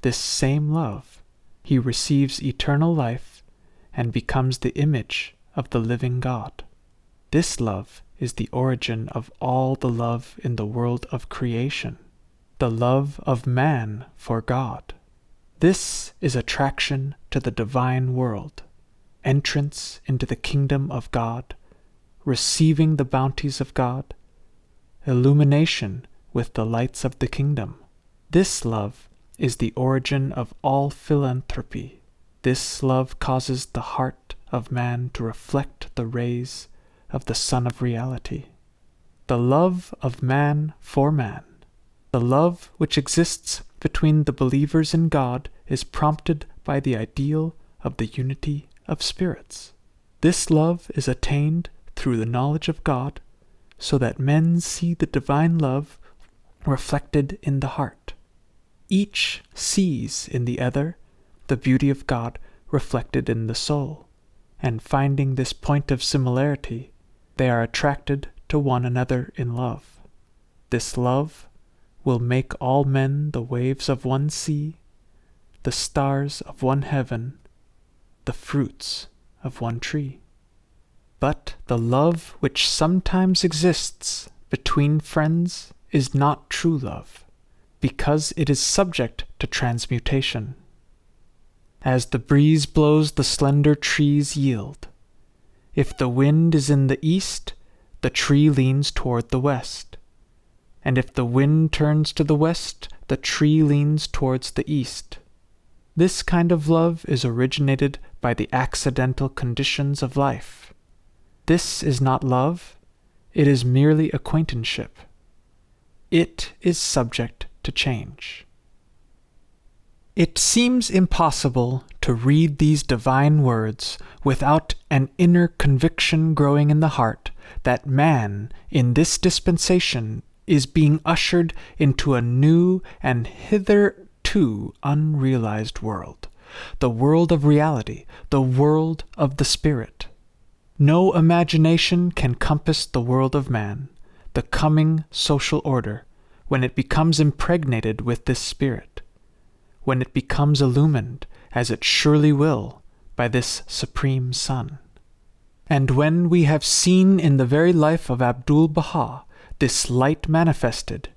Speaker 1: this same love, he receives eternal life and becomes the image of the living God. This love is the origin of all the love in the world of creation, the love of man for God. This is attraction to the divine world, entrance into the kingdom of God, receiving the bounties of God, illumination with the lights of the kingdom. This love is the origin of all philanthropy. This love causes the heart of man to reflect the rays of the Sun of Reality. The love of man for man, the love which exists between the believers in God, is prompted by the ideal of the unity of spirits. This love is attained through the knowledge of God, so that men see the divine love reflected in the heart. Each sees in the other the beauty of God reflected in the soul, and finding this point of similarity, they are attracted to one another in love. This love will make all men the waves of one sea, the stars of one heaven, the fruits of one tree. But the love which sometimes exists between friends is not true love, because it is subject to transmutation. As the breeze blows, the slender trees yield. If the wind is in the east, the tree leans toward the west. And if the wind turns to the west, the tree leans towards the east. This kind of love is originated by the accidental conditions of life. This is not love, it is merely acquaintanceship. It is subject to change. It seems impossible to read these divine words without an inner conviction growing in the heart that man, in this dispensation, is being ushered into a new and hitherto unrealized world, the world of reality, the world of the Spirit. No imagination can compass the world of man, the coming social order, when it becomes impregnated with this Spirit, when it becomes illumined, as it surely will, by this Supreme Sun. And when we have seen in the very life of Abdu'l-Bahá this light manifested,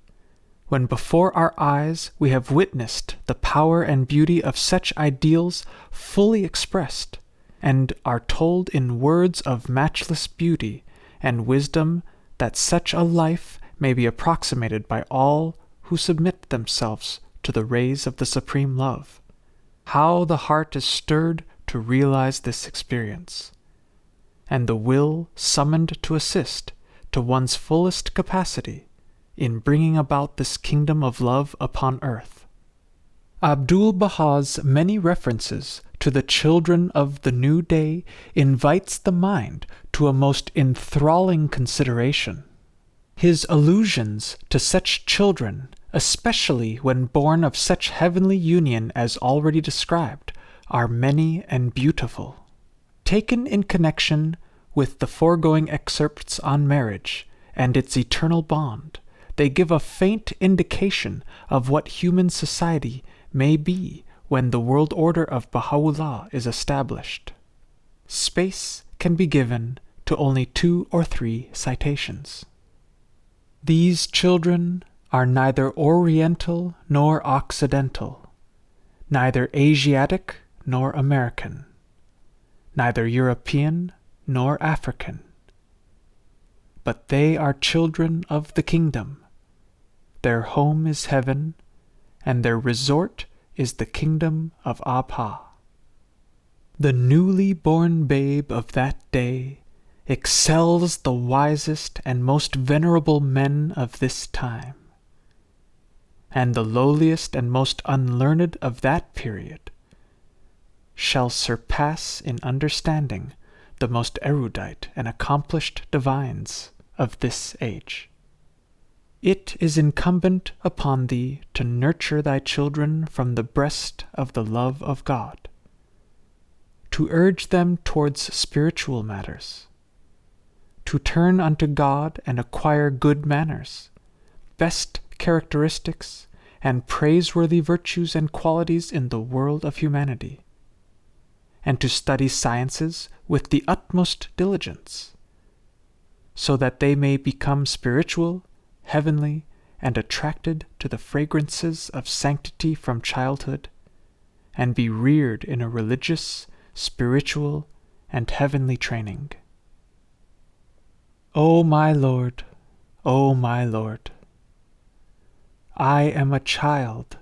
Speaker 1: when before our eyes we have witnessed the power and beauty of such ideals fully expressed, and are told in words of matchless beauty and wisdom that such a life may be approximated by all who submit themselves to the rays of the supreme love, how the heart is stirred to realize this experience, and the will summoned to assist to one's fullest capacity in bringing about this kingdom of love upon earth. Abdu'l-Bahā's many references to the children of the new day invites the mind to a most enthralling consideration. His allusions to such children, especially when born of such heavenly union as already described, are many and beautiful. Taken in connection with the foregoing excerpts on marriage and its eternal bond, they give a faint indication of what human society may be when the world order of Baha'u'llah is established. Space can be given to only 2 or 3 citations. These children are neither Oriental nor Occidental, neither Asiatic nor American, neither European nor African, but they are children of the kingdom. Their home is heaven, and their resort is the kingdom of Abha. The newly born babe of that day excels the wisest and most venerable men of this time, and the lowliest and most unlearned of that period shall surpass in understanding the most erudite and accomplished divines of this age. It is incumbent upon thee to nurture thy children from the breast of the love of God, to urge them towards spiritual matters, to turn unto God and acquire good manners, best characteristics, and praiseworthy virtues and qualities in the world of humanity, and to study sciences with the utmost diligence, so that they may become spiritual, heavenly, and attracted to the fragrances of sanctity from childhood, and be reared in a religious, spiritual, and heavenly training. O my Lord, O my Lord, I am a child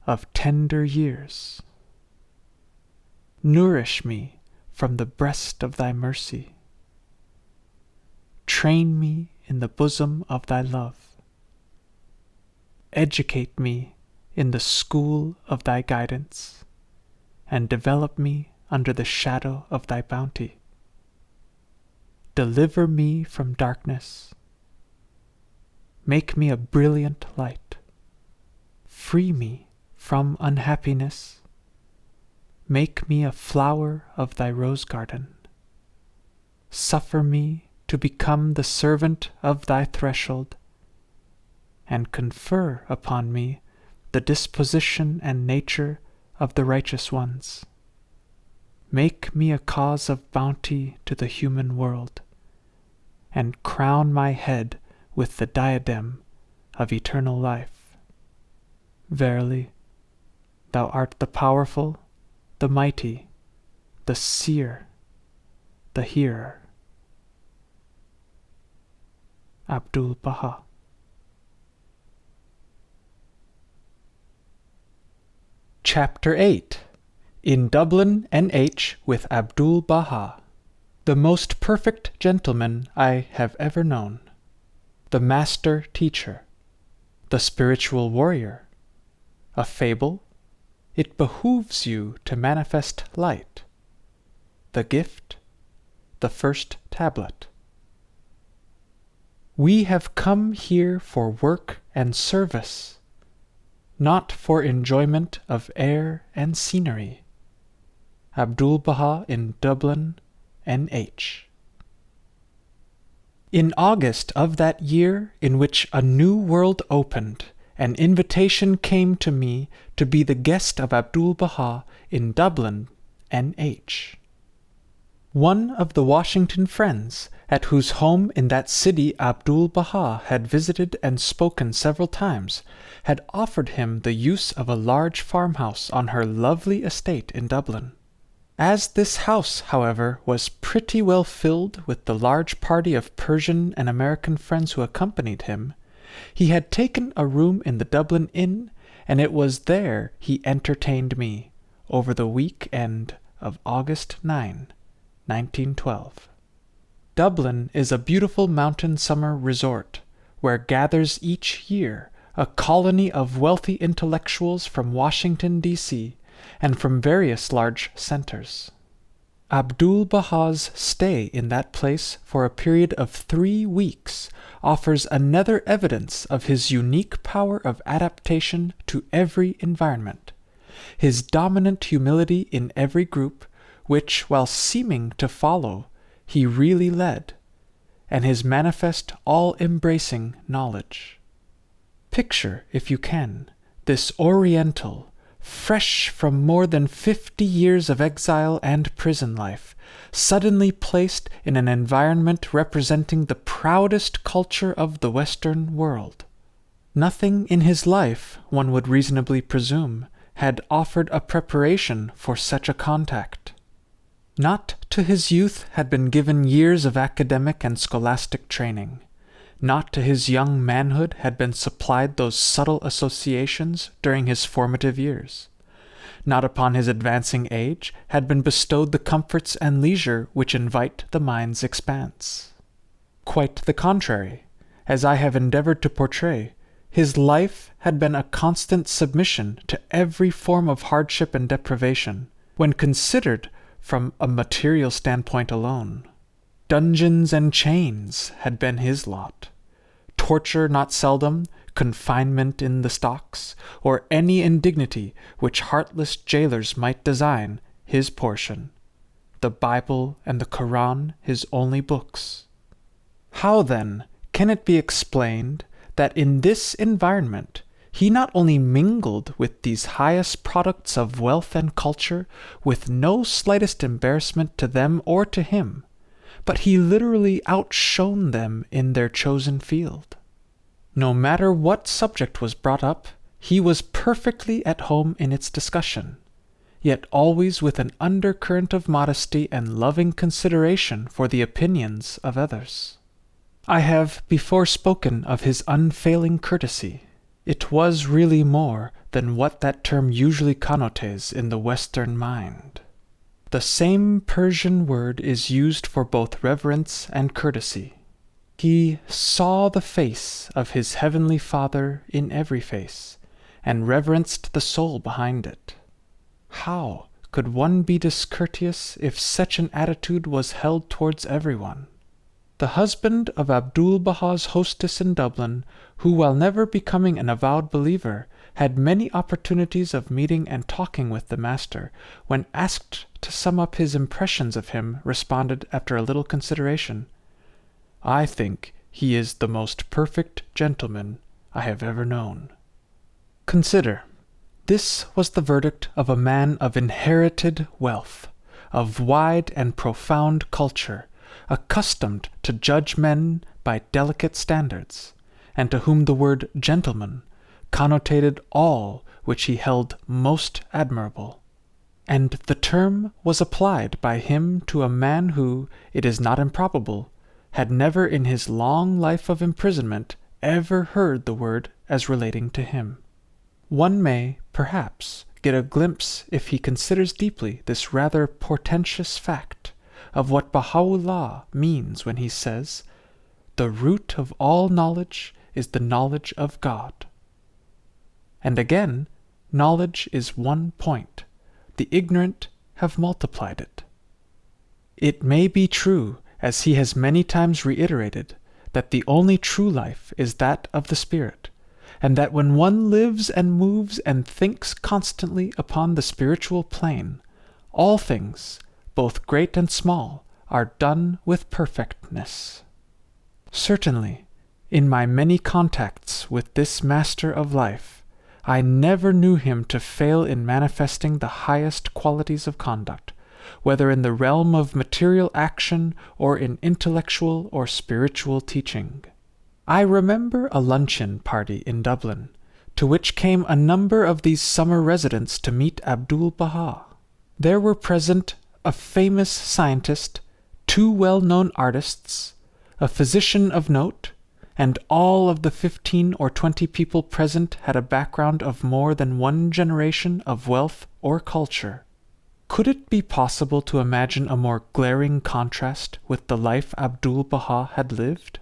Speaker 1: of tender years. Nourish me from the breast of thy mercy. Train me in the bosom of thy love. Educate me in the school of thy guidance, and develop me under the shadow of thy bounty. Deliver me from darkness. Make me a brilliant light. Free me from unhappiness. Make me a flower of thy rose garden. Suffer me to become the servant of thy threshold, and confer upon me the disposition and nature of the righteous ones. Make me a cause of bounty to the human world, and crown my head with the diadem of eternal life. Verily, thou art the powerful, the mighty, the seer, the hearer. Abdu'l-Bahá. Chapter 8. In Dublin, N.H. with Abdu'l-Bahá, the most perfect gentleman I have ever known, the master teacher, the spiritual warrior, a fable, it behooves you to manifest light, the gift, the first tablet. We have come here for work and service, not for enjoyment of air and scenery. Abdu'l-Bahá in Dublin, N.H. In August of that year in which a new world opened, an invitation came to me to be the guest of Abdu'l-Bahá in Dublin, N.H. One of the Washington friends, at whose home in that city Abdu'l-Bahá had visited and spoken several times, had offered him the use of a large farmhouse on her lovely estate in Dublin. As this house, however, was pretty well filled with the large party of Persian and American friends who accompanied him, he had taken a room in the Dublin Inn, and it was there he entertained me, over the week end of August 9, 1912. Dublin is a beautiful mountain summer resort, where gathers each year a colony of wealthy intellectuals from Washington, D.C., and from various large centers. Abdu'l-Bahá's stay in that place for a period of 3 weeks offers another evidence of his unique power of adaptation to every environment, his dominant humility in every group, which, while seeming to follow, he really led, and his manifest all-embracing knowledge. Picture, if you can, this Oriental, fresh from more than 50 years of exile and prison life, suddenly placed in an environment representing the proudest culture of the Western world. Nothing in his life, one would reasonably presume, had offered a preparation for such a contact. Not to his youth had been given years of academic and scholastic training. Not to his young manhood had been supplied those subtle associations during his formative years. not upon his advancing age, had been bestowed the comforts and leisure which invite the mind's expanse. Quite the contrary, as I have endeavored to portray, his life had been a constant submission to every form of hardship and deprivation, when considered from a material standpoint alone. Dungeons and chains had been his lot. Torture not seldom, confinement in the stocks, or any indignity which heartless jailers might design, his portion. The Bible and the Koran his only books. How, then, can it be explained that in this environment he not only mingled with these highest products of wealth and culture with no slightest embarrassment to them or to him, but he literally outshone them in their chosen field? No matter what subject was brought up, he was perfectly at home in its discussion, yet always with an undercurrent of modesty and loving consideration for the opinions of others. I have before spoken of his unfailing courtesy. It was really more than what that term usually connotes in the Western mind. The same Persian word is used for both reverence and courtesy. He saw the face of his heavenly Father in every face, and reverenced the soul behind it. How could one be discourteous if such an attitude was held towards everyone? The husband of Abdu'l-Bahá's hostess in Dublin, who while never becoming an avowed believer, had many opportunities of meeting and talking with the master, when asked to sum up his impressions of him, responded after a little consideration, "I think he is the most perfect gentleman I have ever known." Consider, this was the verdict of a man of inherited wealth, of wide and profound culture, accustomed to judge men by delicate standards, and to whom the word gentleman connotated all which he held most admirable. And the term was applied by him to a man who, it is not improbable, had never in his long life of imprisonment ever heard the word as relating to him. One may, perhaps, get a glimpse, if he considers deeply this rather portentous fact, of what Baha'u'llah means when he says, "The root of all knowledge is the knowledge of God." And again, knowledge is one point. The ignorant have multiplied it. It may be true, as he has many times reiterated, that the only true life is that of the spirit, and that when one lives and moves and thinks constantly upon the spiritual plane, all things, both great and small, are done with perfectness. Certainly, in my many contacts with this master of life, I never knew him to fail in manifesting the highest qualities of conduct, whether in the realm of material action or in intellectual or spiritual teaching. I remember a luncheon party in Dublin, to which came a number of these summer residents to meet Abdu'l-Bahá. There were present a famous scientist, 2 well-known artists, a physician of note, and all of the 15 or 20 people present had a background of more than one generation of wealth or culture. Could it be possible to imagine a more glaring contrast with the life Abdu'l-Bahá had lived?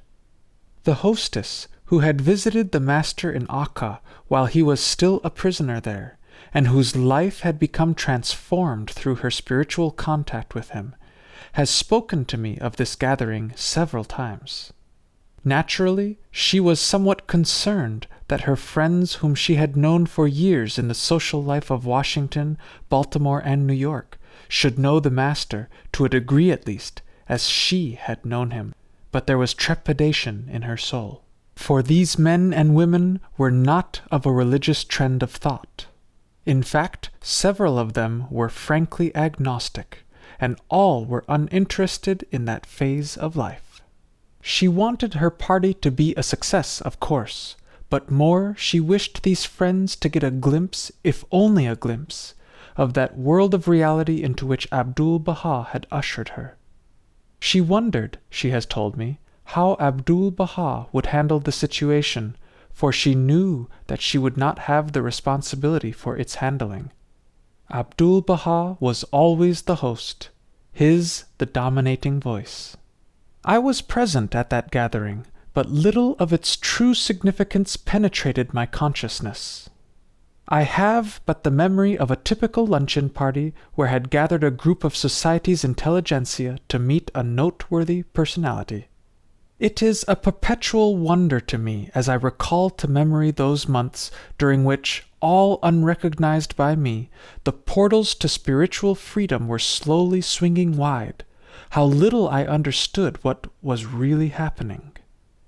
Speaker 1: The hostess, who had visited the master in Akka while he was still a prisoner there, and whose life had become transformed through her spiritual contact with him, has spoken to me of this gathering several times. Naturally, she was somewhat concerned that her friends whom she had known for years in the social life of Washington, Baltimore, and New York should know the master, to a degree at least, as she had known him, but there was trepidation in her soul. For these men and women were not of a religious trend of thought. In fact, several of them were frankly agnostic, and all were uninterested in that phase of life. She wanted her party to be a success, of course, but more she wished these friends to get a glimpse, if only a glimpse, of that world of reality into which Abdu'l-Bahá had ushered her. She wondered, she has told me, how Abdu'l-Bahá would handle the situation, for she knew that she would not have the responsibility for its handling. Abdu'l-Bahá was always the host, his the dominating voice. I was present at that gathering, but little of its true significance penetrated my consciousness. I have but the memory of a typical luncheon party where had gathered a group of society's intelligentsia to meet a noteworthy personality. It is a perpetual wonder to me as I recall to memory those months during which, all unrecognized by me, the portals to spiritual freedom were slowly swinging wide, how little I understood what was really happening.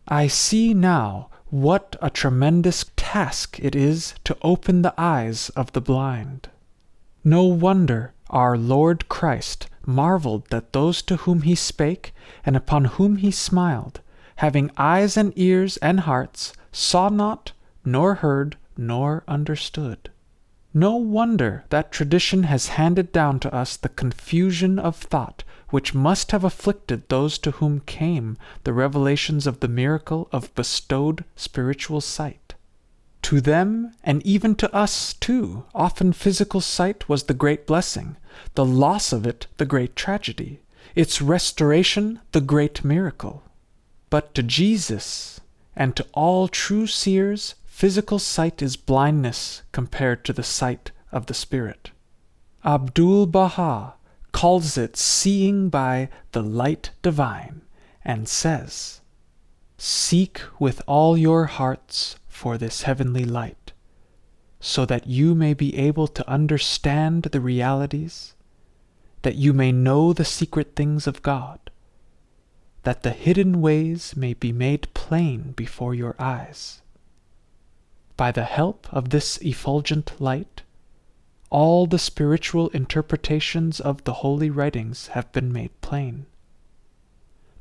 Speaker 1: I see now what a tremendous task it is to open the eyes of the blind. No wonder our Lord Christ marveled that those to whom he spake and upon whom he smiled, having eyes and ears and hearts, saw not, nor heard, nor understood. No wonder that tradition has handed down to us the confusion of thought which must have afflicted those to whom came the revelations of the miracle of bestowed spiritual sight. To them, and even to us too, often physical sight was the great blessing, the loss of it the great tragedy, its restoration the great miracle. But to Jesus, and to all true seers, physical sight is blindness compared to the sight of the Spirit. Abdu'l-Bahá calls it seeing by the light divine, and says, "Seek with all your hearts for this heavenly light, so that you may be able to understand the realities, that you may know the secret things of God, that the hidden ways may be made plain before your eyes." By the help of this effulgent light, all the spiritual interpretations of the holy writings have been made plain.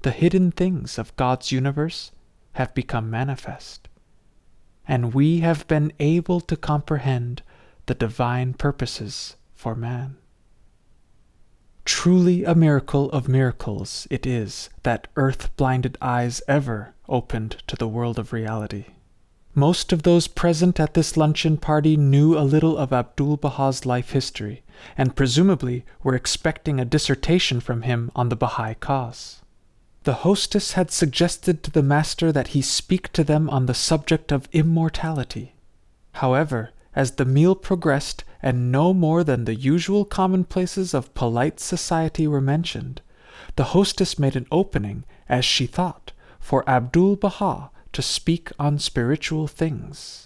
Speaker 1: The hidden things of God's universe have become manifest, and we have been able to comprehend the divine purposes for man. Truly a miracle of miracles it is that earth-blinded eyes ever opened to the world of reality. Most of those present at this luncheon party knew a little of Abdu'l-Bahā's life history, and presumably were expecting a dissertation from him on the Baha'i cause. The hostess had suggested to the master that he speak to them on the subject of immortality. However, as the meal progressed and no more than the usual commonplaces of polite society were mentioned, the hostess made an opening, as she thought, for Abdu'l-Bahá to speak on spiritual things.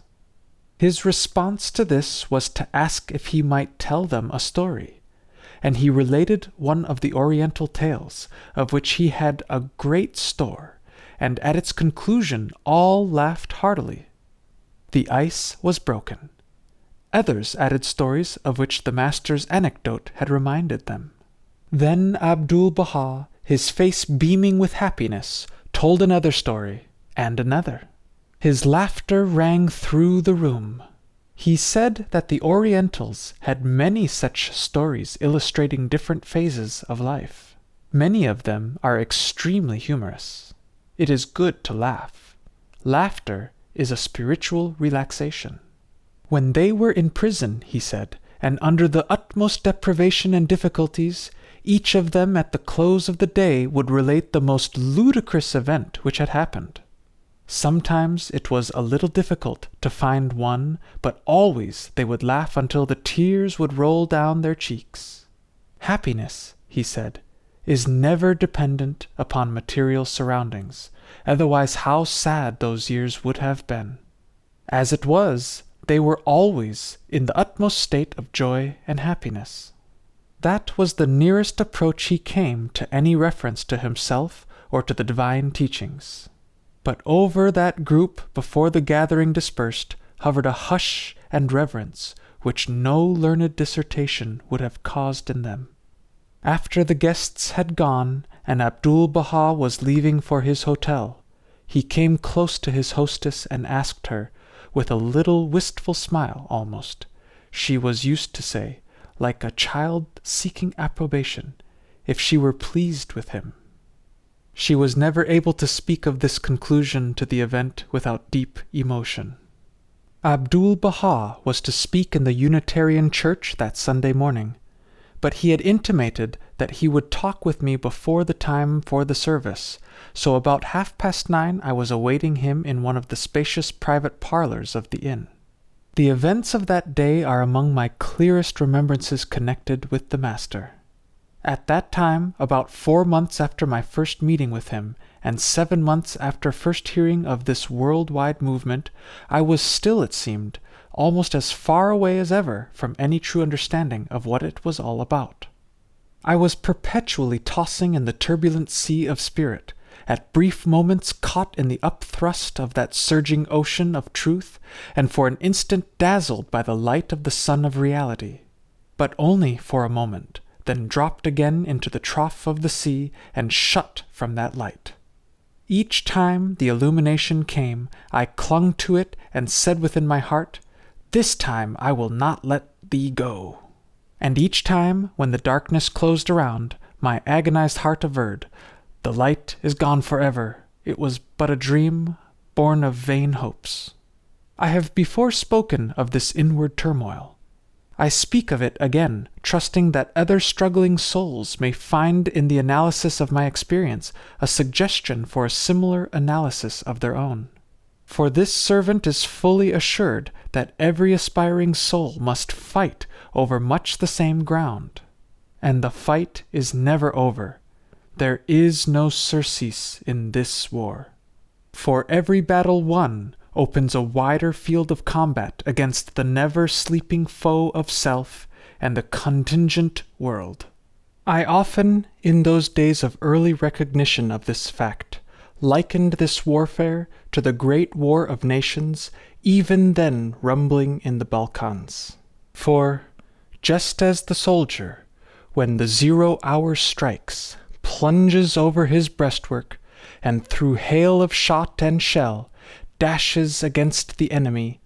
Speaker 1: His response to this was to ask if he might tell them a story, and he related one of the Oriental tales, of which he had a great store, and at its conclusion all laughed heartily. The ice was broken. Others added stories of which the master's anecdote had reminded them. Then Abdu'l-Bahá, his face beaming with happiness, told another story, and another. His laughter rang through the room. He said that the Orientals had many such stories illustrating different phases of life. Many of them are extremely humorous. It is good to laugh. Laughter is a spiritual relaxation. When they were in prison, he said, and under the utmost deprivation and difficulties, each of them at the close of the day would relate the most ludicrous event which had happened. Sometimes it was a little difficult to find one, but always they would laugh until the tears would roll down their cheeks. Happiness, he said, is never dependent upon material surroundings, otherwise how sad those years would have been. As it was, they were always in the utmost state of joy and happiness. That was the nearest approach he came to any reference to himself or to the divine teachings. But over that group before the gathering dispersed hovered a hush and reverence which no learned dissertation would have caused in them. After the guests had gone and Abdu'l-Bahá was leaving for his hotel, he came close to his hostess and asked her, with a little wistful smile almost, she was used to say, like a child seeking approbation, if she were pleased with him. She was never able to speak of this conclusion to the event without deep emotion. Abdu'l-Bahá was to speak in the Unitarian Church that Sunday morning, but he had intimated that he would talk with me before the time for the service, so about 9:30 I was awaiting him in one of the spacious private parlors of the inn. The events of that day are among my clearest remembrances connected with the Master. At that time, about 4 months after my first meeting with him, and 7 months after first hearing of this worldwide movement, I was still, it seemed, almost as far away as ever from any true understanding of what it was all about. I was perpetually tossing in the turbulent sea of spirit, at brief moments caught in the upthrust of that surging ocean of truth, and for an instant dazzled by the light of the sun of reality. But only for a moment, then dropped again into the trough of the sea and shut from that light. Each time the illumination came, I clung to it and said within my heart, "This time I will not let thee go." And each time, when the darkness closed around, my agonized heart averred, "The light is gone forever. It was but a dream, born of vain hopes." I have before spoken of this inward turmoil. I speak of it again, trusting that other struggling souls may find in the analysis of my experience a suggestion for a similar analysis of their own. For this servant is fully assured that every aspiring soul must fight over much the same ground. And the fight is never over. There is no surcease in this war. For every battle won opens a wider field of combat against the never-sleeping foe of self and the contingent world. I often, in those days of early recognition of this fact, likened this warfare to the great war of nations, even then rumbling in the Balkans. For, just as the soldier, when the 0 hour strikes, plunges over his breastwork, and through hail of shot and shell, dashes against the enemy,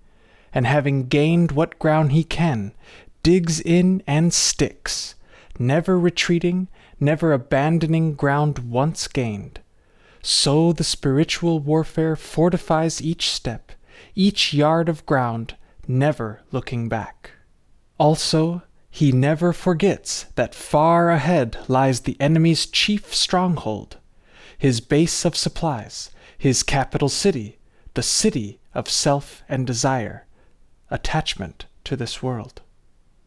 Speaker 1: and having gained what ground he can, digs in and sticks, never retreating, never abandoning ground once gained. So the spiritual warfare fortifies each step, each yard of ground, never looking back. Also, he never forgets that far ahead lies the enemy's chief stronghold, his base of supplies, his capital city, the city of self and desire, attachment to this world.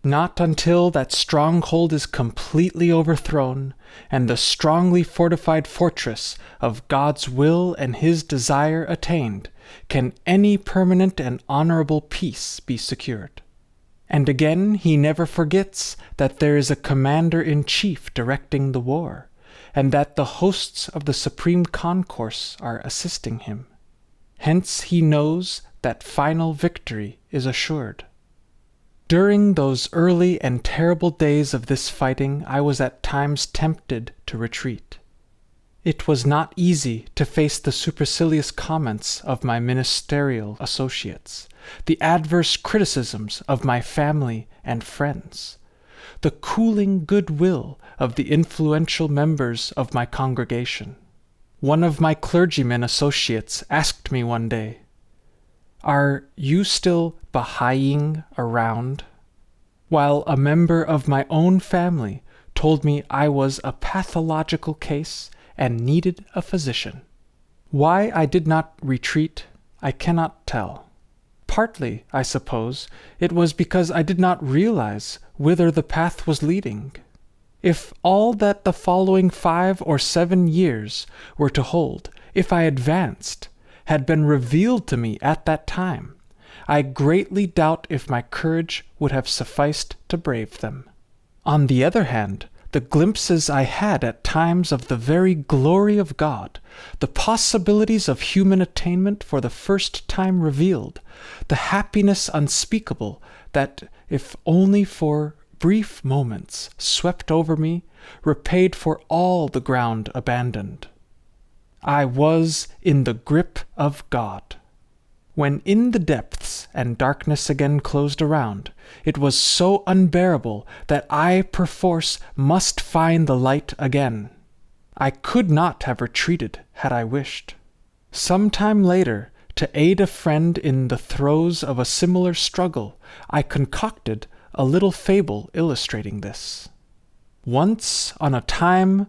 Speaker 1: Not until that stronghold is completely overthrown, and the strongly fortified fortress of God's will and His desire attained, can any permanent and honorable peace be secured. And again, he never forgets that there is a commander-in-chief directing the war, and that the hosts of the Supreme Concourse are assisting him. Hence he knows that final victory is assured. During those early and terrible days of this fighting, I was at times tempted to retreat. It was not easy to face the supercilious comments of my ministerial associates, the adverse criticisms of my family and friends, the cooling goodwill of the influential members of my congregation. One of my clergyman associates asked me one day, "Are you still Baha'ing around?" While a member of my own family told me I was a pathological case and needed a physician. Why I did not retreat, I cannot tell. Partly, I suppose, it was because I did not realize whither the path was leading. If all that the following 5 or 7 years were to hold, if I advanced, had been revealed to me at that time, I greatly doubt if my courage would have sufficed to brave them. On the other hand, the glimpses I had at times of the very glory of God, the possibilities of human attainment for the first time revealed, the happiness unspeakable that, if only for brief moments, swept over me, repaid for all the ground abandoned. I was in the grip of God. When in the depths and darkness again closed around, it was so unbearable that I perforce must find the light again. I could not have retreated had I wished. Some time later, to aid a friend in the throes of a similar struggle, I concocted a little fable illustrating this. Once on a time,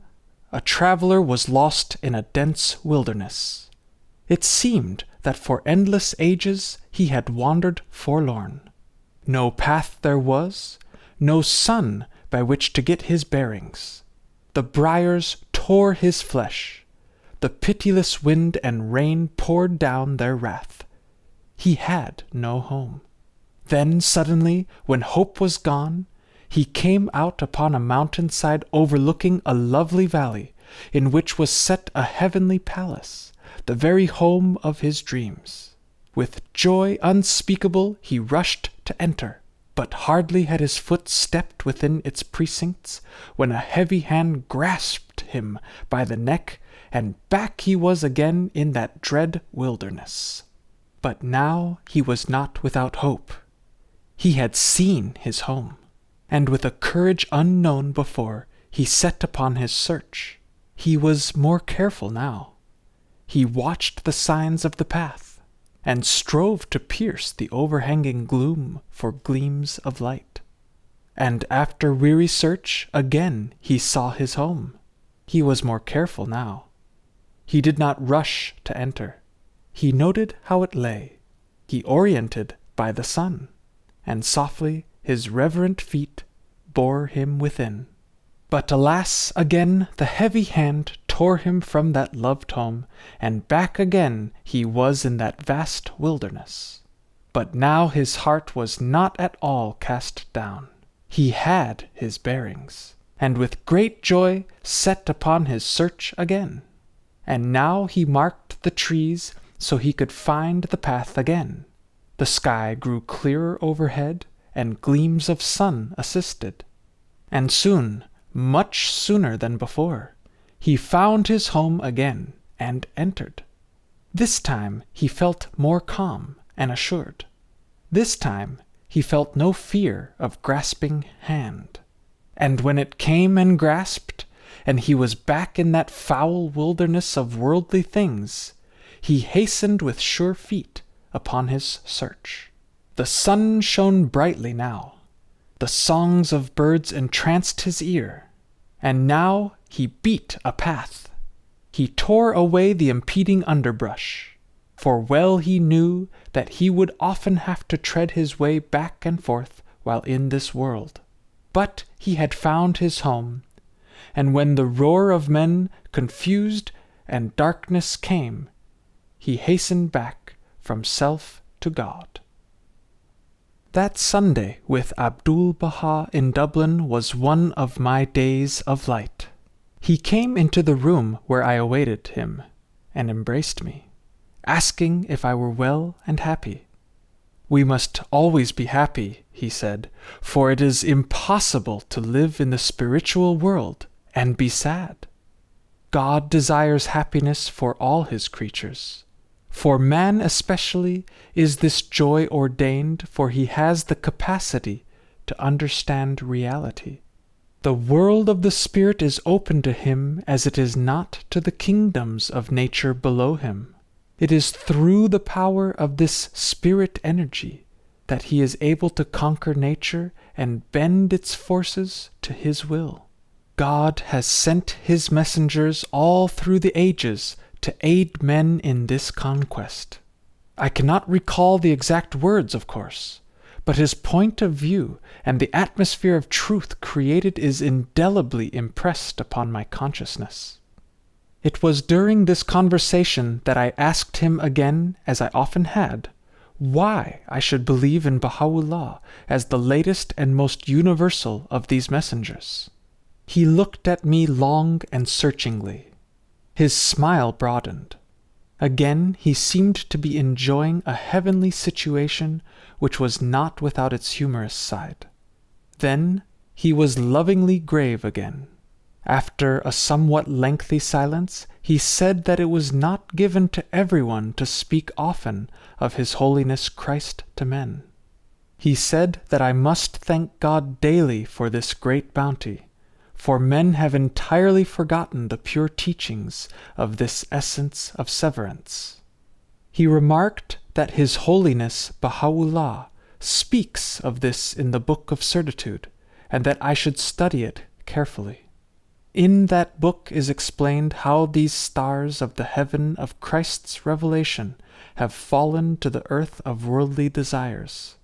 Speaker 1: a traveler was lost in a dense wilderness. It seemed that for endless ages he had wandered forlorn. No path there was, no sun by which to get his bearings. The briars tore his flesh. The pitiless wind and rain poured down their wrath. He had no home. Then suddenly, when hope was gone, he came out upon a mountainside overlooking a lovely valley, in which was set a heavenly palace, the very home of his dreams. With joy unspeakable he rushed to enter, but hardly had his foot stepped within its precincts, when a heavy hand grasped him by the neck, and back he was again in that dread wilderness. But now he was not without hope. He had seen his home, and with a courage unknown before, he set upon his search. He was more careful now. He watched the signs of the path, and strove to pierce the overhanging gloom for gleams of light. And after weary search, again he saw his home. He was more careful now. He did not rush to enter. He noted how it lay. He oriented by the sun, and softly his reverent feet bore him within. But alas, again the heavy hand tore him from that loved home, and back again he was in that vast wilderness. But now his heart was not at all cast down. He had his bearings, and with great joy set upon his search again. And now he marked the trees so he could find the path again. The sky grew clearer overhead, and gleams of sun assisted. And soon, much sooner than before, he found his home again and entered. This time he felt more calm and assured. This time he felt no fear of grasping hand. And when it came and grasped, and he was back in that foul wilderness of worldly things, he hastened with sure feet upon his search. The sun shone brightly now. The songs of birds entranced his ear, and now he beat a path. He tore away the impeding underbrush, for well he knew that he would often have to tread his way back and forth while in this world. But he had found his home, and when the roar of men confused and darkness came, he hastened back from self to God. That Sunday with Abdu'l-Bahá in Dublin was one of my days of light. He came into the room where I awaited him, and embraced me, asking if I were well and happy. "We must always be happy," he said, "for it is impossible to live in the spiritual world and be sad. God desires happiness for all his creatures. For man especially is this joy ordained, for he has the capacity to understand reality. The world of the spirit is open to him as it is not to the kingdoms of nature below him. It is through the power of this spirit energy that he is able to conquer nature and bend its forces to his will. God has sent his messengers all through the ages to aid men in this conquest. I cannot recall the exact words, of course, but his point of view and the atmosphere of truth created is indelibly impressed upon my consciousness. It was during this conversation that I asked him again, as I often had, why I should believe in Baha'u'llah as the latest and most universal of these messengers. He looked at me long and searchingly. His smile broadened. Again he seemed to be enjoying a heavenly situation which was not without its humorous side. Then he was lovingly grave again. After a somewhat lengthy silence, he said that it was not given to everyone to speak often of His Holiness Christ to men. He said that I must thank God daily for this great bounty, for men have entirely forgotten the pure teachings of this essence of severance. He remarked that His Holiness Baha'u'llah speaks of this in the Book of Certitude, and that I should study it carefully. In that book is explained how these stars of the heaven of Christ's revelation have fallen to the earth of worldly desires.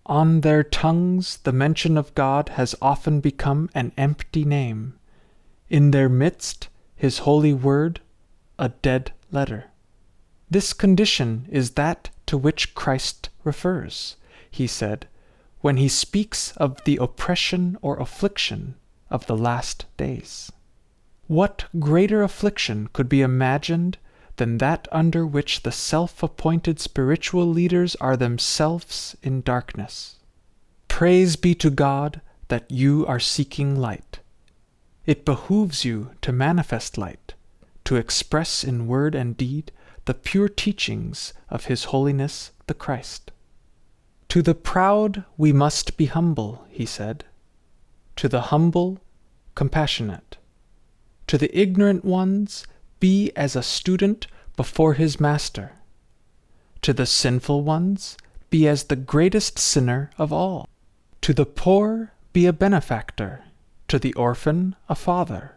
Speaker 1: On their tongues the mention of God has often become an empty name. In their midst His holy word, a dead letter. This condition is that to which Christ refers, he said, when he speaks of the oppression or affliction of the last days. What greater affliction could be imagined than that under which the self-appointed spiritual leaders are themselves in darkness? Praise be to God that you are seeking light. It behooves you to manifest light, to express in word and deed the pure teachings of His Holiness the Christ. To the proud we must be humble, he said. To the humble, compassionate. To the ignorant ones, be as a student before his master. To the sinful ones, be as the greatest sinner of all. To the poor, be a benefactor. To the orphan, a father.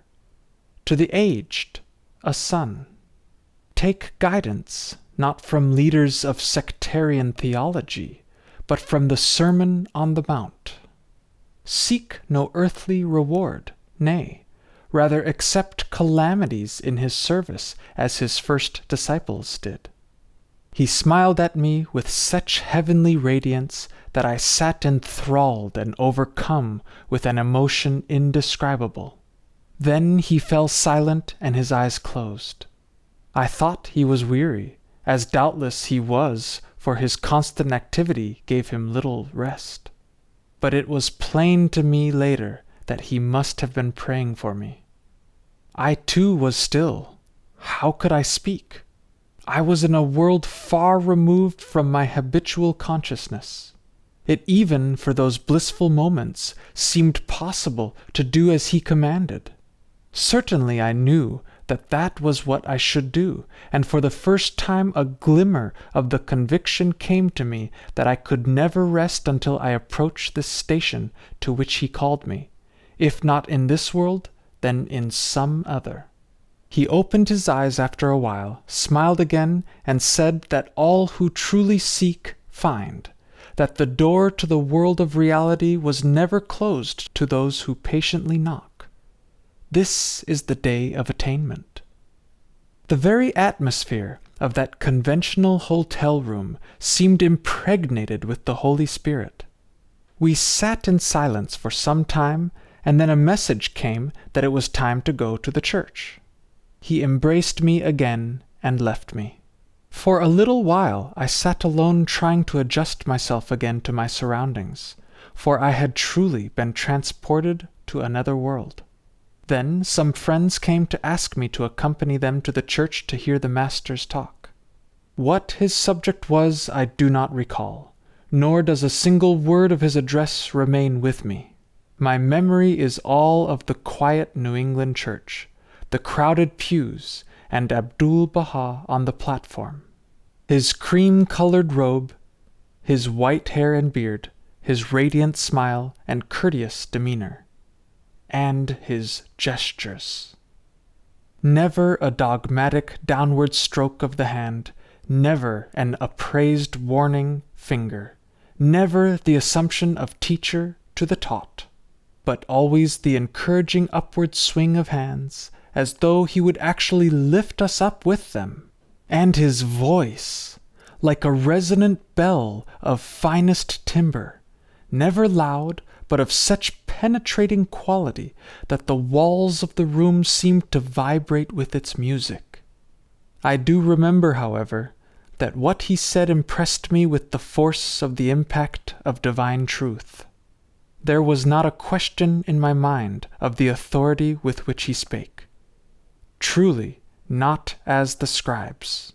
Speaker 1: To the aged, a son. Take guidance, not from leaders of sectarian theology, but from the Sermon on the Mount. Seek no earthly reward, nay, rather accept calamities in His service as His first disciples did. He smiled at me with such heavenly radiance that I sat enthralled and overcome with an emotion indescribable. Then he fell silent and his eyes closed. I thought he was weary, as doubtless he was, for his constant activity gave him little rest. But it was plain to me later that he must have been praying for me. I too was still. How could I speak? I was in a world far removed from my habitual consciousness. It even, for those blissful moments, seemed possible to do as he commanded. Certainly I knew that that was what I should do, and for the first time a glimmer of the conviction came to me that I could never rest until I approached this station to which he called me, if not in this world, then in some other. He opened his eyes after a while, smiled again, and said that all who truly seek find, that the door to the world of reality was never closed to those who patiently knock. This is the day of attainment. The very atmosphere of that conventional hotel room seemed impregnated with the Holy Spirit. We sat in silence for some time, and then a message came that it was time to go to the church. He embraced me again and left me. For a little while I sat alone trying to adjust myself again to my surroundings, for I had truly been transported to another world. Then some friends came to ask me to accompany them to the church to hear the Master's talk. What his subject was I do not recall, nor does a single word of his address remain with me. My memory is all of the quiet New England church, the crowded pews, and Abdu'l-Bahá on the platform. His cream-colored robe, his white hair and beard, his radiant smile and courteous demeanor, and his gestures. Never a dogmatic downward stroke of the hand, never an appraised warning finger, never the assumption of teacher to the taught, but always the encouraging upward swing of hands, as though he would actually lift us up with them. And his voice, like a resonant bell of finest timbre, never loud, but of such penetrating quality that the walls of the room seemed to vibrate with its music. I do remember, however, that what he said impressed me with the force of the impact of divine truth. There was not a question in my mind of the authority with which he spake. Truly, not as the scribes.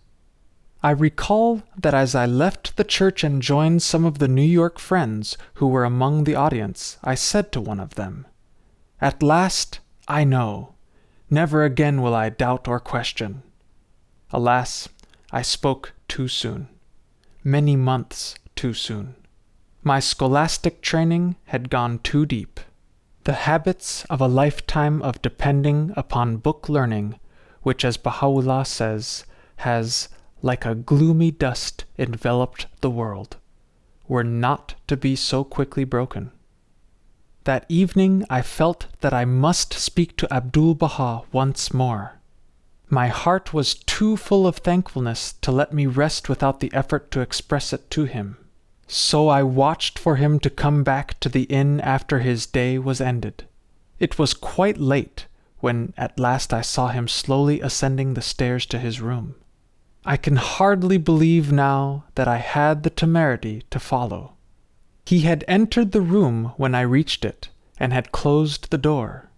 Speaker 1: I recall that as I left the church and joined some of the New York friends who were among the audience, I said to one of them, "At last, I know. Never again will I doubt or question." Alas, I spoke too soon. Many months too soon. My scholastic training had gone too deep. The habits of a lifetime of depending upon book learning, which, as Baha'u'llah says, has, like a gloomy dust, enveloped the world, were not to be so quickly broken. That evening I felt that I must speak to Abdu'l-Bahá once more. My heart was too full of thankfulness to let me rest without the effort to express it to him. So I watched for him to come back to the inn after his day was ended. It was quite late when at last I saw him slowly ascending the stairs to his room. I can hardly believe now that I had the temerity to follow. He had entered the room when I reached it, and had closed the door.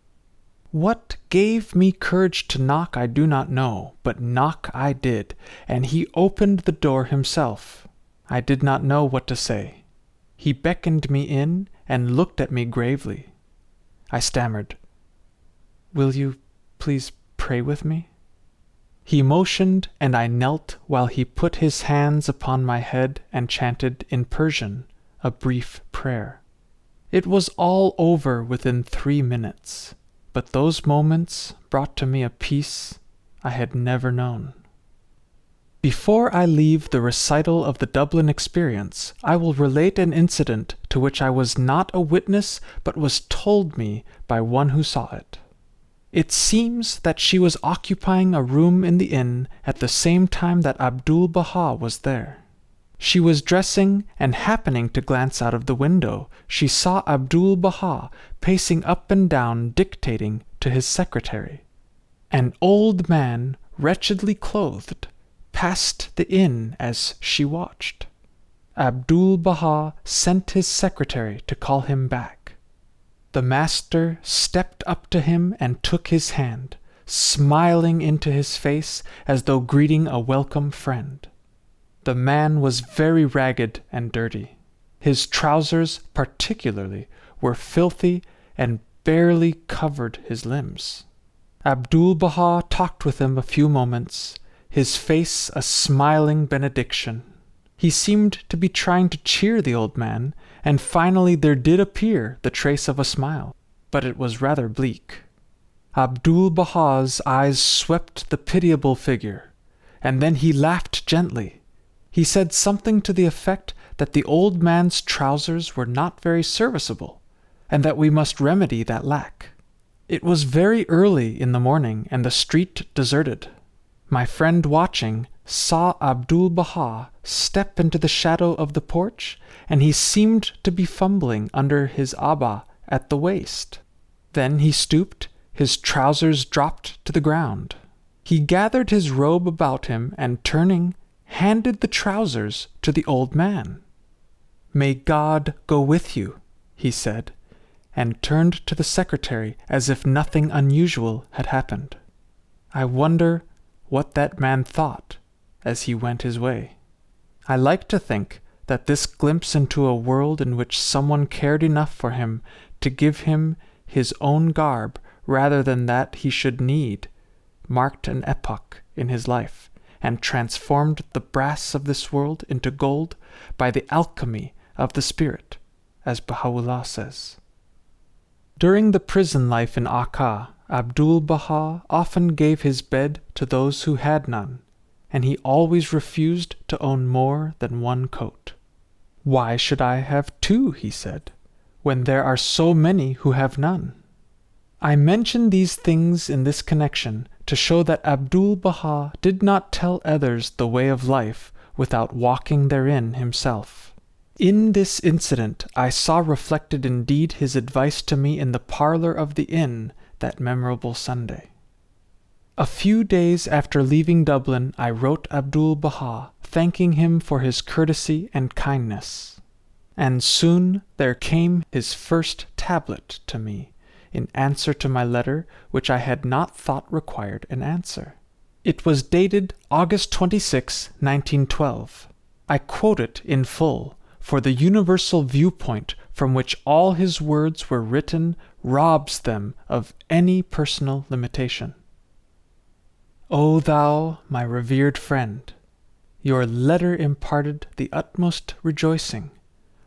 Speaker 1: What gave me courage to knock I do not know, but knock I did, and he opened the door himself. I did not know what to say. He beckoned me in and looked at me gravely. I stammered, "Will you please pray with me?" He motioned, and I knelt while he put his hands upon my head and chanted in Persian a brief prayer. It was all over within 3 minutes, but those moments brought to me a peace I had never known. Before I leave the recital of the Dublin experience, I will relate an incident to which I was not a witness but was told me by one who saw it. It seems that she was occupying a room in the inn at the same time that Abdu'l-Bahá was there. She was dressing, and happening to glance out of the window, she saw Abdu'l-Bahá pacing up and down dictating to his secretary. An old man, wretchedly clothed, passed the inn as she watched. Abdu'l-Bahá sent his secretary to call him back. The master stepped up to him and took his hand, smiling into his face as though greeting a welcome friend. The man was very ragged and dirty. His trousers, particularly, were filthy and barely covered his limbs. Abdu'l-Bahá talked with him a few moments, his face a smiling benediction. He seemed to be trying to cheer the old man, and finally there did appear the trace of a smile, but it was rather bleak. Abdu'l-Bahá's eyes swept the pitiable figure, and then he laughed gently. He said something to the effect that the old man's trousers were not very serviceable, and that we must remedy that lack. It was very early in the morning, and the street deserted. My friend watching saw Abdu'l-Bahá step into the shadow of the porch, and he seemed to be fumbling under his abba at the waist. Then he stooped, his trousers dropped to the ground. He gathered his robe about him and, turning, handed the trousers to the old man. "May God go with you," he said, and turned to the secretary as if nothing unusual had happened. I wonder what that man thought as he went his way. I like to think that this glimpse into a world in which someone cared enough for him to give him his own garb rather than that he should need marked an epoch in his life, and transformed the brass of this world into gold by the alchemy of the spirit, as Baha'u'llah says. During the prison life in Akka, Abdu'l-Bahá often gave his bed to those who had none, and he always refused to own more than one coat. "Why should I have 2, he said, "when there are so many who have none?" I mention these things in this connection to show that Abdu'l-Bahá did not tell others the way of life without walking therein himself. In this incident I saw reflected indeed his advice to me in the parlor of the inn that memorable Sunday. A few days after leaving Dublin I wrote Abdu'l-Bahá, thanking him for his courtesy and kindness. And soon there came his first tablet to me, in answer to my letter, which I had not thought required an answer. It was dated August 26, 1912. I quote it in full, for the universal viewpoint from which all his words were written robs them of any personal limitation. O thou, my revered friend, your letter imparted the utmost rejoicing,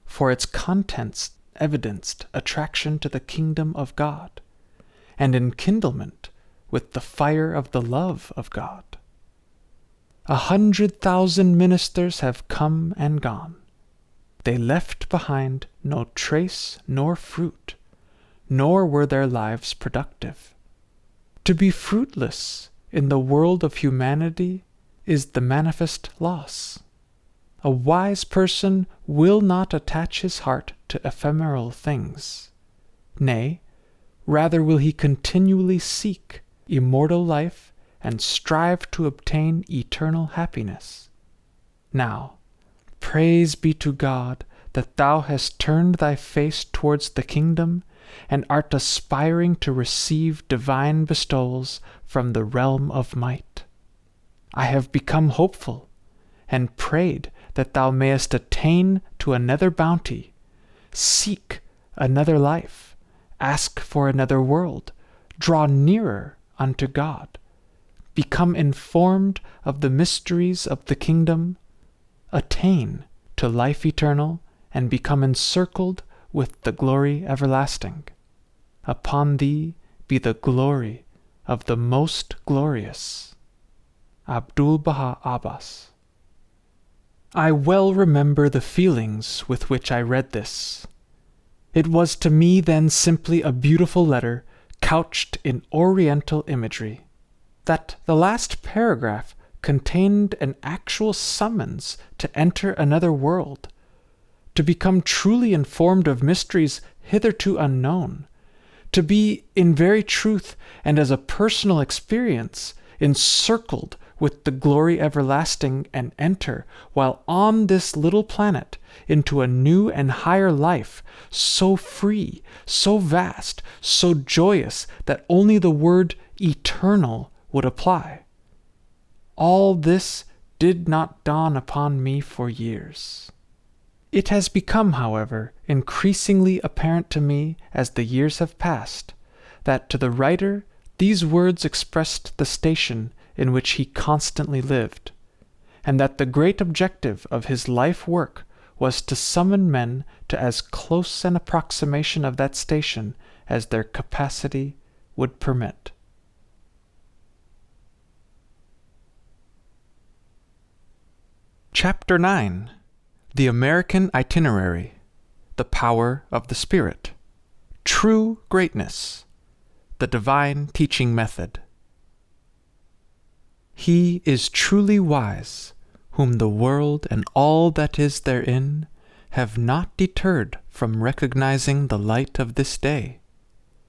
Speaker 1: for its contents evidenced attraction to the kingdom of God, and enkindlement with the fire of the love of God. 100,000 ministers have come and gone. They left behind no trace nor fruit, nor were their lives productive. To be fruitless in the world of humanity is the manifest loss. A wise person will not attach his heart to ephemeral things. Nay, rather will he continually seek immortal life and strive to obtain eternal happiness. Now, praise be to God that thou hast turned thy face towards the kingdom and art aspiring to receive divine bestowals from the realm of might. I have become hopeful, and prayed that thou mayest attain to another bounty, seek another life, ask for another world, draw nearer unto God, become informed of the mysteries of the kingdom, attain to life eternal, and become encircled with the glory everlasting. Upon thee be the glory of the most glorious. Abdu'l-Bahá Abbas. I well remember the feelings with which I read this. It was to me then simply a beautiful letter couched in oriental imagery. That the last paragraph contained an actual summons to enter another world, to become truly informed of mysteries hitherto unknown, to be in very truth and as a personal experience encircled with the glory everlasting, and enter, while on this little planet, into a new and higher life, so free, so vast, so joyous, that only the word eternal would apply. All this did not dawn upon me for years. It has become, however, increasingly apparent to me as the years have passed, that to the writer these words expressed the station in which he constantly lived, and that the great objective of his life work was to summon men to as close an approximation of that station as their capacity would permit. Chapter 9. The American Itinerary. The Power of the Spirit. True Greatness. The Divine Teaching Method. He is truly wise, whom the world and all that is therein have not deterred from recognizing the light of this day,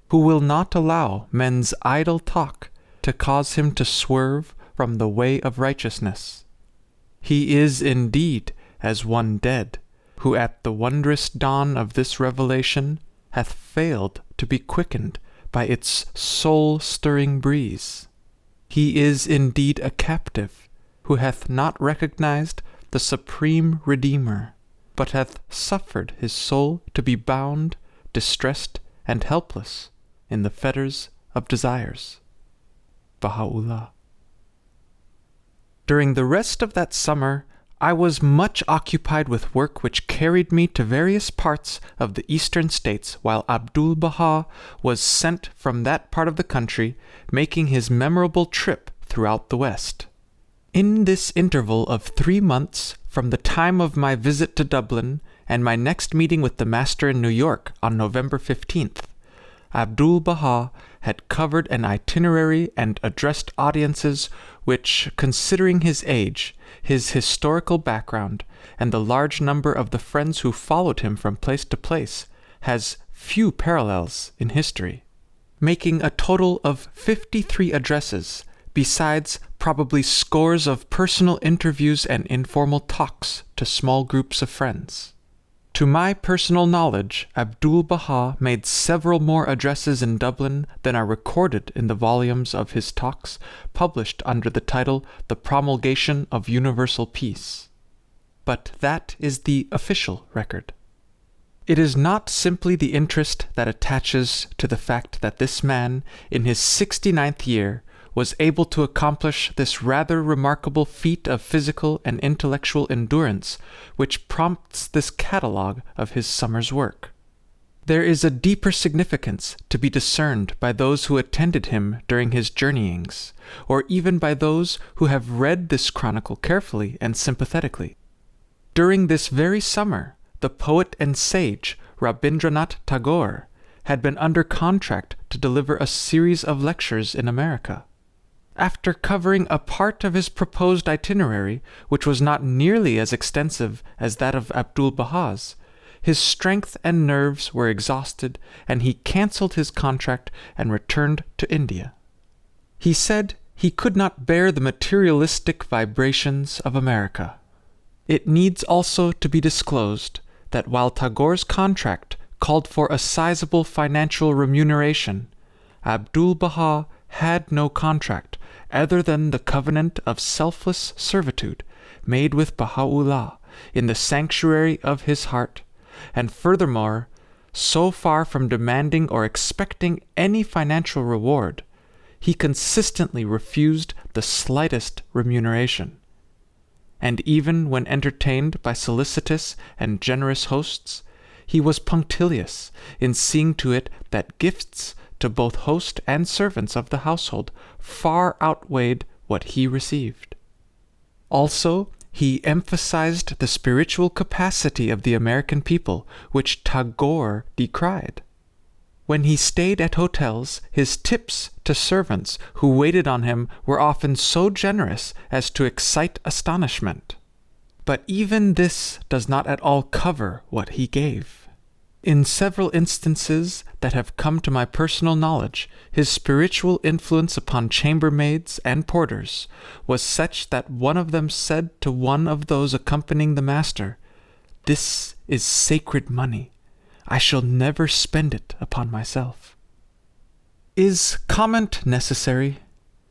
Speaker 1: who will not allow men's idle talk to cause him to swerve from the way of righteousness. He is indeed as one dead, who at the wondrous dawn of this revelation hath failed to be quickened by its soul-stirring breeze. He is indeed a captive, who hath not recognized the supreme Redeemer, but hath suffered his soul to be bound, distressed, and helpless in the fetters of desires. Baha'u'llah. During the rest of that summer, I was much occupied with work which carried me to various parts of the eastern states, while Abdu'l-Bahá was sent from that part of the country, making his memorable trip throughout the West. In this interval of 3 months, from the time of my visit to Dublin and my next meeting with the Master in New York on November 15th, Abdu'l-Bahá had covered an itinerary and addressed audiences which, considering his age, his historical background, and the large number of the friends who followed him from place to place, has few parallels in history, making a total of 53 addresses, besides probably scores of personal interviews and informal talks to small groups of friends. To my personal knowledge, Abdu'l-Bahá made several more addresses in Dublin than are recorded in the volumes of his talks published under the title The Promulgation of Universal Peace. But that is the official record. It is not simply the interest that attaches to the fact that this man, in his 69th year, was able to accomplish this rather remarkable feat of physical and intellectual endurance, which prompts this catalogue of his summer's work. There is a deeper significance to be discerned by those who attended him during his journeyings, or even by those who have read this chronicle carefully and sympathetically. During this very summer, the poet and sage Rabindranath Tagore had been under contract to deliver a series of lectures in America. After covering a part of his proposed itinerary, which was not nearly as extensive as that of Abdu'l-Bahá's, his strength and nerves were exhausted, and he cancelled his contract and returned to India. He said he could not bear the materialistic vibrations of America. It needs also to be disclosed that while Tagore's contract called for a sizable financial remuneration, Abdu'l-Bahá had no contract other than the covenant of selfless servitude made with Baha'u'llah in the sanctuary of his heart, and furthermore, so far from demanding or expecting any financial reward, he consistently refused the slightest remuneration. And even when entertained by solicitous and generous hosts, he was punctilious in seeing to it that gifts to both host and servants of the household far outweighed what he received. Also, he emphasized the spiritual capacity of the American people, which Tagore decried. When he stayed at hotels, his tips to servants who waited on him were often so generous as to excite astonishment. But even this does not at all cover what he gave. In several instances that have come to my personal knowledge, his spiritual influence upon chambermaids and porters was such that one of them said to one of those accompanying the master, "This is sacred money. I shall never spend it upon myself." Is comment necessary?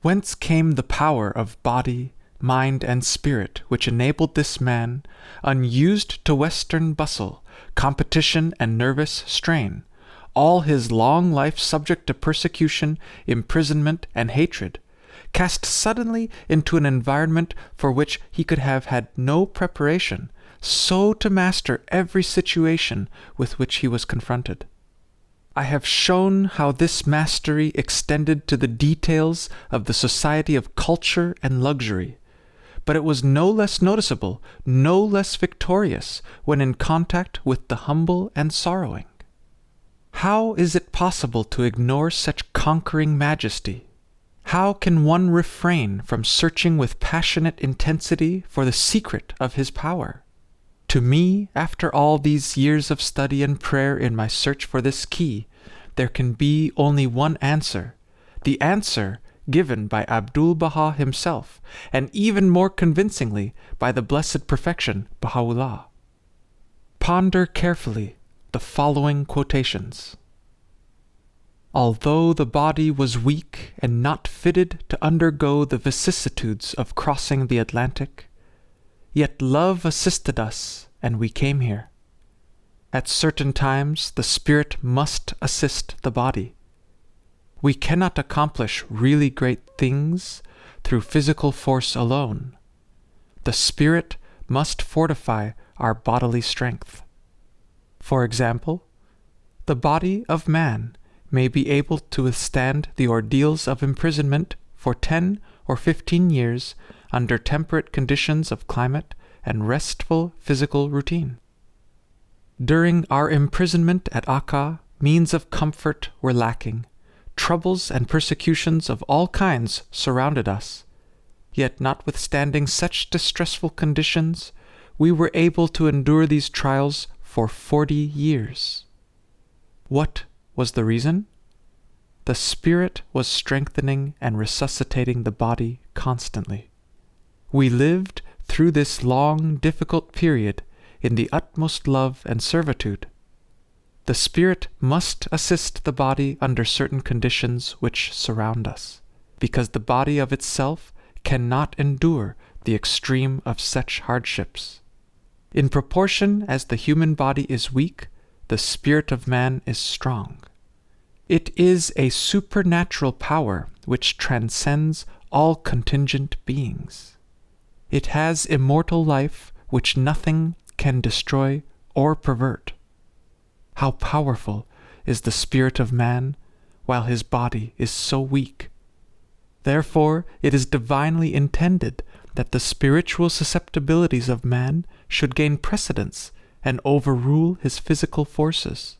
Speaker 1: Whence came the power of body, mind, and spirit which enabled this man, unused to Western bustle, competition, and nervous strain, all his long life subject to persecution, imprisonment, and hatred, cast suddenly into an environment for which he could have had no preparation, so to master every situation with which he was confronted? I have shown how this mastery extended to the details of the society of culture and luxury, but it was no less noticeable, no less victorious, when in contact with the humble and sorrowing. How is it possible to ignore such conquering majesty? How can one refrain from searching with passionate intensity for the secret of his power? To me, after all these years of study and prayer in my search for this key, there can be only one answer, the answer given by Abdu'l-Bahá himself, and even more convincingly by the Blessed Perfection, Baha'u'llah. Ponder carefully the following quotations. Although the body was weak and not fitted to undergo the vicissitudes of crossing the Atlantic, yet love assisted us, and we came here. At certain times the spirit must assist the body. We cannot accomplish really great things through physical force alone. The spirit must fortify our bodily strength. For example, the body of man may be able to withstand the ordeals of imprisonment for 10 or 15 years under temperate conditions of climate and restful physical routine. During our imprisonment at Akka, means of comfort were lacking. Troubles and persecutions of all kinds surrounded us. Yet notwithstanding such distressful conditions, we were able to endure these trials for 40 years. What was the reason? The spirit was strengthening and resuscitating the body constantly. We lived through this long, difficult period in the utmost love and servitude. The spirit must assist the body under certain conditions which surround us, because the body of itself cannot endure the extreme of such hardships. In proportion as the human body is weak, the spirit of man is strong. It is a supernatural power which transcends all contingent beings. It has immortal life which nothing can destroy or pervert. How powerful is the spirit of man, while his body is so weak. Therefore, it is divinely intended that the spiritual susceptibilities of man should gain precedence and overrule his physical forces.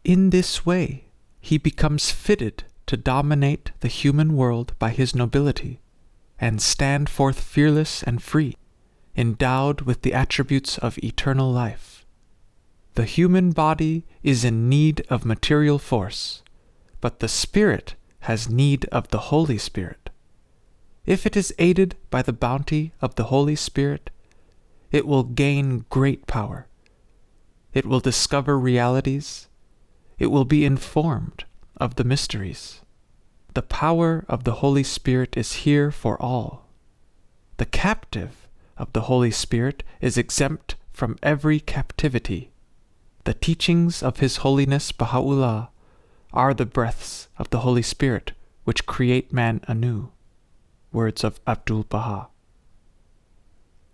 Speaker 1: In this way, he becomes fitted to dominate the human world by his nobility, and stand forth fearless and free, endowed with the attributes of eternal life. The human body is in need of material force, but the spirit has need of the Holy Spirit. If it is aided by the bounty of the Holy Spirit, it will gain great power. It will discover realities. It will be informed of the mysteries. The power of the Holy Spirit is here for all. The captive of the Holy Spirit is exempt from every captivity. The teachings of His Holiness Baha'u'llah are the breaths of the Holy Spirit which create man anew. Words of Abdu'l-Bahá.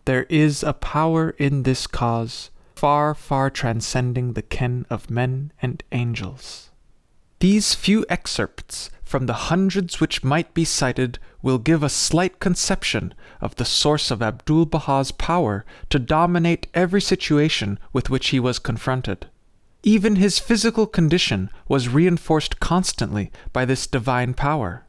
Speaker 1: There is a power in this cause far, far transcending the ken of men and angels. These few excerpts from the hundreds which might be cited will give a slight conception of the source of Abdu'l-Bahā's power to dominate every situation with which he was confronted. Even his physical condition was reinforced constantly by this divine power.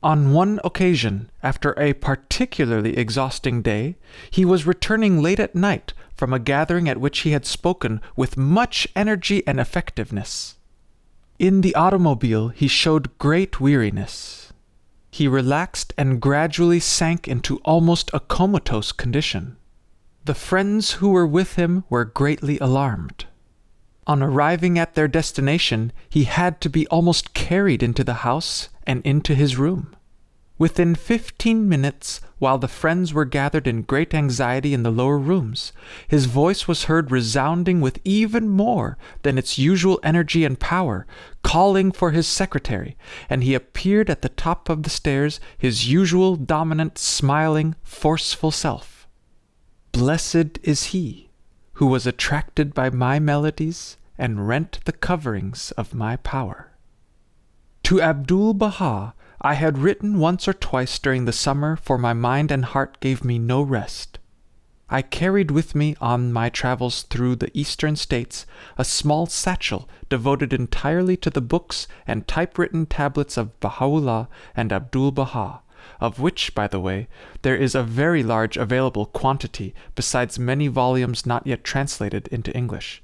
Speaker 1: On one occasion, after a particularly exhausting day, he was returning late at night from a gathering at which he had spoken with much energy and effectiveness. In the automobile, he showed great weariness. He relaxed and gradually sank into almost a comatose condition. The friends who were with him were greatly alarmed. On arriving at their destination, he had to be almost carried into the house and into his room. Within 15 minutes, while the friends were gathered in great anxiety in the lower rooms, his voice was heard resounding with even more than its usual energy and power, calling for his secretary, and he appeared at the top of the stairs, his usual dominant, smiling, forceful self. Blessed is he who was attracted by my melodies and rent the coverings of my power. To Abdu'l-Bahá I had written once or twice during the summer, for my mind and heart gave me no rest. I carried with me on my travels through the eastern states a small satchel devoted entirely to the books and typewritten tablets of Baha'u'llah and Abdu'l-Bahá, of which, by the way, there is a very large available quantity, besides many volumes not yet translated into English.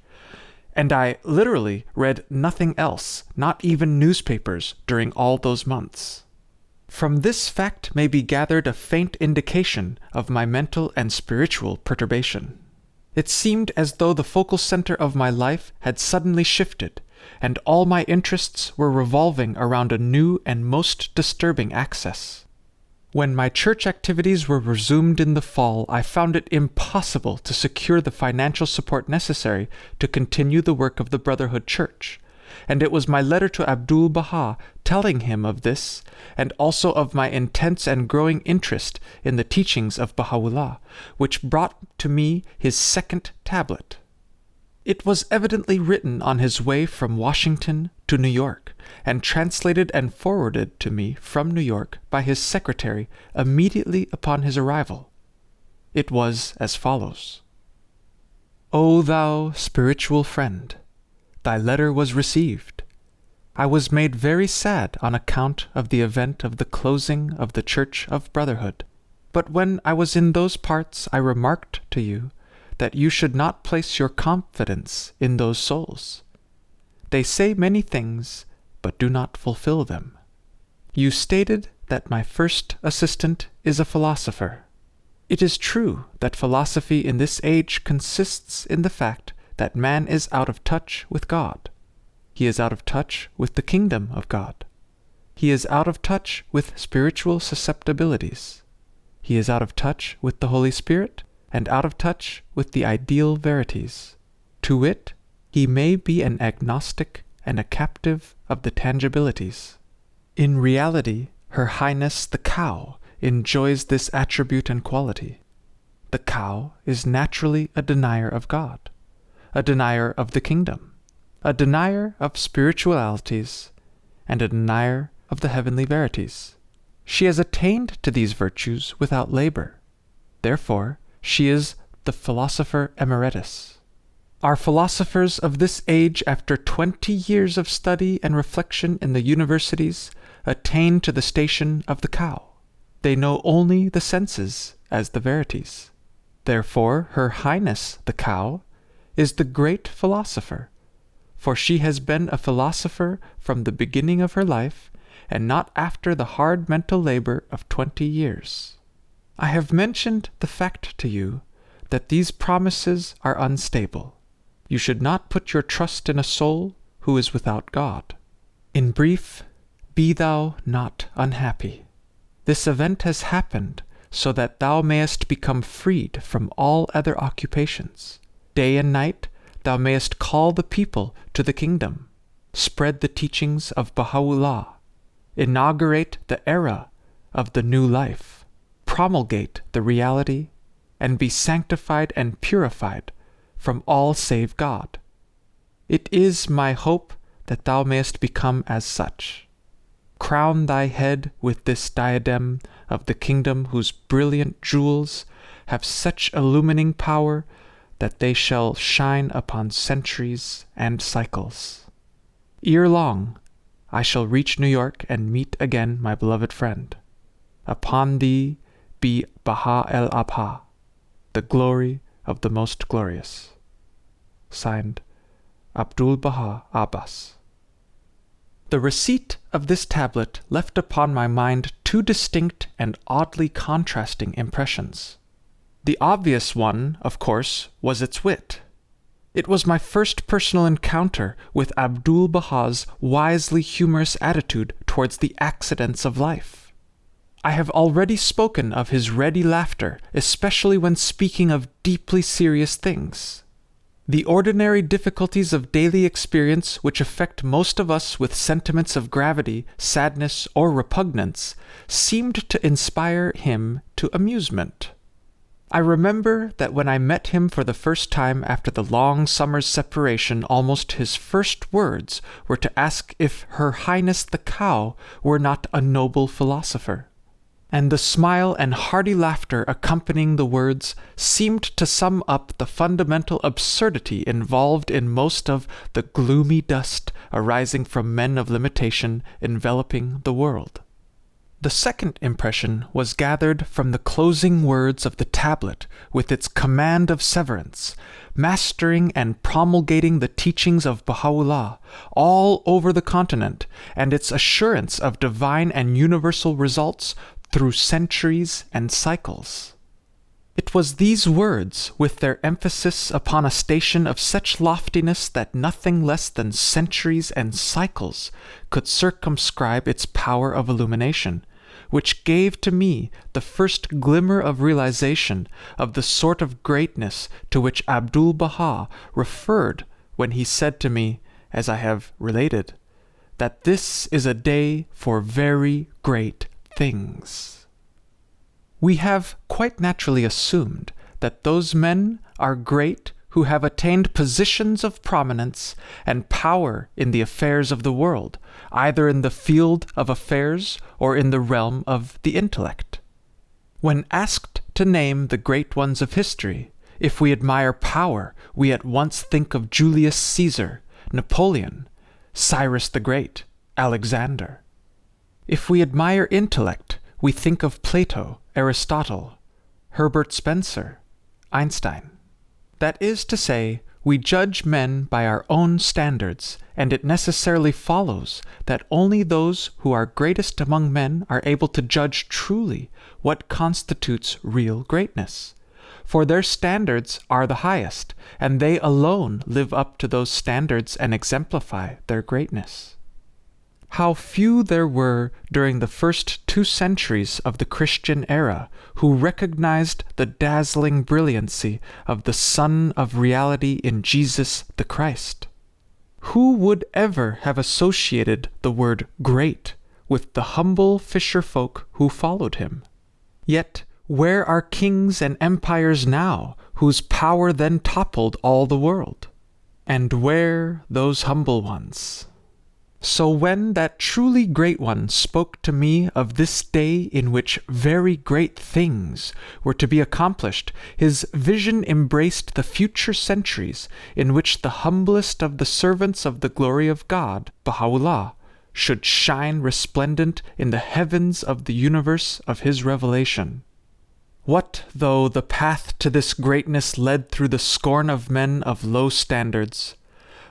Speaker 1: And I literally read nothing else, not even newspapers, during all those months. From this fact may be gathered a faint indication of my mental and spiritual perturbation. It seemed as though the focal center of my life had suddenly shifted, and all my interests were revolving around a new and most disturbing axis. When my church activities were resumed in the fall, I found it impossible to secure the financial support necessary to continue the work of the Brotherhood Church, and it was my letter to Abdu'l-Bahá telling him of this, and also of my intense and growing interest in the teachings of Baha'u'llah, which brought to me his second tablet. It was evidently written on his way from Washington to New York, and translated and forwarded to me from New York by his secretary immediately upon his arrival. It was as follows. O thou spiritual friend, thy letter was received. I was made very sad on account of the event of the closing of the Church of Brotherhood, but when I was in those parts I remarked to you that you should not place your confidence in those souls. They say many things, but do not fulfill them. You stated that my first assistant is a philosopher. It is true that philosophy in this age consists in the fact that man is out of touch with God. He is out of touch with the kingdom of God. He is out of touch with spiritual susceptibilities. He is out of touch with the Holy Spirit, and out of touch with the ideal verities. To wit, he may be an agnostic and a captive of the tangibilities. In reality, Her Highness the cow enjoys this attribute and quality. The cow is naturally a denier of God, a denier of the kingdom, a denier of spiritualities, and a denier of the heavenly verities. She has attained to these virtues without labor. Therefore, she is the philosopher emeritus. Our philosophers of this age, after 20 years of study and reflection in the universities, attain to the station of the cow. They know only the senses as the verities. Therefore, Her Highness the cow is the great philosopher, for she has been a philosopher from the beginning of her life, and not after the hard mental labor of 20 years. I have mentioned the fact to you that these promises are unstable. You should not put your trust in a soul who is without God. In brief, be thou not unhappy. This event has happened so that thou mayest become freed from all other occupations. Day and night thou mayest call the people to the kingdom, spread the teachings of Baha'u'llah, inaugurate the era of the new life, promulgate the reality, and be sanctified and purified from all save God. It is my hope that thou mayest become as such. Crown thy head with this diadem of the kingdom whose brilliant jewels have such illumining power that they shall shine upon centuries and cycles. Ere long, I shall reach New York and meet again my beloved friend. Upon thee be Baha-el-Abha, the glory of the most glorious. Signed, Abdu'l-Bahá Abbas. The receipt of this tablet left upon my mind two distinct and oddly contrasting impressions. The obvious one, of course, was its wit. It was my first personal encounter with Abdu'l-Bahā's wisely humorous attitude towards the accidents of life. I have already spoken of his ready laughter, especially when speaking of deeply serious things. The ordinary difficulties of daily experience which affect most of us with sentiments of gravity, sadness, or repugnance seemed to inspire him to amusement. I remember that when I met him for the first time after the long summer's separation, almost his first words were to ask if Her Highness the cow were not a noble philosopher. And the smile and hearty laughter accompanying the words seemed to sum up the fundamental absurdity involved in most of the gloomy dust arising from men of limitation enveloping the world. The second impression was gathered from the closing words of the tablet with its command of severance, mastering and promulgating the teachings of Baha'u'llah all over the continent, and its assurance of divine and universal results through centuries and cycles. It was these words, with their emphasis upon a station of such loftiness that nothing less than centuries and cycles could circumscribe its power of illumination, which gave to me the first glimmer of realization of the sort of greatness to which Abdu'l-Bahá referred when he said to me, as I have related, that this is a day for very great things. We have quite naturally assumed that those men are great who have attained positions of prominence and power in the affairs of the world, either in the field of affairs or in the realm of the intellect. When asked to name the great ones of history, if we admire power, we at once think of Julius Caesar, Napoleon, Cyrus the Great, Alexander. If we admire intellect, we think of Plato, Aristotle, Herbert Spencer, Einstein. That is to say, we judge men by our own standards, and it necessarily follows that only those who are greatest among men are able to judge truly what constitutes real greatness. For their standards are the highest, and they alone live up to those standards and exemplify their greatness. How few there were during the first 2 centuries of the Christian era who recognized the dazzling brilliancy of the Sun of Reality in Jesus the Christ. Who would ever have associated the word great with the humble fisher folk who followed him? Yet where are kings and empires now whose power then toppled all the world? And where those humble ones? So when that truly great one spoke to me of this day in which very great things were to be accomplished, his vision embraced the future centuries in which the humblest of the servants of the glory of God, Baha'u'llah, should shine resplendent in the heavens of the universe of his revelation. What though the path to this greatness led through the scorn of men of low standards,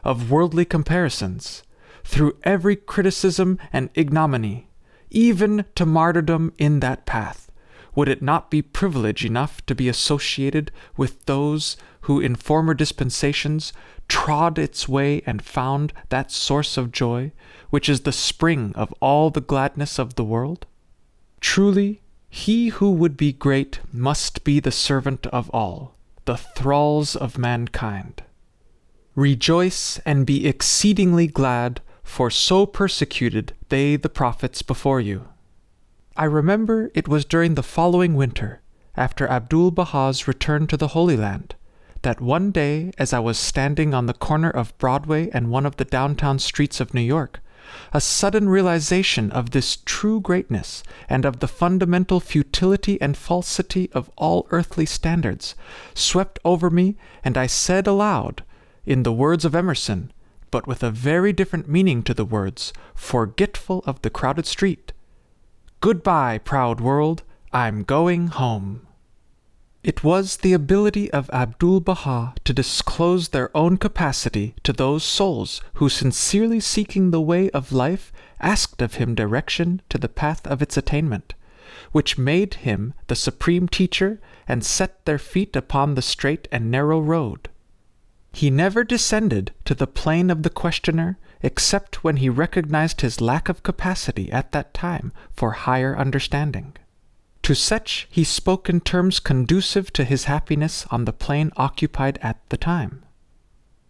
Speaker 1: of worldly comparisons, through every criticism and ignominy, even to martyrdom in that path? Would it not be privilege enough to be associated with those who in former dispensations trod its way and found that source of joy, which is the spring of all the gladness of the world? Truly, he who would be great must be the servant of all, the thralls of mankind. Rejoice and be exceedingly glad, for so persecuted they the prophets before you. I remember it was during the following winter, after Abdu'l-Bahá's return to the Holy Land, that one day as I was standing on the corner of Broadway and one of the downtown streets of New York, a sudden realization of this true greatness and of the fundamental futility and falsity of all earthly standards swept over me, and I said aloud, in the words of Emerson, but with a very different meaning to the words, forgetful of the crowded street, "Goodbye, proud world, I'm going home." It was the ability of Abdu'l-Bahá to disclose their own capacity to those souls who, sincerely seeking the way of life, asked of him direction to the path of its attainment, which made him the supreme teacher and set their feet upon the straight and narrow road. He never descended to the plane of the questioner except when he recognized his lack of capacity at that time for higher understanding. To such he spoke in terms conducive to his happiness on the plane occupied at the time.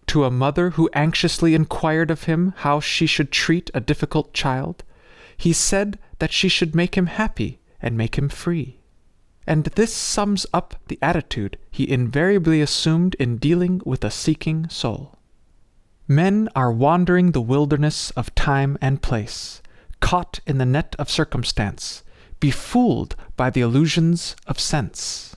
Speaker 1: To a mother who anxiously inquired of him how she should treat a difficult child, he said that she should make him happy and make him free. And this sums up the attitude he invariably assumed in dealing with a seeking soul. Men are wandering the wilderness of time and place, caught in the net of circumstance, befooled by the illusions of sense.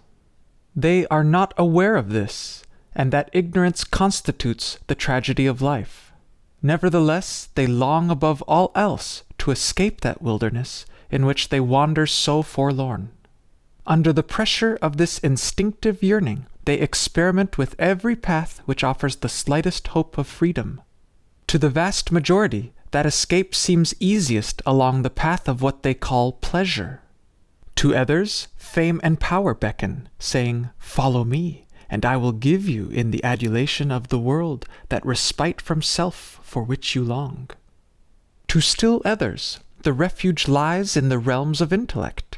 Speaker 1: They are not aware of this, and that ignorance constitutes the tragedy of life. Nevertheless, they long above all else to escape that wilderness in which they wander so forlorn. Under the pressure of this instinctive yearning, they experiment with every path which offers the slightest hope of freedom. To the vast majority, that escape seems easiest along the path of what they call pleasure. To others, fame and power beckon, saying, "Follow me, and I will give you in the adulation of the world that respite from self for which you long." To still others, the refuge lies in the realms of intellect.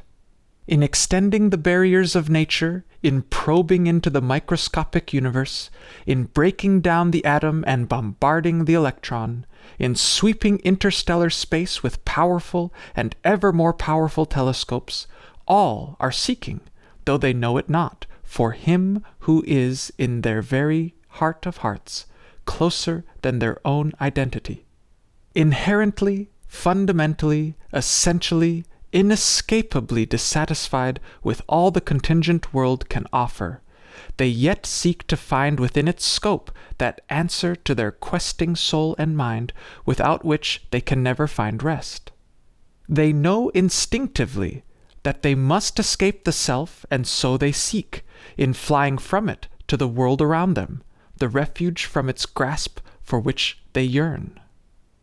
Speaker 1: In extending the barriers of nature, in probing into the microscopic universe, in breaking down the atom and bombarding the electron, in sweeping interstellar space with powerful and ever more powerful telescopes, all are seeking, though they know it not, for him who is in their very heart of hearts, closer than their own identity. Inherently, fundamentally, essentially, inescapably dissatisfied with all the contingent world can offer, they yet seek to find within its scope that answer to their questing soul and mind without which they can never find rest. They know instinctively that they must escape the self, and so they seek, in flying from it to the world around them, the refuge from its grasp for which they yearn.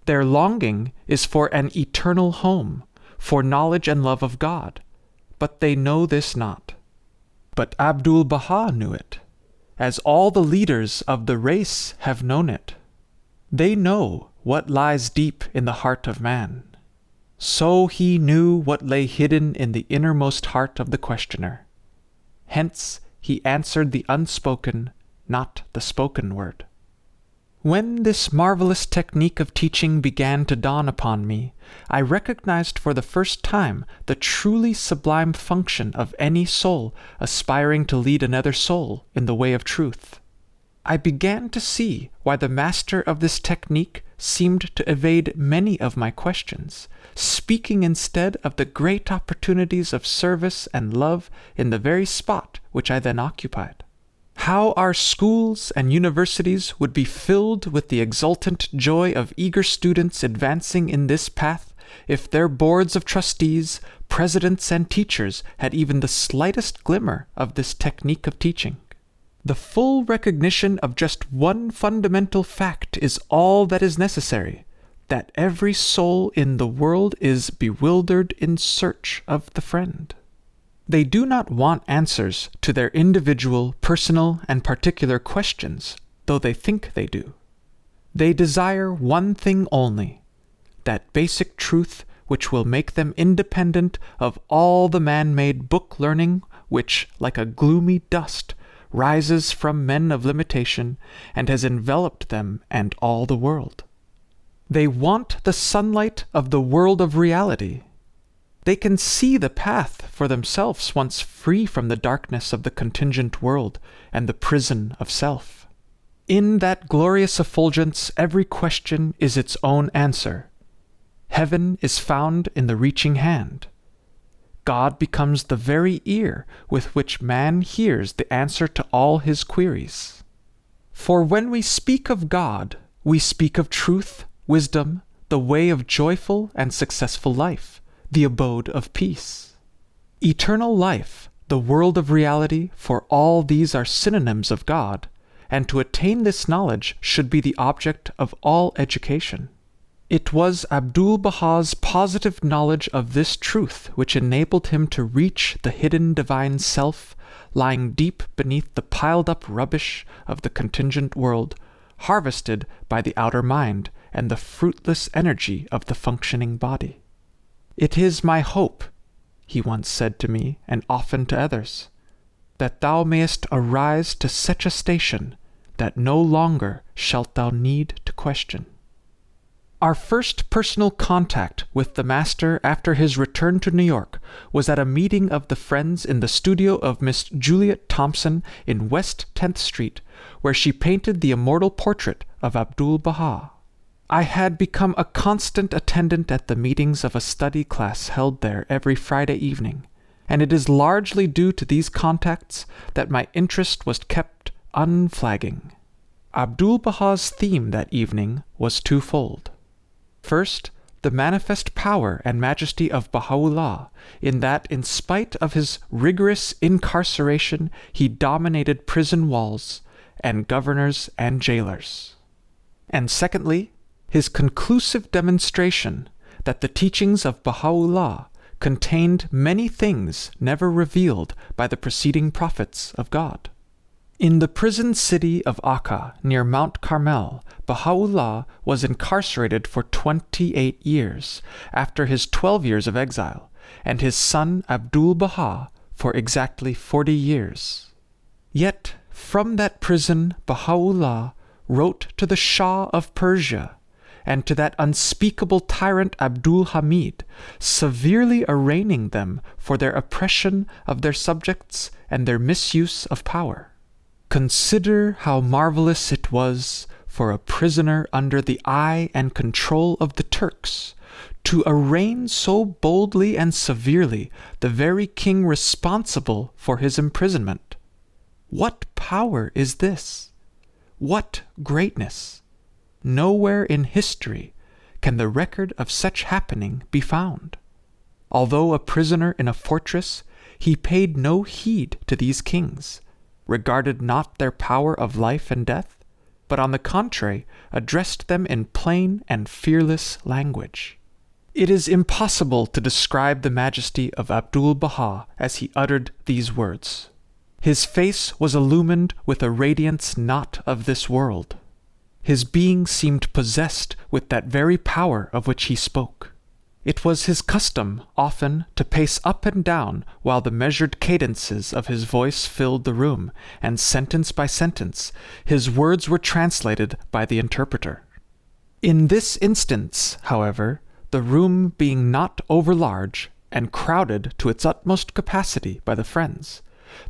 Speaker 1: Their longing is for an eternal home, for knowledge and love of God, but they know this not. But Abdu'l-Bahá knew it, as all the leaders of the race have known it. They know what lies deep in the heart of man. So he knew what lay hidden in the innermost heart of the questioner. Hence he answered the unspoken, not the spoken word. When this marvelous technique of teaching began to dawn upon me, I recognized for the first time the truly sublime function of any soul aspiring to lead another soul in the way of truth. I began to see why the master of this technique seemed to evade many of my questions, speaking instead of the great opportunities of service and love in the very spot which I then occupied. How our schools and universities would be filled with the exultant joy of eager students advancing in this path if their boards of trustees, presidents, and teachers had even the slightest glimmer of this technique of teaching. The full recognition of just one fundamental fact is all that is necessary, that every soul in the world is bewildered in search of the friend. They do not want answers to their individual, personal, and particular questions, though they think they do. They desire one thing only, that basic truth which will make them independent of all the man-made book learning which, like a gloomy dust, rises from men of limitation and has enveloped them and all the world. They want the sunlight of the world of reality. They can see the path for themselves once free from the darkness of the contingent world and the prison of self. In that glorious effulgence every question is its own answer. Heaven is found in the reaching hand. God becomes the very ear with which man hears the answer to all his queries. For when we speak of God, we speak of truth, wisdom, the way of joyful and successful life, the abode of peace. Eternal life, the world of reality, for all these are synonyms of God, and to attain this knowledge should be the object of all education. It was Abdu'l-Bahá's positive knowledge of this truth which enabled him to reach the hidden divine self, lying deep beneath the piled-up rubbish of the contingent world, harvested by the outer mind and the fruitless energy of the functioning body. "It is my hope," he once said to me, and often to others, "that thou mayest arise to such a station that no longer shalt thou need to question." Our first personal contact with the Master after his return to New York was at a meeting of the Friends in the studio of Miss Juliet Thompson in West 10th Street, where she painted the immortal portrait of Abdu'l-Bahá. I had become a constant attendant at the meetings of a study class held there every Friday evening, and it is largely due to these contacts that my interest was kept unflagging. Abdu'l-Bahá's theme that evening was twofold. First, the manifest power and majesty of Baha'u'llah, in that, in spite of his rigorous incarceration, he dominated prison walls and governors and jailers. And secondly, his conclusive demonstration that the teachings of Baha'u'llah contained many things never revealed by the preceding prophets of God. In the prison city of Akka, near Mount Carmel, Baha'u'llah was incarcerated for 28 years, after his 12 years of exile, and his son Abdu'l-Bahá for exactly 40 years. Yet, from that prison, Baha'u'llah wrote to the Shah of Persia, and to that unspeakable tyrant Abdul-Hamid, severely arraigning them for their oppression of their subjects and their misuse of power. Consider how marvelous it was for a prisoner under the eye and control of the Turks to arraign so boldly and severely the very king responsible for his imprisonment. What power is this? What greatness? Nowhere in history can the record of such happening be found. Although a prisoner in a fortress, he paid no heed to these kings, regarded not their power of life and death, but on the contrary addressed them in plain and fearless language. It is impossible to describe the majesty of Abdu'l-Bahá as he uttered these words. His face was illumined with a radiance not of this world. His being seemed possessed with that very power of which he spoke. It was his custom often to pace up and down while the measured cadences of his voice filled the room, and sentence by sentence his words were translated by the interpreter. In this instance, however, the room being not over-large and crowded to its utmost capacity by the friends,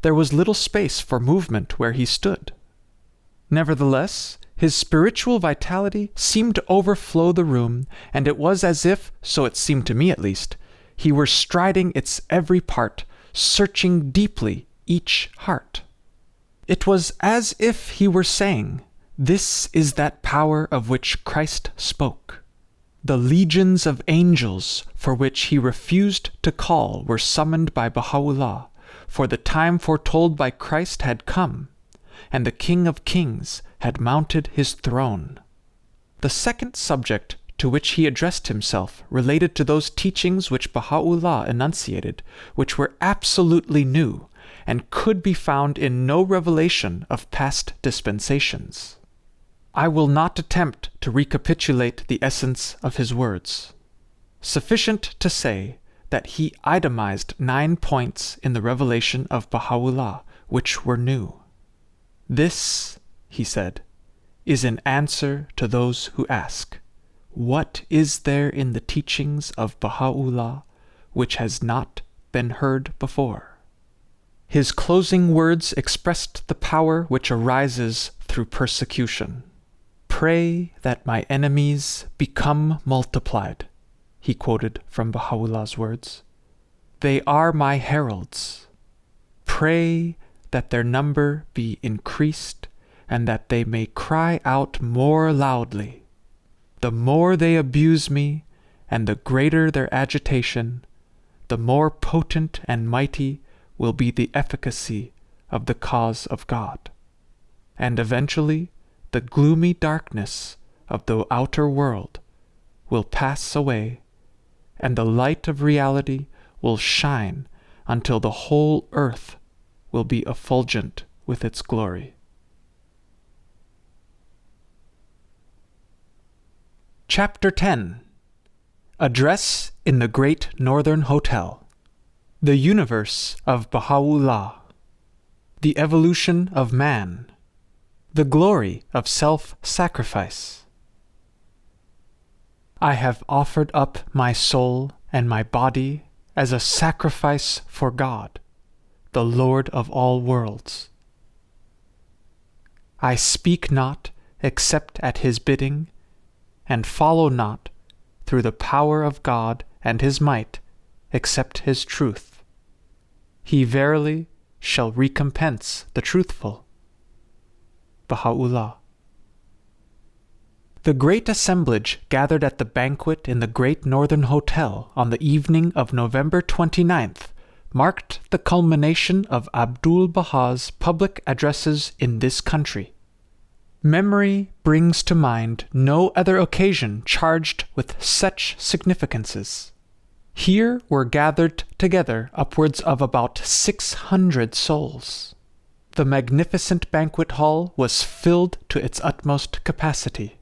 Speaker 1: there was little space for movement where he stood. Nevertheless, his spiritual vitality seemed to overflow the room, and it was as if, so it seemed to me at least, he were striding its every part, searching deeply each heart. It was as if he were saying, "This is that power of which Christ spoke." The legions of angels for which he refused to call were summoned by Baha'u'llah, for the time foretold by Christ had come, and the King of Kings had mounted his throne. The second subject to which he addressed himself related to those teachings which Baha'u'llah enunciated, which were absolutely new, and could be found in no revelation of past dispensations. I will not attempt to recapitulate the essence of his words. Sufficient to say that he itemized 9 points in the revelation of Baha'u'llah which were new. "This," he said, "is an answer to those who ask, what is there in the teachings of Baha'u'llah which has not been heard before?" His closing words expressed the power which arises through persecution. "Pray that my enemies become multiplied," he quoted from Baha'u'llah's words. "They are my heralds. Pray that their number be increased, and that they may cry out more loudly. The more they abuse me, and the greater their agitation, the more potent and mighty will be the efficacy of the cause of God. And eventually, the gloomy darkness of the outer world will pass away, and the light of reality will shine until the whole earth will be effulgent with its glory." Chapter 10. Address in the Great Northern Hotel. The Universe of Baha'u'llah. The Evolution of Man. The Glory of Self-Sacrifice. I have offered up my soul and my body as a sacrifice for God, the Lord of all worlds. I speak not except at his bidding, and follow not through the power of God and his might except his truth. He verily shall recompense the truthful. Baha'u'llah. The great assemblage gathered at the banquet in the Great Northern Hotel on the evening of November 29th marked the culmination of Abdu'l-Bahā's public addresses in this country. Memory brings to mind no other occasion charged with such significances. Here were gathered together upwards of about 600 souls. The magnificent banquet hall was filled to its utmost capacity.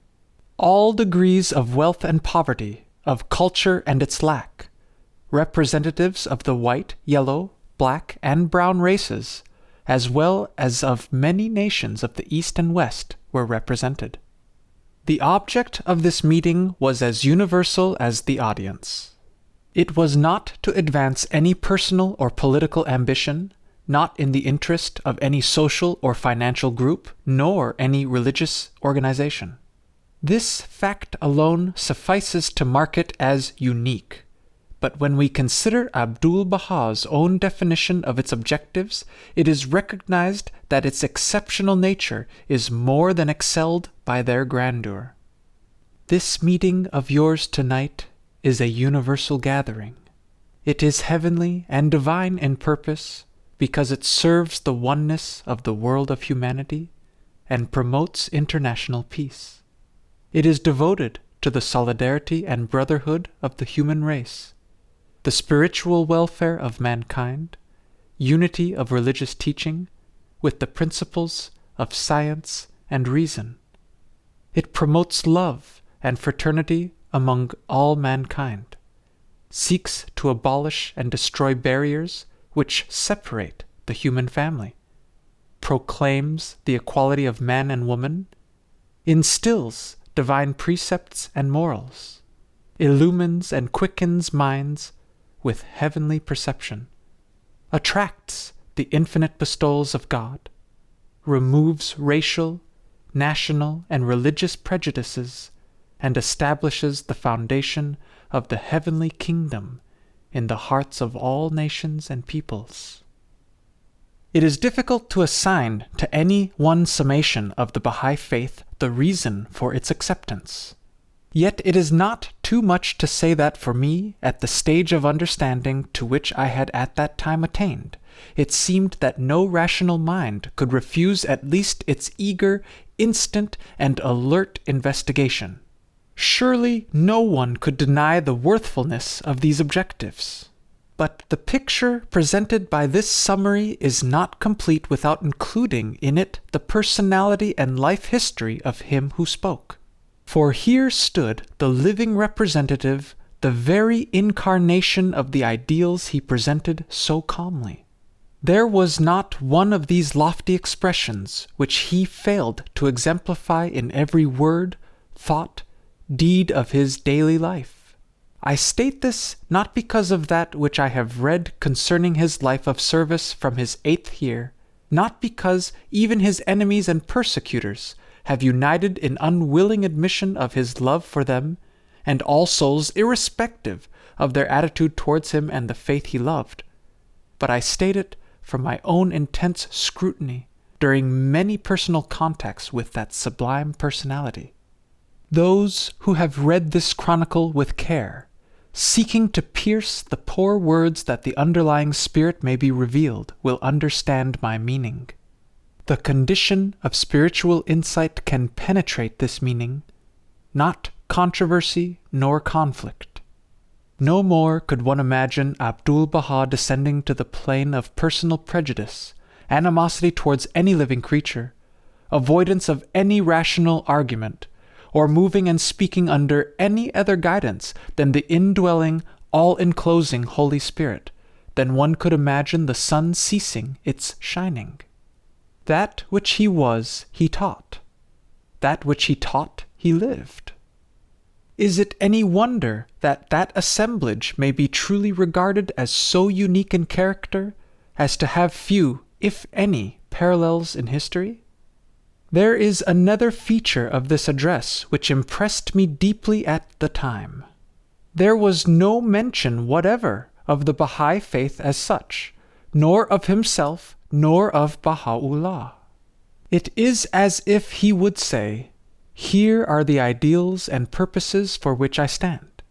Speaker 1: All degrees of wealth and poverty, of culture and its lack, representatives of the white, yellow, black, and brown races, as well as of many nations of the East and West, were represented. The object of this meeting was as universal as the audience. It was not to advance any personal or political ambition, not in the interest of any social or financial group, nor any religious organization. This fact alone suffices to mark it as unique. But when we consider Abdu'l-Bahā's own definition of its objectives, it is recognized that its exceptional nature is more than excelled by their grandeur. This meeting of yours tonight is a universal gathering. It is heavenly and divine in purpose because it serves the oneness of the world of humanity and promotes international peace. It is devoted to the solidarity and brotherhood of the human race, the spiritual welfare of mankind, unity of religious teaching with the principles of science and reason. It promotes love and fraternity among all mankind, seeks to abolish and destroy barriers which separate the human family, proclaims the equality of man and woman, instills divine precepts and morals, illumines and quickens minds with heavenly perception, attracts the infinite bestowals of God, removes racial, national, and religious prejudices, and establishes the foundation of the heavenly kingdom in the hearts of all nations and peoples. It is difficult to assign to any one summation of the Baha'i faith the reason for its acceptance. Yet it is not too much to say that for me, at the stage of understanding to which I had at that time attained, it seemed that no rational mind could refuse at least its eager, instant, and alert investigation. Surely no one could deny the worthfulness of these objectives. But the picture presented by this summary is not complete without including in it the personality and life history of him who spoke. For here stood the living representative, the very incarnation of the ideals he presented so calmly. There was not one of these lofty expressions which he failed to exemplify in every word, thought, deed of his daily life. I state this not because of that which I have read concerning his life of service from his 8th year, not because even his enemies and persecutors have united in unwilling admission of his love for them, and all souls irrespective of their attitude towards him and the faith he loved, but I state it from my own intense scrutiny during many personal contacts with that sublime personality. Those who have read this chronicle with care, seeking to pierce the poor words that the underlying spirit may be revealed, will understand my meaning. The condition of spiritual insight can penetrate this meaning, not controversy nor conflict. No more could one imagine Abdu'l-Bahá descending to the plane of personal prejudice, animosity towards any living creature, avoidance of any rational argument, or moving and speaking under any other guidance than the indwelling, all-enclosing Holy Spirit, than one could imagine the sun ceasing its shining. That which he was, he taught. That which he taught, he lived. Is it any wonder that that assemblage may be truly regarded as so unique in character as to have few, if any, parallels in history? There is another feature of this address which impressed me deeply at the time. There was no mention whatever of the Baha'i faith as such, nor of himself, nor of Baha'u'llah. It is as if he would say, "Here are the ideals and purposes for which I stand.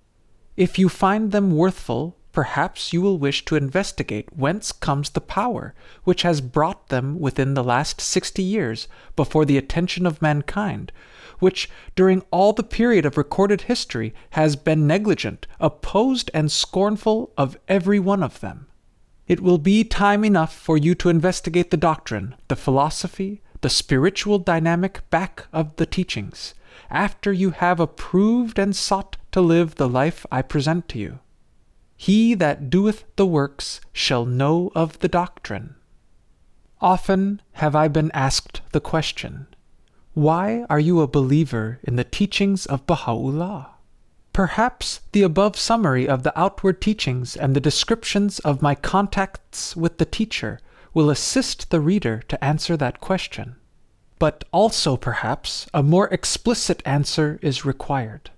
Speaker 1: If you find them worthful, perhaps you will wish to investigate whence comes the power which has brought them within the last 60 years before the attention of mankind, which during all the period of recorded history has been negligent, opposed, and scornful of every one of them. It will be time enough for you to investigate the doctrine, the philosophy, the spiritual dynamic back of the teachings, after you have approved and sought to live the life I present to you. He that doeth the works shall know of the doctrine." Often have I been asked the question, why are you a believer in the teachings of Baha'u'llah? Perhaps the above summary of the outward teachings and the descriptions of my contacts with the teacher will assist the reader to answer that question. But also perhaps a more explicit answer is required.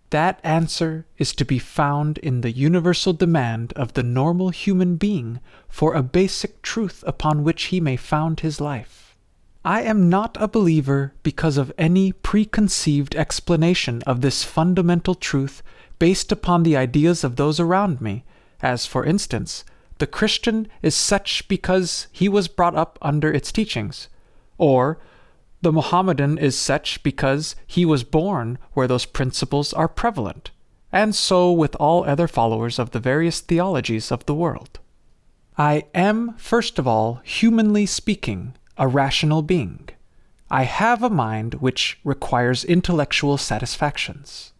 Speaker 1: That answer is to be found in the universal demand of the normal human being for a basic truth upon which he may found his life. I am not a believer because of any preconceived explanation of this fundamental truth based upon the ideas of those around me, as, for instance, the Christian is such because he was brought up under its teachings, or the Mohammedan is such because he was born where those principles are prevalent, and so with all other followers of the various theologies of the world. I am, first of all, humanly speaking, a rational being. I have a mind which requires intellectual satisfactions.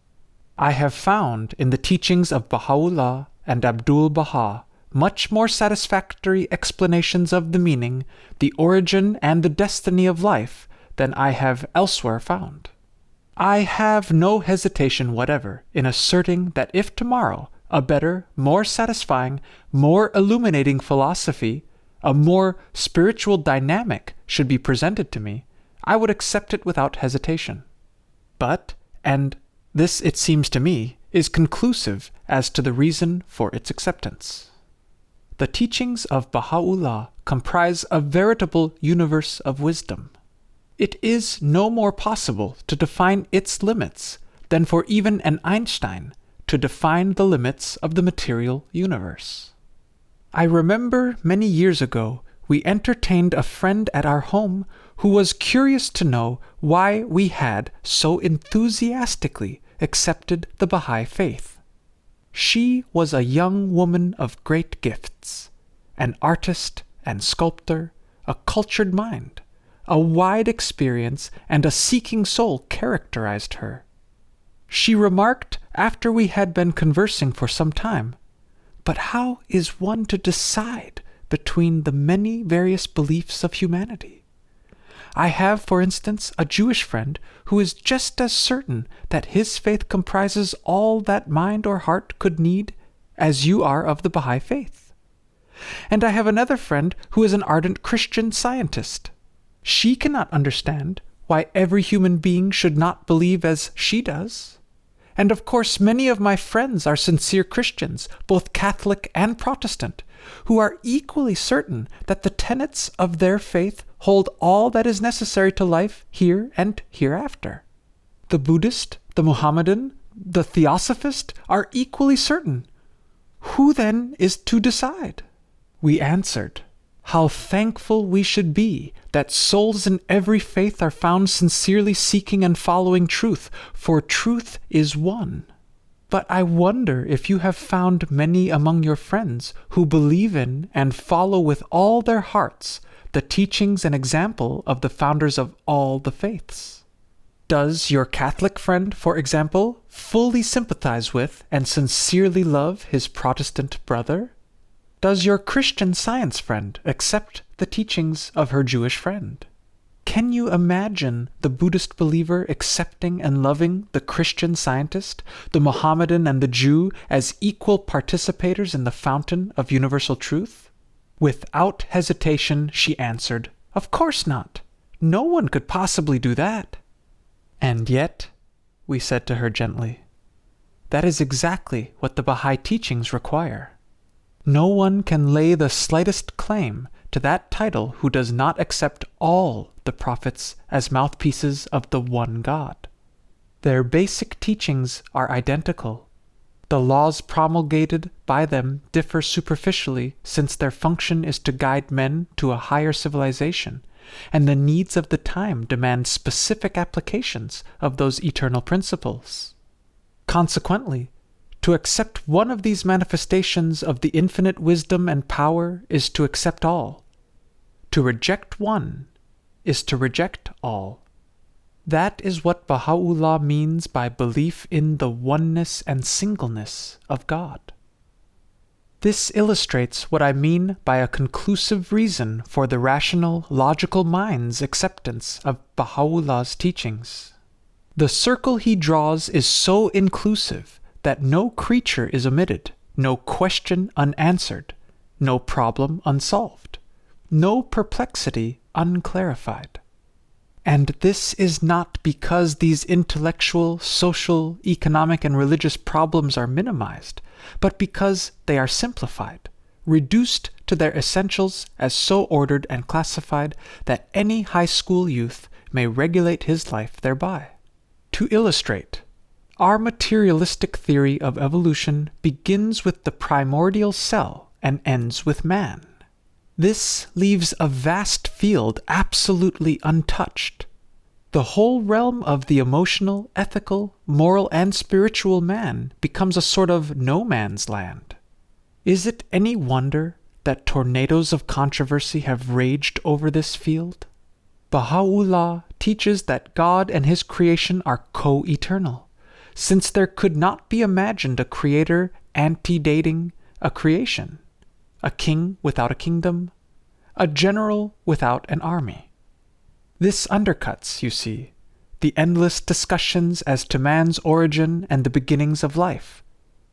Speaker 1: I have found in the teachings of Baha'u'llah and Abdu'l-Bahá much more satisfactory explanations of the meaning, the origin, and the destiny of life than I have elsewhere found. I have no hesitation whatever in asserting that if tomorrow a better, more satisfying, more illuminating philosophy, a more spiritual dynamic should be presented to me, I would accept it without hesitation. But, and this, it seems to me, is conclusive as to the reason for its acceptance. The teachings of Baha'u'llah comprise a veritable universe of wisdom. It is no more possible to define its limits than for even an Einstein to define the limits of the material universe. I remember many years ago we entertained a friend at our home who was curious to know why we had so enthusiastically accepted the Baha'i faith. She was a young woman of great gifts, an artist and sculptor, a cultured mind. A wide experience and a seeking soul characterized her. She remarked after we had been conversing for some time, "But how is one to decide between the many various beliefs of humanity? I have, for instance, a Jewish friend who is just as certain that his faith comprises all that mind or heart could need as you are of the Baha'i faith. And I have another friend who is an ardent Christian Scientist. She cannot understand why every human being should not believe as she does. And of course many of my friends are sincere Christians, both Catholic and Protestant, who are equally certain that the tenets of their faith hold all that is necessary to life here and hereafter. The Buddhist, the Mohammedan, the Theosophist are equally certain. Who then is to decide?" We answered, "How thankful we should be that souls in every faith are found sincerely seeking and following truth, for truth is one. But I wonder if you have found many among your friends who believe in and follow with all their hearts the teachings and example of the founders of all the faiths. Does your Catholic friend, for example, fully sympathize with and sincerely love his Protestant brother? Does your Christian Science friend accept the teachings of her Jewish friend? Can you imagine the Buddhist believer accepting and loving the Christian Scientist, the Mohammedan and the Jew as equal participators in the fountain of universal truth?" Without hesitation, she answered, "Of course not. No one could possibly do that." "And yet," we said to her gently, "that is exactly what the Baha'i teachings require. No one can lay the slightest claim to that title who does not accept all the prophets as mouthpieces of the one God. Their basic teachings are identical. The laws promulgated by them differ superficially, since their function is to guide men to a higher civilization, and the needs of the time demand specific applications of those eternal principles. Consequently, to accept one of these manifestations of the infinite wisdom and power is to accept all. To reject one is to reject all. That is what Baha'u'llah means by belief in the oneness and singleness of God. This illustrates what I mean by a conclusive reason for the rational, logical mind's acceptance of Baha'u'llah's teachings. The circle he draws is so inclusive that no creature is omitted, no question unanswered, no problem unsolved, no perplexity unclarified. And this is not because these intellectual, social, economic, and religious problems are minimized, but because they are simplified, reduced to their essentials as so ordered and classified that any high school youth may regulate his life thereby. To illustrate, our materialistic theory of evolution begins with the primordial cell and ends with man. This leaves a vast field absolutely untouched. The whole realm of the emotional, ethical, moral, and spiritual man becomes a sort of no man's land. Is it any wonder that tornadoes of controversy have raged over this field? Baha'u'llah teaches that God and his creation are co-eternal. since there could not be imagined a creator antedating a creation, a king without a kingdom, a general without an army. This undercuts, you see, the endless discussions as to man's origin and the beginnings of life.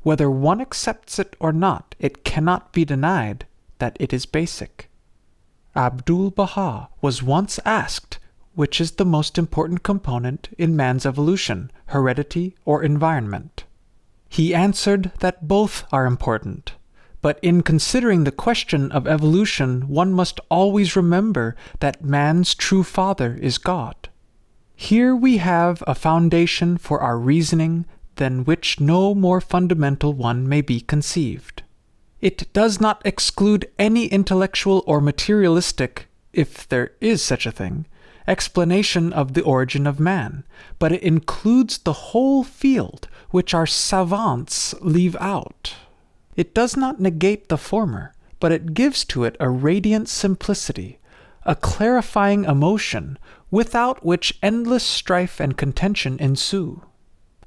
Speaker 1: Whether one accepts it or not, it cannot be denied that it is basic. Abdu'l-Bahá was once asked which is the most important component in man's evolution, heredity or environment. He answered that both are important, but in considering the question of evolution, one must always remember that man's true father is God. Here we have a foundation for our reasoning than which no more fundamental one may be conceived. It does not exclude any intellectual or materialistic, if there is such a thing, explanation of the origin of man, but it includes the whole field which our savants leave out. It does not negate the former, but it gives to it a radiant simplicity, a clarifying emotion, without which endless strife and contention ensue.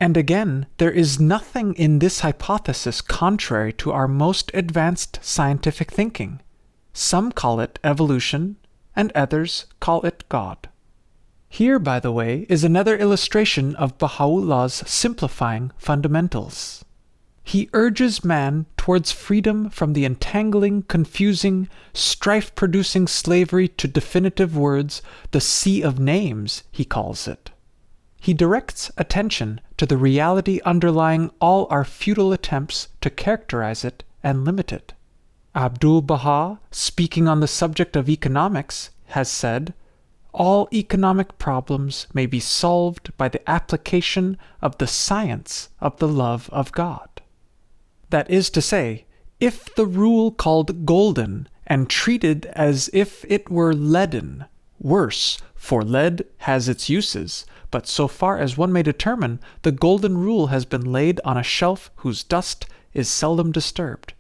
Speaker 1: And again, there is nothing in this hypothesis contrary to our most advanced scientific thinking. Some call it evolution, and others call it God. Here, by the way, is another illustration of Baha'u'llah's simplifying fundamentals. He urges man towards freedom from the entangling, confusing, strife-producing slavery to definitive words, the sea of names, he calls it. He directs attention to the reality underlying all our futile attempts to characterize it and limit it. Abdu'l-Bahá, speaking on the subject of economics, has said, "All economic problems may be solved by the application of the science of the love of God." That is to say, if the rule called golden and treated as if it were leaden, worse, for lead has its uses, but so far as one may determine, the golden rule has been laid on a shelf whose dust is seldom disturbed.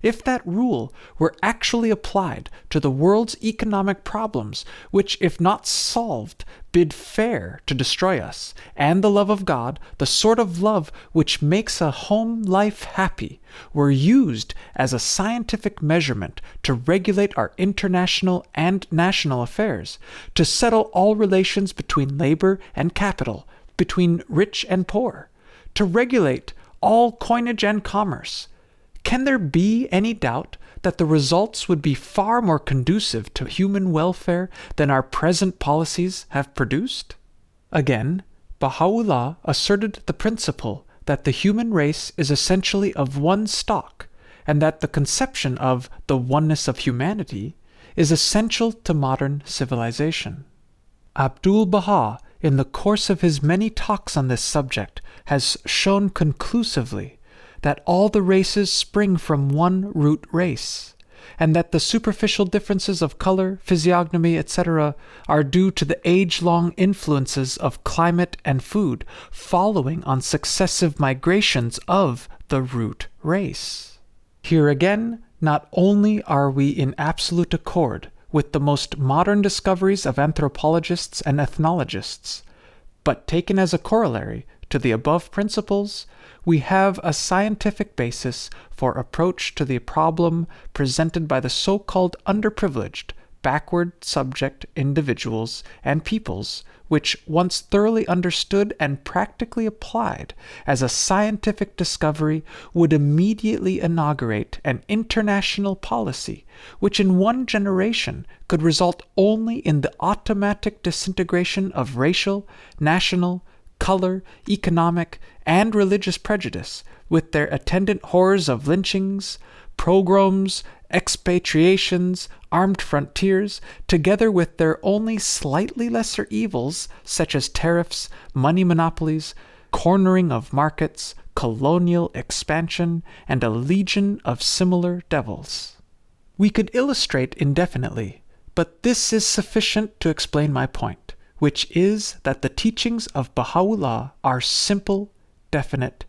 Speaker 1: If that rule were actually applied to the world's economic problems, which, if not solved, bid fair to destroy us, and the love of God, the sort of love which makes a home life happy, were used as a scientific measurement to regulate our international and national affairs, to settle all relations between labor and capital, between rich and poor, to regulate all coinage and commerce, can there be any doubt that the results would be far more conducive to human welfare than our present policies have produced? Again, Baha'u'llah asserted the principle that the human race is essentially of one stock, and that the conception of the oneness of humanity is essential to modern civilization. Abdu'l-Bahá, in the course of his many talks on this subject, has shown conclusively that all the races spring from one root race, and that the superficial differences of color, physiognomy, etc. are due to the age-long influences of climate and food following on successive migrations of the root race. Here again, not only are we in absolute accord with the most modern discoveries of anthropologists and ethnologists, but taken as a corollary to the above principles, we have a scientific basis for approach to the problem presented by the so-called underprivileged, backward subject individuals and peoples, which, once thoroughly understood and practically applied as a scientific discovery, would immediately inaugurate an international policy which in one generation could result only in the automatic disintegration of racial, national, color, economic, and religious prejudice, with their attendant horrors of lynchings, pogroms, expatriations, armed frontiers, together with their only slightly lesser evils, such as tariffs, money monopolies, cornering of markets, colonial expansion, and a legion of similar devils. We could illustrate indefinitely, but this is sufficient to explain my point, which is that the teachings of Baha'u'llah are simple, definite,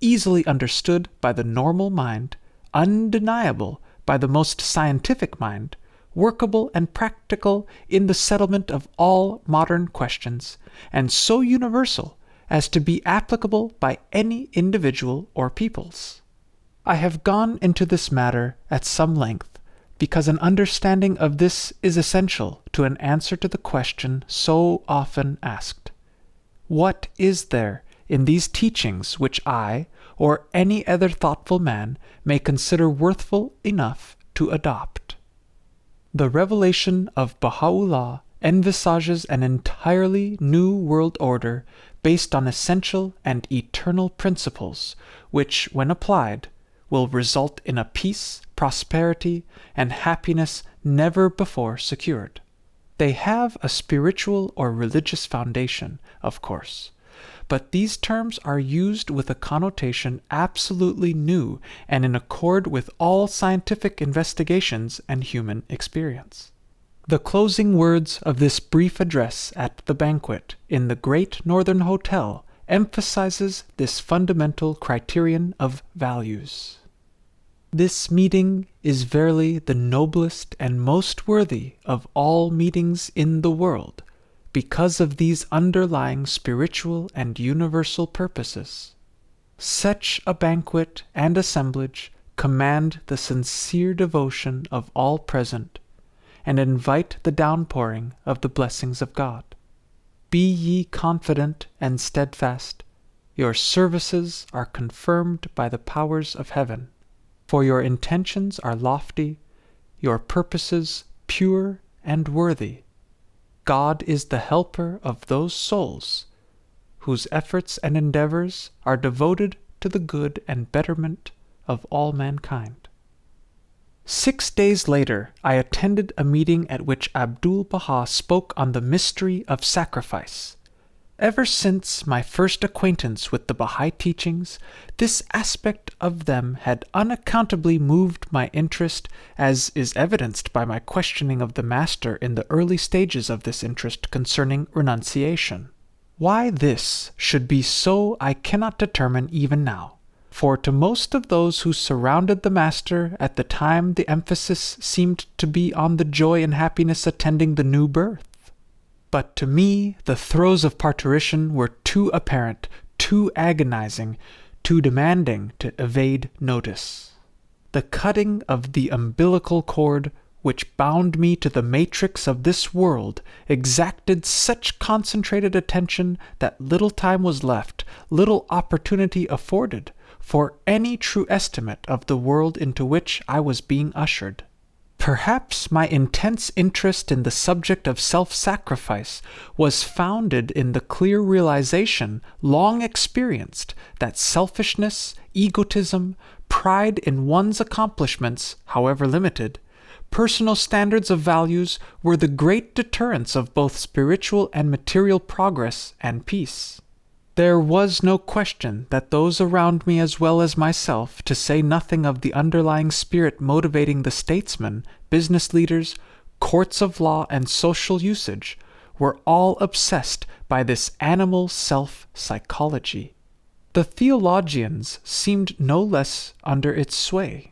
Speaker 1: easily understood by the normal mind, undeniable by the most scientific mind, workable and practical in the settlement of all modern questions, and so universal as to be applicable by any individual or peoples. I have gone into this matter at some length, because an understanding of this is essential to an answer to the question so often asked: what is there in these teachings which I, or any other thoughtful man, may consider worthful enough to adopt? The revelation of Baha'u'llah envisages an entirely new world order based on essential and eternal principles, which, when applied, will result in a peace, prosperity, and happiness never before secured. They have a spiritual or religious foundation, of course, but these terms are used with a connotation absolutely new and in accord with all scientific investigations and human experience. The closing words of this brief address at the banquet in the Great Northern Hotel emphasizes this fundamental criterion of values. This meeting is verily the noblest and most worthy of all meetings in the world, because of these underlying spiritual and universal purposes. Such a banquet and assemblage command the sincere devotion of all present, and invite the downpouring of the blessings of God. Be ye confident and steadfast. Your services are confirmed by the powers of heaven, for your intentions are lofty, your purposes pure and worthy. God is the helper of those souls whose efforts and endeavors are devoted to the good and betterment of all mankind. 6 days later, I attended a meeting at which Abdu'l-Bahá spoke on the mystery of sacrifice. Ever since my first acquaintance with the Baha'i teachings, this aspect of them had unaccountably moved my interest, as is evidenced by my questioning of the Master in the early stages of this interest concerning renunciation. Why this should be so I cannot determine even now, for to most of those who surrounded the Master at the time the emphasis seemed to be on the joy and happiness attending the new birth. But to me the throes of parturition were too apparent, too agonizing, too demanding to evade notice. The cutting of the umbilical cord which bound me to the matrix of this world exacted such concentrated attention that little time was left, little opportunity afforded, for any true estimate of the world into which I was being ushered. Perhaps my intense interest in the subject of self-sacrifice was founded in the clear realization, long experienced, that selfishness, egotism, pride in one's accomplishments, however limited, personal standards of values were the great deterrents of both spiritual and material progress and peace. There was no question that those around me as well as myself, to say nothing of the underlying spirit motivating the statesmen, business leaders, courts of law, and social usage, were all obsessed by this animal self-psychology. The theologians seemed no less under its sway.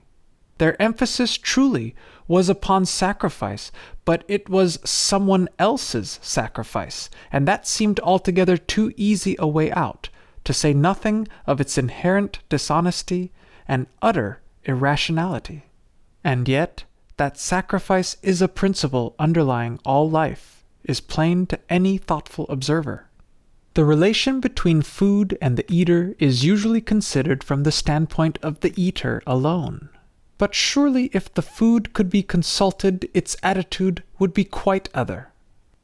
Speaker 1: Their emphasis truly was upon sacrifice, but it was someone else's sacrifice, and that seemed altogether too easy a way out, to say nothing of its inherent dishonesty and utter irrationality. And yet, that sacrifice is a principle underlying all life is plain to any thoughtful observer. The relation between food and the eater is usually considered from the standpoint of the eater alone. But surely if the food could be consulted, its attitude would be quite other.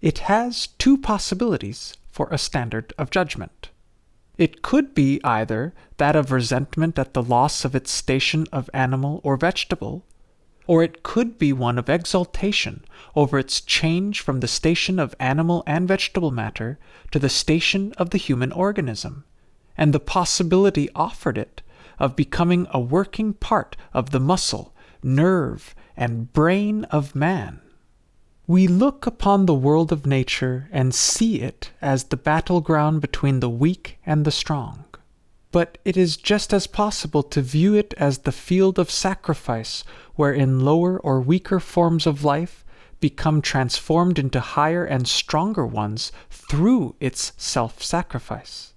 Speaker 1: It has two possibilities for a standard of judgment. It could be either that of resentment at the loss of its station of animal or vegetable, or it could be one of exultation over its change from the station of animal and vegetable matter to the station of the human organism, and the possibility offered it of becoming a working part of the muscle, nerve, and brain of man. We look upon the world of nature and see it as the battleground between the weak and the strong. But it is just as possible to view it as the field of sacrifice, wherein lower or weaker forms of life become transformed into higher and stronger ones through its self-sacrifice.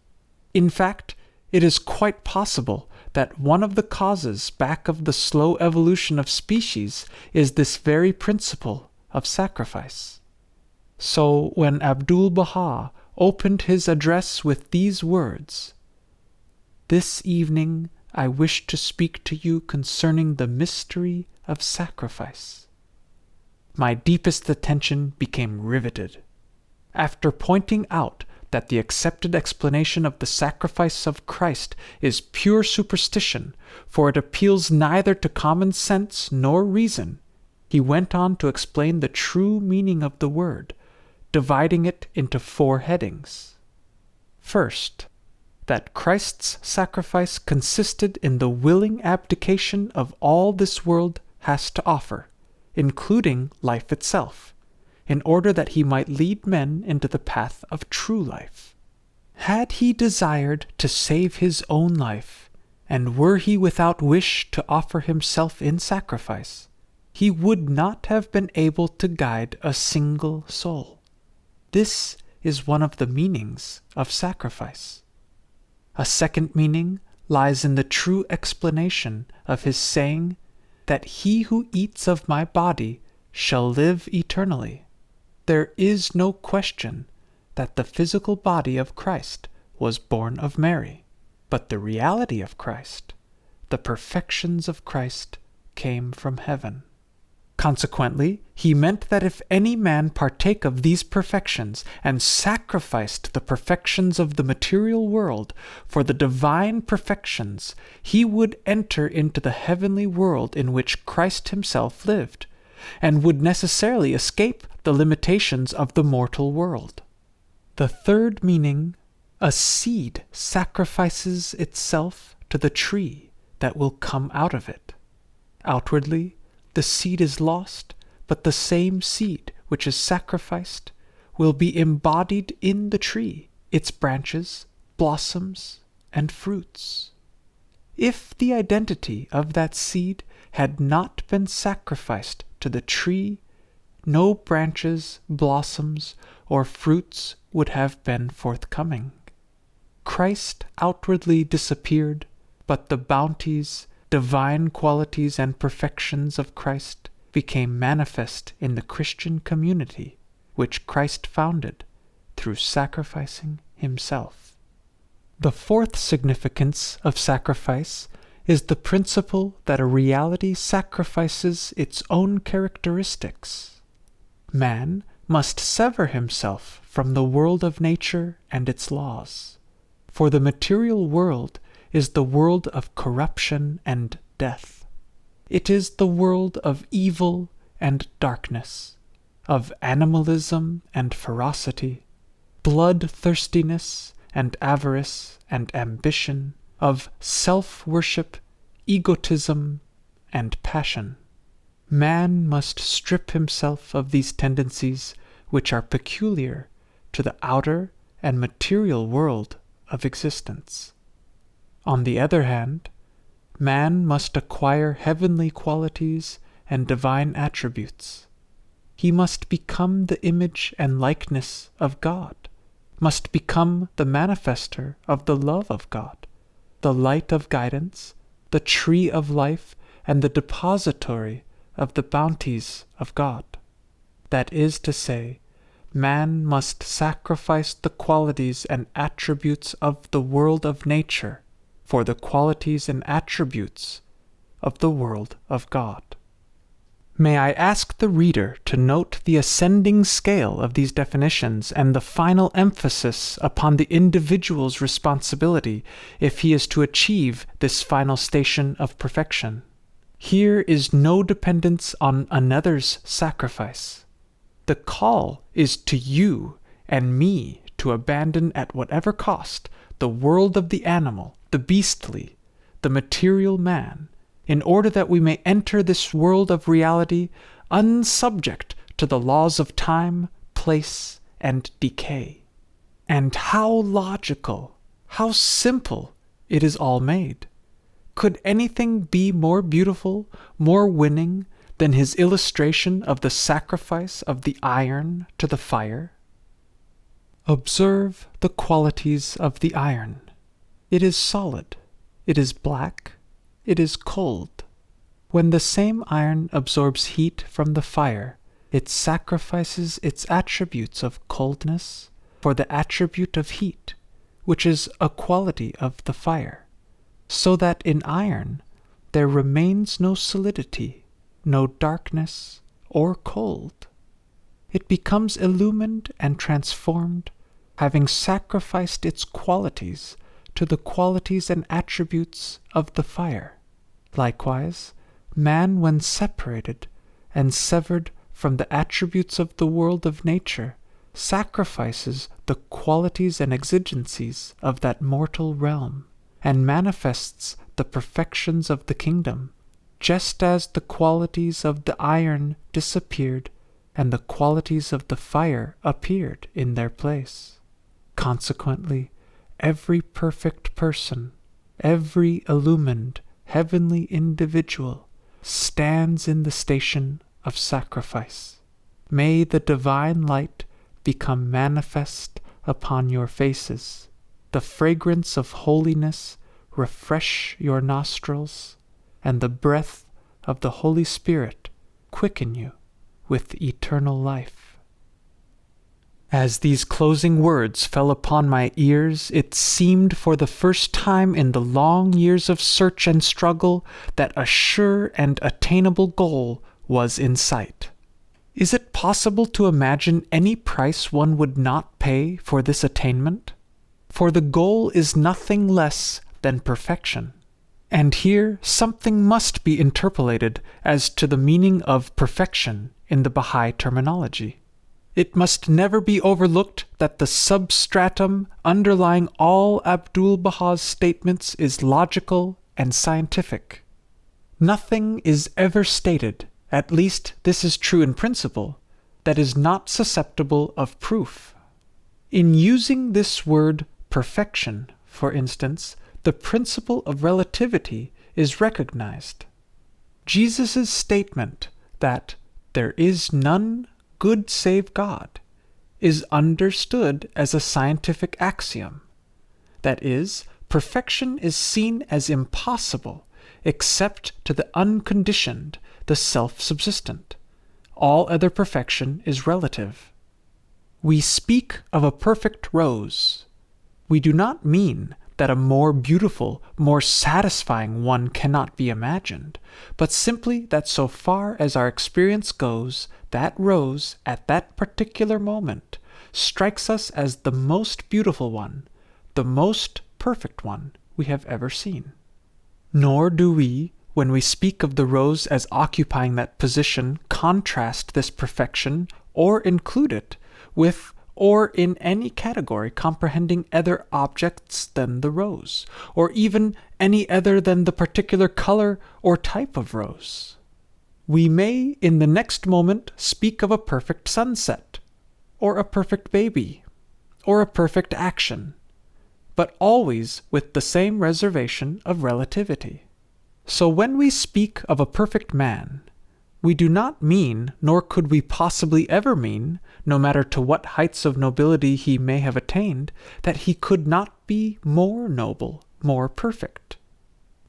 Speaker 1: In fact, it is quite possible that one of the causes back of the slow evolution of species is this very principle of sacrifice. So when Abdu'l-Bahá opened his address with these words, "This evening I wish to speak to you concerning the mystery of sacrifice," my deepest attention became riveted. After pointing out that the accepted explanation of the sacrifice of Christ is pure superstition, for it appeals neither to common sense nor reason, he went on to explain the true meaning of the word, dividing it into 4 headings. First, that Christ's sacrifice consisted in the willing abdication of all this world has to offer, including life itself, in order that he might lead men into the path of true life. Had he desired to save his own life, and were he without wish to offer himself in sacrifice, he would not have been able to guide a single soul. This is one of the meanings of sacrifice. A second meaning lies in the true explanation of his saying that he who eats of my body shall live eternally. There is no question that the physical body of Christ was born of Mary, but the reality of Christ, the perfections of Christ, came from heaven. Consequently, he meant that if any man partake of these perfections and sacrificed the perfections of the material world for the divine perfections, he would enter into the heavenly world in which Christ himself lived, and would necessarily escape the limitations of the mortal world. The third meaning, a seed sacrifices itself to the tree that will come out of it. Outwardly, the seed is lost, but the same seed which is sacrificed will be embodied in the tree, its branches, blossoms, and fruits. If the identity of that seed had not been sacrificed to the tree, no branches, blossoms, or fruits would have been forthcoming. Christ outwardly disappeared, but the bounties, divine qualities, and perfections of Christ became manifest in the Christian community, which Christ founded through sacrificing himself. The fourth significance of sacrifice is the principle that a reality sacrifices its own characteristics. Man must sever himself from the world of nature and its laws, for the material world is the world of corruption and death. It is the world of evil and darkness, of animalism and ferocity, bloodthirstiness and avarice and ambition, of self-worship, egotism, and passion. Man must strip himself of these tendencies which are peculiar to the outer and material world of existence. On the other hand, man must acquire heavenly qualities and divine attributes. He must become the image and likeness of God, must become the manifester of the love of God, the light of guidance, the tree of life, and the depository of the bounties of God. That is to say, man must sacrifice the qualities and attributes of the world of nature for the qualities and attributes of the world of God. May I ask the reader to note the ascending scale of these definitions and the final emphasis upon the individual's responsibility if he is to achieve this final station of perfection. Here is no dependence on another's sacrifice. The call is to you and me to abandon at whatever cost the world of the animal, the beastly, the material man, in order that we may enter this world of reality unsubject to the laws of time, place, and decay. And how logical, how simple it is all made. Could anything be more beautiful, more winning, than his illustration of the sacrifice of the iron to the fire? Observe the qualities of the iron. It is solid. It is black. It is cold. When the same iron absorbs heat from the fire, it sacrifices its attributes of coldness for the attribute of heat, which is a quality of the fire, so that in iron there remains no solidity, no darkness or cold. It becomes illumined and transformed, having sacrificed its qualities to the qualities and attributes of the fire. Likewise, man, when separated and severed from the attributes of the world of nature, sacrifices the qualities and exigencies of that mortal realm, and manifests the perfections of the kingdom, just as the qualities of the iron disappeared and the qualities of the fire appeared in their place. Consequently, every perfect person, every illumined heavenly individual, stands in the station of sacrifice. May the divine light become manifest upon your faces. The fragrance of holiness refresh your nostrils, and the breath of the Holy Spirit quicken you with eternal life. As these closing words fell upon my ears, it seemed for the first time in the long years of search and struggle that a sure and attainable goal was in sight. Is it possible to imagine any price one would not pay for this attainment? For the goal is nothing less than perfection. And here something must be interpolated as to the meaning of perfection in the Baha'i terminology. It must never be overlooked that the substratum underlying all Abdu'l-Bahá's statements is logical and scientific. Nothing is ever stated, at least this is true in principle, that is not susceptible of proof. In using this word perfection, for instance, the principle of relativity is recognized. Jesus' statement that there is none good save God is understood as a scientific axiom. That is, perfection is seen as impossible except to the unconditioned, the self-subsistent. All other perfection is relative. We speak of a perfect rose. We do not mean that a more beautiful, more satisfying one cannot be imagined, but simply that so far as our experience goes, that rose, at that particular moment, strikes us as the most beautiful one, the most perfect one we have ever seen. Nor do we, when we speak of the rose as occupying that position, contrast this perfection or include it with or in any category comprehending other objects than the rose, or even any other than the particular color or type of rose. We may in the next moment speak of a perfect sunset, or a perfect baby, or a perfect action, but always with the same reservation of relativity. So when we speak of a perfect man, we do not mean, nor could we possibly ever mean, no matter to what heights of nobility he may have attained, that he could not be more noble, more perfect.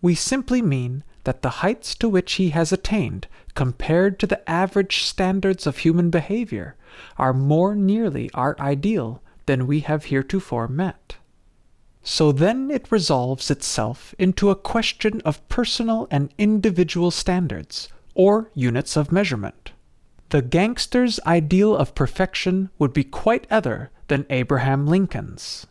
Speaker 1: We simply mean that the heights to which he has attained, compared to the average standards of human behavior, are more nearly our ideal than we have heretofore met. So then it resolves itself into a question of personal and individual standards, or units of measurement. The gangster's ideal of perfection would be quite other than Abraham Lincoln's.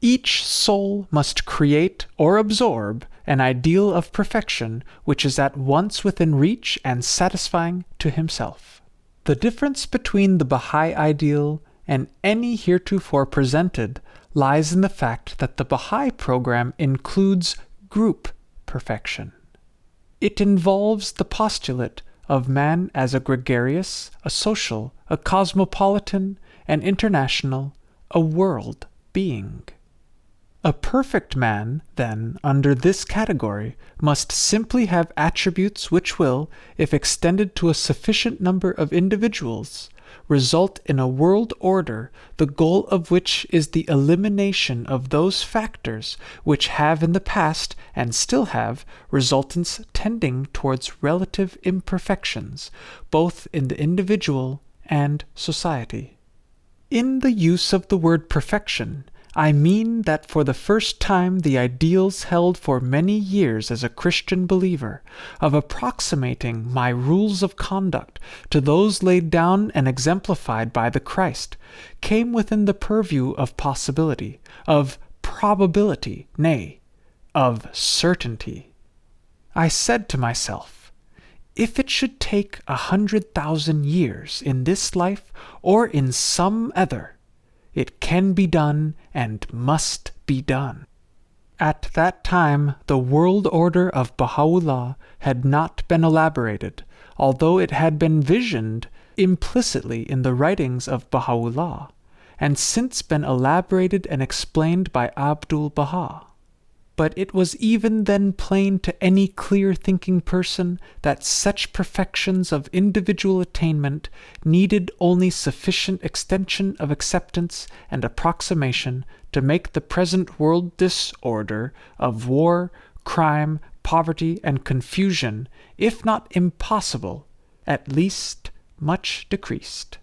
Speaker 1: Each soul must create or absorb an ideal of perfection which is at once within reach and satisfying to himself. The difference between the Baha'i ideal and any heretofore presented lies in the fact that the Baha'i program includes group perfection. It involves the postulate of man as a gregarious, a social, a cosmopolitan, an international, a world being. A perfect man, then, under this category, must simply have attributes which will, if extended to a sufficient number of individuals, result in a world order, the goal of which is the elimination of those factors which have in the past, and still have, resultants tending towards relative imperfections, both in the individual and society. In the use of the word perfection, I mean that for the first time the ideals held for many years as a Christian believer, of approximating my rules of conduct to those laid down and exemplified by the Christ, came within the purview of possibility, of probability, nay, of certainty. I said to myself, if it should take 100,000 years in this life or in some other, it can be done and must be done. At that time, the world order of Baha'u'llah had not been elaborated, although it had been visioned implicitly in the writings of Baha'u'llah, and since been elaborated and explained by Abdu'l-Bahá. But it was even then plain to any clear-thinking person that such perfections of individual attainment needed only sufficient extension of acceptance and approximation to make the present world disorder of war, crime, poverty, and confusion, if not impossible, at least much decreased.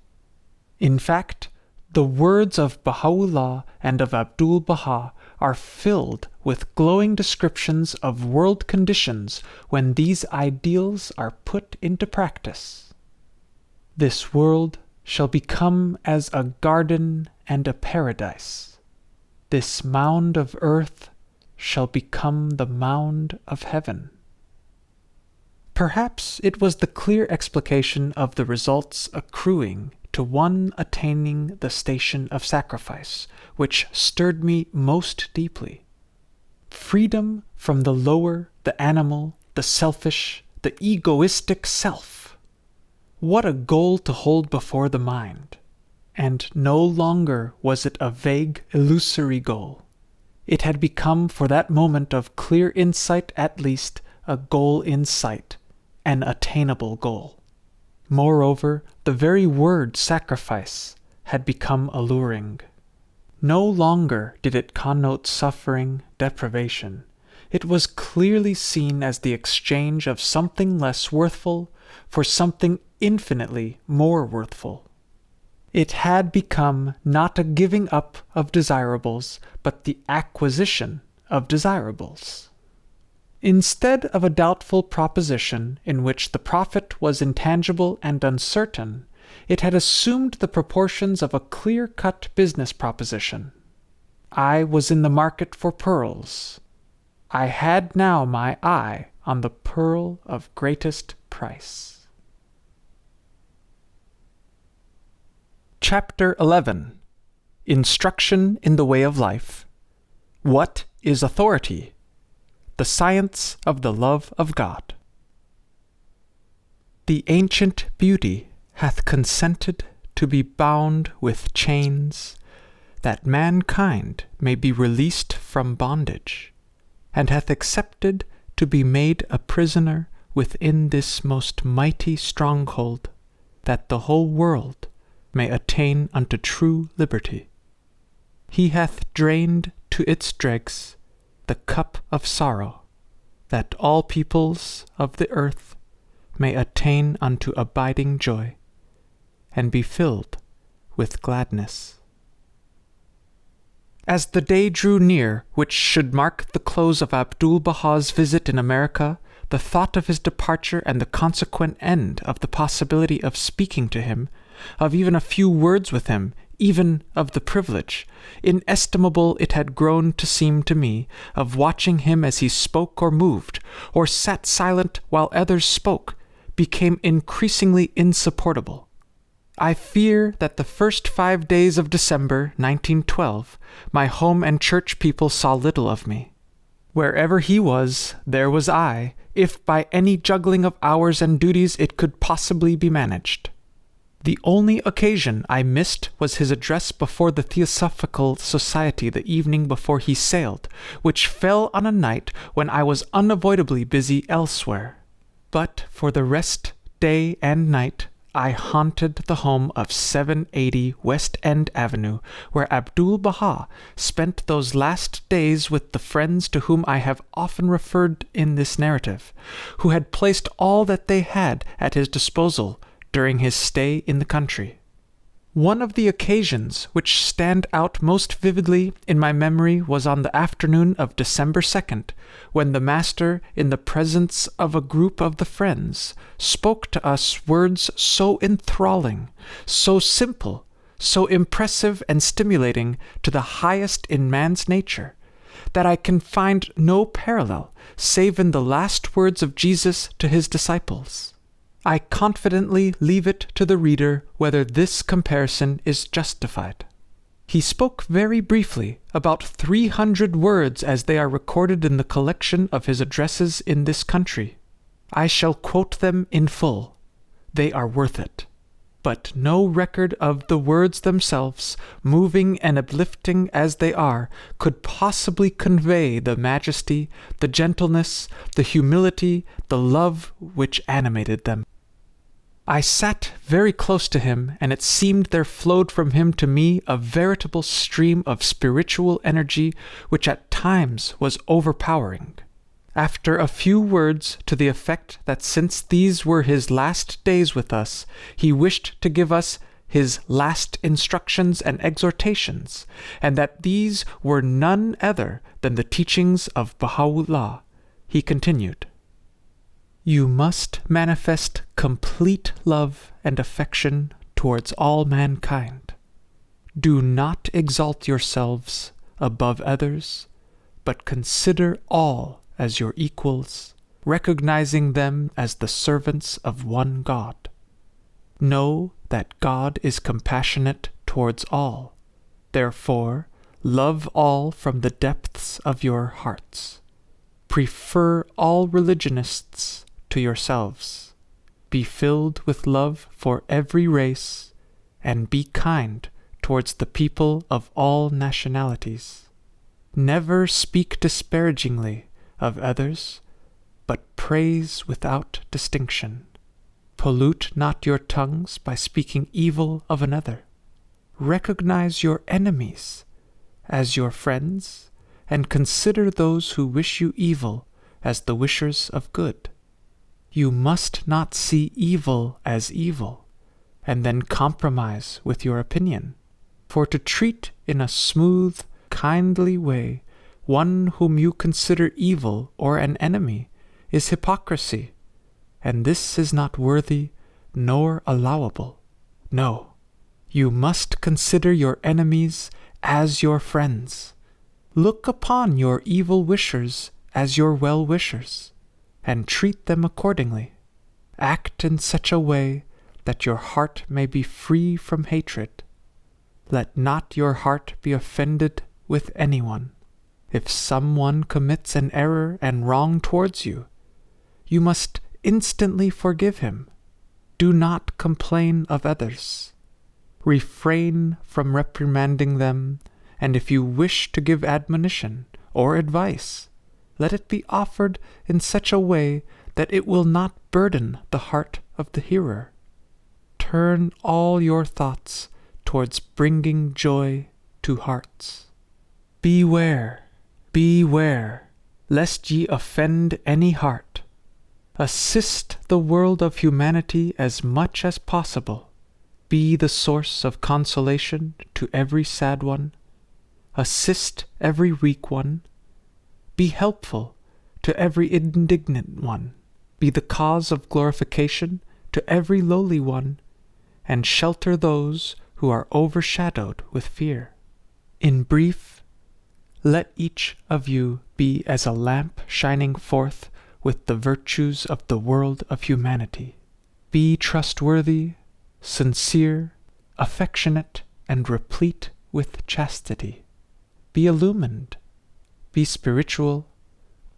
Speaker 1: In fact, the words of Baha'u'llah and of Abdu'l-Bahá are filled with glowing descriptions of world conditions when these ideals are put into practice. This world shall become as a garden and a paradise. This mound of earth shall become the mound of heaven. Perhaps it was the clear explication of the results accruing to one attaining the station of sacrifice, which stirred me most deeply. Freedom from the lower, the animal, the selfish, the egoistic self. What a goal to hold before the mind! And no longer was it a vague, illusory goal. It had become, for that moment of clear insight at least, a goal in sight, an attainable goal. Moreover, the very word sacrifice had become alluring. No longer did it connote suffering, deprivation. It was clearly seen as the exchange of something less worthful for something infinitely more worthful. It had become not a giving up of desirables, but the acquisition of desirables. Instead of a doubtful proposition in which the profit was intangible and uncertain, it had assumed the proportions of a clear-cut business proposition. I was in the market for pearls. I had now my eye on the pearl of greatest price. Chapter 11. Instruction in the Way of Life. What is authority? The science of the love of God. The ancient beauty hath consented to be bound with chains, that mankind may be released from bondage, and hath accepted to be made a prisoner within this most mighty stronghold, that the whole world may attain unto true liberty. He hath drained to its dregs the cup of sorrow, that all peoples of the earth may attain unto abiding joy, and be filled with gladness. As the day drew near which should mark the close of Abdu'l-Bahā's visit in America, the thought of his departure and the consequent end of the possibility of speaking to him, of even a few words with him, even of the privilege, inestimable it had grown to seem to me, of watching him as he spoke or moved, or sat silent while others spoke, became increasingly insupportable. I fear that the first 5 days of December 1912, my home and church people saw little of me. Wherever he was, there was I, if by any juggling of hours and duties it could possibly be managed. The only occasion I missed was his address before the Theosophical Society the evening before he sailed, which fell on a night when I was unavoidably busy elsewhere. But for the rest, day and night, I haunted the home of 780 West End Avenue, where Abdu'l-Bahá spent those last days with the friends to whom I have often referred in this narrative, who had placed all that they had at his disposal during his stay in the country. One of the occasions which stand out most vividly in my memory was on the afternoon of December 2nd, when the master, in the presence of a group of the friends, spoke to us words so enthralling, so simple, so impressive and stimulating to the highest in man's nature, that I can find no parallel save in the last words of Jesus to his disciples. I confidently leave it to the reader whether this comparison is justified. He spoke very briefly, about 300 words as they are recorded in the collection of his addresses in this country. I shall quote them in full. They are worth it. But no record of the words themselves, moving and uplifting as they are, could possibly convey the majesty, the gentleness, the humility, the love which animated them. I sat very close to him, and it seemed there flowed from him to me a veritable stream of spiritual energy which at times was overpowering. After a few words to the effect that since these were his last days with us, he wished to give us his last instructions and exhortations, and that these were none other than the teachings of Baha'u'llah, he continued, "You must manifest complete love and affection towards all mankind. Do not exalt yourselves above others, but consider all as your equals, recognizing them as the servants of one God. Know that God is compassionate towards all. Therefore, love all from the depths of your hearts. Prefer all religionists to yourselves. Be filled with love for every race, and be kind towards the people of all nationalities. Never speak disparagingly of others, but praise without distinction. Pollute not your tongues by speaking evil of another. Recognize your enemies as your friends, and consider those who wish you evil as the wishers of good. You must not see evil as evil, and then compromise with your opinion. For to treat in a smooth, kindly way one whom you consider evil or an enemy is hypocrisy, and this is not worthy nor allowable. No, you must consider your enemies as your friends. Look upon your evil wishers as your well-wishers, and treat them accordingly. Act in such a way that your heart may be free from hatred. Let not your heart be offended with anyone. If someone commits an error and wrong towards you, you must instantly forgive him. Do not complain of others. Refrain from reprimanding them, and if you wish to give admonition or advice, let it be offered in such a way that it will not burden the heart of the hearer. Turn all your thoughts towards bringing joy to hearts. Beware, beware, lest ye offend any heart. Assist the world of humanity as much as possible. Be the source of consolation to every sad one. Assist every weak one. Be helpful to every indignant one. Be the cause of glorification to every lowly one, and shelter those who are overshadowed with fear. In brief, let each of you be as a lamp shining forth with the virtues of the world of humanity. Be trustworthy, sincere, affectionate, and replete with chastity. Be illumined. Be spiritual,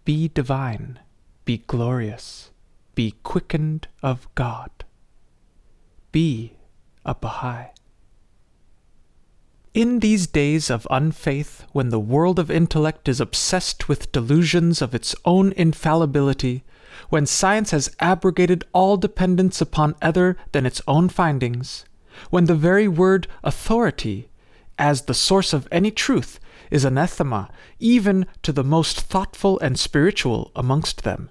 Speaker 1: be divine, be glorious, be quickened of God. Be a Baha'i. In these days of unfaith, when the world of intellect is obsessed with delusions of its own infallibility, when science has abrogated all dependence upon other than its own findings, when the very word authority, as the source of any truth, is anathema even to the most thoughtful and spiritual amongst them,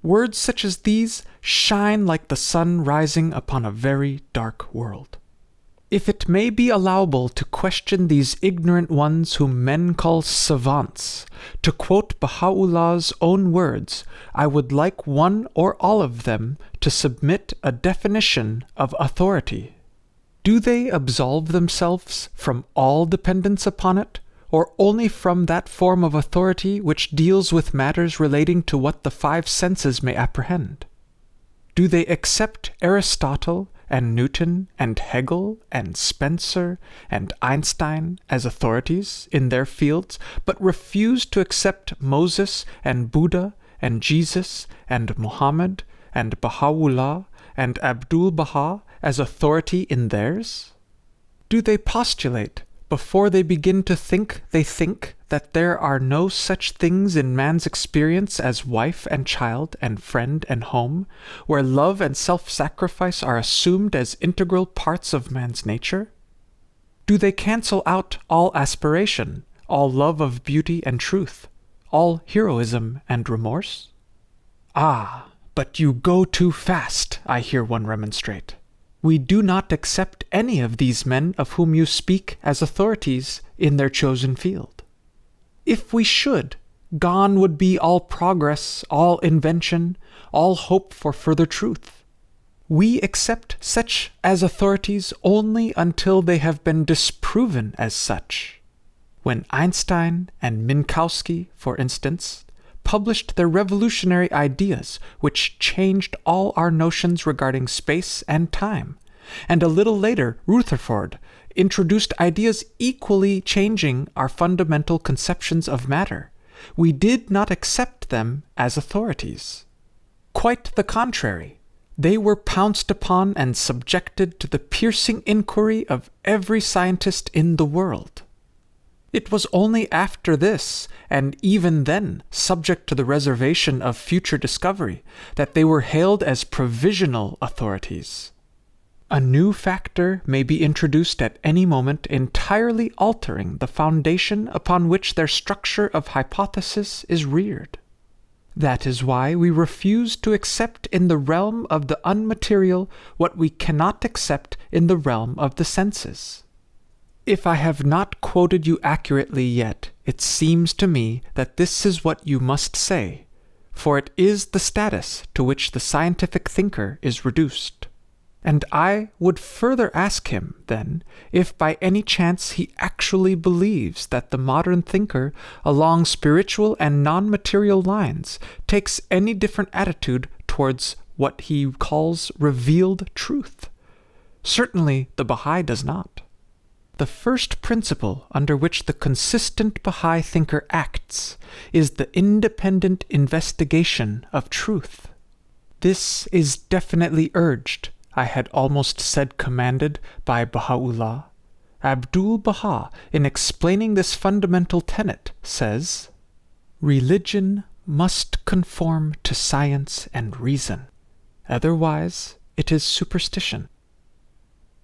Speaker 1: words such as these shine like the sun rising upon a very dark world. If it may be allowable to question these ignorant ones whom men call savants, to quote Baha'u'llah's own words, I would like one or all of them to submit a definition of authority. Do they absolve themselves from all dependence upon it, or only from that form of authority which deals with matters relating to what the five senses may apprehend? Do they accept Aristotle and Newton and Hegel and Spencer and Einstein as authorities in their fields, but refuse to accept Moses and Buddha and Jesus and Muhammad and Baha'u'llah and Abdu'l-Bahá as authority in theirs? Do they postulate, before they begin to think they think, that there are no such things in man's experience as wife and child and friend and home, where love and self-sacrifice are assumed as integral parts of man's nature? Do they cancel out all aspiration, all love of beauty and truth, all heroism and remorse? Ah, but you go too fast, I hear one remonstrate. We do not accept any of these men of whom you speak as authorities in their chosen field. If we should, gone would be all progress, all invention, all hope for further truth. We accept such as authorities only until they have been disproven as such. When Einstein and Minkowski, for instance, published their revolutionary ideas which changed all our notions regarding space and time, and a little later Rutherford introduced ideas equally changing our fundamental conceptions of matter, we did not accept them as authorities. Quite the contrary, they were pounced upon and subjected to the piercing inquiry of every scientist in the world. It was only after this, and even then subject to the reservation of future discovery, that they were hailed as provisional authorities. A new factor may be introduced at any moment entirely altering the foundation upon which their structure of hypothesis is reared. That is why we refuse to accept in the realm of the unmaterial what we cannot accept in the realm of the senses. If I have not quoted you accurately yet, it seems to me that this is what you must say, for it is the status to which the scientific thinker is reduced. And I would further ask him, then, if by any chance he actually believes that the modern thinker, along spiritual and non-material lines, takes any different attitude towards what he calls revealed truth. Certainly the Baha'i does not. The first principle under which the consistent Baha'i thinker acts is the independent investigation of truth. This is definitely urged, I had almost said commanded, by Baha'u'llah. Abdu'l-Bahá, in explaining this fundamental tenet, says, "Religion must conform to science and reason. Otherwise, it is superstition.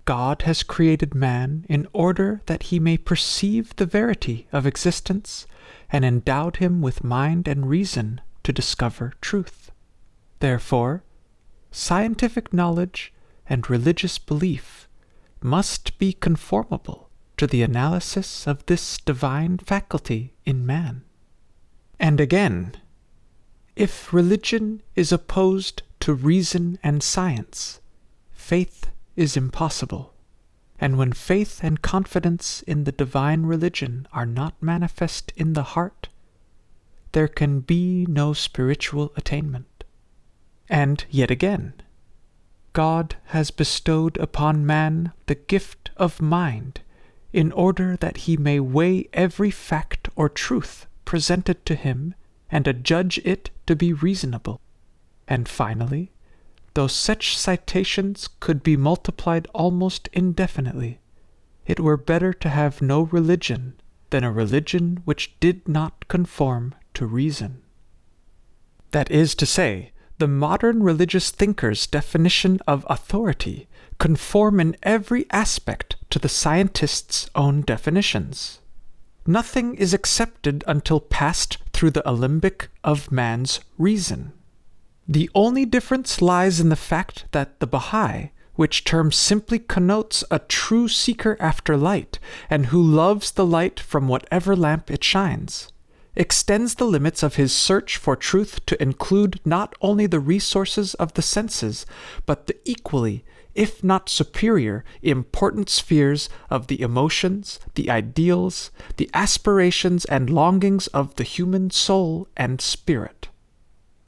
Speaker 1: God has created man in order that he may perceive the verity of existence, and endowed him with mind and reason to discover truth. Therefore, scientific knowledge and religious belief must be conformable to the analysis of this divine faculty in man." And again, if religion is opposed to reason and science, faith is impossible. And when faith and confidence in the divine religion are not manifest in the heart, there can be no spiritual attainment. And yet again, God has bestowed upon man the gift of mind in order that he may weigh every fact or truth presented to him and adjudge it to be reasonable. And finally, though such citations could be multiplied almost indefinitely, it were better to have no religion than a religion which did not conform to reason. That is to say, the modern religious thinkers' definition of authority conform in every aspect to the scientists' own definitions. Nothing is accepted until passed through the alembic of man's reason. The only difference lies in the fact that the Baha'i, which term simply connotes a true seeker after light, and who loves the light from whatever lamp it shines, extends the limits of his search for truth to include not only the resources of the senses, but the equally, if not superior, important spheres of the emotions, the ideals, the aspirations and longings of the human soul and spirit.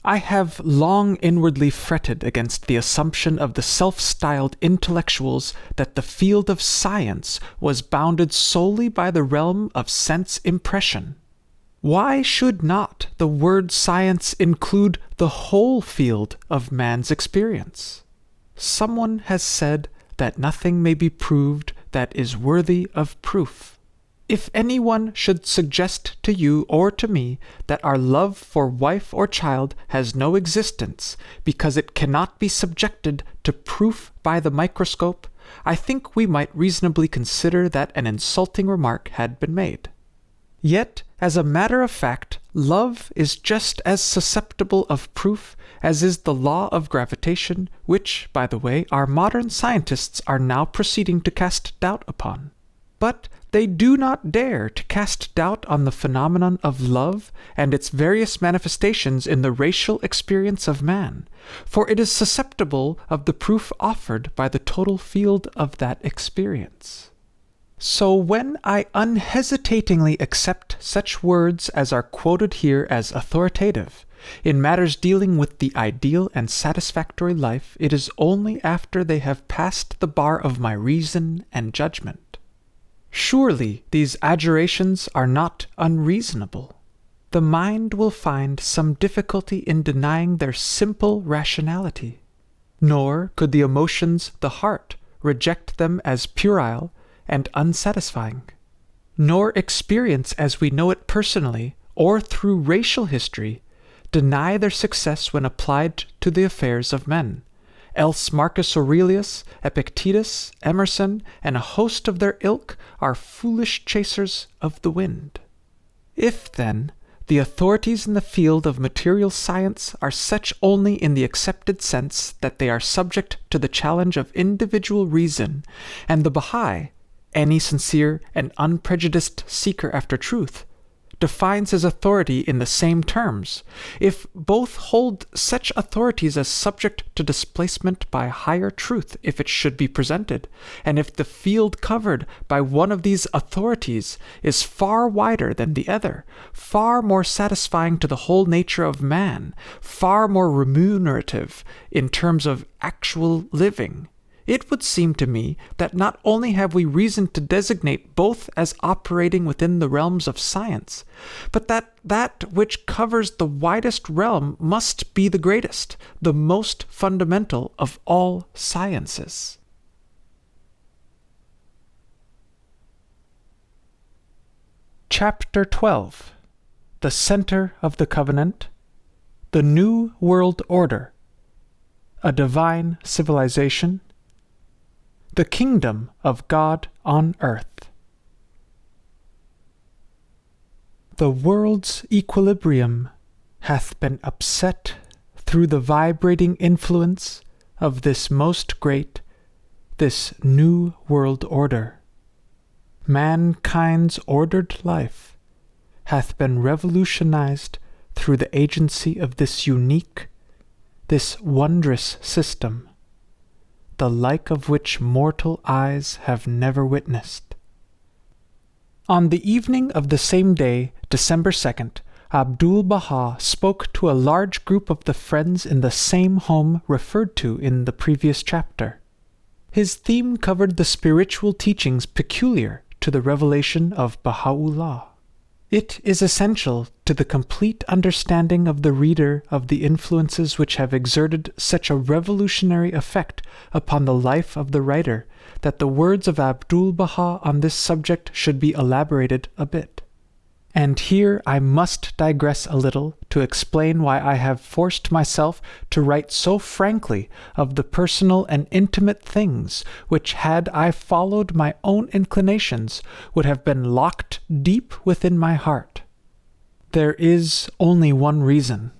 Speaker 1: I have long inwardly fretted against the assumption of the self-styled intellectuals that the field of science was bounded solely by the realm of sense impression. Why should not the word science include the whole field of man's experience? Someone has said that nothing may be proved that is worthy of proof. If anyone should suggest to you or to me that our love for wife or child has no existence because it cannot be subjected to proof by the microscope, I think we might reasonably consider that an insulting remark had been made. Yet, as a matter of fact, love is just as susceptible of proof as is the law of gravitation, which, by the way, our modern scientists are now proceeding to cast doubt upon. But they do not dare to cast doubt on the phenomenon of love and its various manifestations in the racial experience of man, for it is susceptible of the proof offered by the total field of that experience. So when I unhesitatingly accept such words as are quoted here as authoritative, in matters dealing with the ideal and satisfactory life, it is only after they have passed the bar of my reason and judgment. Surely these adjurations are not unreasonable. The mind will find some difficulty in denying their simple rationality. Nor could the emotions, the heart, reject them as puerile and unsatisfying. Nor experience as we know it personally, or through racial history, deny their success when applied to the affairs of men. Else Marcus Aurelius, Epictetus, Emerson, and a host of their ilk are foolish chasers of the wind. If, then, the authorities in the field of material science are such only in the accepted sense that they are subject to the challenge of individual reason, and the Baha'i, any sincere and unprejudiced seeker after truth, defines his authority in the same terms, if both hold such authorities as subject to displacement by higher truth if it should be presented, and if the field covered by one of these authorities is far wider than the other, far more satisfying to the whole nature of man, far more remunerative in terms of actual living, it would seem to me that not only have we reason to designate both as operating within the realms of science, but that which covers the widest realm must be the greatest, the most fundamental of all sciences. Chapter 12. The Center of the Covenant, the New World Order, a Divine Civilization, the Kingdom of God on Earth. The world's equilibrium hath been upset through the vibrating influence of this most great, this new world order. Mankind's ordered life hath been revolutionized through the agency of this unique, this wondrous system, the like of which mortal eyes have never witnessed. On the evening of the same day, December 2nd, Abdu'l-Bahá spoke to a large group of the friends in the same home referred to in the previous chapter. His theme covered the spiritual teachings peculiar to the revelation of Baha'u'llah. It is essential to the complete understanding of the reader of the influences which have exerted such a revolutionary effect upon the life of the writer that the words of Abdu'l-Bahá on this subject should be elaborated a bit. And here I must digress a little to explain why I have forced myself to write so frankly of the personal and intimate things which, had I followed my own inclinations, would have been locked deep within my heart. There is only one reason.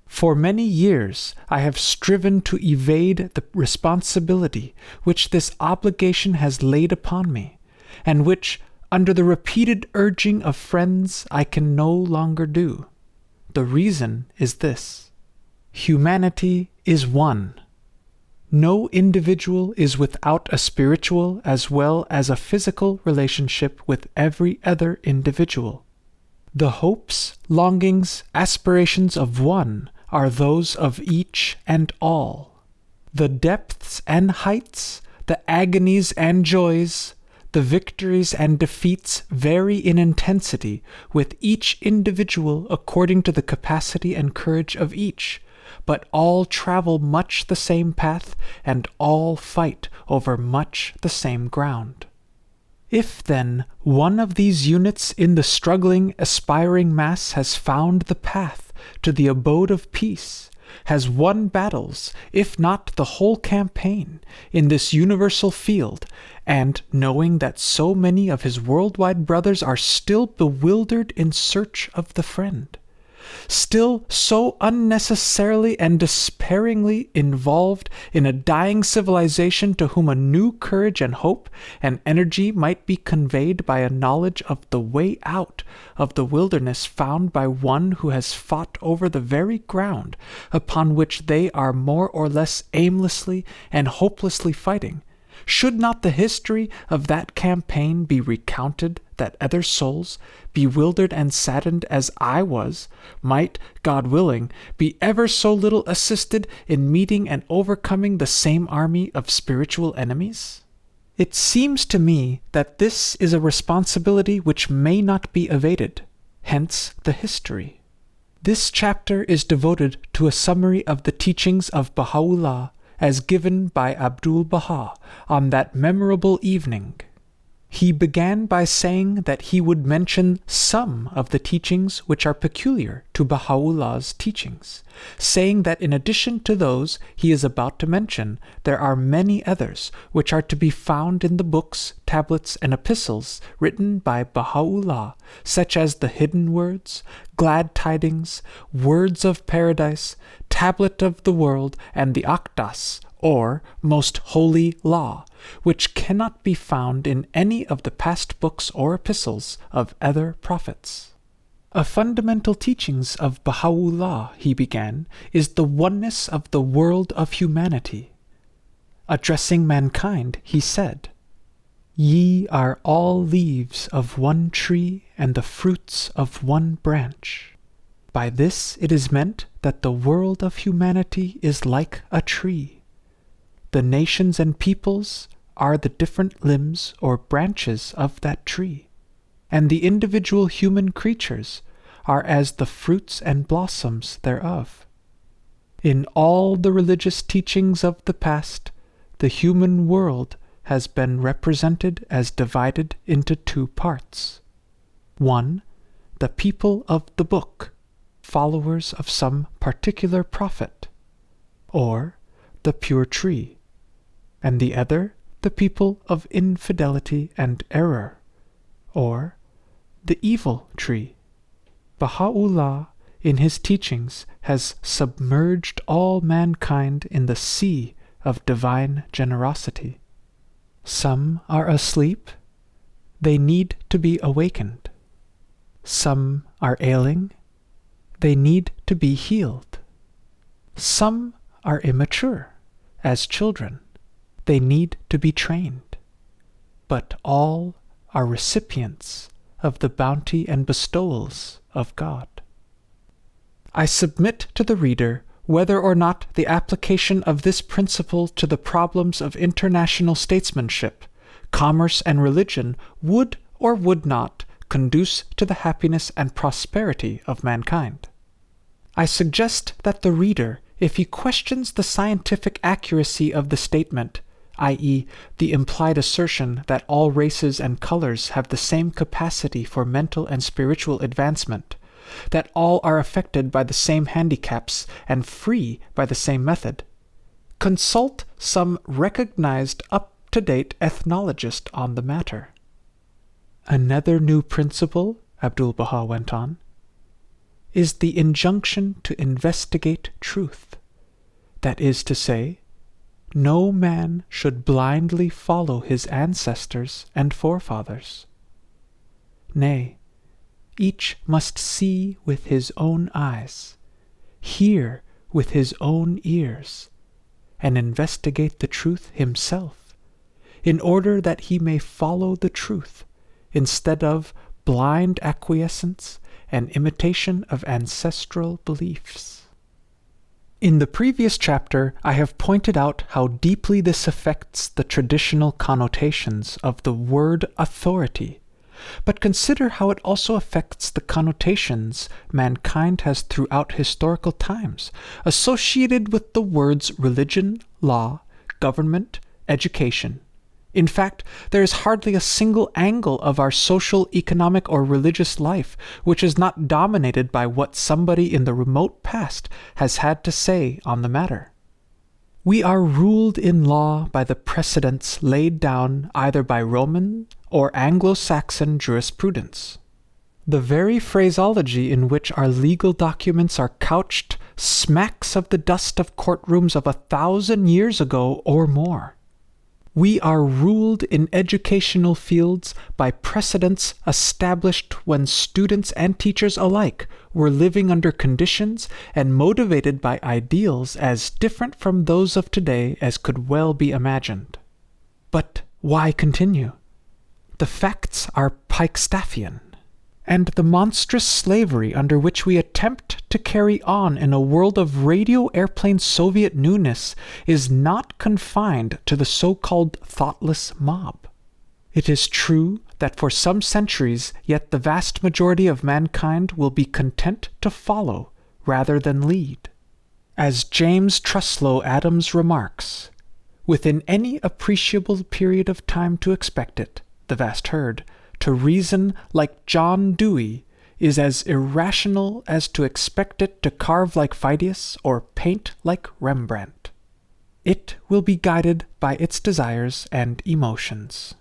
Speaker 1: For many years I have striven to evade the responsibility which this obligation has laid upon me, and which, under the repeated urging of friends, I can no longer do. The reason is this: humanity is one. No individual is without a spiritual as well as a physical relationship with every other individual. The hopes, longings, aspirations of one are those of each and all. The depths and heights, the agonies and joys, the victories and defeats vary in intensity with each individual according to the capacity and courage of each, but all travel much the same path and all fight over much the same ground. If, then, one of these units in the struggling, aspiring mass has found the path to the abode of peace, has won battles, if not the whole campaign, in this universal field, and knowing that so many of his worldwide brothers are still bewildered in search of the friend, still so unnecessarily and despairingly involved in a dying civilization to whom a new courage and hope and energy might be conveyed by a knowledge of the way out of the wilderness found by one who has fought over the very ground upon which they are more or less aimlessly and hopelessly fighting, should not the history of that campaign be recounted, that other souls, bewildered and saddened as I was, might, God willing, be ever so little assisted in meeting and overcoming the same army of spiritual enemies? It seems to me that this is a responsibility which may not be evaded, hence the history. This chapter is devoted to a summary of the teachings of Baha'u'llah as given by Abdu'l-Bahá on that memorable evening. He began by saying that he would mention some of the teachings which are peculiar to Baha'u'llah's teachings, saying that in addition to those he is about to mention, there are many others which are to be found in the books, tablets, and epistles written by Baha'u'llah, such as the Hidden Words, Glad Tidings, Words of Paradise, Tablet of the World, and the Aqdas, or Most Holy Law, which cannot be found in any of the past books or epistles of other prophets. A fundamental teachings of Baha'u'llah, he began, is the oneness of the world of humanity. Addressing mankind, he said, "Ye are all leaves of one tree and the fruits of one branch." By this it is meant that the world of humanity is like a tree. The nations and peoples are the different limbs or branches of that tree, and the individual human creatures are as the fruits and blossoms thereof. In all the religious teachings of the past, the human world has been represented as divided into two parts. One, the people of the book, followers of some particular prophet, or the pure tree, and the other, the people of infidelity and error, or the evil tree. Baha'u'llah, in his teachings, has submerged all mankind in the sea of divine generosity. Some are asleep, they need to be awakened. Some are ailing, they need to be healed. Some are immature, as children, they need to be trained. But all are recipients of the bounty and bestowals of God. I submit to the reader whether or not the application of this principle to the problems of international statesmanship, commerce, and religion would or would not conduce to the happiness and prosperity of mankind. I suggest that the reader, if he questions the scientific accuracy of the statement, i.e., the implied assertion that all races and colors have the same capacity for mental and spiritual advancement, that all are affected by the same handicaps and free by the same method. Consult some recognized up-to-date ethnologist on the matter. Another new principle, Abdu'l-Bahá went on, is the injunction to investigate truth. That is to say, no man should blindly follow his ancestors and forefathers. Nay, each must see with his own eyes, hear with his own ears, and investigate the truth himself, in order that he may follow the truth, instead of blind acquiescence and imitation of ancestral beliefs. In the previous chapter, I have pointed out how deeply this affects the traditional connotations of the word authority, but consider how it also affects the connotations mankind has throughout historical times, associated with the words religion, law, government, education. In fact, there is hardly a single angle of our social, economic, or religious life which is not dominated by what somebody in the remote past has had to say on the matter. We are ruled in law by the precedents laid down either by Roman or Anglo-Saxon jurisprudence. The very phraseology in which our legal documents are couched smacks of the dust of courtrooms of 1,000 years ago or more. We are ruled in educational fields by precedents established when students and teachers alike were living under conditions and motivated by ideals as different from those of today as could well be imagined. But why continue? The facts are Pikestaffian, and the monstrous slavery under which we attempt to carry on in a world of radio airplane Soviet newness is not confined to the so-called thoughtless mob. It is true that for some centuries yet the vast majority of mankind will be content to follow rather than lead. As James Truslow Adams remarks, within any appreciable period of time to expect it, the vast herd, to reason like John Dewey is as irrational as to expect it to carve like Phidias or paint like Rembrandt. It will be guided by its desires and emotions.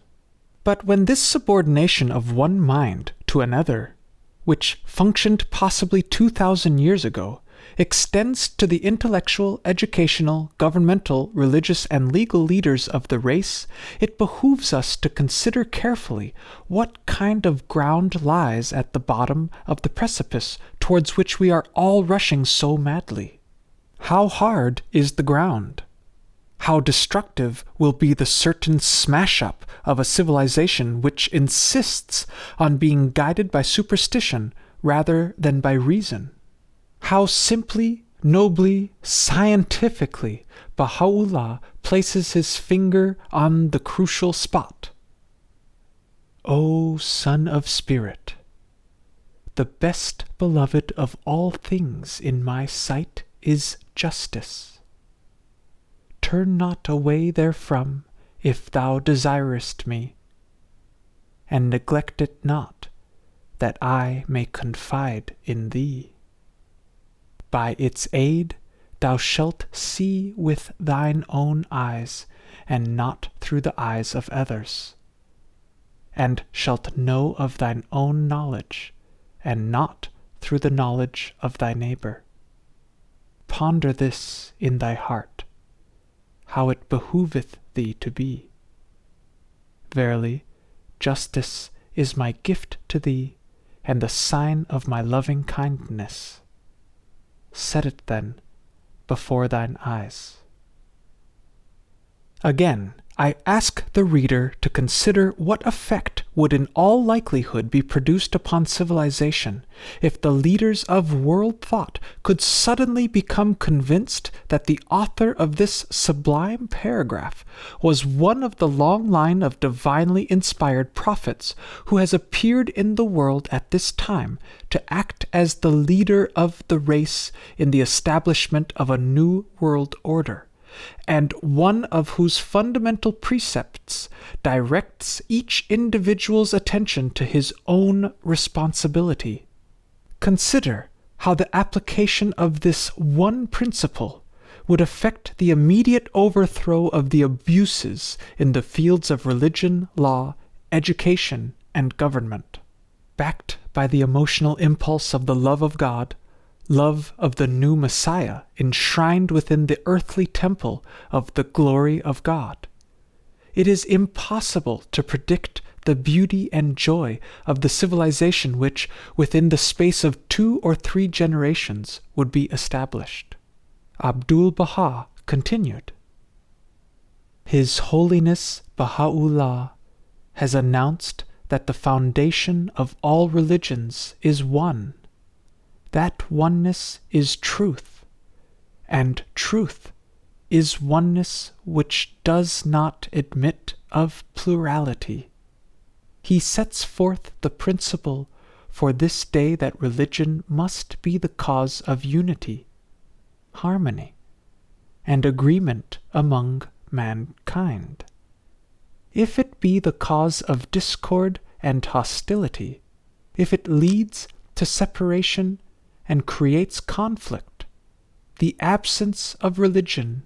Speaker 1: But when this subordination of one mind to another, which functioned possibly 2,000 years ago, extends to the intellectual, educational, governmental, religious, and legal leaders of the race, it behooves us to consider carefully what kind of ground lies at the bottom of the precipice towards which we are all rushing so madly. How hard is the ground? How destructive will be the certain smash-up of a civilization which insists on being guided by superstition rather than by reason? How simply, nobly, scientifically Baha'u'llah places his finger on the crucial spot. O Son of Spirit, the best beloved of all things in my sight is justice. Turn not away therefrom if thou desirest me, and neglect it not, that I may confide in thee. By its aid thou shalt see with thine own eyes, and not through the eyes of others, and shalt know of thine own knowledge, and not through the knowledge of thy neighbor. Ponder this in thy heart, how it behooveth thee to be. Verily, justice is my gift to thee, and the sign of my loving kindness. Set it, then, before thine eyes. Again, I ask the reader to consider what effect would in all likelihood be produced upon civilization if the leaders of world thought could suddenly become convinced that the author of this sublime paragraph was one of the long line of divinely inspired prophets who has appeared in the world at this time to act as the leader of the race in the establishment of a new world order, and one of whose fundamental precepts directs each individual's attention to his own responsibility. Consider how the application of this one principle would affect the immediate overthrow of the abuses in the fields of religion, law, education, and government. Backed by the emotional impulse of the love of God, love of the new Messiah enshrined within the earthly temple of the glory of God, it is impossible to predict the beauty and joy of the civilization which, within the space of 2 or 3 generations, would be established. Abdu'l-Bahá continued, His Holiness Baha'u'llah has announced that the foundation of all religions is one. That oneness is truth, and truth is oneness which does not admit of plurality. He sets forth the principle for this day that religion must be the cause of unity, harmony, and agreement among mankind. If it be the cause of discord and hostility, if it leads to separation and creates conflict, the absence of religion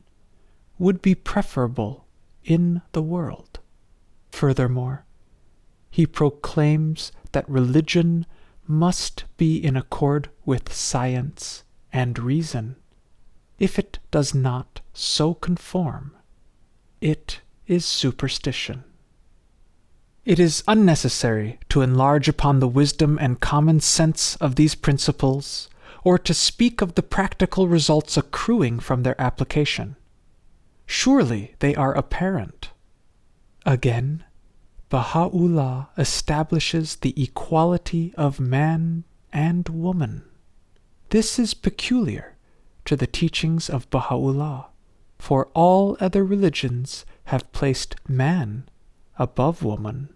Speaker 1: would be preferable in the world. Furthermore, he proclaims that religion must be in accord with science and reason. If it does not so conform, it is superstition. It is unnecessary to enlarge upon the wisdom and common sense of these principles, or to speak of the practical results accruing from their application. Surely they are apparent. Again, Baha'u'llah establishes the equality of man and woman. This is peculiar to the teachings of Baha'u'llah, for all other religions have placed man above woman.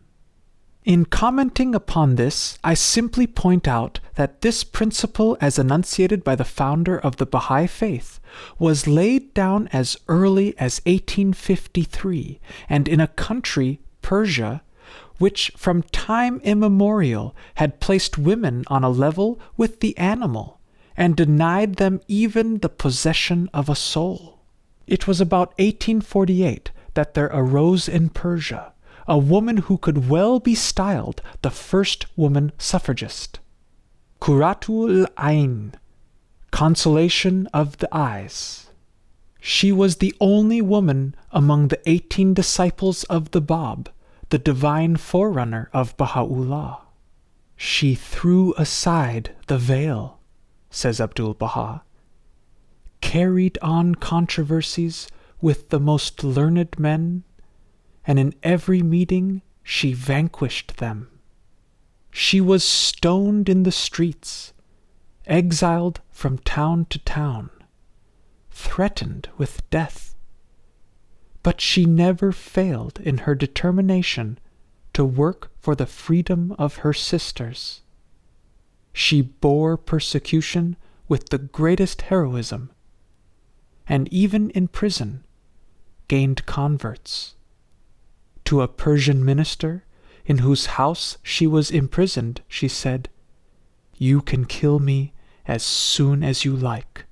Speaker 1: In commenting upon this, I simply point out that this principle, as enunciated by the founder of the Baha'i faith, was laid down as early as 1853, and in a country, Persia, which from time immemorial had placed women on a level with the animal, and denied them even the possession of a soul. It was about 1848 that there arose in Persia a woman who could well be styled the first woman suffragist. Qurratul Ayn, consolation of the eyes. She was the only woman among the 18 disciples of the Bab, the divine forerunner of Baha'u'llah. She threw aside the veil, says Abdu'l-Bahá, carried on controversies with the most learned men, and in every meeting she vanquished them. She was stoned in the streets, exiled from town to town, threatened with death. But she never failed in her determination to work for the freedom of her sisters. She bore persecution with the greatest heroism, and even in prison gained converts. To a Persian minister in whose house she was imprisoned, she said, "You can kill me as soon as you like,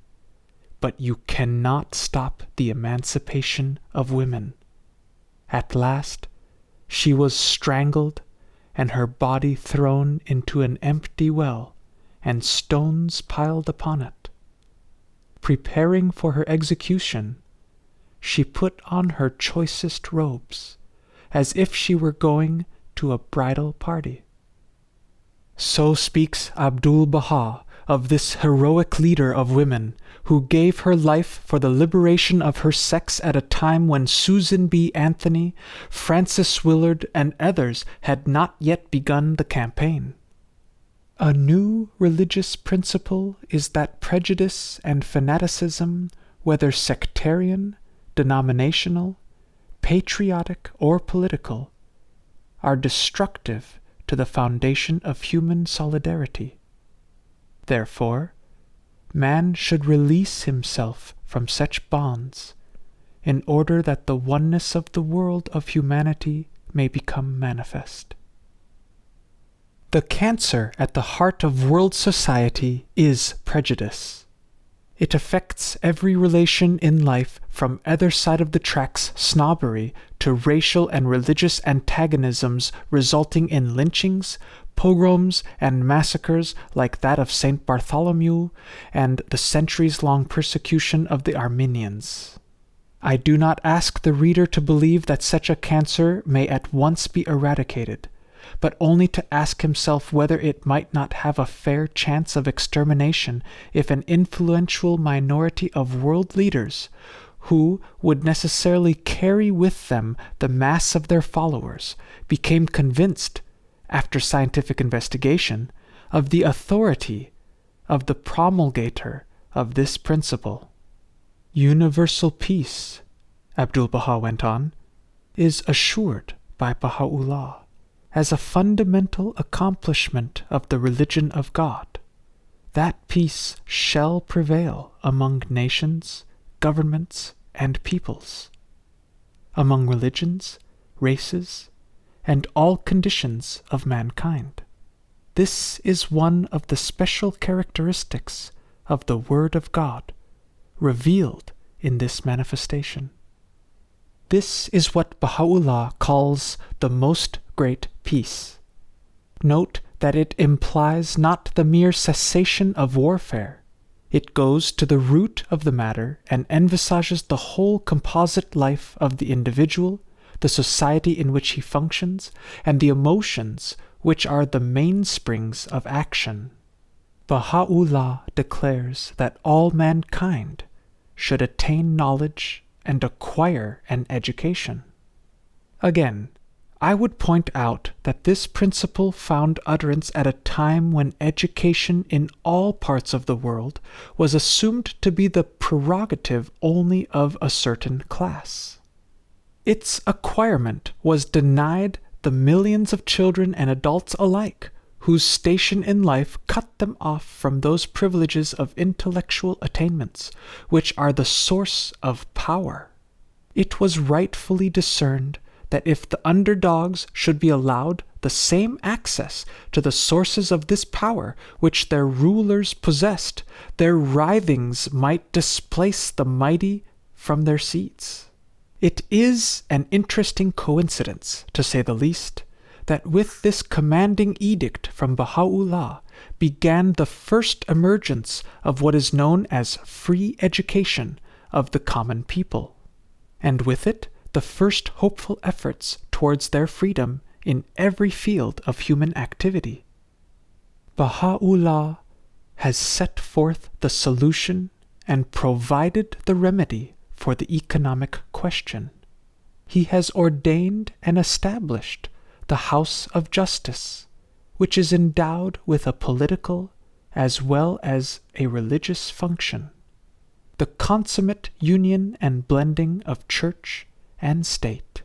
Speaker 1: but you cannot stop the emancipation of women." At last, she was strangled and her body thrown into an empty well and stones piled upon it. Preparing for her execution, she put on her choicest robes, as if she were going to a bridal party. So speaks Abdu'l-Bahá of this heroic leader of women, who gave her life for the liberation of her sex at a time when Susan B. Anthony, Frances Willard, and others had not yet begun the campaign. A new religious principle is that prejudice and fanaticism, whether sectarian, denominational, patriotic, or political, are destructive to the foundation of human solidarity. Therefore, man should release himself from such bonds in order that the oneness of the world of humanity may become manifest. The cancer at the heart of world society is prejudice. It affects every relation in life, from either side of the tracks snobbery to racial and religious antagonisms resulting in lynchings, pogroms, and massacres like that of St. Bartholomew and the centuries-long persecution of the Armenians. I do not ask the reader to believe that such a cancer may at once be eradicated, but only to ask himself whether it might not have a fair chance of extermination if an influential minority of world leaders, who would necessarily carry with them the mass of their followers, became convinced, after scientific investigation, of the authority of the promulgator of this principle. Universal peace, Abdu'l-Bahá went on, is assured by Baha'u'llah as a fundamental accomplishment of the religion of God. That peace shall prevail among nations, governments, and peoples, among religions, races, and all conditions of mankind. This is one of the special characteristics of the Word of God, revealed in this manifestation. This is what Baha'u'llah calls the most great peace. Note that it implies not the mere cessation of warfare. It goes to the root of the matter and envisages the whole composite life of the individual, the society in which he functions, and the emotions which are the mainsprings of action. Baha'u'llah declares that all mankind should attain knowledge and acquire an education. Again, I would point out that this principle found utterance at a time when education in all parts of the world was assumed to be the prerogative only of a certain class. Its acquirement was denied the millions of children and adults alike, whose station in life cut them off from those privileges of intellectual attainments which are the source of power. It was rightfully discerned that if the underdogs should be allowed the same access to the sources of this power which their rulers possessed, their writhings might displace the mighty from their seats. It is an interesting coincidence, to say the least, that with this commanding edict from Baha'u'llah began the first emergence of what is known as free education of the common people, and with it the first hopeful efforts towards their freedom in every field of human activity. Baha'u'llah has set forth the solution and provided the remedy for the economic question. He has ordained and established the House of Justice, which is endowed with a political as well as a religious function, the consummate union and blending of church and state.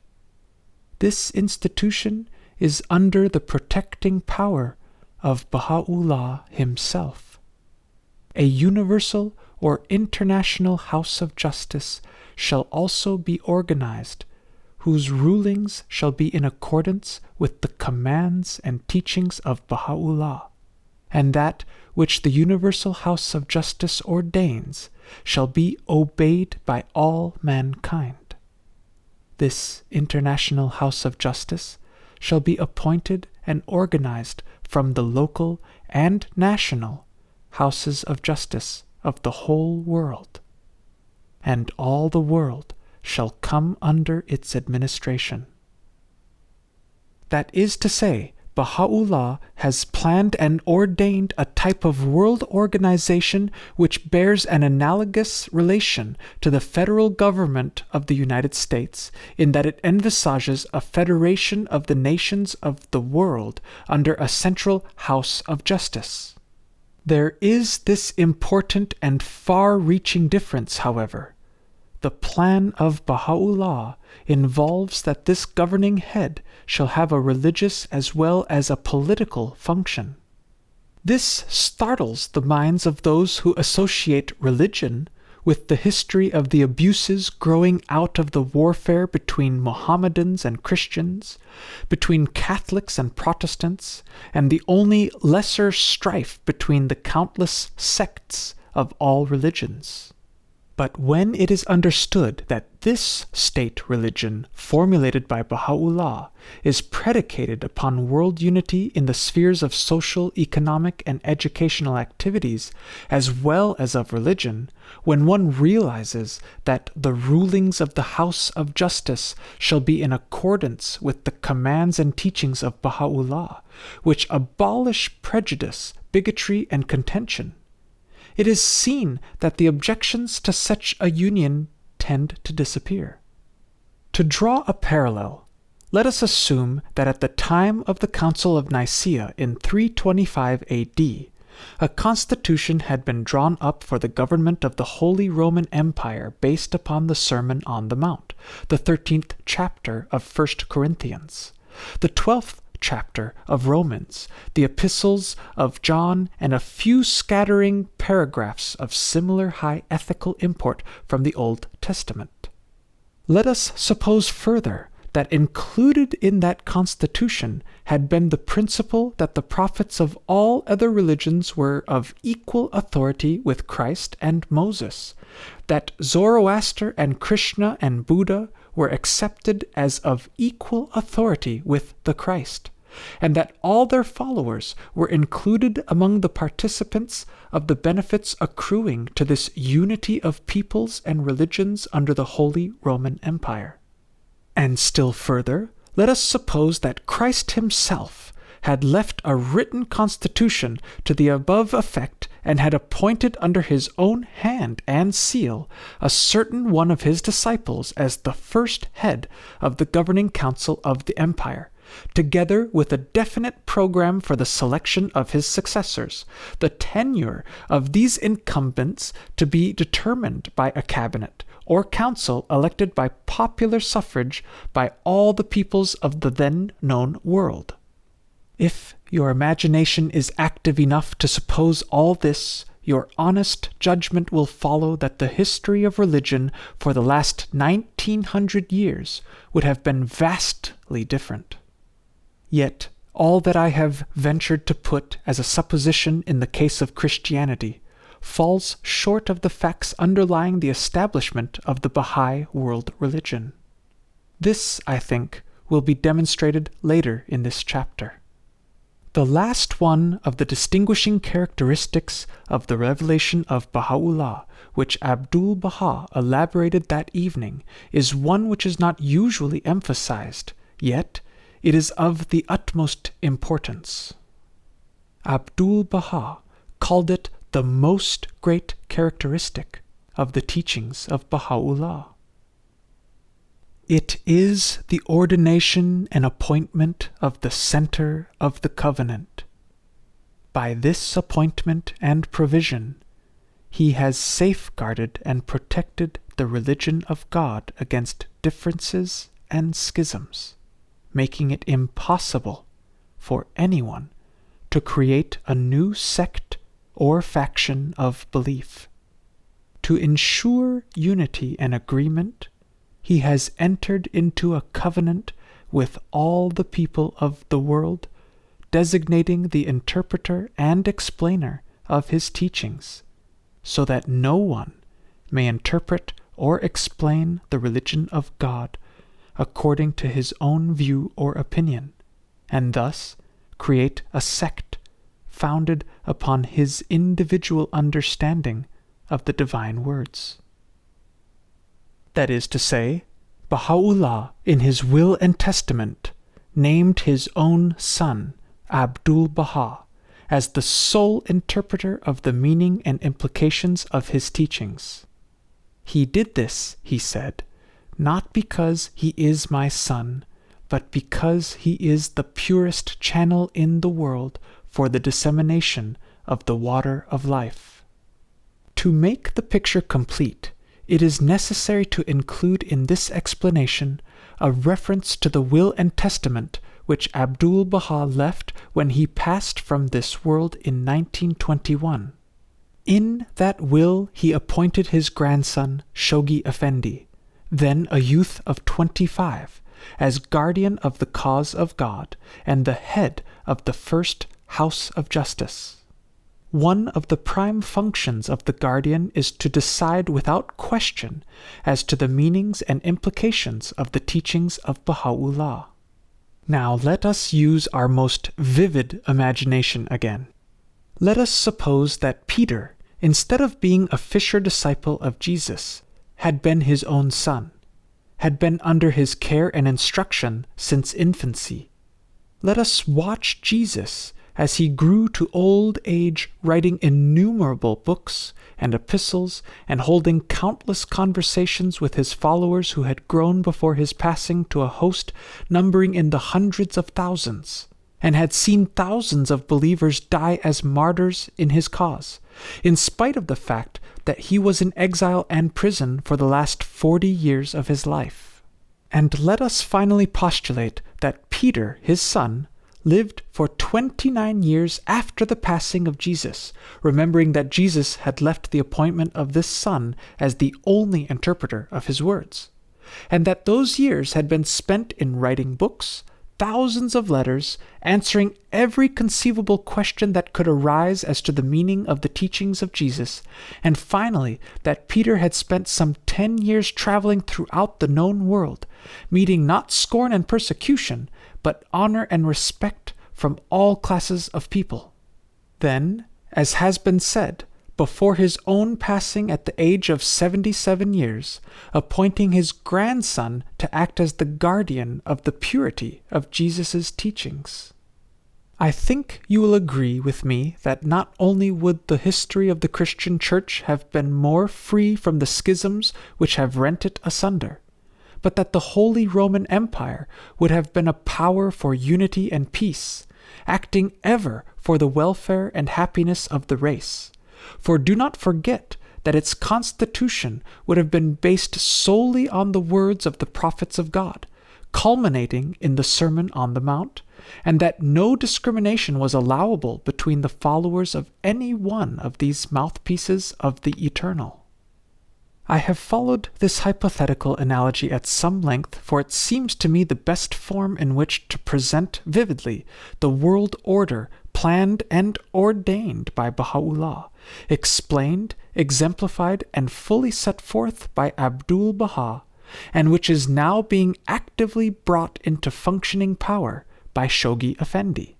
Speaker 1: This institution is under the protecting power of Baha'u'llah himself. A universal or international House of Justice shall also be organized, whose rulings shall be in accordance with the commands and teachings of Baha'u'llah, and that which the Universal House of Justice ordains shall be obeyed by all mankind. This International House of Justice shall be appointed and organized from the local and national houses of justice of the whole world, and all the world shall come under its administration. That is to say, Baha'u'llah has planned and ordained a type of world organization which bears an analogous relation to the federal government of the United States, in that it envisages a federation of the nations of the world under a central House of Justice. There is this important and far-reaching difference, however. The plan of Baha'u'llah involves that this governing head shall have a religious as well as a political function. This startles the minds of those who associate religion with the history of the abuses growing out of the warfare between Mohammedans and Christians, between Catholics and Protestants, and the only lesser strife between the countless sects of all religions. But when it is understood that this state religion, formulated by Baha'u'llah, is predicated upon world unity in the spheres of social, economic, and educational activities, as well as of religion, when one realizes that the rulings of the House of Justice shall be in accordance with the commands and teachings of Baha'u'llah, which abolish prejudice, bigotry, and contention, it is seen that the objections to such a union tend to disappear. To draw a parallel, let us assume that at the time of the Council of Nicaea in 325 AD, a constitution had been drawn up for the government of the Holy Roman Empire based upon the Sermon on the Mount, the 13th chapter of 1 Corinthians, the 12th chapter of Romans, the epistles of John, and a few scattering paragraphs of similar high ethical import from the Old Testament. Let us suppose further that included in that constitution had been the principle that the prophets of all other religions were of equal authority with Christ and Moses, that Zoroaster and Krishna and Buddha were accepted as of equal authority with the Christ, and that all their followers were included among the participants of the benefits accruing to this unity of peoples and religions under the Holy Roman Empire. And still further, let us suppose that Christ himself had left a written constitution to the above effect and had appointed under his own hand and seal a certain one of his disciples as the first head of the governing council of the empire, together with a definite program for the selection of his successors, the tenure of these incumbents to be determined by a cabinet or council elected by popular suffrage by all the peoples of the then known world. If your imagination is active enough to suppose all this, your honest judgment will follow that the history of religion for the last 1900 years would have been vastly different. Yet, all that I have ventured to put as a supposition in the case of Christianity falls short of the facts underlying the establishment of the Baha'i world religion. This, I think, will be demonstrated later in this chapter. The last one of the distinguishing characteristics of the revelation of Baha'u'llah, which Abdu'l-Bahá elaborated that evening, is one which is not usually emphasized, yet it is of the utmost importance. Abdu'l-Bahá called it the most great characteristic of the teachings of Baha'u'llah. It is the ordination and appointment of the center of the covenant. By this appointment and provision, he has safeguarded and protected the religion of God against differences and schisms, making it impossible for anyone to create a new sect or faction of belief. To ensure unity and agreement, he has entered into a covenant with all the people of the world, designating the interpreter and explainer of his teachings, so that no one may interpret or explain the religion of God according to his own view or opinion, and thus create a sect founded upon his individual understanding of the divine words. That is to say, Baha'u'llah, in his will and testament, named his own son, Abdu'l-Bahá, as the sole interpreter of the meaning and implications of his teachings. He did this, he said, not because he is my son, but because he is the purest channel in the world for the dissemination of the water of life. To make the picture complete, it is necessary to include in this explanation a reference to the will and testament which Abdu'l-Bahá left when he passed from this world in 1921. In that will he appointed his grandson, Shoghi Effendi, then a youth of 25, as guardian of the cause of God and the head of the first House of Justice. One of the prime functions of the guardian is to decide without question as to the meanings and implications of the teachings of Baha'u'llah. Now let us use our most vivid imagination again. Let us suppose that Peter, instead of being a fisher disciple of Jesus, had been his own son, had been under his care and instruction since infancy. Let us watch Jesus as he grew to old age, writing innumerable books and epistles and holding countless conversations with his followers who had grown before his passing to a host numbering in the hundreds of thousands, and had seen thousands of believers die as martyrs in his cause, in spite of the fact that he was in exile and prison for the last 40 years of his life. And let us finally postulate that Peter, his son, lived for 29 years after the passing of Jesus, remembering that Jesus had left the appointment of this son as the only interpreter of his words, and that those years had been spent in writing books, thousands of letters, answering every conceivable question that could arise as to the meaning of the teachings of Jesus, and finally that Peter had spent some 10 years traveling throughout the known world, meeting not scorn and persecution, but honor and respect from all classes of people. Then, as has been said, before his own passing at the age of 77 years, appointing his grandson to act as the guardian of the purity of Jesus' teachings. I think you will agree with me that not only would the history of the Christian Church have been more free from the schisms which have rent it asunder, but that the Holy Roman Empire would have been a power for unity and peace, acting ever for the welfare and happiness of the race. For do not forget that its constitution would have been based solely on the words of the prophets of God, culminating in the Sermon on the Mount, and that no discrimination was allowable between the followers of any one of these mouthpieces of the Eternal. I have followed this hypothetical analogy at some length, for it seems to me the best form in which to present vividly the world order planned and ordained by Baha'u'llah, explained, exemplified, and fully set forth by Abdu'l-Bahá, and which is now being actively brought into functioning power by Shoghi Effendi.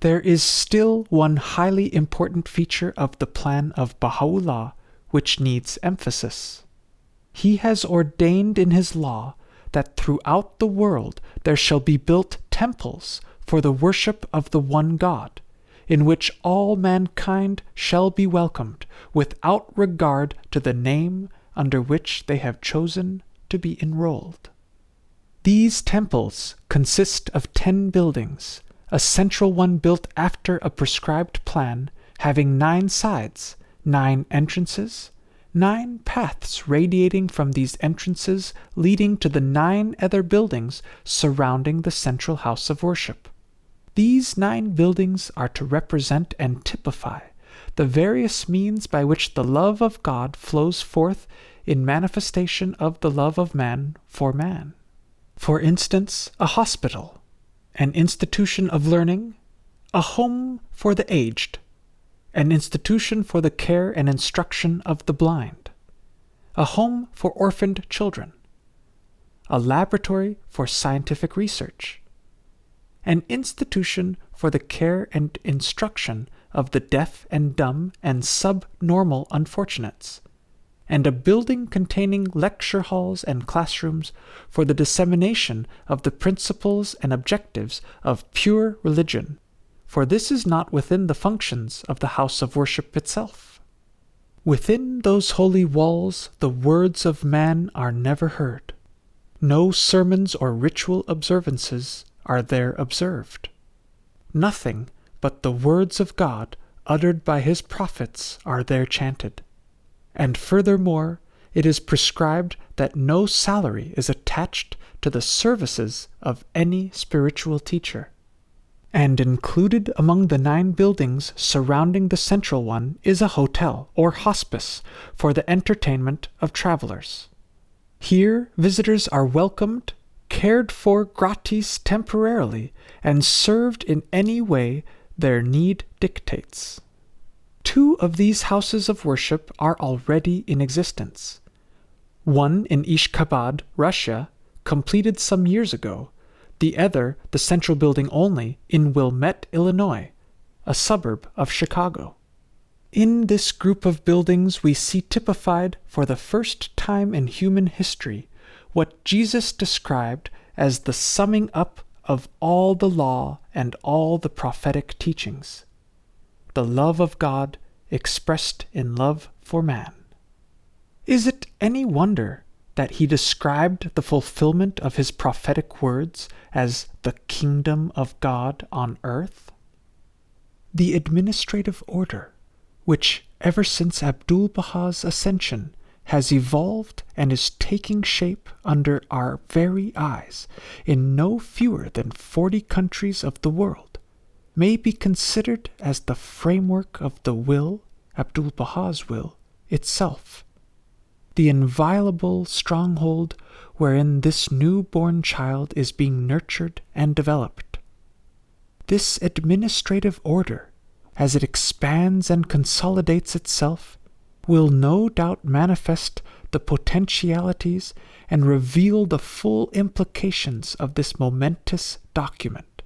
Speaker 1: There is still one highly important feature of the plan of Baha'u'llah which needs emphasis. He has ordained in his law that throughout the world there shall be built temples for the worship of the one God, in which all mankind shall be welcomed, without regard to the name under which they have chosen to be enrolled. These temples consist of 10 buildings, a central one built after a prescribed plan, having 9 sides, 9 entrances, 9 paths radiating from these entrances leading to the 9 other buildings surrounding the central house of worship. These 9 buildings are to represent and typify the various means by which the love of God flows forth in manifestation of the love of man for man. For instance, a hospital, an institution of learning, a home for the aged, an institution for the care and instruction of the blind, a home for orphaned children, a laboratory for scientific research, an institution for the care and instruction of the deaf and dumb and subnormal unfortunates, and a building containing lecture halls and classrooms for the dissemination of the principles and objectives of pure religion, for this is not within the functions of the house of worship itself. Within those holy walls the words of man are never heard. No sermons or ritual observances are there observed. Nothing but the words of God uttered by his prophets are there chanted. And furthermore, it is prescribed that no salary is attached to the services of any spiritual teacher. and included among the 9 buildings surrounding the central one is a hotel or hospice for the entertainment of travelers. Here, visitors are welcomed, cared for gratis temporarily, and served in any way their need dictates. 2 of these houses of worship are already in existence. One in Ashgabat, Russia, completed some years ago. The other, the central building only, in Wilmette, Illinois, a suburb of Chicago. In this group of buildings we see typified for the first time in human history what Jesus described as the summing up of all the law and all the prophetic teachings: the love of God expressed in love for man. Is it any wonder that he described the fulfillment of his prophetic words as the kingdom of God on earth? The administrative order, which ever since Abdu'l-Bahá's ascension has evolved and is taking shape under our very eyes in no fewer than 40 countries of the world, may be considered as the framework of the will, Abdu'l-Bahá's will, itself, the inviolable stronghold wherein this newborn child is being nurtured and developed. This administrative order, as it expands and consolidates itself, will no doubt manifest the potentialities and reveal the full implications of this momentous document,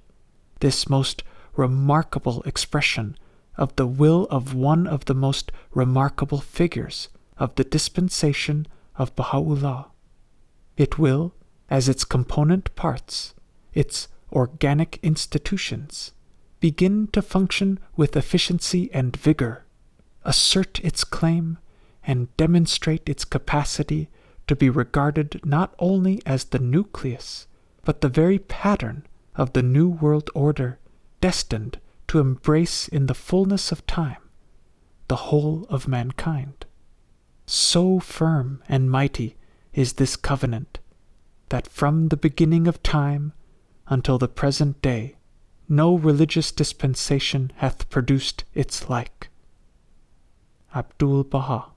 Speaker 1: this most remarkable expression of the will of one of the most remarkable figures of the dispensation of Baha'u'llah. It will, as its component parts, its organic institutions, begin to function with efficiency and vigor, assert its claim, and demonstrate its capacity to be regarded not only as the nucleus, but the very pattern of the New World Order destined to embrace in the fullness of time the whole of mankind. So firm and mighty is this covenant, that from the beginning of time until the present day, no religious dispensation hath produced its like. Abdu'l-Bahá.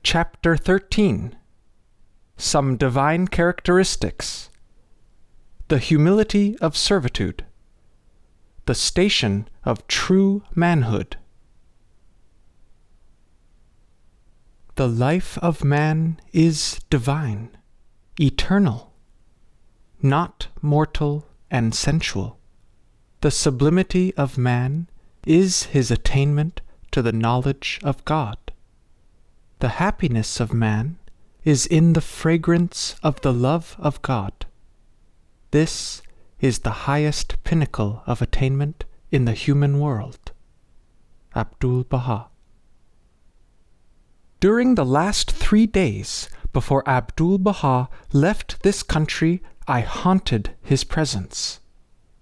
Speaker 1: Chapter 13. Some Divine Characteristics. The Humility of Servitude. The Station of True Manhood. The life of man is divine, eternal, not mortal and sensual. The sublimity of man is his attainment to the knowledge of God. The happiness of man is in the fragrance of the love of God. This is the highest pinnacle of attainment in the human world. Abdu'l-Bahá. During the last 3 days before Abdu'l-Bahá left this country, I haunted his presence.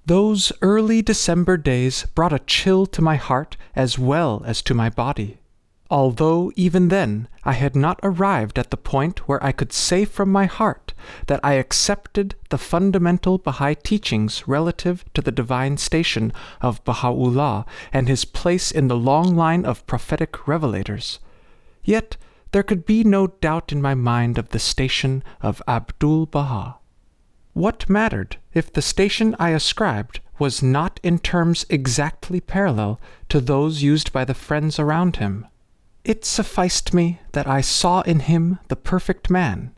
Speaker 1: Those early December days brought a chill to my heart as well as to my body, although even then I had not arrived at the point where I could say from my heart that I accepted the fundamental Baha'i teachings relative to the divine station of Baha'u'llah and his place in the long line of prophetic revelators. Yet there could be no doubt in my mind of the station of Abdu'l-Bahá. What mattered if the station I ascribed was not in terms exactly parallel to those used by the friends around him? It sufficed me that I saw in him the perfect man,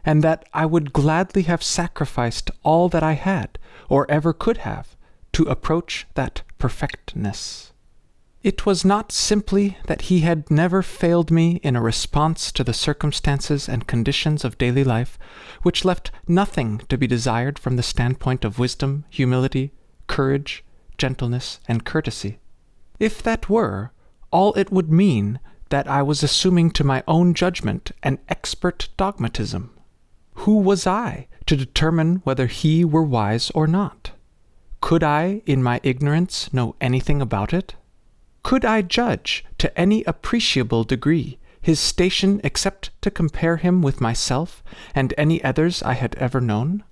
Speaker 1: and that I would gladly have sacrificed all that I had, or ever could have, to approach that perfectness. It was not simply that he had never failed me in a response to the circumstances and conditions of daily life, which left nothing to be desired from the standpoint of wisdom, humility, courage, gentleness, and courtesy. If that were, all it would mean that I was assuming to my own judgment an expert dogmatism. Who was I to determine whether he were wise or not? Could I, in my ignorance, know anything about it? Could I judge, to any appreciable degree, his station except to compare him with myself and any others I had ever known?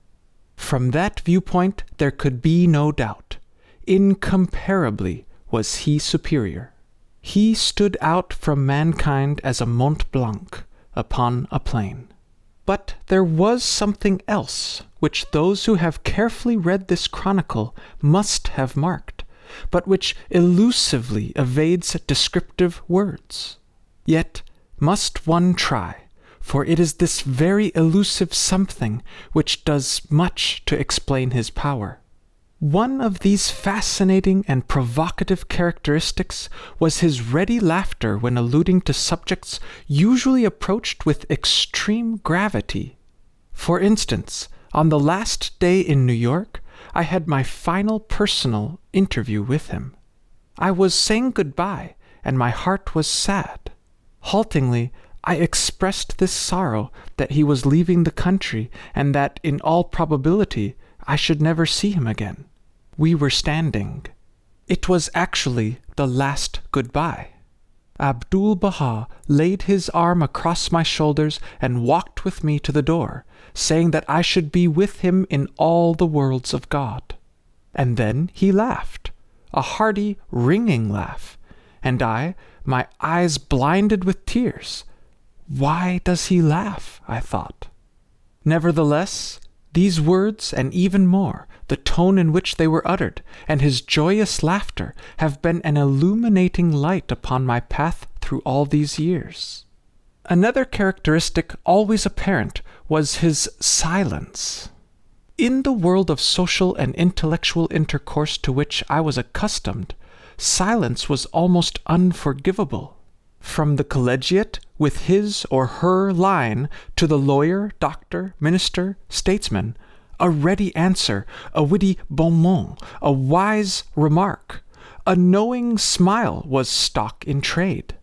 Speaker 1: From that viewpoint there could be no doubt. Incomparably was he superior. He stood out from mankind as a Mont Blanc upon a plain. But there was something else which those who have carefully read this chronicle must have marked, but which elusively evades descriptive words. Yet must one try, for it is this very elusive something which does much to explain his power. One of these fascinating and provocative characteristics was his ready laughter when alluding to subjects usually approached with extreme gravity. For instance, on the last day in New York, I had my final personal interview with him. I was saying goodbye, and my heart was sad. Haltingly, I expressed this sorrow that he was leaving the country, and that, in all probability, I should never see him again. We were standing. It was actually the last goodbye. Abdu'l-Bahá laid his arm across my shoulders and walked with me to the door, saying that I should be with him in all the worlds of God. And then he laughed, a hearty, ringing laugh, and I, my eyes blinded with tears. Why does he laugh? I thought. Nevertheless, these words, and even more, the tone in which they were uttered, and his joyous laughter, have been an illuminating light upon my path through all these years. Another characteristic always apparent was his silence. In the world of social and intellectual intercourse to which I was accustomed, silence was almost unforgivable. From the collegiate, with his or her line, to the lawyer, doctor, minister, statesman, a ready answer, a witty bon mot, a wise remark, a knowing smile was stock in trade.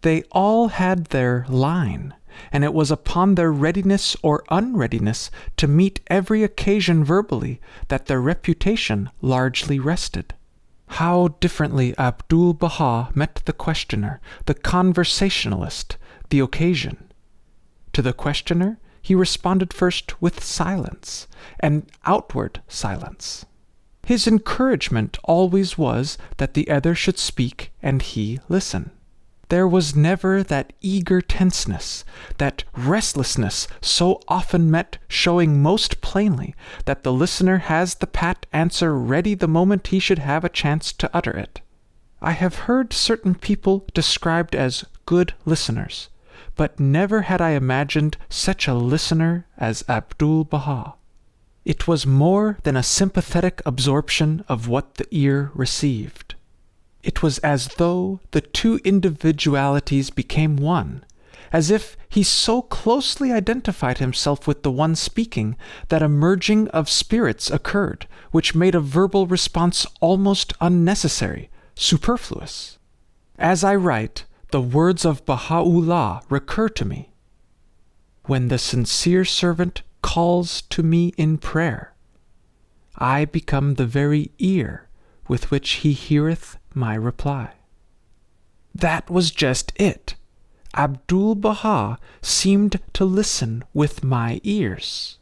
Speaker 1: They all had their line, and it was upon their readiness or unreadiness to meet every occasion verbally that their reputation largely rested. How differently Abdu'l-Bahá met the questioner, the conversationalist, the occasion. To the questioner, he responded first with silence, and outward silence. His encouragement always was that the other should speak and he listen. There was never that eager tenseness, that restlessness so often met, showing most plainly that the listener has the pat answer ready the moment he should have a chance to utter it. I have heard certain people described as good listeners, but never had I imagined such a listener as Abdu'l-Bahá. It was more than a sympathetic absorption of what the ear received. It was as though the two individualities became one, as if he so closely identified himself with the one speaking that a merging of spirits occurred, which made a verbal response almost unnecessary, superfluous. As I write, the words of Baha'u'llah recur to me. When the sincere servant calls to me in prayer, I become the very ear with which he heareth my reply. That was just it. Abdu'l-Bahá seemed to listen with my ears.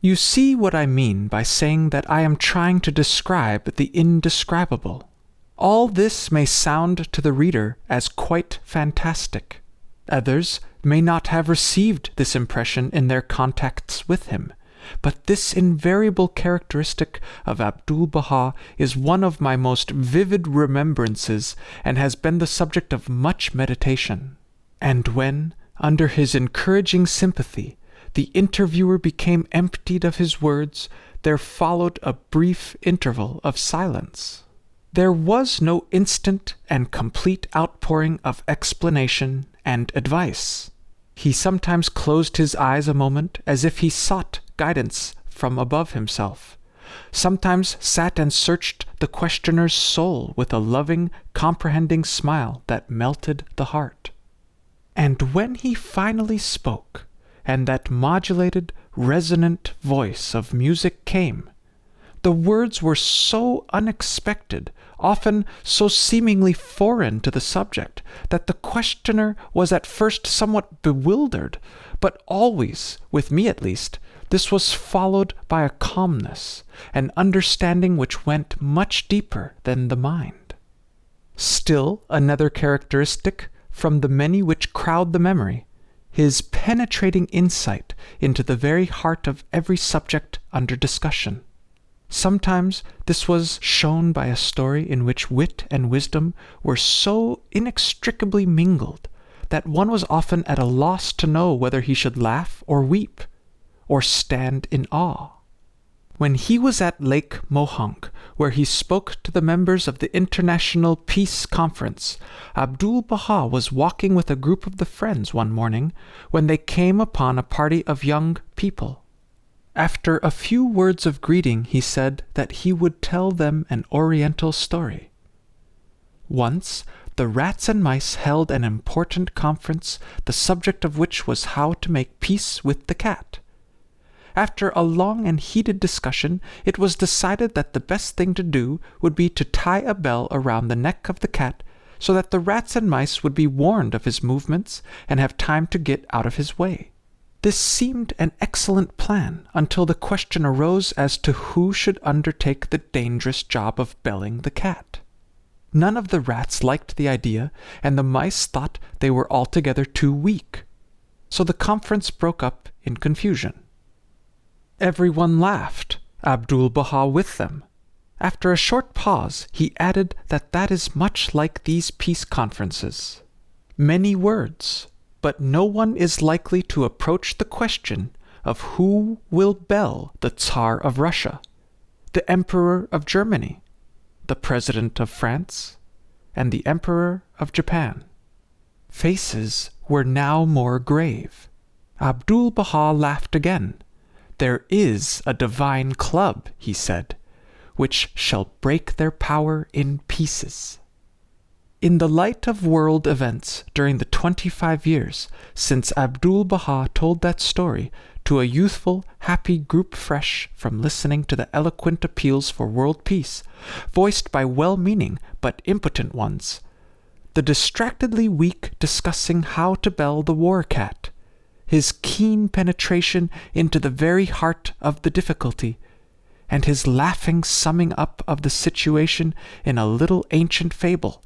Speaker 1: You see what I mean by saying that I am trying to describe the indescribable. All this may sound to the reader as quite fantastic. Others may not have received this impression in their contacts with him, but this invariable characteristic of Abdu'l-Bahá is one of my most vivid remembrances and has been the subject of much meditation. And when, under his encouraging sympathy, the interviewer became emptied of his words, there followed a brief interval of silence. There was no instant and complete outpouring of explanation and advice. He sometimes closed his eyes a moment as if he sought guidance from above himself, sometimes sat and searched the questioner's soul with a loving, comprehending smile that melted the heart. And when he finally spoke, and that modulated, resonant voice of music came, the words were so unexpected, often so seemingly foreign to the subject, that the questioner was at first somewhat bewildered, but always, with me at least, This was followed by a calmness, an understanding which went much deeper than the mind. Still another characteristic from the many which crowd the memory, his penetrating insight into the very heart of every subject under discussion. Sometimes this was shown by a story in which wit and wisdom were so inextricably mingled that one was often at a loss to know whether he should laugh or weep, or stand in awe. When he was at Lake Mohonk, where he spoke to the members of the International Peace Conference, Abdu'l-Bahá was walking with a group of the friends one morning when they came upon a party of young people. After a few words of greeting, he said that he would tell them an Oriental story. Once, the rats and mice held an important conference, the subject of which was how to make peace with the cat. After a long and heated discussion, it was decided that the best thing to do would be to tie a bell around the neck of the cat so that the rats and mice would be warned of his movements and have time to get out of his way. This seemed an excellent plan until the question arose as to who should undertake the dangerous job of belling the cat. None of the rats liked the idea, and the mice thought they were altogether too weak. So the conference broke up in confusion. Everyone laughed, Abdu'l-Bahá with them. After a short pause, he added that is much like these peace conferences. Many words, but no one is likely to approach the question of who will bell the Tsar of Russia, the Emperor of Germany, the President of France, and the Emperor of Japan. Faces were now more grave. Abdu'l-Bahá laughed again. "There is a divine club," he said, "which shall break their power in pieces." In the light of world events during the 25 years since Abdu'l-Bahá told that story to a youthful, happy group fresh from listening to the eloquent appeals for world peace, voiced by well-meaning but impotent ones, the distractedly weak discussing how to bell the war cat, his keen penetration into the very heart of the difficulty, and his laughing summing up of the situation in a little ancient fable,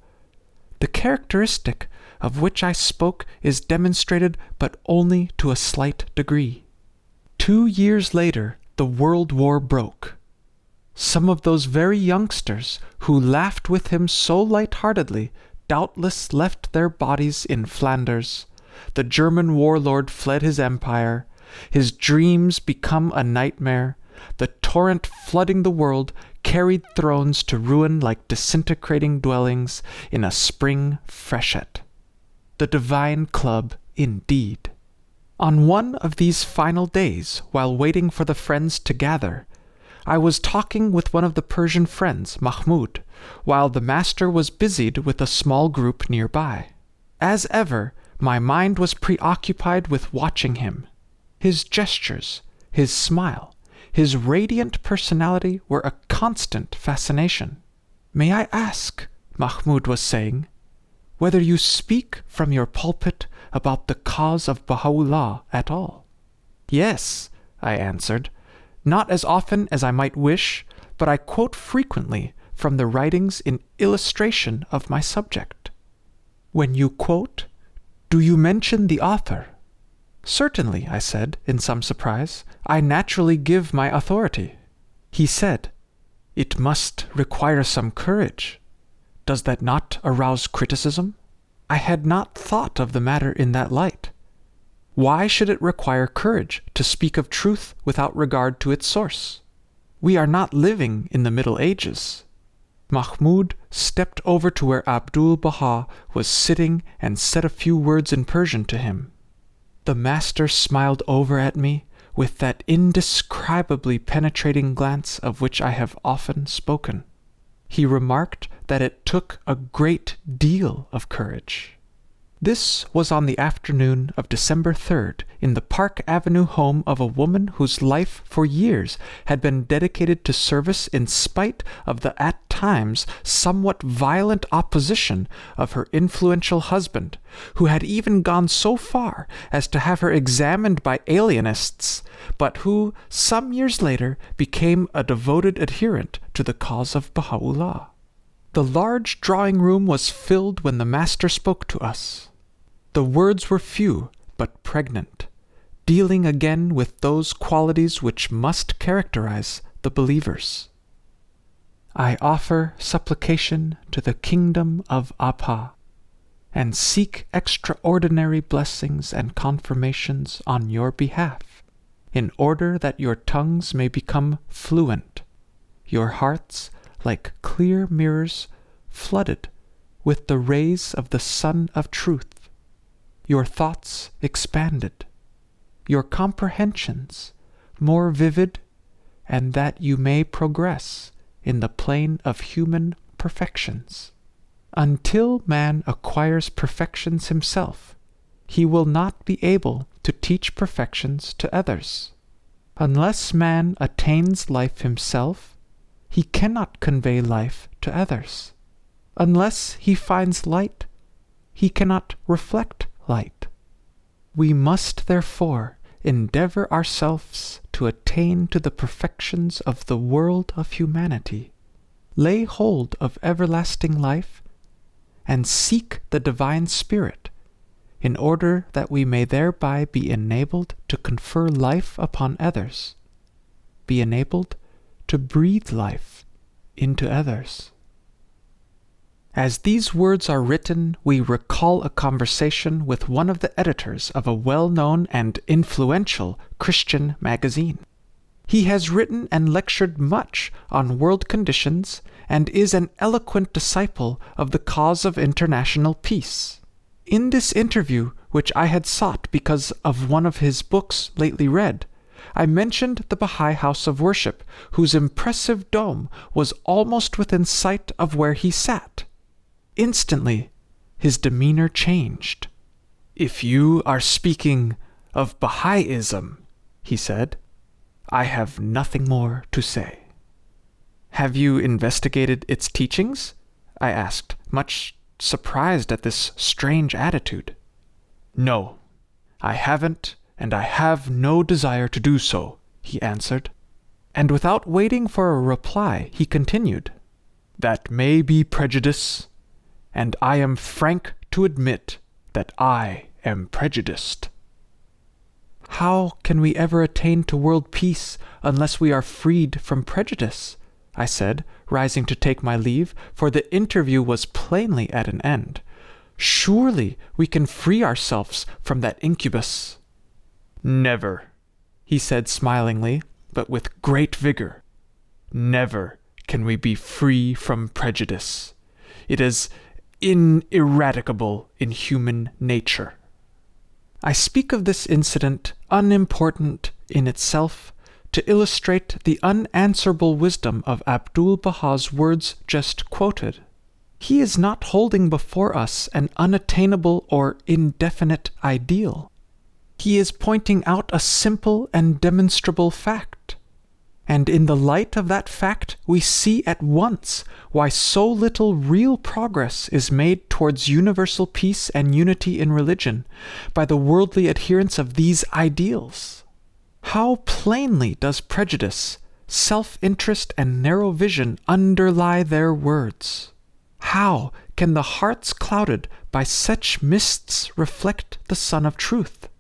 Speaker 1: the characteristic of which I spoke is demonstrated but only to a slight degree. 2 years later, the World War broke. Some of those very youngsters who laughed with him so light-heartedly doubtless left their bodies in Flanders. The German warlord fled his empire, his dreams become a nightmare, the torrent flooding the world carried thrones to ruin like disintegrating dwellings in a spring freshet. The divine club indeed. On one of these final days, while waiting for the friends to gather, I was talking with one of the Persian friends, Mahmud, while the master was busied with a small group nearby. As ever, my mind was preoccupied with watching him. His gestures, his smile, his radiant personality were a constant fascination. "May I ask," Mahmud was saying, "whether you speak from your pulpit about the cause of Baha'u'llah at all?" "Yes," I answered, "not as often as I might wish, but I quote frequently from the writings in illustration of my subject." "When you quote, do you mention the author?" "Certainly," I said, in some surprise. "I naturally give my authority." He said, "It must require some courage. Does that not arouse criticism?" I had not thought of the matter in that light. Why should it require courage to speak of truth without regard to its source? We are not living in the Middle Ages. Mahmud stepped over to where Abdu'l-Bahá was sitting and said a few words in Persian to him. The master smiled over at me with that indescribably penetrating glance of which I have often spoken. He remarked that it took a great deal of courage. This was on the afternoon of December 3rd in the Park Avenue home of a woman whose life for years had been dedicated to service in spite of the at times somewhat violent opposition of her influential husband, who had even gone so far as to have her examined by alienists, but who, some years later, became a devoted adherent to the cause of Baha'u'llah. The large drawing room was filled when the master spoke to us. The words were few, but pregnant, dealing again with those qualities which must characterize the believers. I offer supplication to the kingdom of Abha, and seek extraordinary blessings and confirmations on your behalf, in order that your tongues may become fluent, your hearts like clear mirrors flooded with the rays of the sun of truth, your thoughts expanded, your comprehensions more vivid, and that you may progress in the plane of human perfections. Until man acquires perfections himself, he will not be able to teach perfections to others. Unless man attains life himself, he cannot convey life to others. Unless he finds light, he cannot reflect light. We must therefore endeavor ourselves to attain to the perfections of the world of humanity, lay hold of everlasting life, and seek the divine spirit, in order that we may thereby be enabled to confer life upon others, be enabled to breathe life into others. As these words are written, we recall a conversation with one of the editors of a well-known and influential Christian magazine. He has written and lectured much on world conditions and is an eloquent disciple of the cause of international peace. In this interview, which I had sought because of one of his books lately read, I mentioned the Baha'i house of worship, whose impressive dome was almost within sight of where he sat. Instantly, his demeanor changed. "If you are speaking of Baha'ism," he said, "I have nothing more to say." "Have you investigated its teachings?" I asked, much surprised at this strange attitude. "No, I haven't, and I have no desire to do so," he answered. And without waiting for a reply, he continued, "That may be prejudice, and I am frank to admit that I am prejudiced." "How can we ever attain to world peace unless we are freed from prejudice?" I said, rising to take my leave, for the interview was plainly at an end. "Surely we can free ourselves from that incubus." "Never," he said smilingly, but with great vigor. "Never can we be free from prejudice. It is ineradicable in human nature." I speak of this incident, unimportant in itself, to illustrate the unanswerable wisdom of Abdu'l-Bahá's words just quoted. He is not holding before us an unattainable or indefinite ideal. He is pointing out a simple and demonstrable fact. And in the light of that fact, we see at once why so little real progress is made towards universal peace and unity in religion by the worldly adherents of these ideals. How plainly does prejudice, self-interest, and narrow vision underlie their words? How can the hearts clouded by such mists reflect the sun of truth?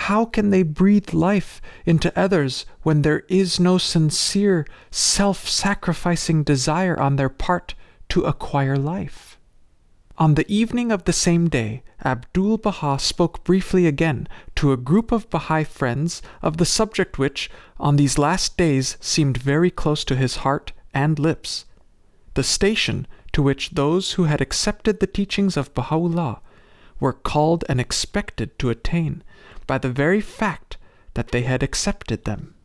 Speaker 1: How can they breathe life into others when there is no sincere, self-sacrificing desire on their part to acquire life? On the evening of the same day, Abdu'l-Bahá spoke briefly again to a group of Baha'i friends of the subject which, on these last days, seemed very close to his heart and lips, the station to which those who had accepted the teachings of Baha'u'llah were called and expected to attain by the very fact that they had accepted them.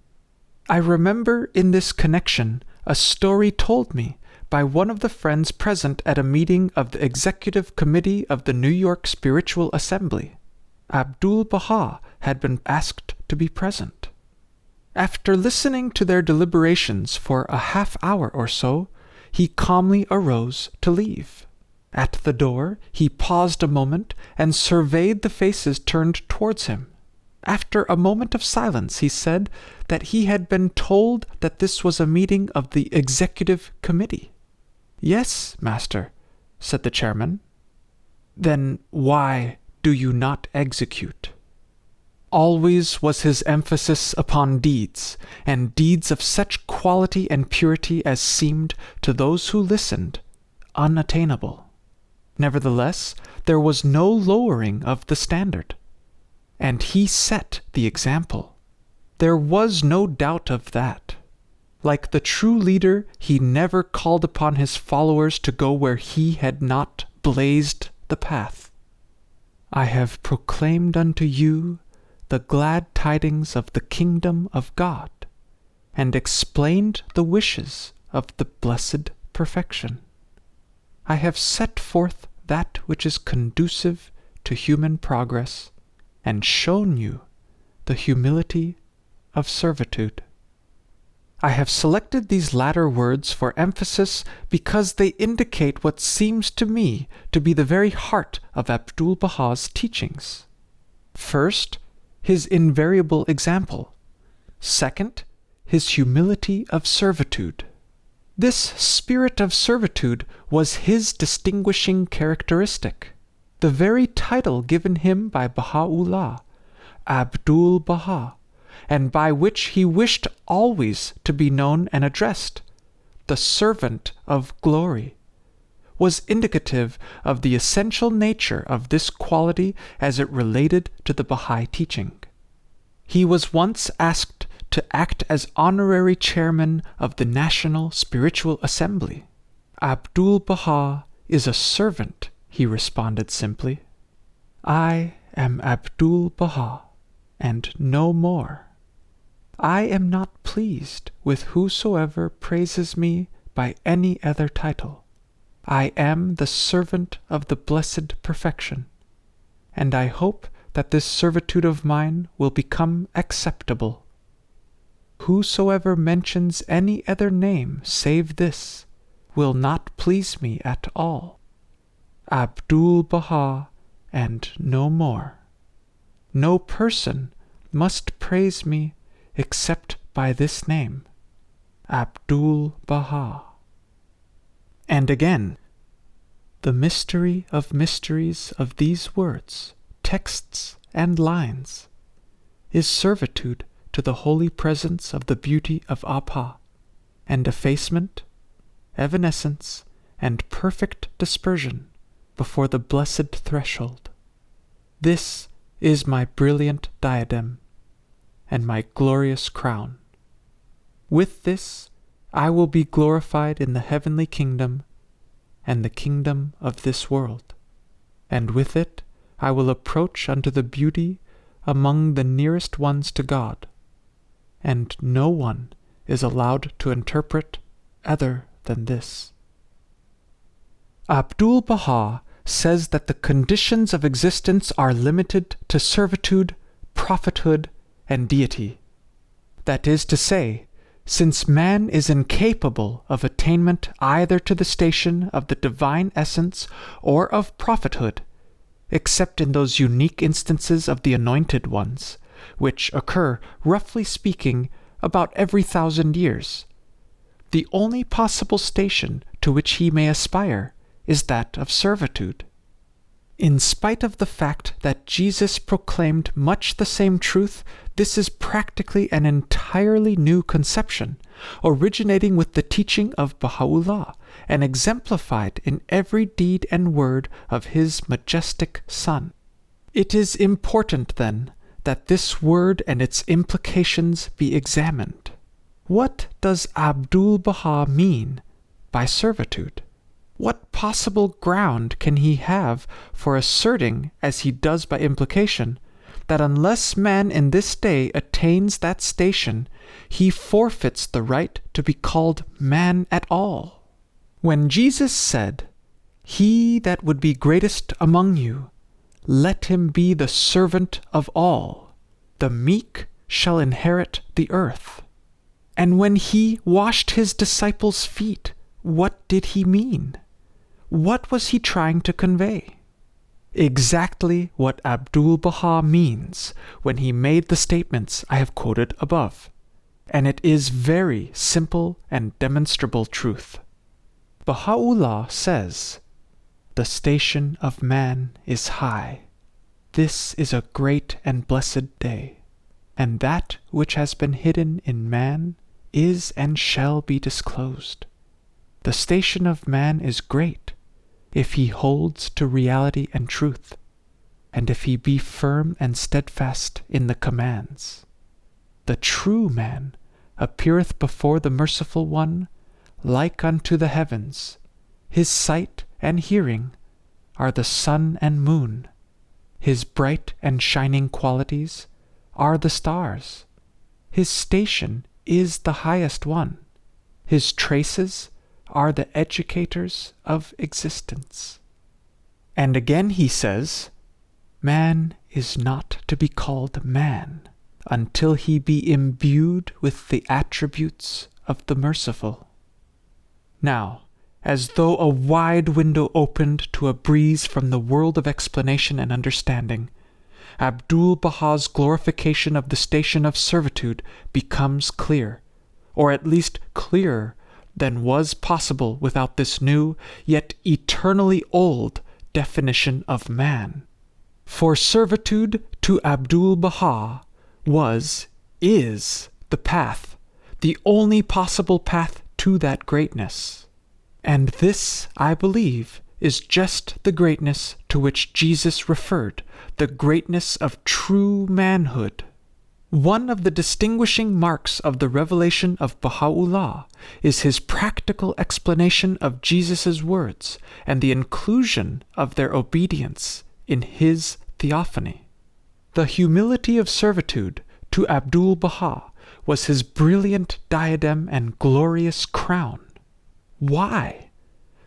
Speaker 1: I remember in this connection a story told me by one of the friends present at a meeting of the Executive Committee of the New York Spiritual Assembly. Abdu'l-Bahá had been asked to be present. After listening to their deliberations for a half-hour or so, he calmly arose to leave. At the door, he paused a moment and surveyed the faces turned towards him. After a moment of silence, he said that he had been told that this was a meeting of the Executive Committee. "Yes, master," said the chairman. "Then why do you not execute?" Always was his emphasis upon deeds, and deeds of such quality and purity as seemed, to those who listened, unattainable. Nevertheless, there was no lowering of the standard, and he set the example. There was no doubt of that. Like the true leader, he never called upon his followers to go where he had not blazed the path. "I have proclaimed unto you the glad tidings of the kingdom of God, and explained the wishes of the blessed perfection. I have set forth that which is conducive to human progress, and shown you the humility of servitude." I have selected these latter words for emphasis because they indicate what seems to me to be the very heart of Abdu'l-Bahā's teachings. First, his invariable example. Second, his humility of servitude. This spirit of servitude was his distinguishing characteristic, the very title given him by Baha'u'llah, Abdu'l-Bahá, and by which he wished always to be known and addressed, the servant of glory, was indicative of the essential nature of this quality as it related to the Baha'i teaching. He was once asked to act as honorary chairman of the National Spiritual Assembly. "Abdu'l-Bahá is a servant," he responded simply. "I am Abdu'l-Bahá, and no more. I am not pleased with whosoever praises me by any other title. I am the servant of the blessed perfection, and I hope that this servitude of mine will become acceptable. Whosoever mentions any other name save this will not please me at all. Abdu'l-Bahá, and no more. No person must praise me except by this name, Abdu'l-Bahá." And again, "The mystery of mysteries of these words, texts, and lines is servitude to the holy presence of the beauty of Abha, and effacement, evanescence, and perfect dispersion before the blessed threshold. This is my brilliant diadem, and my glorious crown. With this I will be glorified in the heavenly kingdom and the kingdom of this world, and with it I will approach unto the beauty among the nearest ones to God, and no one is allowed to interpret other than this." Abdu'l-Bahá says that the conditions of existence are limited to servitude, prophethood, and deity. That is to say, since man is incapable of attainment either to the station of the divine essence or of prophethood, except in those unique instances of the anointed ones, which occur, roughly speaking, about every 1,000 years, the only possible station to which he may aspire is that of servitude. In spite of the fact that Jesus proclaimed much the same truth, this is practically an entirely new conception, originating with the teaching of Baha'u'llah, and exemplified in every deed and word of his majestic Son. It is important, then, that this word and its implications be examined. What does Abdu'l-Bahá mean by servitude? What possible ground can he have for asserting, as he does by implication, that unless man in this day attains that station, he forfeits the right to be called man at all? When Jesus said, "He that would be greatest among you, let him be the servant of all. The meek shall inherit the earth." And when he washed his disciples' feet, what did he mean? What was he trying to convey? Exactly what Abdu'l-Bahá means when he made the statements I have quoted above. And it is very simple and demonstrable truth. Baha'u'llah says, "The station of man is high. This is a great and blessed day, and that which has been hidden in man is and shall be disclosed. The station of man is great, if he holds to reality and truth, and if he be firm and steadfast in the commands. The true man appeareth before the Merciful One like unto the heavens. His sight and hearing are the sun and moon. His bright and shining qualities are the stars. His station is the highest one. His traces are the educators of existence." And again he says, "Man is not to be called man until he be imbued with the attributes of the Merciful." Now, as though a wide window opened to a breeze from the world of explanation and understanding, Abdu'l-Bahā's glorification of the station of servitude becomes clear, or at least clearer than was possible without this new, yet eternally old, definition of man. For servitude to Abdu'l-Bahá is the path, the only possible path to that greatness. And this, I believe, is just the greatness to which Jesus referred, the greatness of true manhood. One of the distinguishing marks of the revelation of Baha'u'llah is his practical explanation of Jesus' words and the inclusion of their obedience in his theophany. The humility of servitude to Abdu'l-Bahá was his brilliant diadem and glorious crown. Why?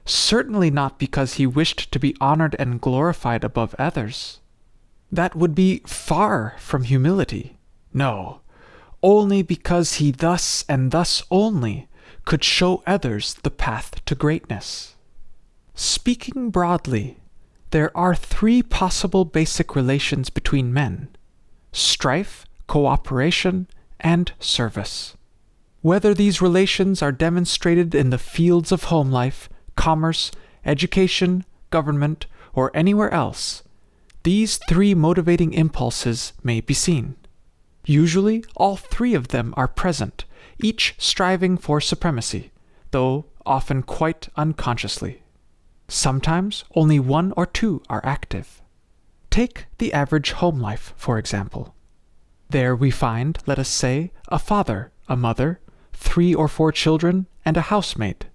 Speaker 1: Certainly not because he wished to be honored and glorified above others. That would be far from humility. No, only because he thus and thus only could show others the path to greatness. Speaking broadly, there are three possible basic relations between men: strife, cooperation, and service. Whether these relations are demonstrated in the fields of home life, commerce, education, government, or anywhere else, these three motivating impulses may be seen. Usually, all three of them are present, each striving for supremacy, though often quite unconsciously. Sometimes only one or two are active. Take the average home life, for example. There we find, let us say, a father, a mother, 3 or 4 children, and a housemaid.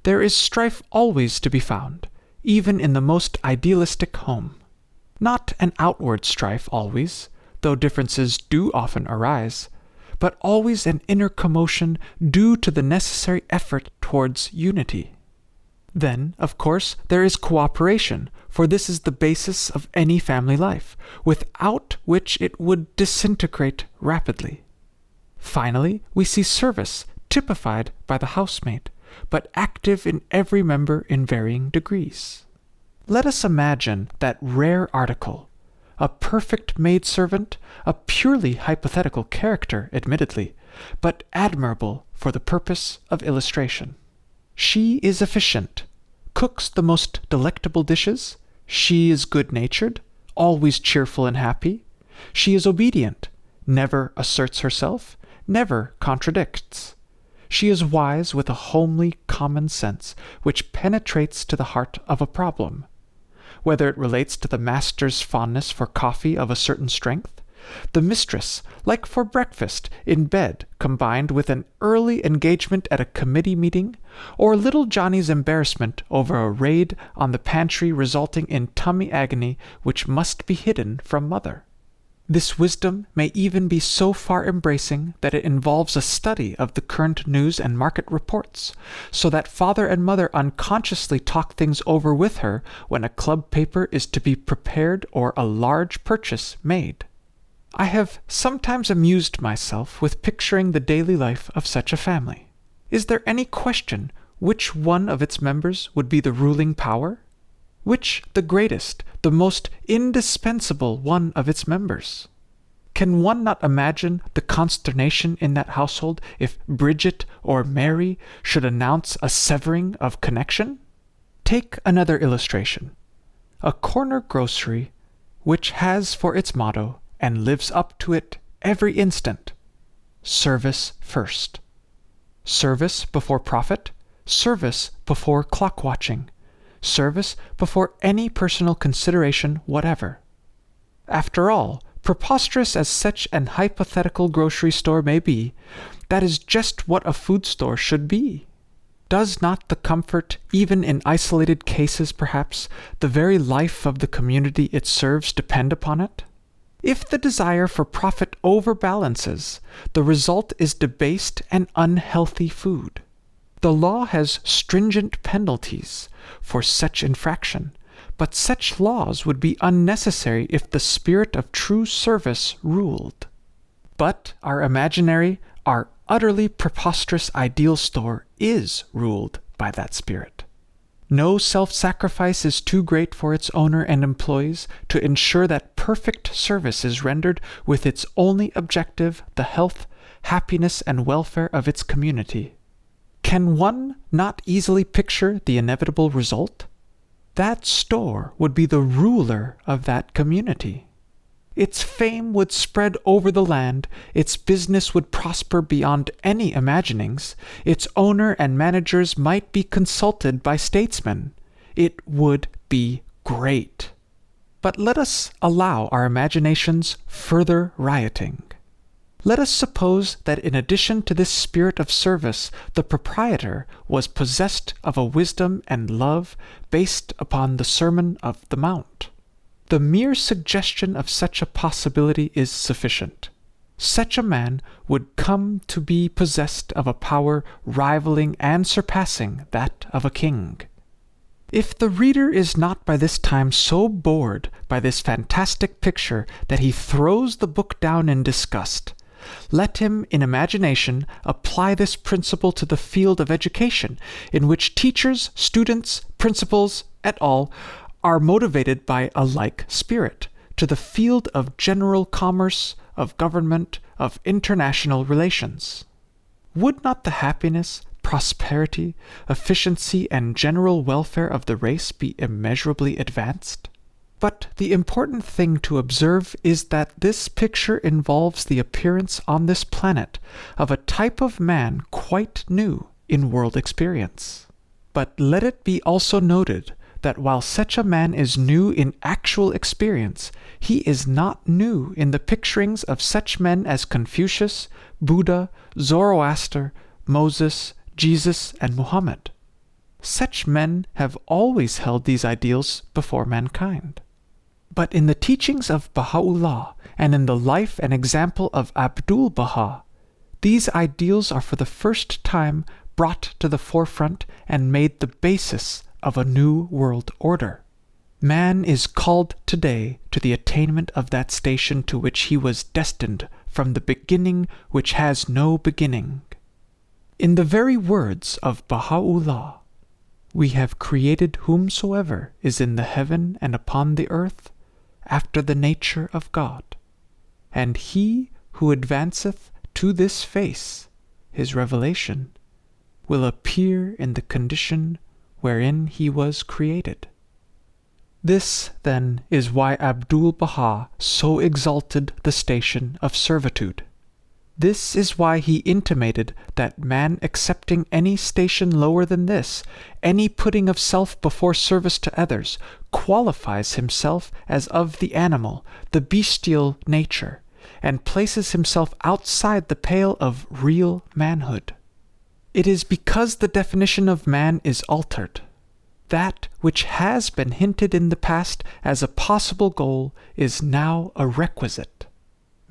Speaker 1: There is strife always to be found, even in the most idealistic home. Not an outward strife always, though differences do often arise, but always an inner commotion due to the necessary effort towards unity. Then, of course, there is cooperation, for this is the basis of any family life, without which it would disintegrate rapidly. Finally, we see service, typified by the housemaid, but active in every member in varying degrees. Let us imagine that rare article, a perfect maidservant, a purely hypothetical character, admittedly, but admirable for the purpose of illustration. She is efficient, cooks the most delectable dishes. She is good-natured, always cheerful and happy. She is obedient, never asserts herself, never contradicts. She is wise with a homely common sense which penetrates to the heart of a problem. Whether it relates to the master's fondness for coffee of a certain strength, the mistress, like for breakfast in bed combined with an early engagement at a committee meeting, or little Johnny's embarrassment over a raid on the pantry resulting in tummy agony which must be hidden from mother. This wisdom may even be so far embracing that it involves a study of the current news and market reports, so that father and mother unconsciously talk things over with her when a club paper is to be prepared or a large purchase made. I have sometimes amused myself with picturing the daily life of such a family. Is there any question which one of its members would be the ruling power? Which the greatest, the most indispensable one of its members? Can one not imagine the consternation in that household if Bridget or Mary should announce a severing of connection? Take another illustration. A corner grocery which has for its motto, and lives up to it every instant, service first. Service before profit, service before clock watching, service before any personal consideration whatever. After all, preposterous as such an hypothetical grocery store may be, that is just what a food store should be. Does not the comfort, even in isolated cases perhaps, the very life of the community it serves depend upon it? If the desire for profit overbalances, the result is debased and unhealthy food. The law has stringent penalties for such infraction, but such laws would be unnecessary if the spirit of true service ruled. But our imaginary, our utterly preposterous ideal store is ruled by that spirit. No self-sacrifice is too great for its owner and employees to ensure that perfect service is rendered with its only objective the health, happiness, and welfare of its community. Can one not easily picture the inevitable result? That store would be the ruler of that community. Its fame would spread over the land, its business would prosper beyond any imaginings, its owner and managers might be consulted by statesmen. It would be great. But let us allow our imaginations further rioting. Let us suppose that in addition to this spirit of service, the proprietor was possessed of a wisdom and love based upon the Sermon of the Mount. The mere suggestion of such a possibility is sufficient. Such a man would come to be possessed of a power rivaling and surpassing that of a king. If the reader is not by this time so bored by this fantastic picture that he throws the book down in disgust, let him in imagination apply this principle to the field of education, in which teachers, students, principals, et al., are motivated by a like spirit, to the field of general commerce, of government, of international relations. Would not the happiness, prosperity, efficiency, and general welfare of the race be immeasurably advanced? But the important thing to observe is that this picture involves the appearance on this planet of a type of man quite new in world experience. But let it be also noted that while such a man is new in actual experience, he is not new in the picturings of such men as Confucius, Buddha, Zoroaster, Moses, Jesus, and Muhammad. Such men have always held these ideals before mankind. But in the teachings of Baha'u'llah and in the life and example of Abdu'l-Bahá, these ideals are for the first time brought to the forefront and made the basis of a new world order. Man is called today to the attainment of that station to which he was destined from the beginning which has no beginning. In the very words of Baha'u'llah, we have created whomsoever is in the heaven and upon the earth after the nature of God, and he who advanceth to this face, his revelation, will appear in the condition wherein he was created. This, then, is why Abdu'l-Bahá so exalted the station of servitude. This is why he intimated that man accepting any station lower than this, any putting of self before service to others, qualifies himself as of the animal, the bestial nature, and places himself outside the pale of real manhood. It is because the definition of man is altered. That which has been hinted in the past as a possible goal is now a requisite.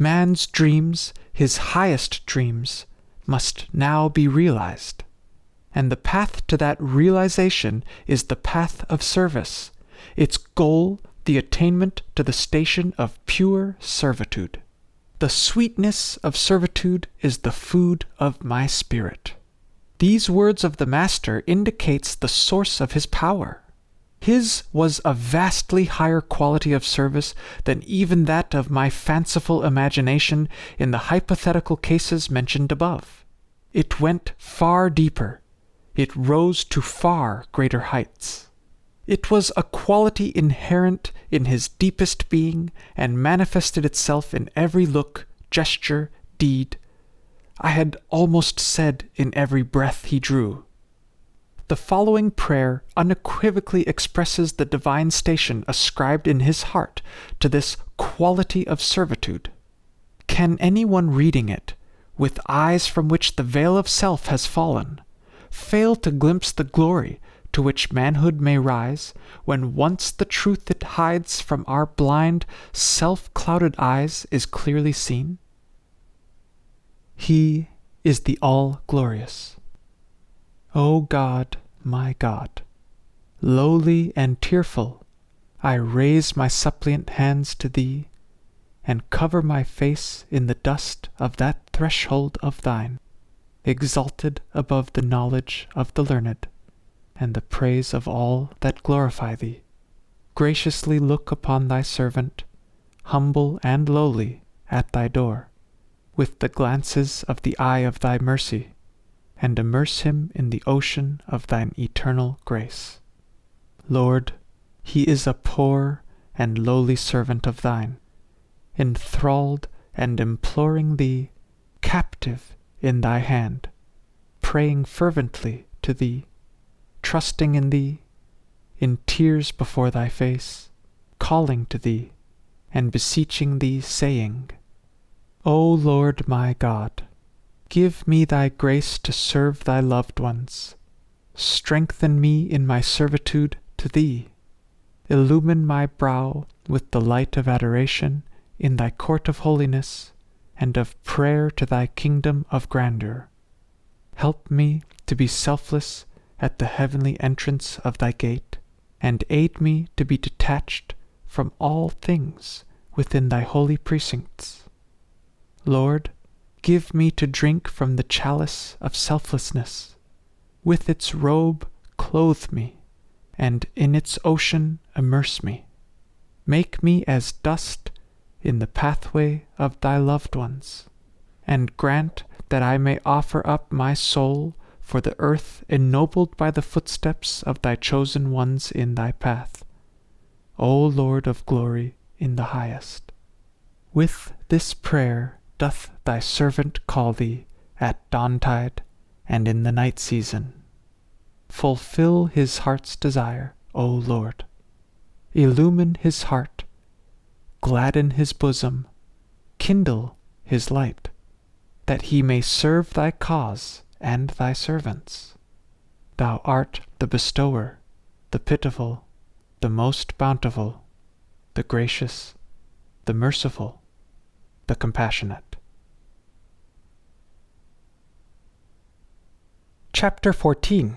Speaker 1: Man's dreams, his highest dreams, must now be realized. And the path to that realization is the path of service, its goal the attainment to the station of pure servitude. The sweetness of servitude is the food of my spirit. These words of the Master indicates the source of his power. His was a vastly higher quality of service than even that of my fanciful imagination in the hypothetical cases mentioned above. It went far deeper. It rose to far greater heights. It was a quality inherent in his deepest being and manifested itself in every look, gesture, deed. I had almost said in every breath he drew. The following prayer unequivocally expresses the divine station ascribed in his heart to this quality of servitude. Can anyone reading it, with eyes from which the veil of self has fallen, fail to glimpse the glory to which manhood may rise when once the truth it hides from our blind, self-clouded eyes is clearly seen? He is the all-glorious. O God, my God, lowly and tearful, I raise my suppliant hands to thee, and cover my face in the dust of that threshold of thine, exalted above the knowledge of the learned, and the praise of all that glorify thee. Graciously look upon thy servant, humble and lowly, at thy door, with the glances of the eye of thy mercy, and immerse him in the ocean of thine eternal grace. Lord, he is a poor and lowly servant of thine, enthralled and imploring thee, captive in thy hand, praying fervently to thee, trusting in thee, in tears before thy face, calling to thee, and beseeching thee, saying, O Lord my God, give me thy grace to serve thy loved ones. Strengthen me in my servitude to thee. Illumine my brow with the light of adoration in thy court of holiness, and of prayer to thy kingdom of grandeur. Help me to be selfless at the heavenly entrance of thy gate, and aid me to be detached from all things within thy holy precincts. Lord, give me to drink from the chalice of selflessness. With its robe clothe me, and in its ocean immerse me. Make me as dust in the pathway of thy loved ones, and grant that I may offer up my soul for the earth ennobled by the footsteps of thy chosen ones in thy path, O Lord of glory in the highest. With this prayer doth thy servant call thee at dawntide and in the night season. Fulfill his heart's desire, O Lord. Illumine his heart, gladden his bosom, kindle his light, that he may serve thy cause and thy servants. Thou art the bestower, the pitiful, the most bountiful, the gracious, the merciful, the compassionate. Chapter 14.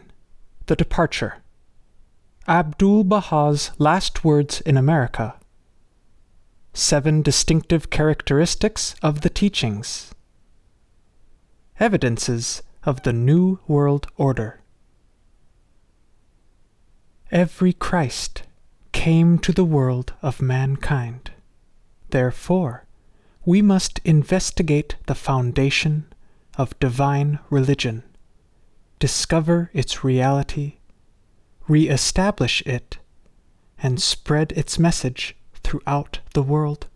Speaker 1: The Departure. Abdu'l-Bahá's Last Words in America. 7 Distinctive Characteristics of the Teachings. Evidences of the New World Order. Every Christ came to the world of mankind. Therefore, we must investigate the foundation of divine religion, discover its reality, re-establish it, and spread its message throughout the world,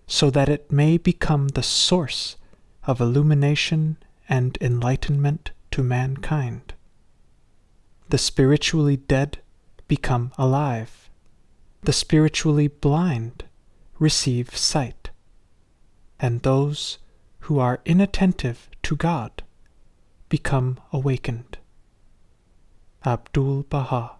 Speaker 1: so that it may become the source of illumination and enlightenment to mankind. The spiritually dead become alive. The spiritually blind receive sight. And those who are inattentive to God become awakened. Abdu'l-Bahá.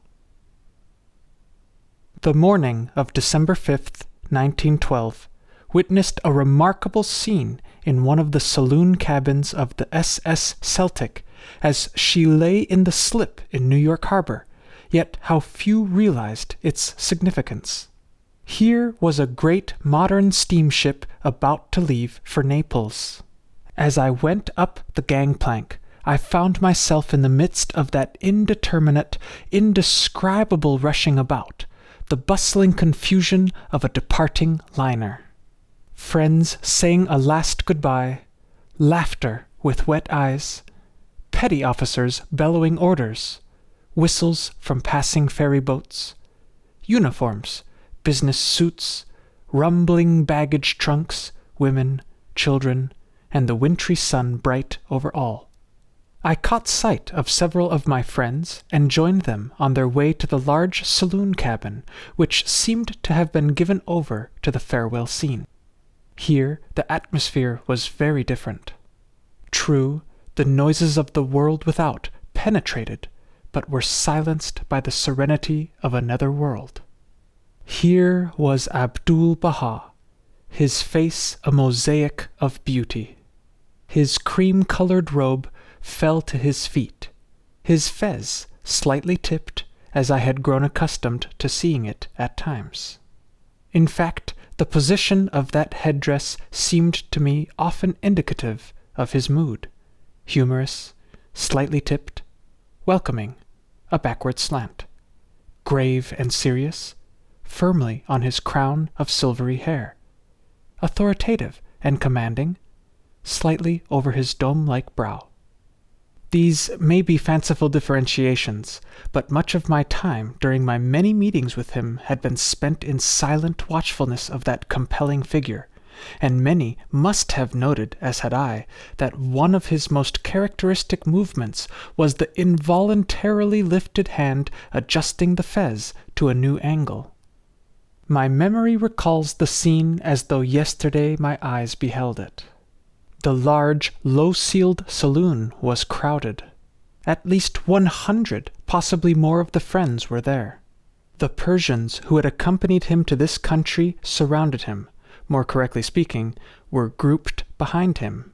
Speaker 1: The morning of December 5th, 1912, witnessed a remarkable scene in one of the saloon cabins of the SS Celtic as she lay in the slip in New York Harbor, yet how few realized its significance. Here was a great modern steamship about to leave for Naples. As I went up the gangplank, I found myself in the midst of that indeterminate, indescribable rushing about, the bustling confusion of a departing liner. Friends saying a last goodbye, laughter with wet eyes, petty officers bellowing orders, whistles from passing ferry boats, uniforms, business suits, rumbling baggage trunks, women, children, and the wintry sun bright over all. I caught sight of several of my friends and joined them on their way to the large saloon cabin, which seemed to have been given over to the farewell scene. Here the atmosphere was very different. True, the noises of the world without penetrated, but were silenced by the serenity of another world. Here was Abdu'l-Bahá, his face a mosaic of beauty. His cream-colored robe fell to his feet, his fez slightly tipped as I had grown accustomed to seeing it at times. In fact, the position of that headdress seemed to me often indicative of his mood, humorous, slightly tipped, welcoming, a backward slant, grave and serious, firmly on his crown of silvery hair, authoritative and commanding, slightly over his dome-like brow. These may be fanciful differentiations, but much of my time during my many meetings with him had been spent in silent watchfulness of that compelling figure, and many must have noted, as had I, that one of his most characteristic movements was the involuntarily lifted hand adjusting the fez to a new angle. My memory recalls the scene as though yesterday my eyes beheld it. The large, low-ceiled saloon was crowded. At least 100, possibly more of the friends were there. The Persians who had accompanied him to this country surrounded him, more correctly speaking, were grouped behind him.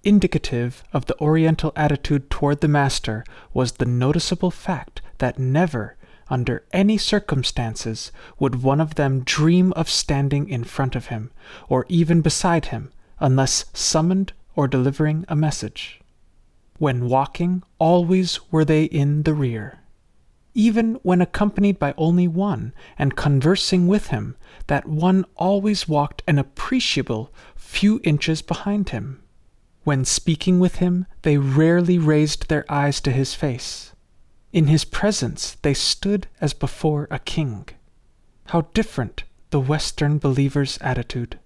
Speaker 1: Indicative of the Oriental attitude toward the master was the noticeable fact that never, under any circumstances, would one of them dream of standing in front of him, or even beside him, unless summoned or delivering a message. When walking, always were they in the rear. Even when accompanied by only one and conversing with him, that one always walked an appreciable few inches behind him. When speaking with him, they rarely raised their eyes to his face. In his presence they stood as before a king. How different the Western believer's attitude.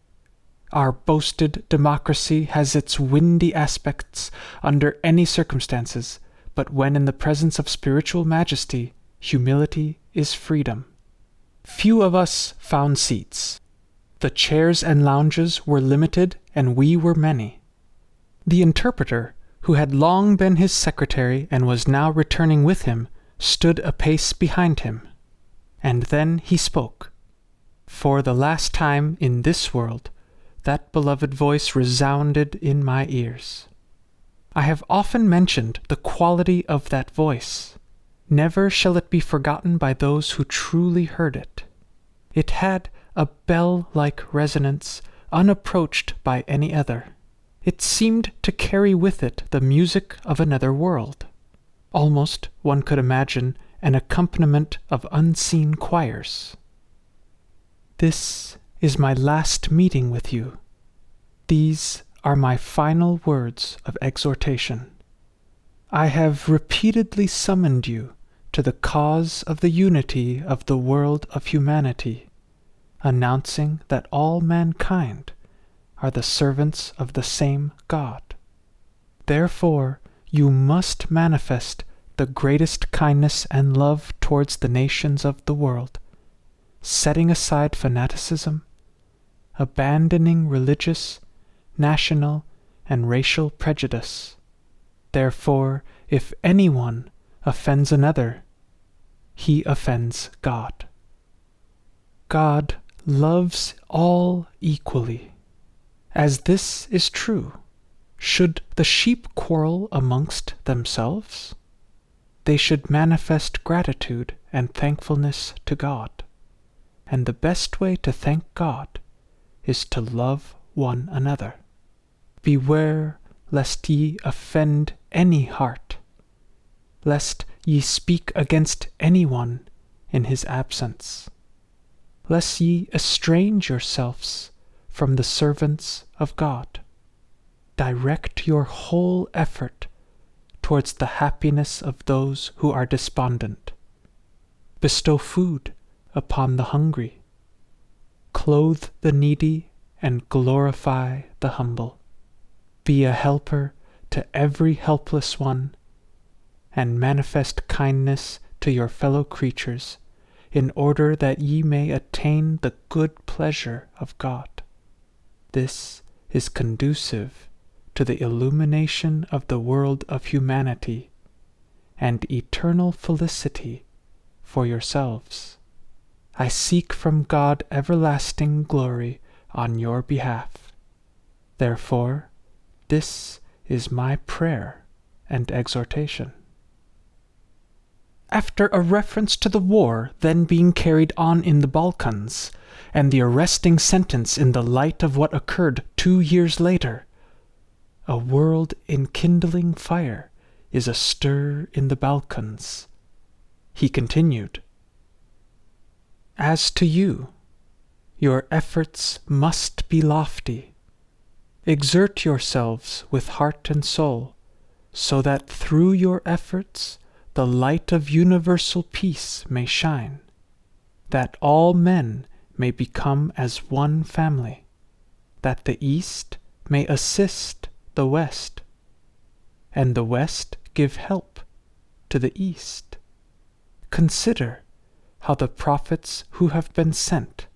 Speaker 1: Our boasted democracy has its windy aspects under any circumstances, but when in the presence of spiritual majesty, humility is freedom. Few of us found seats. The chairs and lounges were limited, and we were many. The interpreter, who had long been his secretary and was now returning with him, stood a pace behind him. And then he spoke. For the last time in this world, that beloved voice resounded in my ears. I have often mentioned the quality of that voice. Never shall it be forgotten by those who truly heard it. It had a bell-like resonance unapproached by any other. It seemed to carry with it the music of another world. Almost, one could imagine, an accompaniment of unseen choirs. This is my last meeting with you. These are my final words of exhortation. I have repeatedly summoned you to the cause of the unity of the world of humanity, announcing that all mankind are the servants of the same God. Therefore, you must manifest the greatest kindness and love towards the nations of the world, setting aside fanaticism, abandoning religious, national, and racial prejudice. Therefore, if anyone offends another, he offends God. God loves all equally. As this is true, should the sheep quarrel amongst themselves? They should manifest gratitude and thankfulness to God. And the best way to thank God is to love one another. Beware lest ye offend any heart, lest ye speak against any one in his absence, lest ye estrange yourselves from the servants of God. Direct your whole effort towards the happiness of those who are despondent. Bestow food upon the hungry. Clothe the needy and glorify the humble. Be a helper to every helpless one, and manifest kindness to your fellow creatures, in order that ye may attain the good pleasure of God. This is conducive to the illumination of the world of humanity and eternal felicity for yourselves. I seek from God everlasting glory on your behalf. Therefore, this is my prayer and exhortation. After a reference to the war then being carried on in the Balkans, and the arresting sentence in the light of what occurred 2 years later, a world enkindling fire is astir in the Balkans. He continued, As to you, your efforts must be lofty. Exert yourselves with heart and soul, so that through your efforts the light of universal peace may shine, that all men may become as one family, that the East may assist the West, and the West give help to the East. Consider how the prophets who have been sent,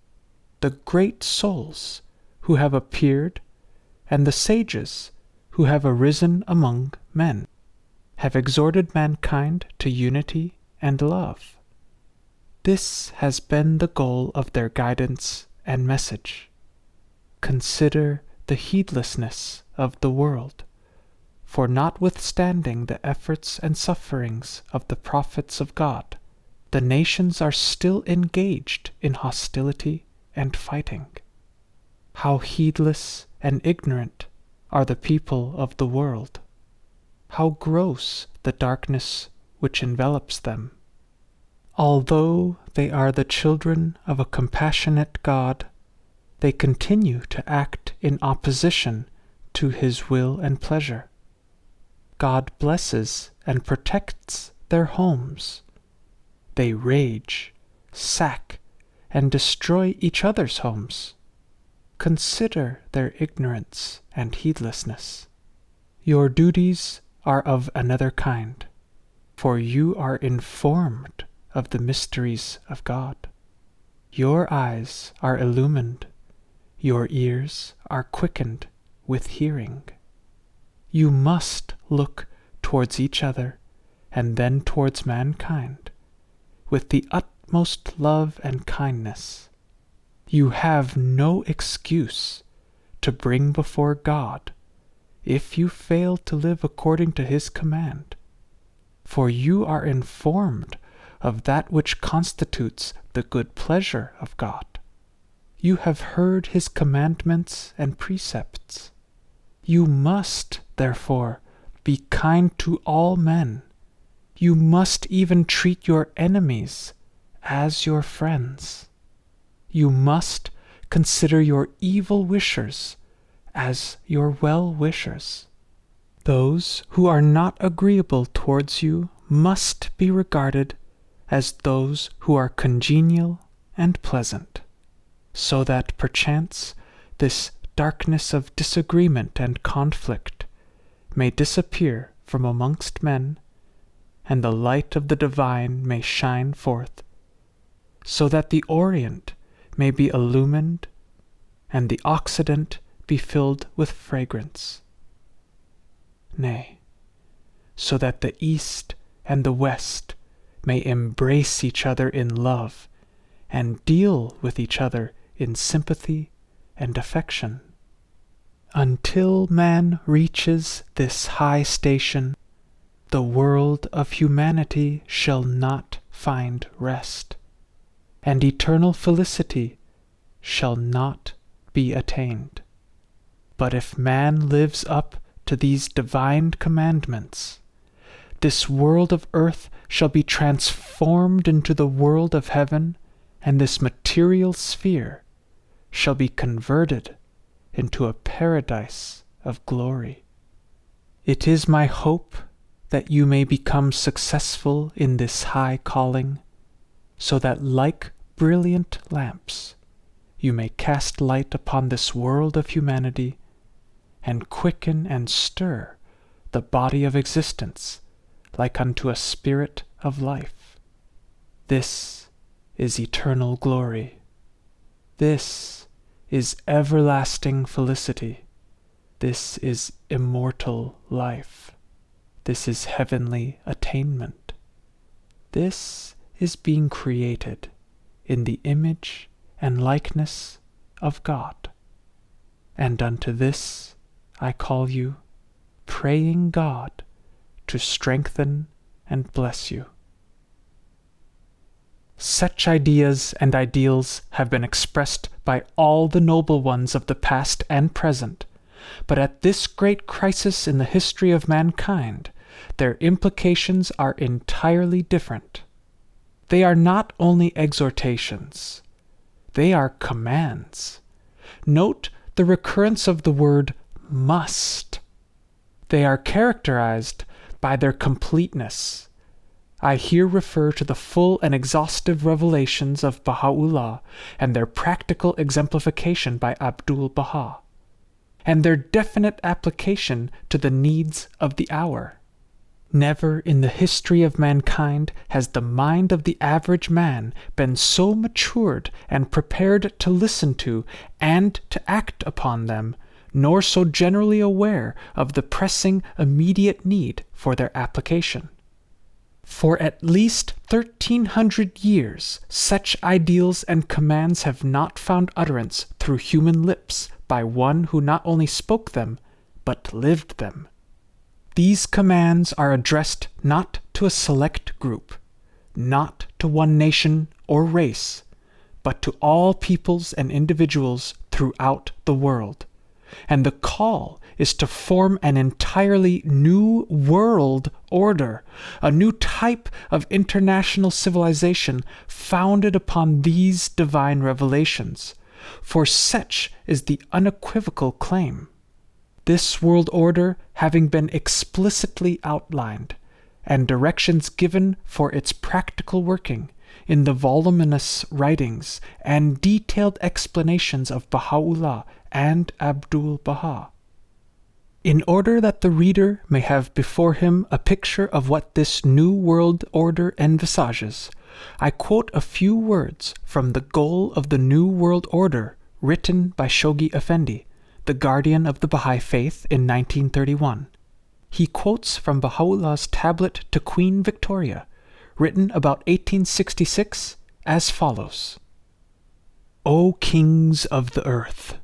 Speaker 1: the great souls who have appeared, and the sages who have arisen among men, have exhorted mankind to unity and love. This has been the goal of their guidance and message. Consider the heedlessness of the world, for notwithstanding the efforts and sufferings of the prophets of God, the nations are still engaged in hostility and fighting. How heedless and ignorant are the people of the world! How gross the darkness which envelops them! Although they are the children of a compassionate God, they continue to act in opposition to His will and pleasure. God blesses and protects their homes. They rage, sack, and destroy each other's homes. Consider their ignorance and heedlessness. Your duties are of another kind, for you are informed of the mysteries of God. Your eyes are illumined, your ears are quickened with hearing. You must look towards each other and then towards mankind with the utmost love and kindness. You have no excuse to bring before God if you fail to live according to His command, for you are informed of that which constitutes the good pleasure of God. You have heard His commandments and precepts. You must, therefore, be kind to all men. You must even treat your enemies as your friends. You must consider your evil wishers as your well-wishers. Those who are not agreeable towards you must be regarded as those who are congenial and pleasant, so that perchance this darkness of disagreement and conflict may disappear from amongst men, and the light of the divine may shine forth, so that the Orient may be illumined and the Occident be filled with fragrance. Nay, so that the East and the West may embrace each other in love and deal with each other in sympathy and affection. Until man reaches this high station, the world of humanity shall not find rest, and eternal felicity shall not be attained. But if man lives up to these divine commandments, this world of earth shall be transformed into the world of heaven, and this material sphere shall be converted into a paradise of glory. It is my hope that you may become successful in this high calling, so that like brilliant lamps you may cast light upon this world of humanity and quicken and stir the body of existence like unto a spirit of life. This is eternal glory. This is everlasting felicity. This is immortal life. This is heavenly attainment. This is being created in the image and likeness of God. And unto this I call you, praying God to strengthen and bless you. Such ideas and ideals have been expressed by all the noble ones of the past and present, but at this great crisis in the history of mankind, their implications are entirely different. They are not only exhortations, they are commands. Note the recurrence of the word must. They are characterized by their completeness. I here refer to the full and exhaustive revelations of Baha'u'llah and their practical exemplification by Abdu'l-Bahá, and their definite application to the needs of the hour. Never in the history of mankind has the mind of the average man been so matured and prepared to listen to and to act upon them, nor so generally aware of the pressing immediate need for their application. For at least 1,300 years, such ideals and commands have not found utterance through human lips by one who not only spoke them, but lived them. These commands are addressed not to a select group, not to one nation or race, but to all peoples and individuals throughout the world. And the call is to form an entirely new world order, a new type of international civilization founded upon these divine revelations, for such is the unequivocal claim. This world order having been explicitly outlined, and directions given for its practical working in the voluminous writings and detailed explanations of Baha'u'llah and Abdu'l-Bahá. In order that the reader may have before him a picture of what this new world order envisages, I quote a few words from the Goal of the New World Order written by Shoghi Effendi, the guardian of the Baha'i faith, in 1931. He quotes from Baha'u'llah's tablet to Queen Victoria, written about 1866, as follows. O kings of the earth,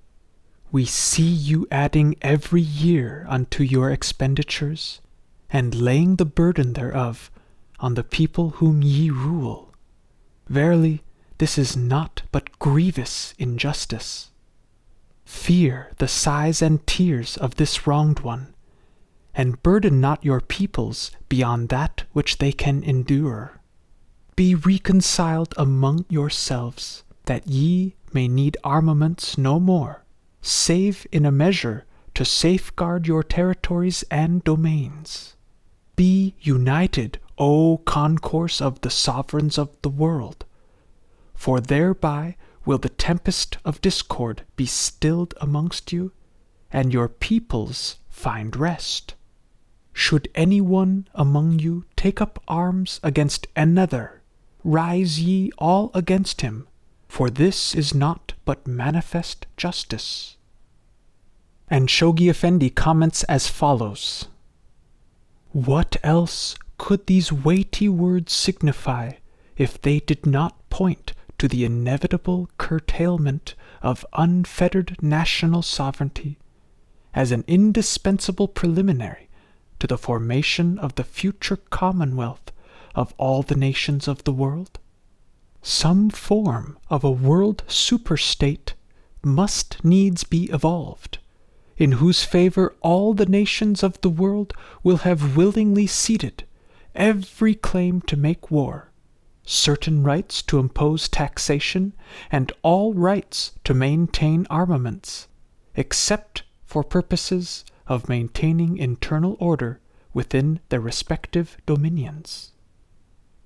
Speaker 1: we see you adding every year unto your expenditures, and laying the burden thereof on the people whom ye rule. Verily, this is naught but grievous injustice. Fear the sighs and tears of this wronged one, and burden not your peoples beyond that which they can endure. Be reconciled among yourselves, that ye may need armaments no more, save in a measure to safeguard your territories and domains. Be united, O concourse of the sovereigns of the world, for thereby will the tempest of discord be stilled amongst you, and your peoples find rest. Should any one among you take up arms against another, rise ye all against him, for this is naught but manifest justice. And Shoghi Effendi comments as follows. What else could these weighty words signify if they did not point
Speaker 2: to the inevitable curtailment of unfettered national sovereignty as an indispensable preliminary to the formation of the future commonwealth of all the nations of the world? Some form of a world superstate must needs be evolved, in whose favor all the nations of the world will have willingly ceded every claim to make war, certain rights to impose taxation, and all rights to maintain armaments, except for purposes of maintaining internal order within their respective dominions.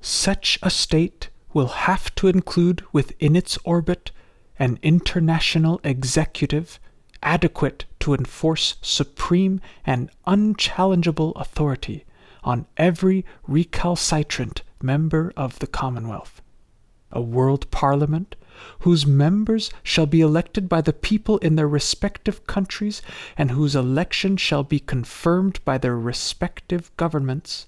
Speaker 2: Such a state will have to include within its orbit an international executive adequate to enforce supreme and unchallengeable authority on every recalcitrant member of the Commonwealth, a world parliament whose members shall be elected by the people in their respective countries and whose election shall be confirmed by their respective governments,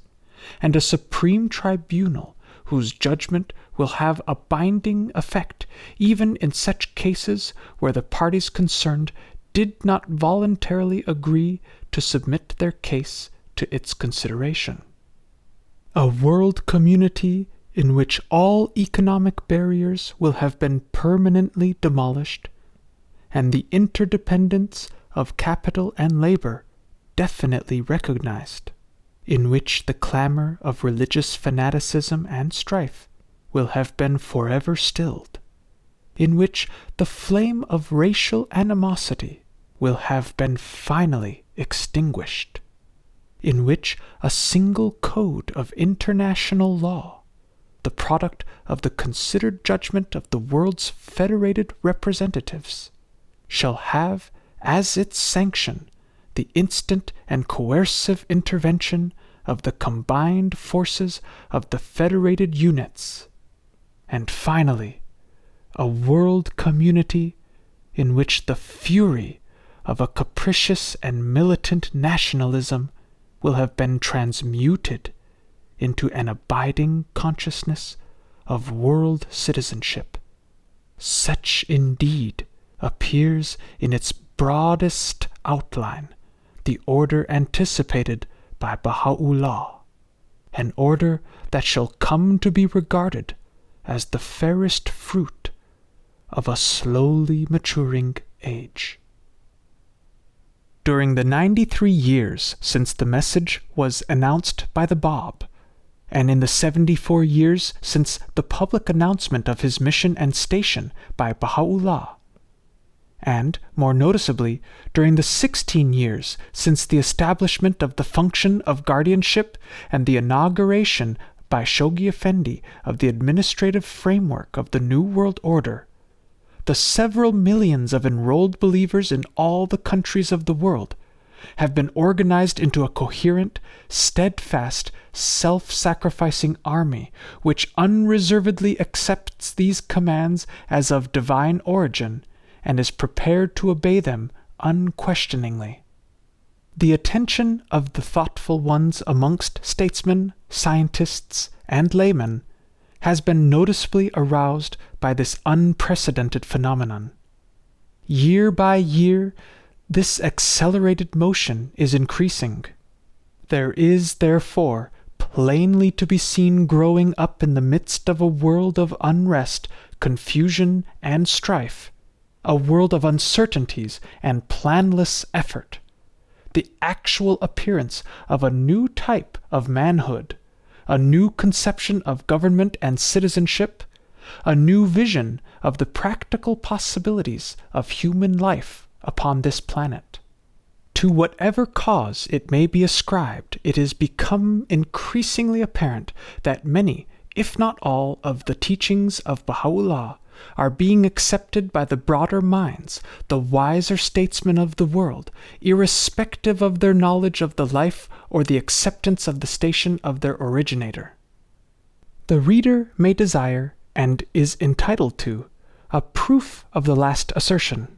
Speaker 2: and a supreme tribunal whose judgment will have a binding effect even in such cases where the parties concerned did not voluntarily agree to submit their case to its consideration. A world community in which all economic barriers will have been permanently demolished, and the interdependence of capital and labor definitely recognized, in which the clamor of religious fanaticism and strife will have been forever stilled, in which the flame of racial animosity will have been finally extinguished, in which a single code of international law, the product of the considered judgment of the world's federated representatives, shall have as its sanction the instant and coercive intervention of the combined forces of the federated units, and finally, a world community in which the fury of a capricious and militant nationalism will have been transmuted into an abiding consciousness of world citizenship. Such indeed appears in its broadest outline the order anticipated by Baha'u'llah, an order that shall come to be regarded as the fairest fruit of a slowly maturing age. During the 93 years since the message was announced by the Bab, and in the 74 years since the public announcement of his mission and station by Baha'u'llah, and, more noticeably, during the 16 years since the establishment of the function of guardianship and the inauguration by Shoghi Effendi of the administrative framework of the New World Order, the several millions of enrolled believers in all the countries of the world have been organized into a coherent, steadfast, self-sacrificing army which unreservedly accepts these commands as of divine origin and is prepared to obey them unquestioningly. The attention of the thoughtful ones amongst statesmen, scientists, and laymen has been noticeably aroused by this unprecedented phenomenon. Year by year, this accelerated motion is increasing. There is, therefore, plainly to be seen growing up in the midst of a world of unrest, confusion, and strife, a world of uncertainties and planless effort, the actual appearance of a new type of manhood, a new conception of government and citizenship, a new vision of the practical possibilities of human life upon this planet. To whatever cause it may be ascribed, it has become increasingly apparent that many, if not all, of the teachings of Baha'u'llah are being accepted by the broader minds, the wiser statesmen of the world, irrespective of their knowledge of the life or the acceptance of the station of their originator. The reader may desire, and is entitled to, a proof of the last assertion.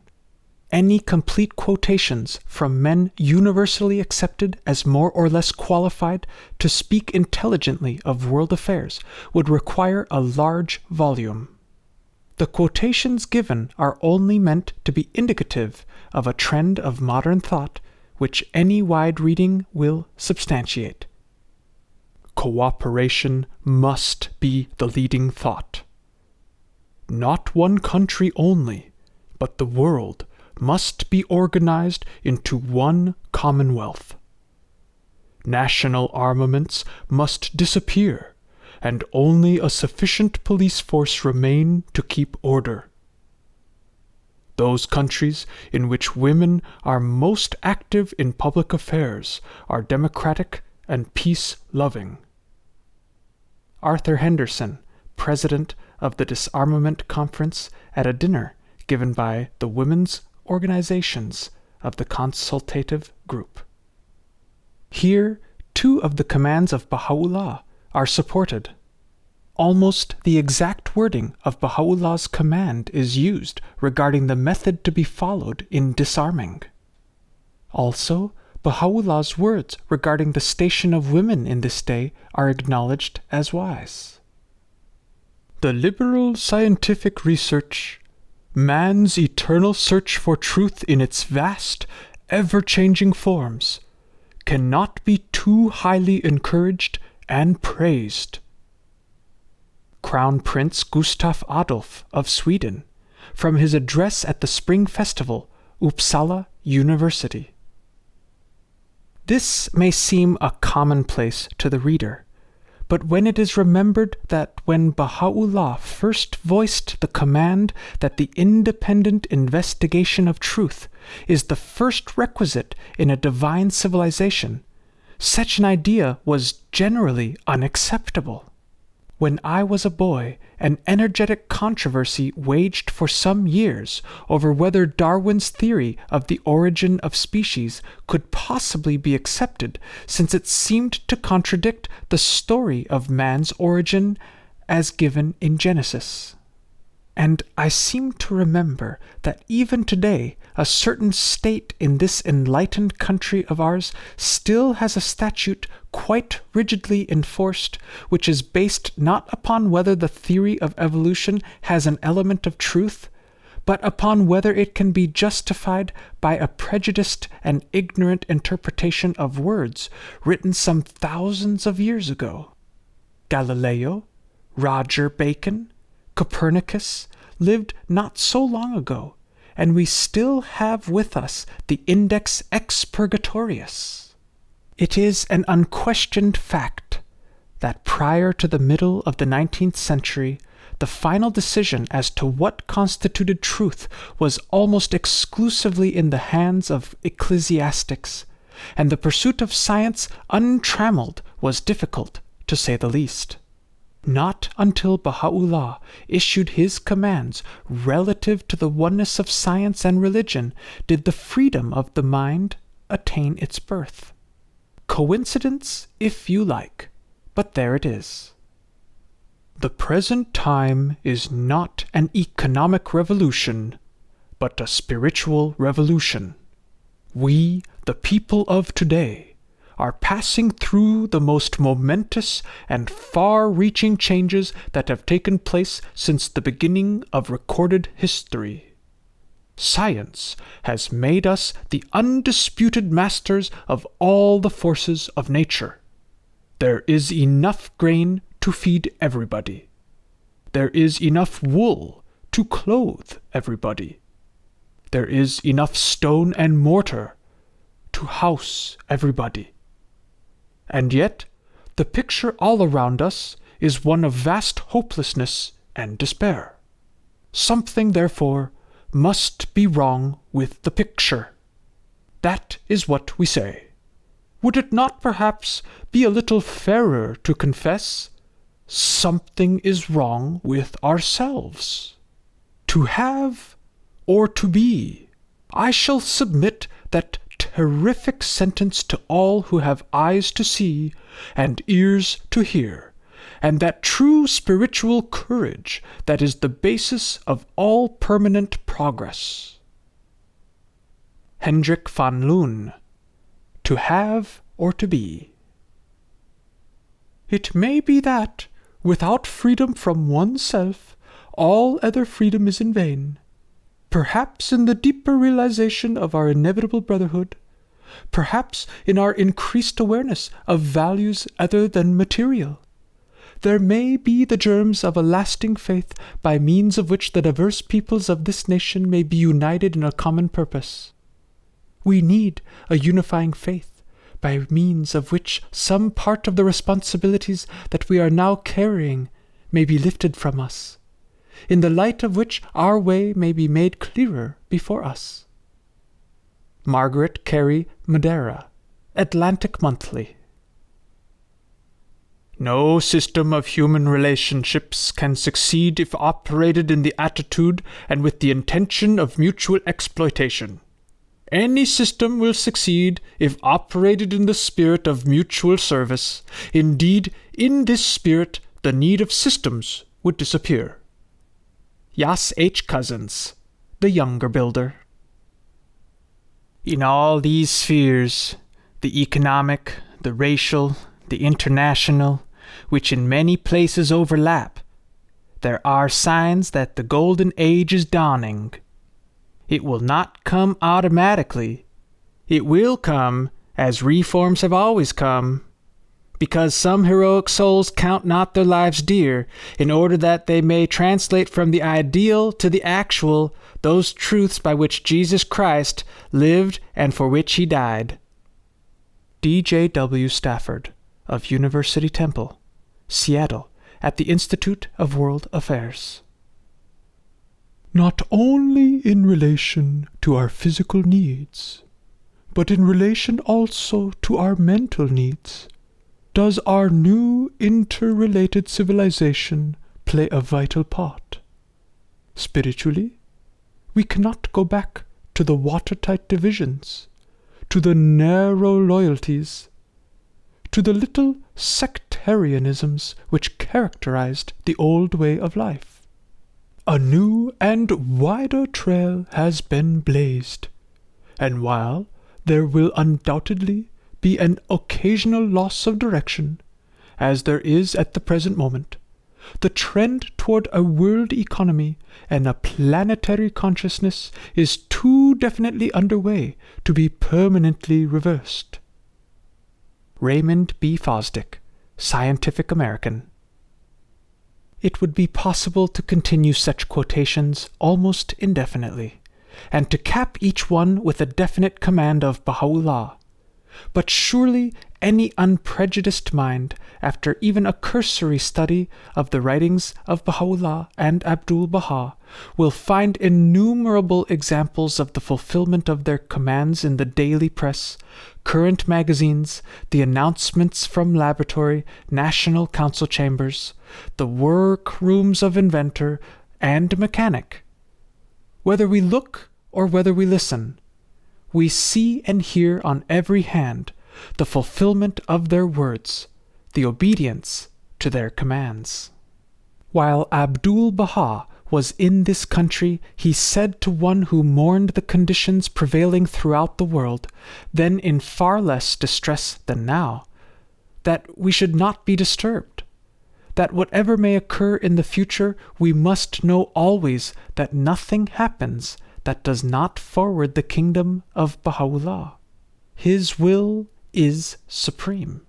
Speaker 2: Any complete quotations from men universally accepted as more or less qualified to speak intelligently of world affairs would require a large volume. The quotations given are only meant to be indicative of a trend of modern thought which any wide reading will substantiate. Cooperation must be the leading thought. Not one country only, but the world must be organized into one commonwealth. National armaments must disappear, and only a sufficient police force remain to keep order. Those countries in which women are most active in public affairs are democratic and peace-loving. Arthur Henderson, president of the Disarmament Conference, at a dinner given by the women's organizations of the consultative group. Here, 2 of the commands of Baha'u'llah are supported. Almost the exact wording of Baha'u'llah's command is used regarding the method to be followed in disarming. Also, Baha'u'llah's words regarding the station of women in this day are acknowledged as wise. The liberal scientific research, man's eternal search for truth in its vast, ever-changing forms, cannot be too highly encouraged and praised. Crown Prince Gustav Adolf of Sweden, from his address at the Spring Festival, Uppsala University. This may seem a commonplace to the reader, but when it is remembered that when Baha'u'llah first voiced the command that the independent investigation of truth is the first requisite in a divine civilization, such an idea was generally unacceptable. When I was a boy, an energetic controversy waged for some years over whether Darwin's theory of the origin of species could possibly be accepted, since it seemed to contradict the story of man's origin as given in Genesis. And I seem to remember that even today a certain state in this enlightened country of ours still has a statute quite rigidly enforced, which is based not upon whether the theory of evolution has an element of truth, but upon whether it can be justified by a prejudiced and ignorant interpretation of words written some thousands of years ago. Galileo, Roger Bacon, Copernicus lived not so long ago, and we still have with us the Index Expurgatorius. It is an unquestioned fact that prior to the middle of the 19th century, the final decision as to what constituted truth was almost exclusively in the hands of ecclesiastics, and the pursuit of science untrammeled was difficult, to say the least. Not until Baha'u'llah issued his commands relative to the oneness of science and religion did the freedom of the mind attain its birth. Coincidence, if you like, but there it is. The present time is not an economic revolution, but a spiritual revolution. We, the people of today, are passing through the most momentous and far-reaching changes that have taken place since the beginning of recorded history. Science has made us the undisputed masters of all the forces of nature. There is enough grain to feed everybody. There is enough wool to clothe everybody. There is enough stone and mortar to house everybody. And yet, the picture all around us is one of vast hopelessness and despair. Something, therefore, must be wrong with the picture. That is what we say. Would it not perhaps be a little fairer to confess something is wrong with ourselves? To have or to be, I shall submit that terrific sentence to all who have eyes to see and ears to hear, and that true spiritual courage that is the basis of all permanent progress. Hendrik van Loon, To Have or to Be. It may be that, without freedom from oneself, all other freedom is in vain. Perhaps in the deeper realization of our inevitable brotherhood, perhaps in our increased awareness of values other than material, there may be the germs of a lasting faith by means of which the diverse peoples of this nation may be united in a common purpose. We need a unifying faith by means of which some part of the responsibilities that we are now carrying may be lifted from us, in the light of which our way may be made clearer before us. Margaret Carey Madeira, Atlantic Monthly. No system of human relationships can succeed if operated in the attitude and with the intention of mutual exploitation. Any system will succeed if operated in the spirit of mutual service. Indeed, in this spirit, the need of systems would disappear. Yas H. Cousins, the younger builder. In all these spheres, the economic, the racial, the international, which in many places overlap, there are signs that the golden age is dawning. It will not come automatically. It will come, as reforms have always come, because some heroic souls count not their lives dear, in order that they may translate from the ideal to the actual those truths by which Jesus Christ lived and for which he died. D.J.W. Stafford, of University Temple, Seattle, at the Institute of World Affairs. Not only in relation to our physical needs, but in relation also to our mental needs, does our new interrelated civilization play a vital part. Spiritually, we cannot go back to the watertight divisions, to the narrow loyalties, to the little sectarianisms which characterized the old way of life. A new and wider trail has been blazed, and while there will undoubtedly be an occasional loss of direction, as there is at the present moment, the trend toward a world economy and a planetary consciousness is too definitely underway to be permanently reversed. Raymond B. Fosdick, Scientific American. It would be possible to continue such quotations almost indefinitely, and to cap each one with a definite command of Baha'u'llah. But surely any unprejudiced mind, after even a cursory study of the writings of Baha'u'llah and Abdu'l-Bahá, will find innumerable examples of the fulfillment of their commands in the daily press, current magazines, the announcements from laboratory, national council chambers, the workrooms of inventor and mechanic. Whether we look or whether we listen, we see and hear on every hand the fulfillment of their words, the obedience to their commands. While Abdu'l-Bahá was in this country, he said to one who mourned the conditions prevailing throughout the world, then in far less distress than now, that we should not be disturbed, that whatever may occur in the future, we must know always that nothing happens that does not forward the kingdom of Baha'u'llah. His will is supreme.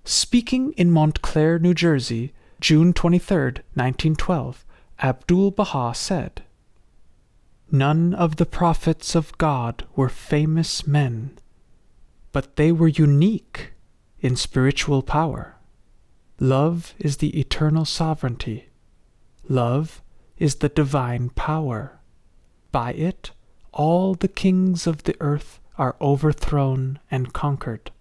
Speaker 2: Speaking in Montclair, New Jersey, June 23, 1912, Abdu'l-Bahá said, "None of the prophets of God were famous men, but they were unique in spiritual power. Love is the eternal sovereignty. Love is the divine power. By it, all the kings of the earth are overthrown and conquered.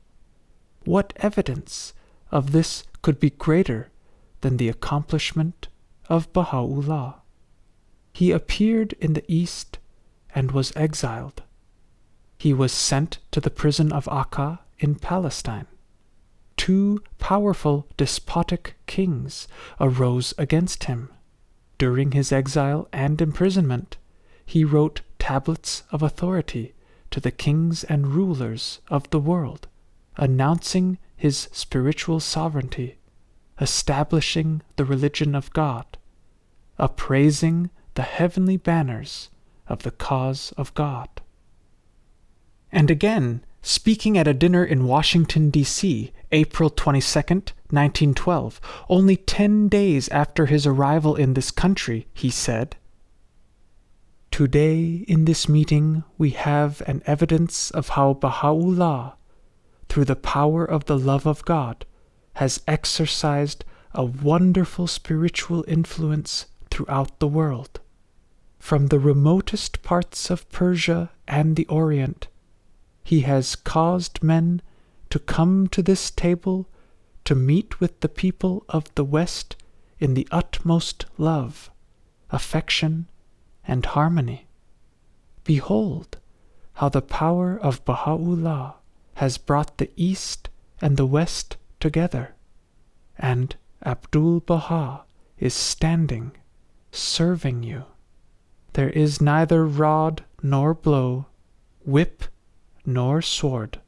Speaker 2: What evidence of this could be greater than the accomplishment of Baha'u'llah? He appeared in the East and was exiled. He was sent to the prison of Akka in Palestine. Two powerful despotic kings arose against him. During his exile and imprisonment, he wrote tablets of authority to the kings and rulers of the world, announcing his spiritual sovereignty, establishing the religion of God, upraising the heavenly banners of the cause of God. And again, speaking at a dinner in Washington, D.C., April 22nd, 1912, only 10 days after his arrival in this country, he said, "Today in this meeting we have an evidence of how Baha'u'llah, through the power of the love of God, has exercised a wonderful spiritual influence throughout the world. From the remotest parts of Persia and the Orient, he has caused men to come to this table to meet with the people of the West in the utmost love, affection, and harmony. Behold how the power of Baha'u'llah has brought the East and the West together, and Abdu'l-Bahá is standing, serving you. There is neither rod nor blow, whip nor sword,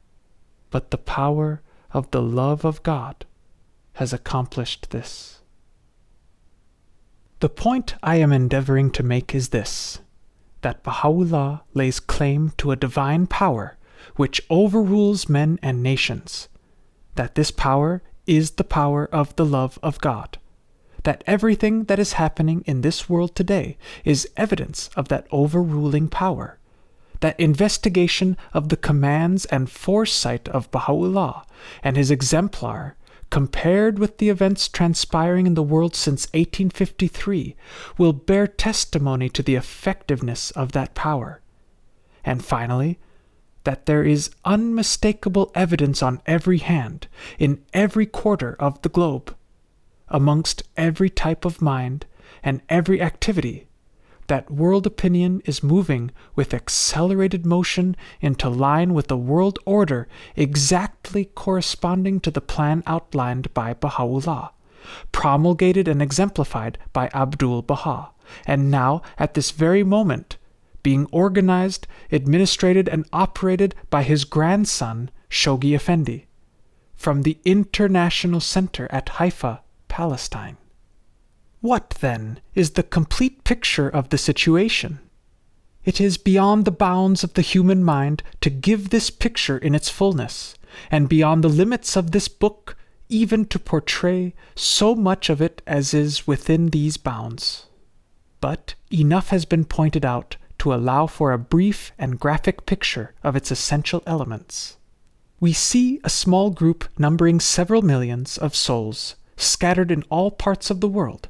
Speaker 2: but the power of the love of God has accomplished this." The point I am endeavoring to make is this, that Baha'u'llah lays claim to a divine power which overrules men and nations, that this power is the power of the love of God, that everything that is happening in this world today is evidence of that overruling power, that investigation of the commands and foresight of Baha'u'llah and his exemplar, compared with the events transpiring in the world since 1853, will bear testimony to the effectiveness of that power. And finally, that there is unmistakable evidence on every hand, in every quarter of the globe, amongst every type of mind and every activity, that world opinion is moving with accelerated motion into line with a world order exactly corresponding to the plan outlined by Baha'u'llah, promulgated and exemplified by Abdu'l-Bahá, and now, at this very moment, being organized, administrated, and operated by his grandson, Shoghi Effendi, from the International Center at Haifa, Palestine. What, then, is the complete picture of the situation? It is beyond the bounds of the human mind to give this picture in its fullness, and beyond the limits of this book even to portray so much of it as is within these bounds. But enough has been pointed out to allow for a brief and graphic picture of its essential elements. We see a small group numbering several millions of souls scattered in all parts of the world,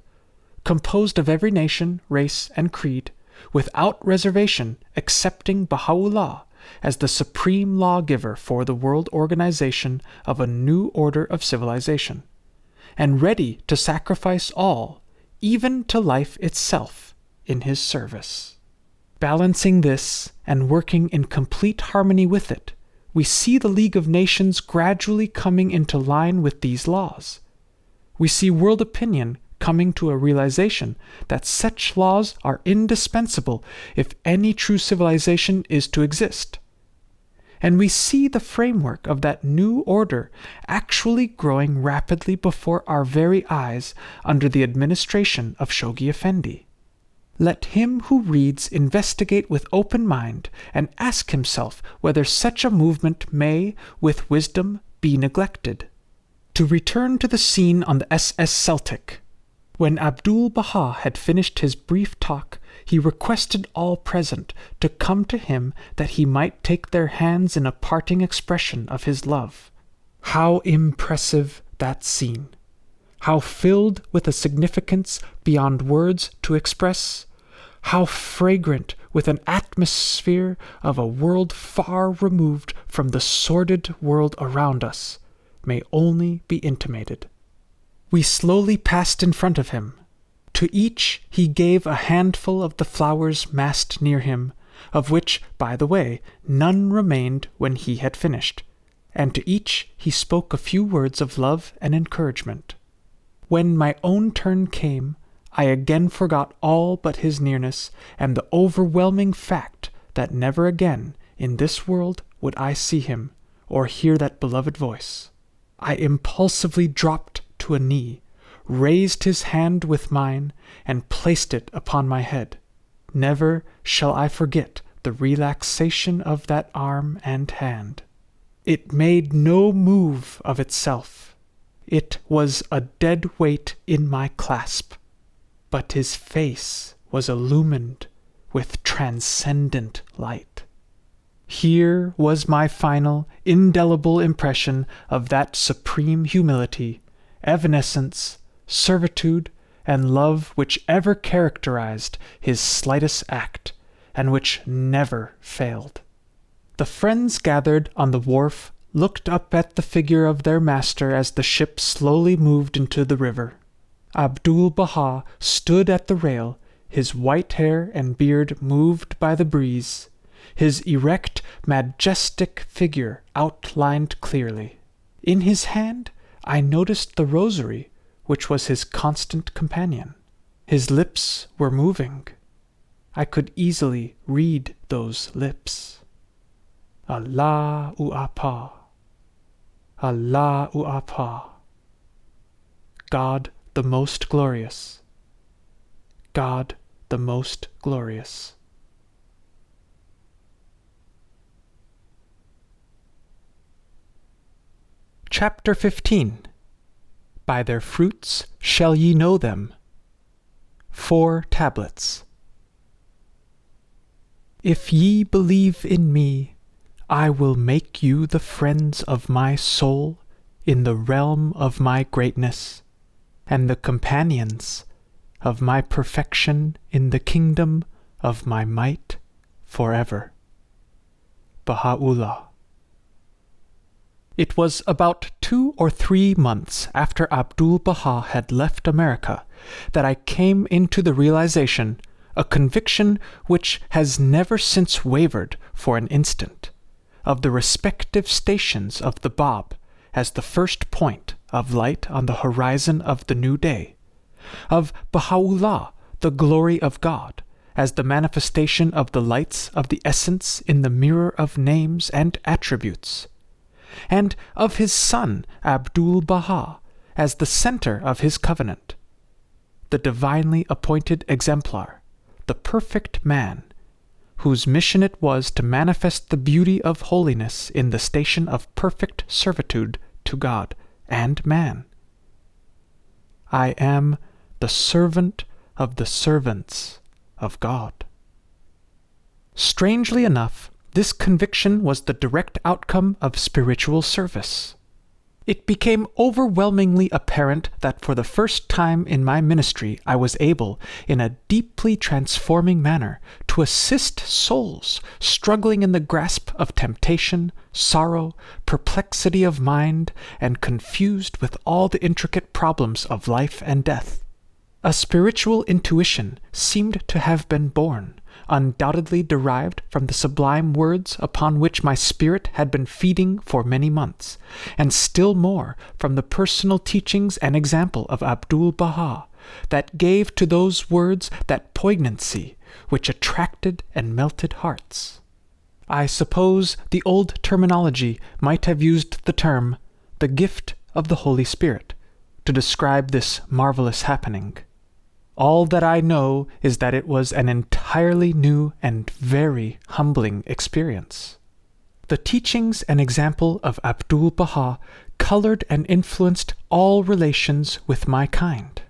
Speaker 2: composed of every nation, race, and creed, without reservation accepting Baha'u'llah as the supreme lawgiver for the world organization of a new order of civilization, and ready to sacrifice all, even to life itself, in his service. Balancing this and working in complete harmony with it, we see the League of Nations gradually coming into line with these laws. We see world opinion coming to a realization that such laws are indispensable if any true civilization is to exist. And we see the framework of that new order actually growing rapidly before our very eyes under the administration of Shoghi Effendi. Let him who reads investigate with open mind and ask himself whether such a movement may, with wisdom, be neglected. To return to the scene on the SS Celtic. When Abdu'l-Bahá had finished his brief talk, he requested all present to come to him that he might take their hands in a parting expression of his love. How impressive that scene! How filled with a significance beyond words to express! How fragrant with an atmosphere of a world far removed from the sordid world around us, may only be intimated. We slowly passed in front of him. To each he gave a handful of the flowers massed near him, of which, by the way, none remained when he had finished, and to each he spoke a few words of love and encouragement. When my own turn came, I again forgot all but his nearness and the overwhelming fact that never again in this world would I see him or hear that beloved voice. I impulsively dropped to a knee, raised his hand with mine and placed it upon my head. Never shall I forget the relaxation of that arm and hand. It made no move of itself. It was a dead weight in my clasp. But his face was illumined with transcendent light. Here was my final, indelible impression of that supreme humility, evanescence, servitude, and love which ever characterized his slightest act, and which never failed. The friends gathered on the wharf looked up at the figure of their master as the ship slowly moved into the river. Abdu'l-Bahá stood at the rail, his white hair and beard moved by the breeze, his erect, majestic figure outlined clearly. In his hand I noticed the rosary, which was his constant companion. His lips were moving. I could easily read those lips. Allahu-Akbar. Allahu-Akbar. God the most glorious. God the most glorious. Chapter 15. By their fruits shall ye know them. 4 tablets. If ye believe in me, I will make you the friends of my soul in the realm of my greatness, and the companions of my perfection in the kingdom of my might forever. Baha'u'llah. It was about 2 or 3 months after Abdu'l-Bahá had left America that I came into the realization, a conviction which has never since wavered for an instant, of the respective stations of the Bab as the first point of light on the horizon of the new day, of Baha'u'llah, the glory of God, as the manifestation of the lights of the essence in the mirror of names and attributes, and of his son Abdu'l-Bahá as the center of his covenant, the divinely appointed exemplar, the perfect man, whose mission it was to manifest the beauty of holiness in the station of perfect servitude to God and man. I am the servant of the servants of God. Strangely enough, this conviction was the direct outcome of spiritual service. It became overwhelmingly apparent that for the first time in my ministry I was able, in a deeply transforming manner, to assist souls struggling in the grasp of temptation, sorrow, perplexity of mind, and confused with all the intricate problems of life and death. A spiritual intuition seemed to have been born, undoubtedly derived from the sublime words upon which my spirit had been feeding for many months, and still more from the personal teachings and example of Abdu'l-Bahá, that gave to those words that poignancy which attracted and melted hearts. I suppose the old terminology might have used the term, the gift of the Holy Spirit, to describe this marvelous happening. All that I know is that it was an entirely new and very humbling experience. The teachings and example of Abdu'l-Bahá colored and influenced all relations with my kind.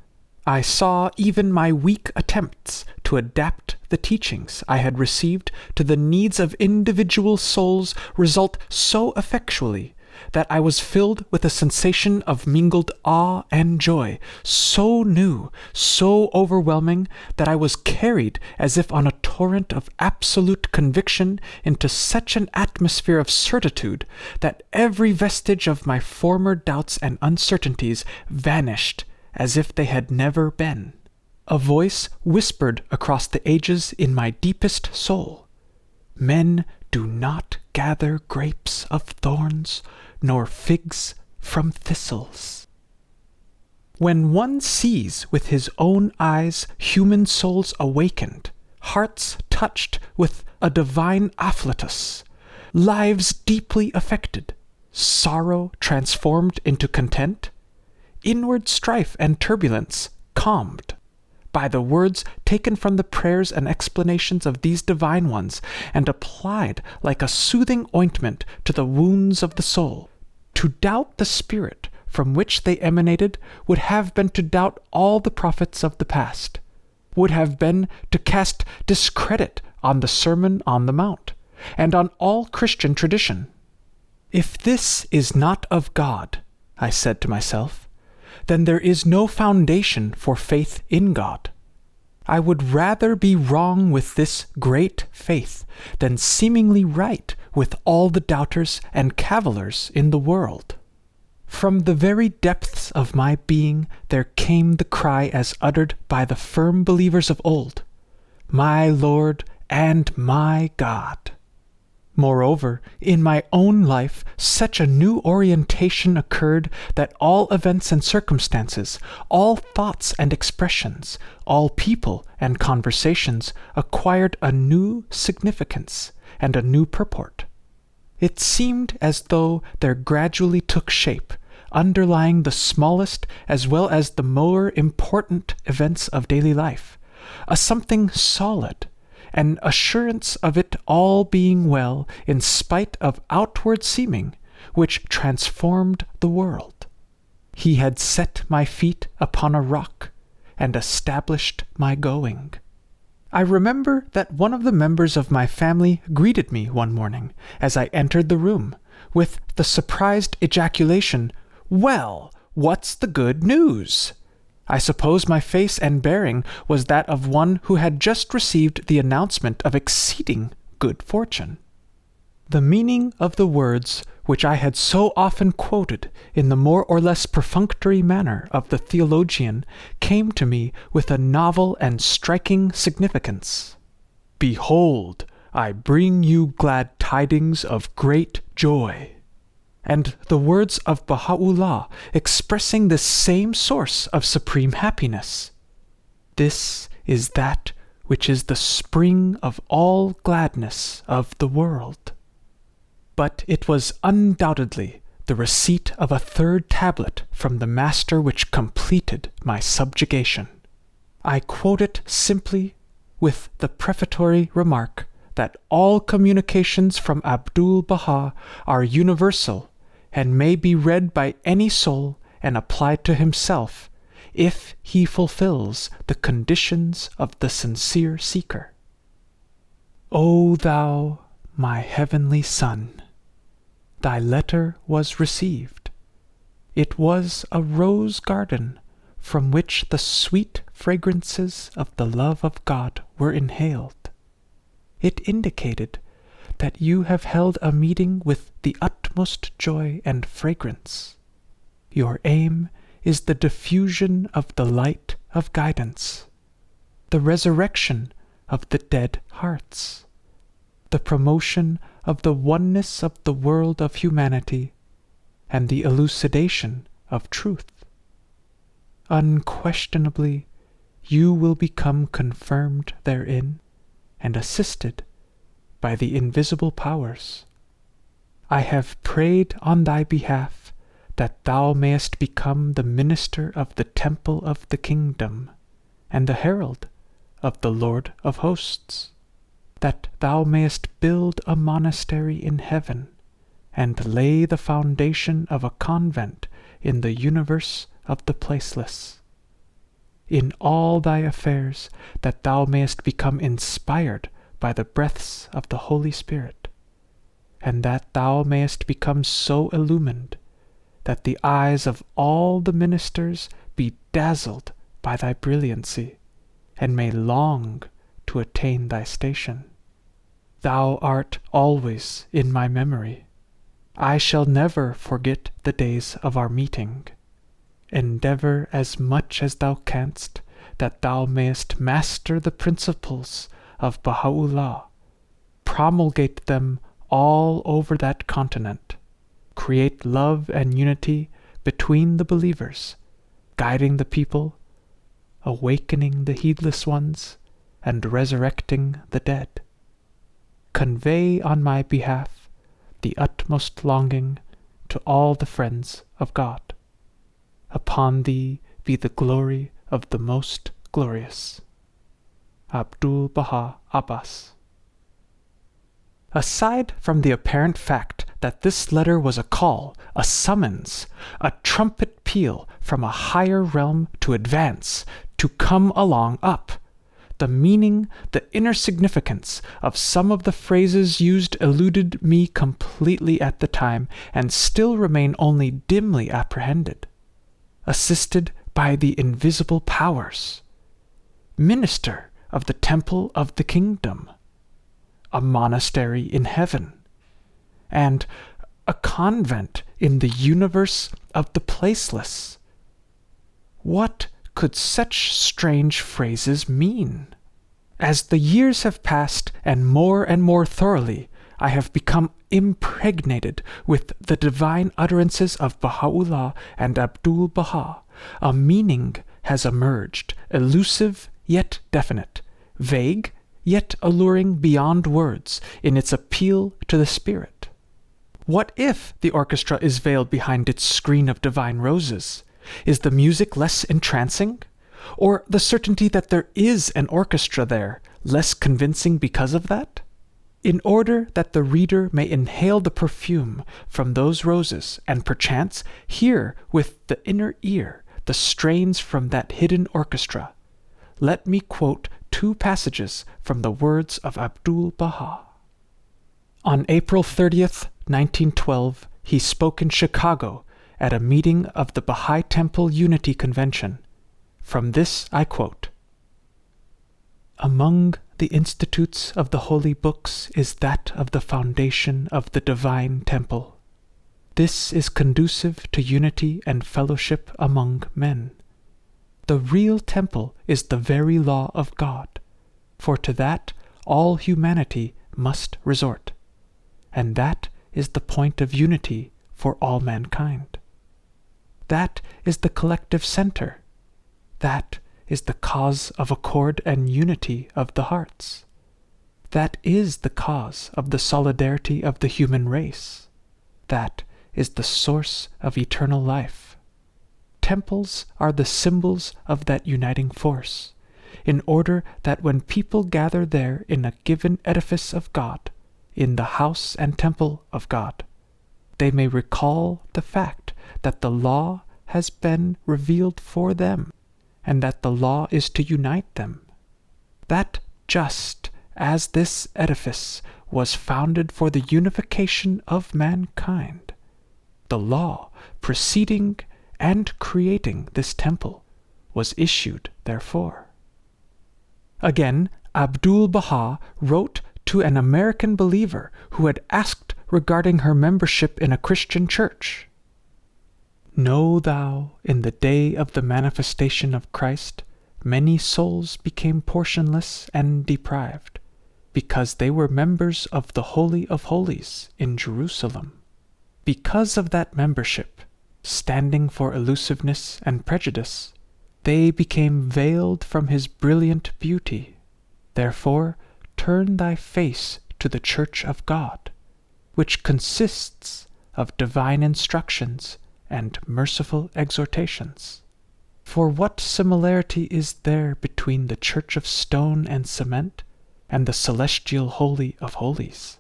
Speaker 2: I saw even my weak attempts to adapt the teachings I had received to the needs of individual souls result so effectually that I was filled with a sensation of mingled awe and joy, so new, so overwhelming, that I was carried as if on a torrent of absolute conviction into such an atmosphere of certitude that every vestige of my former doubts and uncertainties vanished as if they had never been. A voice whispered across the ages in my deepest soul, "Men do not gather grapes of thorns, nor figs from thistles." When one sees with his own eyes human souls awakened, hearts touched with a divine afflatus, lives deeply affected, sorrow transformed into content, inward strife and turbulence calmed by the words taken from the prayers and explanations of these divine ones and applied like a soothing ointment to the wounds of the soul. To doubt the spirit from which they emanated would have been to doubt all the prophets of the past, would have been to cast discredit on the Sermon on the Mount, and on all Christian tradition. If this is not of God, I said to myself, then there is no foundation for faith in God. I would rather be wrong with this great faith than seemingly right with all the doubters and cavillers in the world. From the very depths of my being there came the cry as uttered by the firm believers of old, "My Lord and my God." Moreover, in my own life, such a new orientation occurred that all events and circumstances, all thoughts and expressions, all people and conversations acquired a new significance and a new purport. It seemed as though there gradually took shape, underlying the smallest as well as the more important events of daily life, a something solid, an assurance of it all being well in spite of outward seeming, which transformed the world. He had set my feet upon a rock and established my going. I remember that one of the members of my family greeted me one morning as I entered the room with the surprised ejaculation, "Well, what's the good news?" I suppose my face and bearing was that of one who had just received the announcement of exceeding good fortune. The meaning of the words which I had so often quoted in the more or less perfunctory manner of the theologian came to me with a novel and striking significance. "Behold, I bring you glad tidings of great joy." And the words of Baha'u'llah expressing this same source of supreme happiness. This is that which is the spring of all gladness of the world. But it was undoubtedly the receipt of a third tablet from the Master which completed my subjugation. I quote it simply with the prefatory remark that all communications from Abdu'l-Bahá are universal and may be read by any soul and applied to himself, if he fulfills the conditions of the sincere seeker. O thou, my heavenly Son, thy letter was received. It was a rose garden from which the sweet fragrances of the love of God were inhaled. It indicated that you have held a meeting with the utmost joy and fragrance. Your aim is the diffusion of the light of guidance, the resurrection of the dead hearts, the promotion of the oneness of the world of humanity, and the elucidation of truth. Unquestionably, you will become confirmed therein and assisted by the invisible powers. I have prayed on thy behalf that thou mayest become the minister of the temple of the kingdom and the herald of the Lord of hosts, that thou mayest build a monastery in heaven and lay the foundation of a convent in the universe of the placeless. In all thy affairs that thou mayest become inspired by the breaths of the Holy Spirit, and that thou mayest become so illumined that the eyes of all the ministers be dazzled by thy brilliancy, and may long to attain thy station. Thou art always in my memory. I shall never forget the days of our meeting. Endeavor as much as thou canst that thou mayest master the principles of Baha'u'llah, promulgate them all over that continent, create love and unity between the believers, guiding the people, awakening the heedless ones, and resurrecting the dead. Convey on my behalf the utmost longing to all the friends of God. Upon thee be the glory of the most glorious. Abdu'l-Bahá Abbas. Aside from the apparent fact that this letter was a call, a summons, a trumpet peal from a higher realm to advance, to come along up, the meaning, the inner significance of some of the phrases used eluded me completely at the time and still remain only dimly apprehended. Assisted by the invisible powers. Minister of the temple of the kingdom. A monastery in heaven. And a convent in the universe of the placeless. What could such strange phrases mean? As the years have passed and more thoroughly I have become impregnated with the divine utterances of Baha'u'llah and Abdu'l-Bahá, a meaning has emerged, elusive yet definite, vague yet alluring beyond words in its appeal to the spirit. What if the orchestra is veiled behind its screen of divine roses? Is the music less entrancing? Or the certainty that there is an orchestra there less convincing because of that? In order that the reader may inhale the perfume from those roses and perchance hear with the inner ear the strains from that hidden orchestra, let me quote 2 passages from the words of Abdu'l-Bahá. On April 30th, 1912, he spoke in Chicago at a meeting of the Baha'i Temple Unity Convention. From this I quote, "Among the institutes of the holy books is that of the foundation of the divine temple. This is conducive to unity and fellowship among men. The real temple is the very law of God, for to that all humanity must resort, and that is the point of unity for all mankind. That is the collective center. That is the cause of accord and unity of the hearts. That is the cause of the solidarity of the human race. That is the source of eternal life. Temples are the symbols of that uniting force, in order that when people gather there in a given edifice of God, in the house and temple of God, they may recall the fact that the law has been revealed for them, and that the law is to unite them. That just as this edifice was founded for the unification of mankind, the law preceding and creating this temple was issued therefore." Again, Abdu'l-Bahá wrote to an American believer who had asked regarding her membership in a Christian church, "Know thou, in the day of the manifestation of Christ, many souls became portionless and deprived, because they were members of the Holy of Holies in Jerusalem. Because of that membership, standing for elusiveness and prejudice, they became veiled from his brilliant beauty. Therefore, turn thy face to the Church of God, which consists of divine instructions and merciful exhortations. For what similarity is there between the church of stone and cement and the celestial Holy of Holies?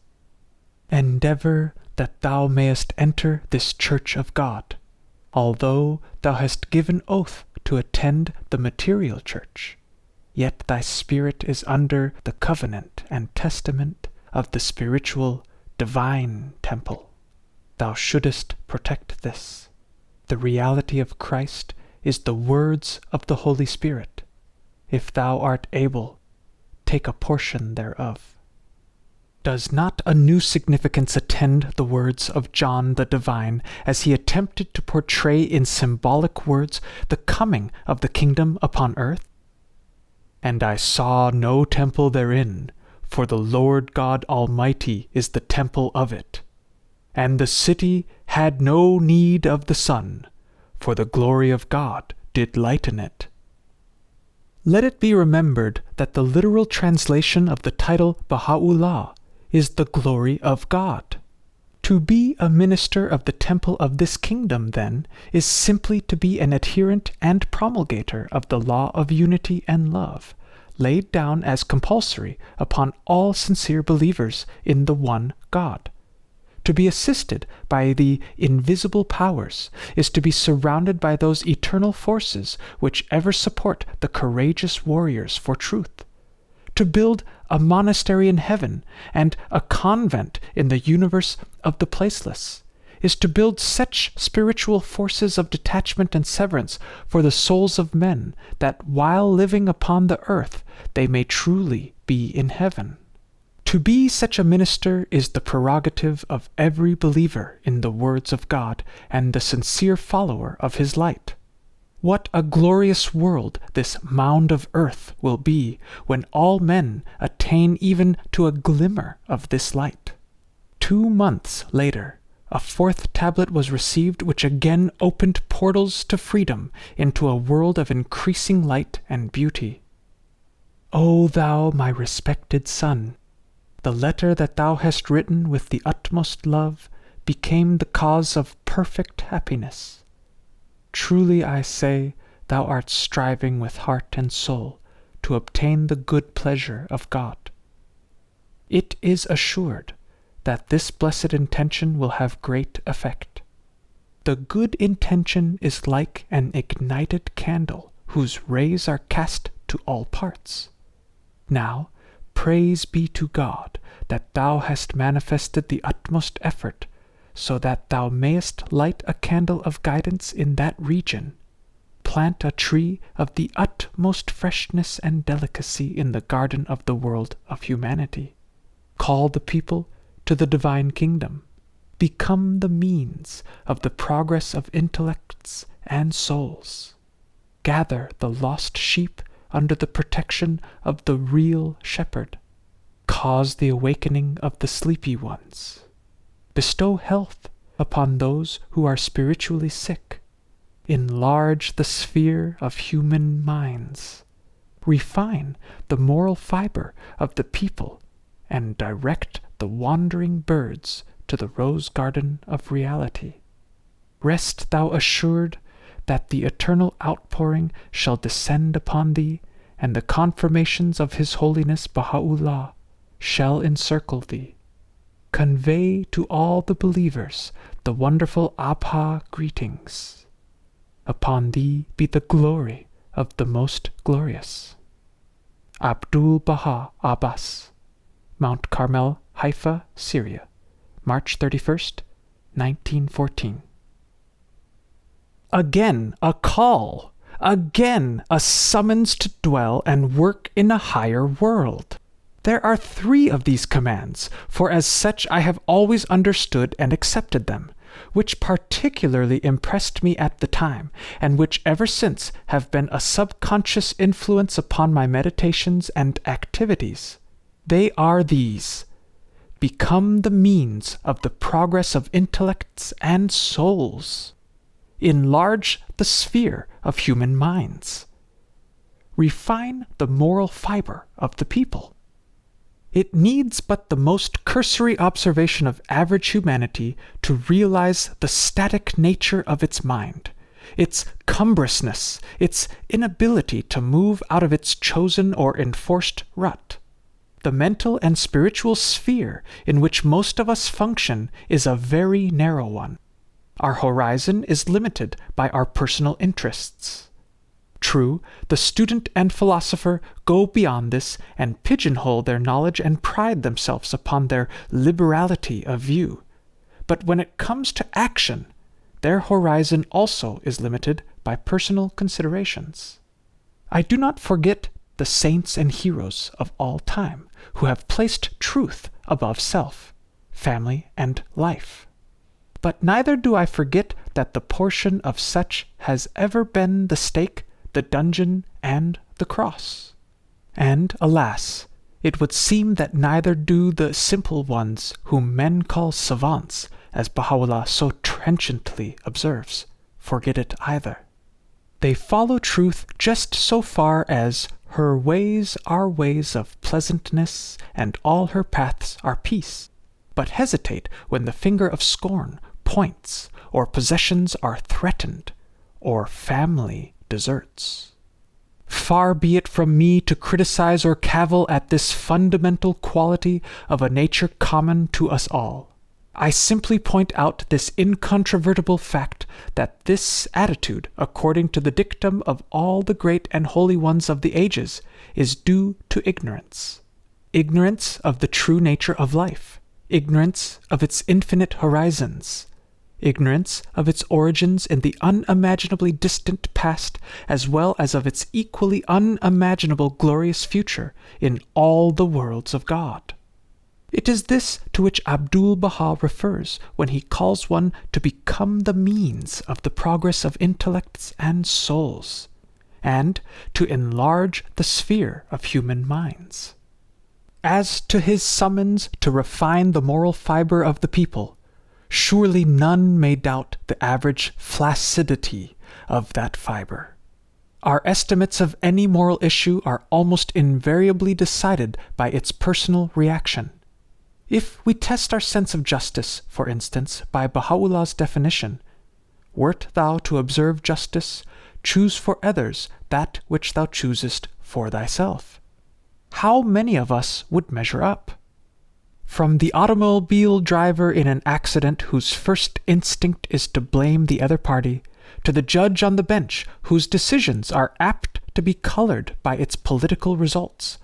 Speaker 2: Endeavor that thou mayest enter this church of God, although thou hast given oath to attend the material church, yet thy spirit is under the covenant and testament of the spiritual, divine temple. Thou shouldest protect this. The reality of Christ is the words of the Holy Spirit. If thou art able, take a portion thereof." Does not a new significance attend the words of John the Divine as he attempted to portray in symbolic words the coming of the kingdom upon earth? "And I saw no temple therein, for the Lord God Almighty is the temple of it. And the city had no need of the sun, for the glory of God did lighten it." Let it be remembered that the literal translation of the title Baha'u'llah is the glory of God. To be a minister of the temple of this kingdom, then, is simply to be an adherent and promulgator of the law of unity and love, laid down as compulsory upon all sincere believers in the one God. To be assisted by the invisible powers is to be surrounded by those eternal forces which ever support the courageous warriors for truth. To build a monastery in heaven and a convent in the universe of the placeless is to build such spiritual forces of detachment and severance for the souls of men that while living upon the earth they may truly be in heaven. To be such a minister is the prerogative of every believer in the words of God and the sincere follower of his light. What a glorious world this mound of earth will be when all men attain even to a glimmer of this light. 2 months later, a 4th tablet was received which again opened portals to freedom into a world of increasing light and beauty. O thou, my respected son, the letter that thou hast written with the utmost love became the cause of perfect happiness. Truly I say, thou art striving with heart and soul to obtain the good pleasure of God. It is assured that this blessed intention will have great effect. The good intention is like an ignited candle whose rays are cast to all parts. Now, praise be to God that thou hast manifested the utmost effort, so that thou mayest light a candle of guidance in that region, plant a tree of the utmost freshness and delicacy in the garden of the world of humanity, call the people to the divine kingdom, become the means of the progress of intellects and souls, gather the lost sheep under the protection of the real shepherd, cause the awakening of the sleepy ones, bestow health upon those who are spiritually sick, enlarge the sphere of human minds, refine the moral fiber of the people, and direct the wandering birds to the rose garden of reality. Rest thou assured that the eternal outpouring shall descend upon thee, and the confirmations of His Holiness Baha'u'llah shall encircle thee. Convey to all the believers the wonderful Abha greetings. Upon thee be the glory of the Most Glorious. Abdu'l-Bahá Abbas, Mount Carmel, Haifa, Syria, March 31st, 1914. Again a call, again a summons to dwell and work in a higher world. There are 3 of these commands, for as such I have always understood and accepted them, which particularly impressed me at the time, and which ever since have been a subconscious influence upon my meditations and activities. They are these: become the means of the progress of intellects and souls. Enlarge the sphere of human minds. Refine the moral fiber of the people. It needs but the most cursory observation of average humanity to realize the static nature of its mind, its cumbrousness, its inability to move out of its chosen or enforced rut. The mental and spiritual sphere in which most of us function is a very narrow one. Our horizon is limited by our personal interests. True, the student and philosopher go beyond this and pigeonhole their knowledge and pride themselves upon their liberality of view. But when it comes to action, their horizon also is limited by personal considerations. I do not forget the saints and heroes of all time who have placed truth above self, family, and life. But neither do I forget that the portion of such has ever been the stake, the dungeon, and the cross. And, alas, it would seem that neither do the simple ones whom men call savants, as Baha'u'llah so trenchantly observes, forget it either. They follow truth just so far as her ways are ways of pleasantness, and all her paths are peace. but hesitate when the finger of scorn points, or possessions are threatened, or family deserts. Far be it from me to criticize or cavil at this fundamental quality of a nature common to us all. I simply point out this incontrovertible fact that this attitude, according to the dictum of all the great and holy ones of the ages, is due to ignorance. Ignorance of the true nature of life, ignorance of its infinite horizons, ignorance of its origins in the unimaginably distant past, as well as of its equally unimaginable glorious future in all the worlds of God. It is this to which Abdu'l-Bahá refers when he calls one to become the means of the progress of intellects and souls, and to enlarge the sphere of human minds. As to his summons to refine the moral fiber of the people, surely none may doubt the average flaccidity of that fiber. Our estimates of any moral issue are almost invariably decided by its personal reaction. If we test our sense of justice, for instance, by Baha'u'llah's definition, "Wert thou to observe justice, choose for others that which thou choosest for thyself," how many of us would measure up? From the automobile driver in an accident whose first instinct is to blame the other party, to the judge on the bench whose decisions are apt to be colored by its political results,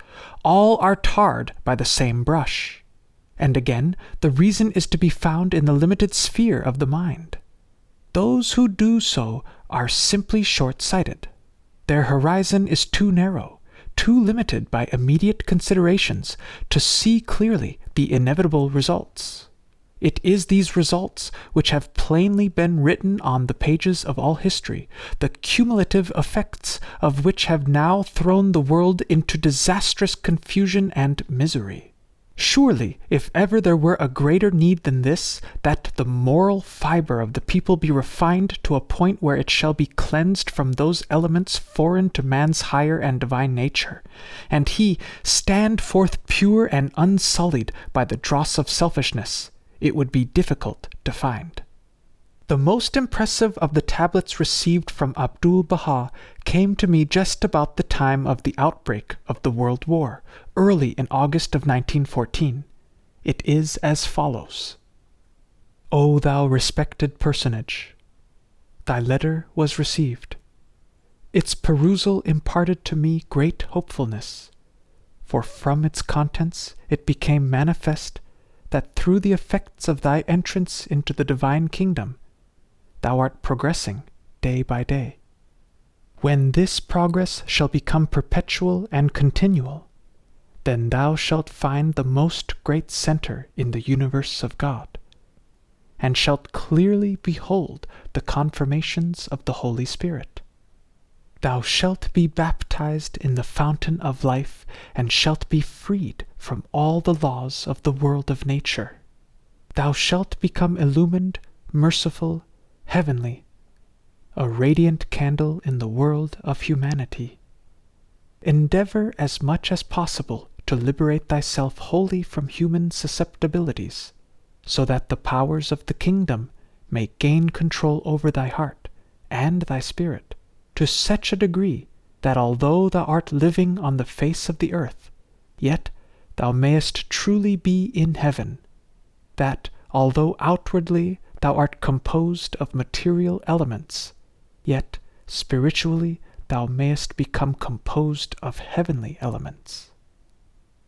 Speaker 2: all are tarred by the same brush. And again, the reason is to be found in the limited sphere of the mind. Those who do so are simply short-sighted. Their horizon is too narrow, too limited by immediate considerations to see clearly the inevitable results. It is these results which have plainly been written on the pages of all history, the cumulative effects of which have now thrown the world into disastrous confusion and misery. Surely, if ever there were a greater need than this, that the moral fiber of the people be refined to a point where it shall be cleansed from those elements foreign to man's higher and divine nature, and he stand forth pure and unsullied by the dross of selfishness, it would be difficult to find. The most impressive of the tablets received from Abdu'l-Bahá came to me just about the time of the outbreak of the World War, early in August of 1914. It is as follows. O thou respected personage, thy letter was received. Its perusal imparted to me great hopefulness, for from its contents it became manifest that through the effects of thy entrance into the divine kingdom, thou art progressing day by day. When this progress shall become perpetual and continual, then thou shalt find the most great center in the universe of God, and shalt clearly behold the confirmations of the Holy Spirit. Thou shalt be baptized in the fountain of life, and shalt be freed from all the laws of the world of nature. Thou shalt become illumined, merciful, heavenly, a radiant candle in the world of humanity. Endeavor as much as possible to liberate thyself wholly from human susceptibilities, so that the powers of the kingdom may gain control over thy heart and thy spirit, to such a degree that although thou art living on the face of the earth, yet thou mayest truly be in heaven, that although outwardly thou art composed of material elements, yet spiritually thou mayest become composed of heavenly elements.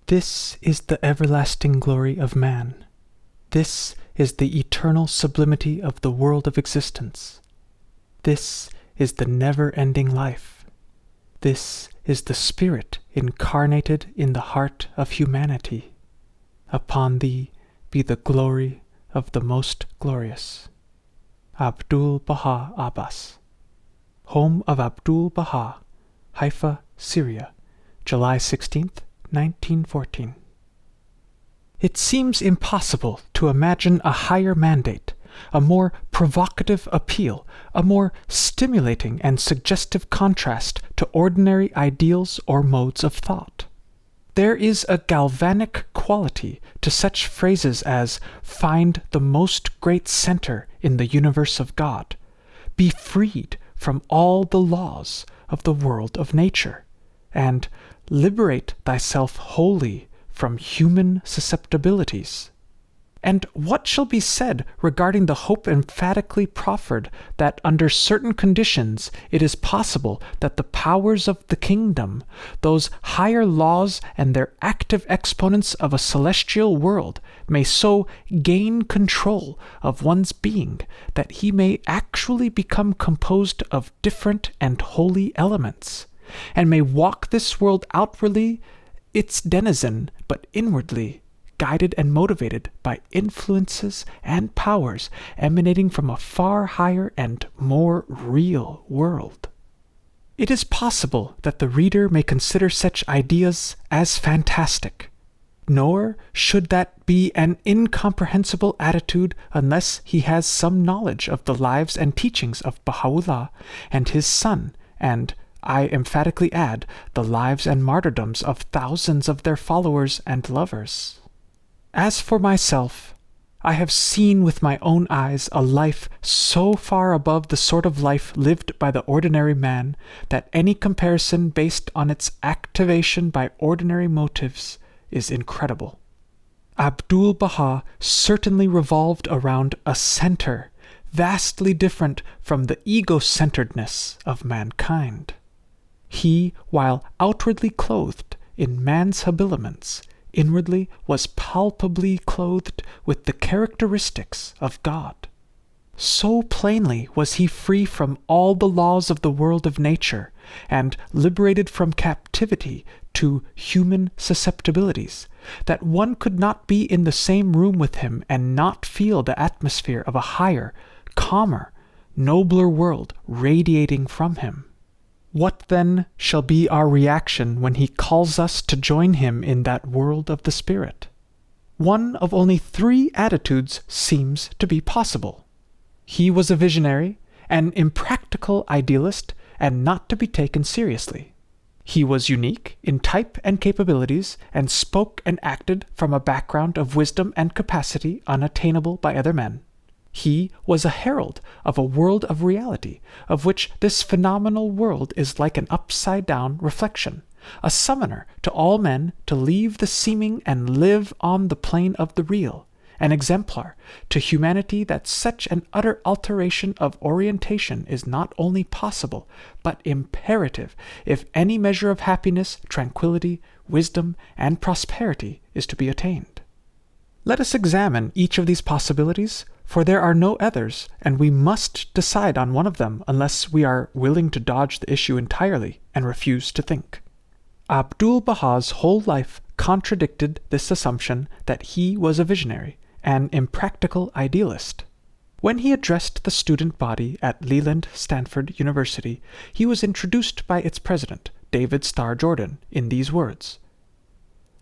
Speaker 2: This is the everlasting glory of man. This is the eternal sublimity of the world of existence. This is the never-ending life. This is the Spirit incarnated in the heart of humanity. Upon thee be the glory of the Most Glorious. Abdu'l-Bahá Abbas. Home of Abdu'l-Bahá, Haifa, Syria, July 16th, 1914. It seems impossible to imagine a higher mandate, a more provocative appeal, a more stimulating and suggestive contrast to ordinary ideals or modes of thought. there is a galvanic quality to such phrases as "find the most great center in the universe of God," "be freed from all the laws of the world of nature," and "liberate thyself wholly from human susceptibilities." And what shall be said regarding the hope emphatically proffered that under certain conditions it is possible that the powers of the kingdom, those higher laws and their active exponents of a celestial world, may so gain control of one's being that he may actually become composed of different and holy elements, and may walk this world outwardly its denizen, but inwardly guided and motivated by influences and powers emanating from a far higher and more real world. It is possible that the reader may consider such ideas as fantastic, nor should that be an incomprehensible attitude unless he has some knowledge of the lives and teachings of Baha'u'llah and his son, and, I emphatically add, the lives and martyrdoms of thousands of their followers and lovers. As for myself, I have seen with my own eyes a life so far above the sort of life lived by the ordinary man that any comparison based on its activation by ordinary motives is incredible. Abdu'l-Bahá certainly revolved around a center vastly different from the ego-centeredness of mankind. He, while outwardly clothed in man's habiliments, inwardly was palpably clothed with the characteristics of God. So plainly was he free from all the laws of the world of nature, and liberated from captivity to human susceptibilities, that one could not be in the same room with him and not feel the atmosphere of a higher, calmer, nobler world radiating from him. What then shall be our reaction when he calls us to join him in that world of the spirit? One of only 3 attitudes seems to be possible. He was a visionary, an impractical idealist, and not to be taken seriously. He was unique in type and capabilities, and spoke and acted from a background of wisdom and capacity unattainable by other men. He was a herald of a world of reality, of which this phenomenal world is like an upside-down reflection, a summoner to all men to leave the seeming and live on the plane of the real, an exemplar to humanity that such an utter alteration of orientation is not only possible, but imperative if any measure of happiness, tranquility, wisdom, and prosperity is to be attained. Let us examine each of these possibilities, for there are no others, and we must decide on one of them unless we are willing to dodge the issue entirely and refuse to think. Abdu'l-Bahā's whole life contradicted this assumption that he was a visionary, an impractical idealist. When he addressed the student body at Leland Stanford University, he was introduced by its president, David Starr Jordan, in these words: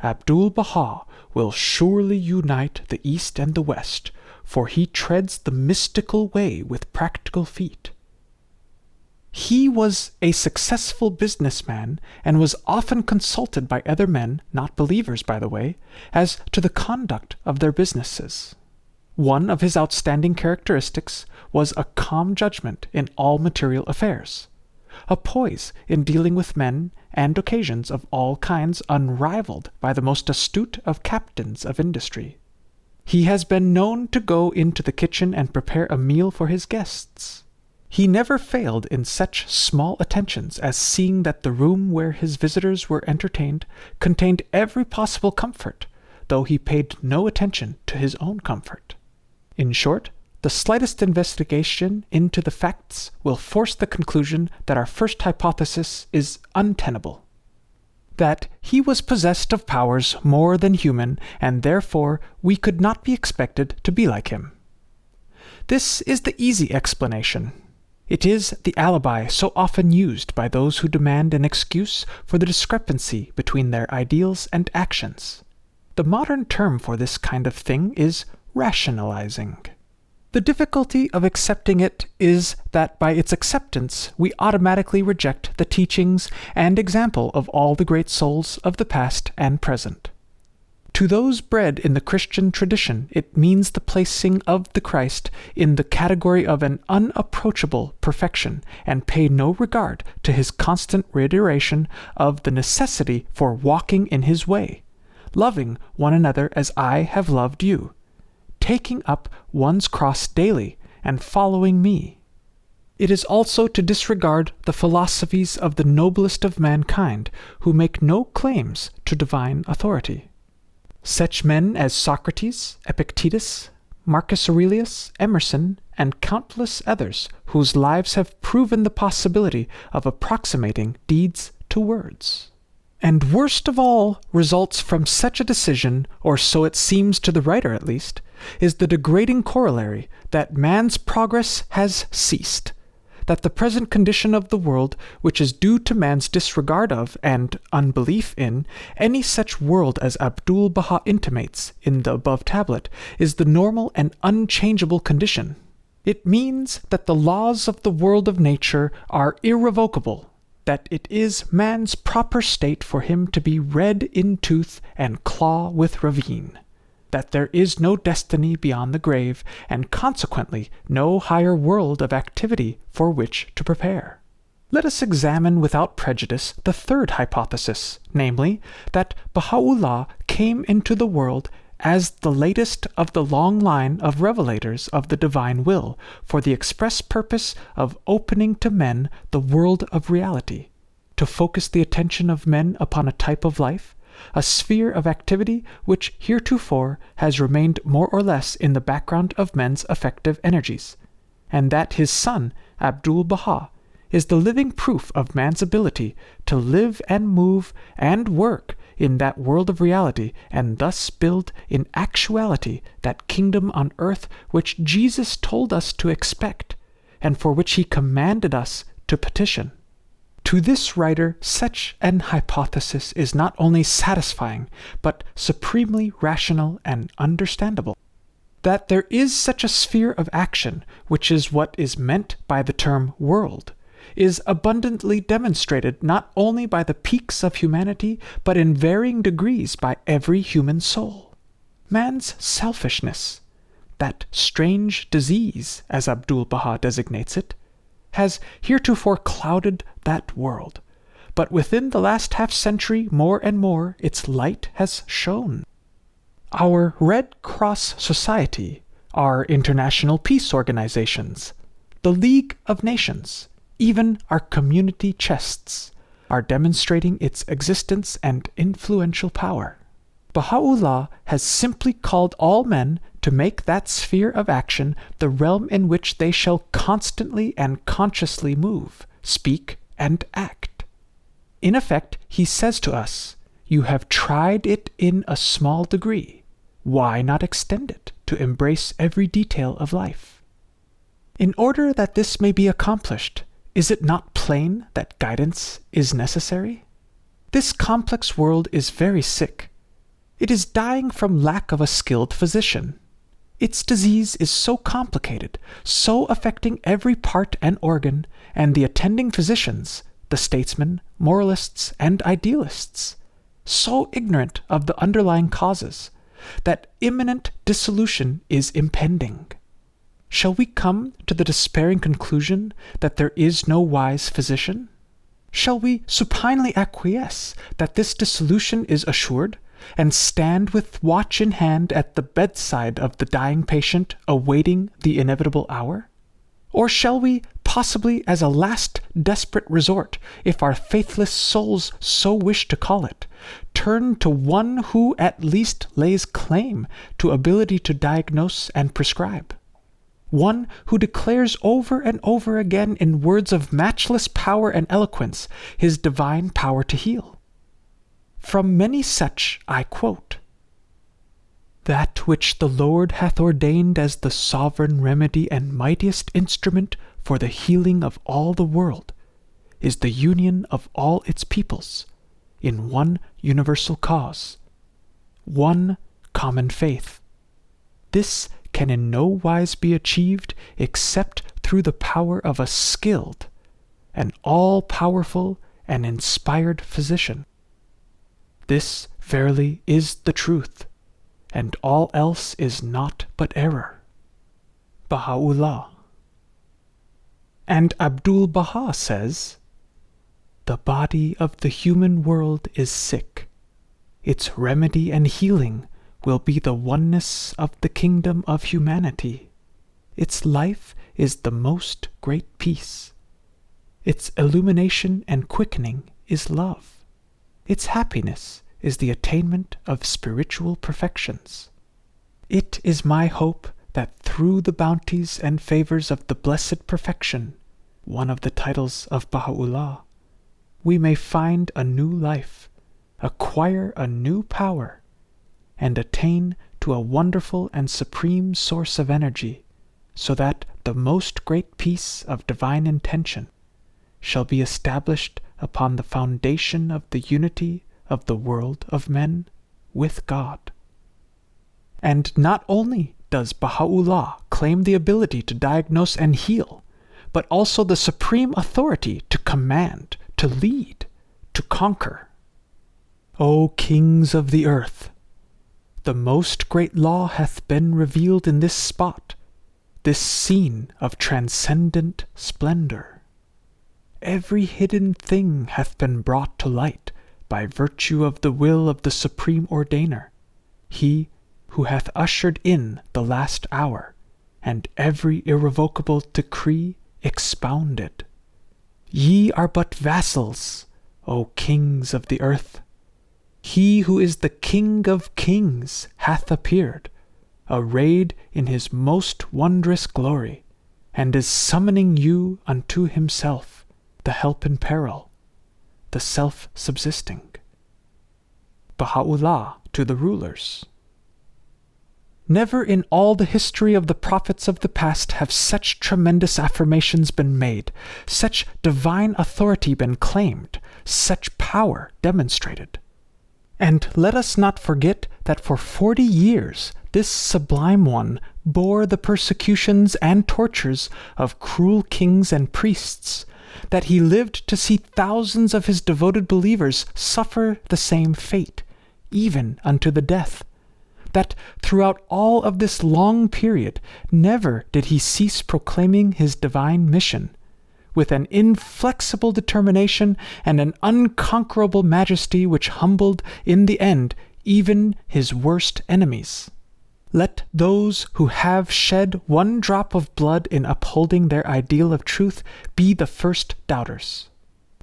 Speaker 2: "Abdu'l-Bahá will surely unite the East and the West, for he treads the mystical way with practical feet." He was a successful businessman and was often consulted by other men, not believers by the way, as to the conduct of their businesses. One of his outstanding characteristics was a calm judgment in all material affairs, a poise in dealing with men and occasions of all kinds unrivaled by the most astute of captains of industry. He has been known to go into the kitchen and prepare a meal for his guests. He never failed in such small attentions as seeing that the room where his visitors were entertained contained every possible comfort, though he paid no attention to his own comfort. In short, the slightest investigation into the facts will force the conclusion that our first hypothesis is untenable, that he was possessed of powers more than human, and therefore we could not be expected to be like him. This is the easy explanation. It is the alibi so often used by those who demand an excuse for the discrepancy between their ideals and actions. The modern term for this kind of thing is rationalizing. The difficulty of accepting it is that by its acceptance we automatically reject the teachings and example of all the great souls of the past and present. To those bred in the Christian tradition, it means the placing of the Christ in the category of an unapproachable perfection, and pay no regard to his constant reiteration of the necessity for walking in his way, loving one another as I have loved you, taking up one's cross daily and following me. It is also to disregard the philosophies of the noblest of mankind, who make no claims to divine authority. Such men as Socrates, Epictetus, Marcus Aurelius, Emerson, and countless others whose lives have proven the possibility of approximating deeds to words. And worst of all results from such a decision, or so it seems to the writer at least, is the degrading corollary that man's progress has ceased, that the present condition of the world, which is due to man's disregard of and unbelief in any such world as Abdu'l-Bahá intimates in the above tablet, is the normal and unchangeable condition. It means that the laws of the world of nature are irrevocable, that it is man's proper state for him to be red in tooth and claw with ravine, that there is no destiny beyond the grave, and consequently no higher world of activity for which to prepare. Let us examine without prejudice the third hypothesis, namely, that Baha'u'llah came into the world as the latest of the long line of revelators of the divine will, for the express purpose of opening to men the world of reality, to focus the attention of men upon a type of life, a sphere of activity which heretofore has remained more or less in the background of men's affective energies, and that his son, Abdu'l-Bahá, is the living proof of man's ability to live and move and work in that world of reality, and thus build in actuality that kingdom on earth which Jesus told us to expect, and for which he commanded us to petition. To this writer, such an hypothesis is not only satisfying, but supremely rational and understandable. That there is such a sphere of action, which is what is meant by the term world, is abundantly demonstrated not only by the peaks of humanity, but in varying degrees by every human soul. Man's selfishness, that strange disease, as Abdu'l-Bahá designates it, has heretofore clouded that world, but within the last half-century more and more its light has shone. Our Red Cross Society, our international peace organizations, the League of Nations, even our community chests, are demonstrating its existence and influential power. Baha'u'llah has simply called all men to make that sphere of action the realm in which they shall constantly and consciously move, speak, and act. In effect, he says to us, you have tried it in a small degree. Why not extend it to embrace every detail of life? In order that this may be accomplished, is it not plain that guidance is necessary? This complex world is very sick. It is dying from lack of a skilled physician. Its disease is so complicated, so affecting every part and organ, and the attending physicians, the statesmen, moralists, and idealists, so ignorant of the underlying causes, that imminent dissolution is impending. Shall we come to the despairing conclusion that there is no wise physician? Shall we supinely acquiesce that this dissolution is assured, and stand with watch in hand at the bedside of the dying patient, awaiting the inevitable hour? Or shall we, possibly as a last desperate resort, if our faithless souls so wish to call it, turn to one who at least lays claim to ability to diagnose and prescribe? One who declares over and over again in words of matchless power and eloquence his divine power to heal? From many such I quote, "That which the Lord hath ordained as the sovereign remedy and mightiest instrument for the healing of all the world is the union of all its peoples in one universal cause, one common faith. This can in no wise be achieved except through the power of a skilled, an all-powerful and inspired physician. This verily is the truth, and all else is naught but error. Baha'u'llah. And Abdu'l-Bahá says, "The body of the human world is sick. Its remedy and healing will be the oneness of the kingdom of humanity. Its life is the most great peace. Its illumination and quickening is love. Its happiness is the attainment of spiritual perfections. It is my hope that through the bounties and favors of the Blessed Perfection," one of the titles of Baha'u'llah, "we may find a new life, acquire a new power, and attain to a wonderful and supreme source of energy, so that the most great peace of divine intention shall be established upon the foundation of the unity of the world of men with God." And not only does Baha'u'llah claim the ability to diagnose and heal, but also the supreme authority to command, to lead, to conquer. O kings of the earth, the most great law hath been revealed in this spot, this scene of transcendent splendor. Every hidden thing hath been brought to light by virtue of the will of the Supreme Ordainer, He who hath ushered in the last hour, and every irrevocable decree expounded. Ye are but vassals, O kings of the earth. He who is the King of kings hath appeared, arrayed in his most wondrous glory, and is summoning you unto himself, the help in peril, the self-subsisting. Baha'u'llah to the rulers. Never in all the history of the prophets of the past have such tremendous affirmations been made, such divine authority been claimed, such power demonstrated. And let us not forget that for 40 years this sublime one bore the persecutions and tortures of cruel kings and priests, that he lived to see thousands of his devoted believers suffer the same fate, even unto the death, that throughout all of this long period never did he cease proclaiming his divine mission, with an inflexible determination and an unconquerable majesty which humbled in the end even his worst enemies. Let those who have shed one drop of blood in upholding their ideal of truth be the first doubters.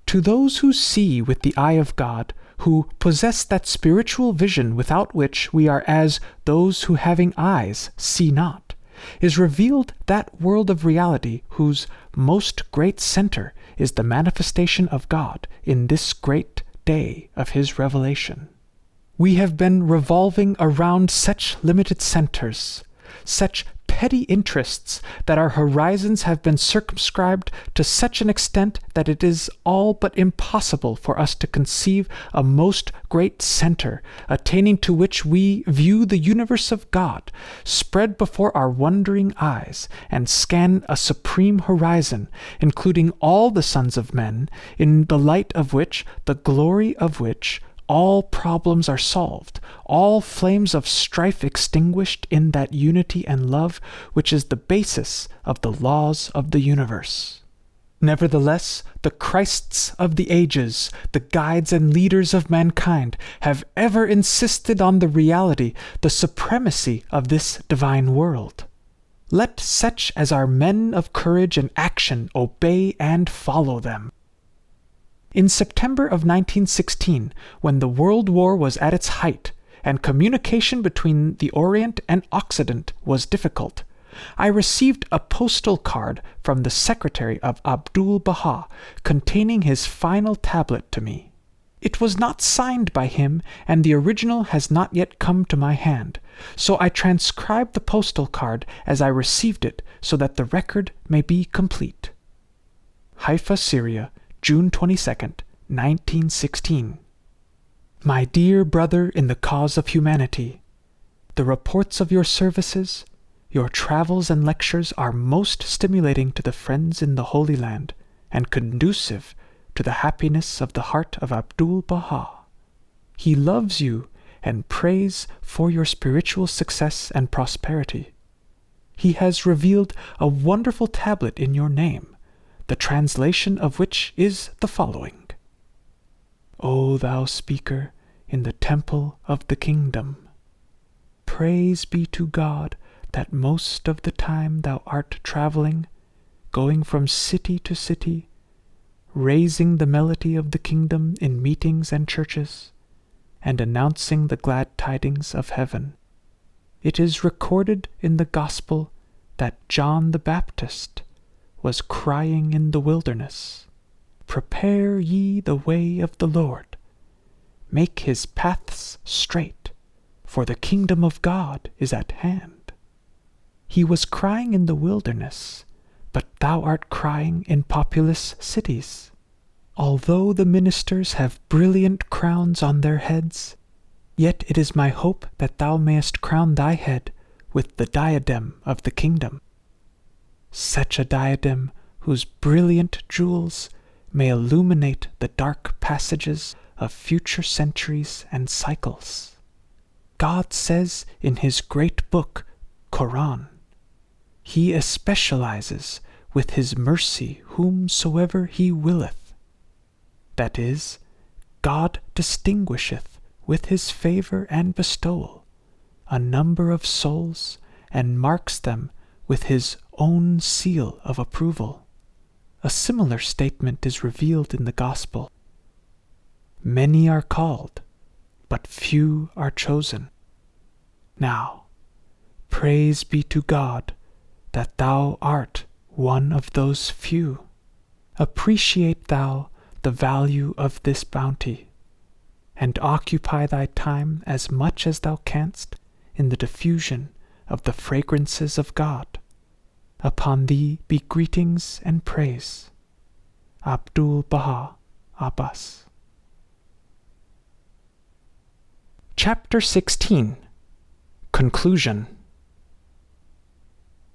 Speaker 2: To those who see with the eye of God, who possess that spiritual vision without which we are as those who having eyes see not, is revealed that world of reality whose most great center is the manifestation of God in this great day of his revelation. We have been revolving around such limited centers, such petty interests, that our horizons have been circumscribed to such an extent that it is all but impossible for us to conceive a most great center, attaining to which we view the universe of God spread before our wondering eyes, and scan a supreme horizon, including all the sons of men, in the light of which, the glory of which, all problems are solved, all flames of strife extinguished in that unity and love which is the basis of the laws of the universe. Nevertheless, the Christs of the ages, the guides and leaders of mankind, have ever insisted on the reality, the supremacy of this divine world. Let such as are men of courage and action obey and follow them. In September of 1916, when the World War was at its height, and communication between the Orient and Occident was difficult, I received a postal card from the secretary of Abdu'l-Bahá containing his final tablet to me. It was not signed by him, and the original has not yet come to my hand, so I transcribe the postal card as I received it so that the record may be complete. Haifa, Syria, June 22nd, 1916. My dear brother in the cause of humanity, the reports of your services, your travels and lectures are most stimulating to the friends in the Holy Land and conducive to the happiness of the heart of Abdu'l-Bahá. He loves you and prays for your spiritual success and prosperity. He has revealed a wonderful tablet in your name, the translation of which is the following: O thou speaker in the temple of the kingdom, praise be to God that most of the time thou art traveling, going from city to city, raising the melody of the kingdom in meetings and churches, and announcing the glad tidings of heaven. It is recorded in the Gospel that John the Baptist was crying in the wilderness, Prepare ye the way of the Lord, make his paths straight, for the kingdom of God is at hand. He was crying in the wilderness, but thou art crying in populous cities. Although the ministers have brilliant crowns on their heads, yet it is my hope that thou mayest crown thy head with the diadem of the kingdom, such a diadem whose brilliant jewels may illuminate the dark passages of future centuries and cycles. God says in his great book, Quran, he especializes with his mercy whomsoever he willeth. That is, God distinguisheth with his favor and bestowal a number of souls and marks them with his own seal of approval. A similar statement is revealed in the Gospel. Many are called, but few are chosen. Now, praise be to God that thou art one of those few. Appreciate thou the value of this bounty, and occupy thy time as much as thou canst in the diffusion of the fragrances of God. Upon thee be greetings and praise. Abdu'l-Bahá Abbas.
Speaker 1: Chapter 16. Conclusion.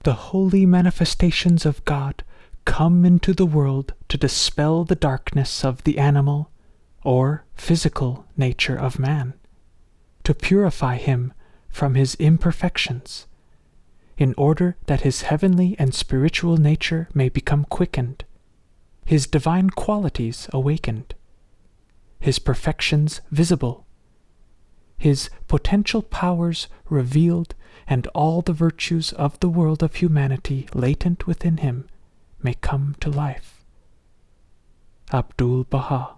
Speaker 2: The holy manifestations of God come into the world to dispel the darkness of the animal or physical nature of man, to purify him from his imperfections, in order that his heavenly and spiritual nature may become quickened, his divine qualities awakened, his perfections visible, his potential powers revealed, and all the virtues of the world of humanity latent within him may come to life. Abdu'l-Bahá.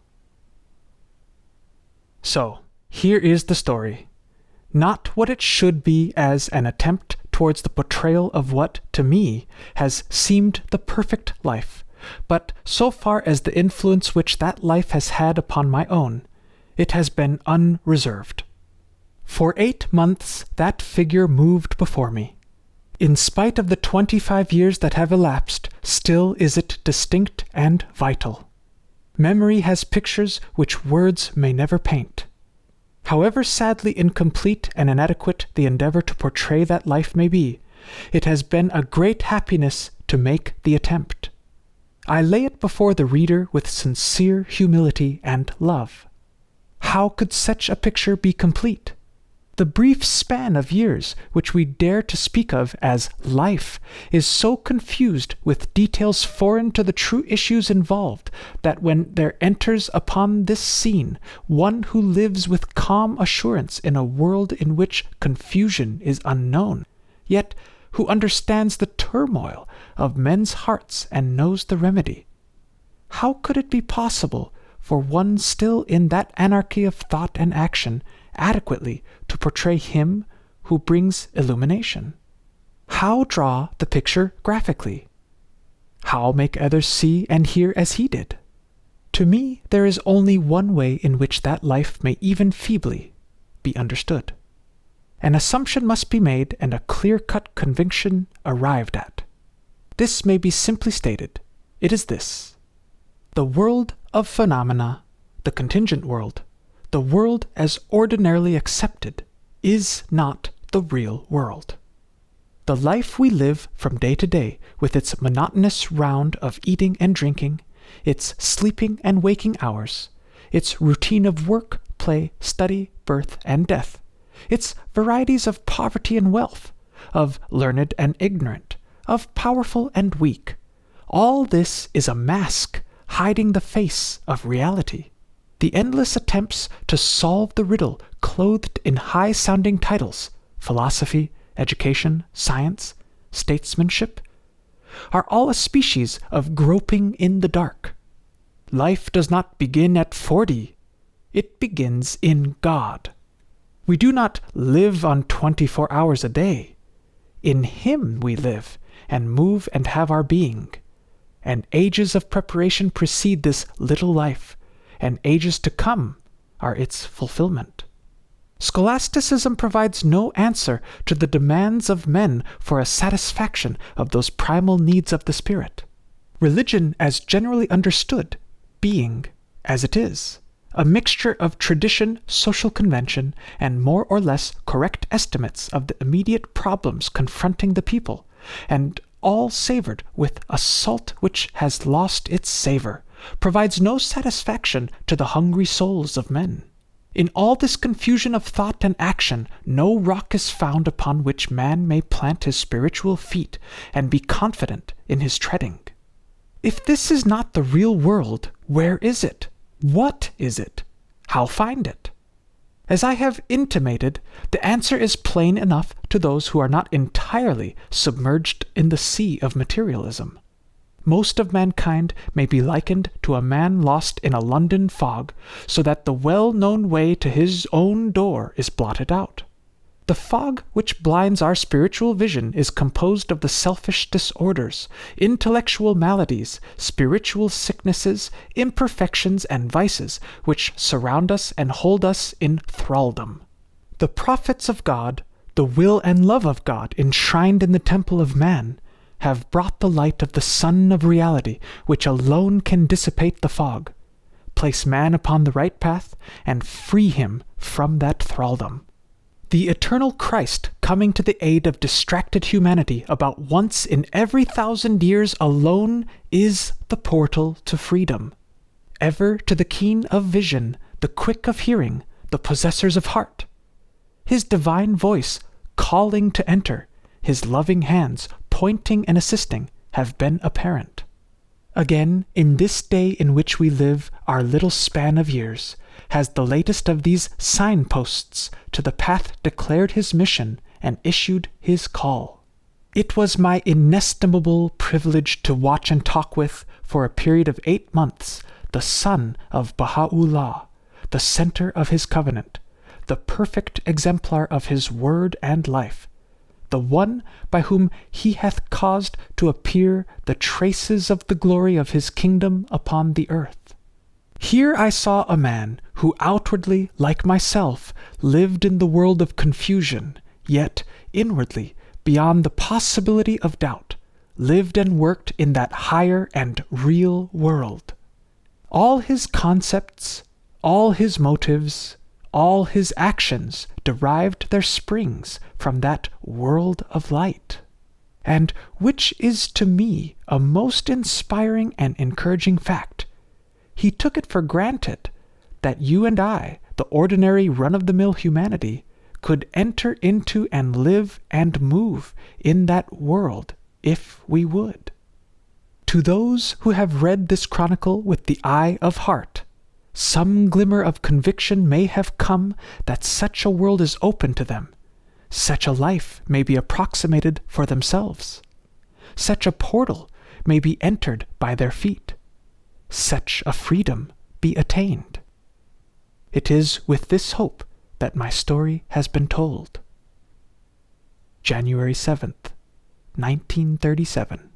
Speaker 1: So, here is the story. Not what it should be as an attempt towards the portrayal of what, to me, has seemed the perfect life, but so far as the influence which that life has had upon my own, it has been unreserved. For 8 months that figure moved before me. In spite of the 25 years that have elapsed, still is it distinct and vital. Memory has pictures which words may never paint. However sadly incomplete and inadequate the endeavor to portray that life may be, it has been a great happiness to make the attempt. I lay it before the reader with sincere humility and love. How could such a picture be complete? The brief span of years which we dare to speak of as life is so confused with details foreign to the true issues involved that when there enters upon this scene one who lives with calm assurance in a world in which confusion is unknown, yet who understands the turmoil of men's hearts and knows the remedy, how could it be possible for one still in that anarchy of thought and action adequately to portray him who brings illumination? How draw the picture graphically? How make others see and hear as he did? To me, there is only one way in which that life may even feebly be understood. An assumption must be made and a clear-cut conviction arrived at. This may be simply stated. It is this: the world of phenomena, the contingent world, the world as ordinarily accepted, is not the real world.
Speaker 2: The life we live from day to day, with its monotonous round of eating and drinking, its sleeping and waking hours, its routine of work, play, study, birth, and death, its varieties of poverty and wealth, of learned and ignorant, of powerful and weak, all this is a mask hiding the face of reality. The endless attempts to solve the riddle clothed in high-sounding titles, philosophy, education, science, statesmanship, are all a species of groping in the dark. Life does not begin at 40. It begins in God. We do not live on 24 hours a day. In Him we live and move and have our being. And ages of preparation precede this little life, and ages to come are its fulfillment. Scholasticism provides no answer to the demands of men for a satisfaction of those primal needs of the spirit. Religion, as generally understood, being as it is, a mixture of tradition, social convention, and more or less correct estimates of the immediate problems confronting the people, and all savored with a salt which has lost its savor, provides no satisfaction to the hungry souls of men. In all this confusion of thought and action, no rock is found upon which man may plant his spiritual feet and be confident in his treading. If this is not the real world, where is it? What is it? How find it? As I have intimated, the answer is plain enough to those who are not entirely submerged in the sea of materialism. Most of mankind may be likened to a man lost in a London fog, so that the well-known way to his own door is blotted out. The fog which blinds our spiritual vision is composed of the selfish disorders, intellectual maladies, spiritual sicknesses, imperfections, and vices which surround us and hold us in thraldom. The prophets of God, the will and love of God enshrined in the temple of man, have brought the light of the sun of reality, which alone can dissipate the fog, place man upon the right path, and free him from that thraldom. The eternal Christ coming to the aid of distracted humanity about once in every 1,000 years alone is the portal to freedom. Ever to the keen of vision, the quick of hearing, the possessors of heart. His divine voice calling to enter, his loving hands pointing and assisting, have been apparent. Again, in this day in which we live, our little span of years, has the latest of these signposts to the path declared his mission and issued his call. It was my inestimable privilege to watch and talk with, for a period of 8 months, the son of Baha'u'llah, the center of his covenant, the perfect exemplar of his word and life, the one by whom he hath caused to appear the traces of the glory of his kingdom upon the earth. Here I saw a man who outwardly, like myself, lived in the world of confusion, yet inwardly, beyond the possibility of doubt, lived and worked in that higher and real world. All his concepts, all his motives, all his actions derived their springs from that world of light. And which is to me a most inspiring and encouraging fact, he took it for granted that you and I, the ordinary run-of-the-mill humanity, could enter into and live and move in that world if we would. To those who have read this chronicle with the eye of heart, some glimmer of conviction may have come that such a world is open to them, such a life may be approximated for themselves, such a portal may be entered by their feet, such a freedom be attained. It is with this hope that my story has been told. January 7th, 1937.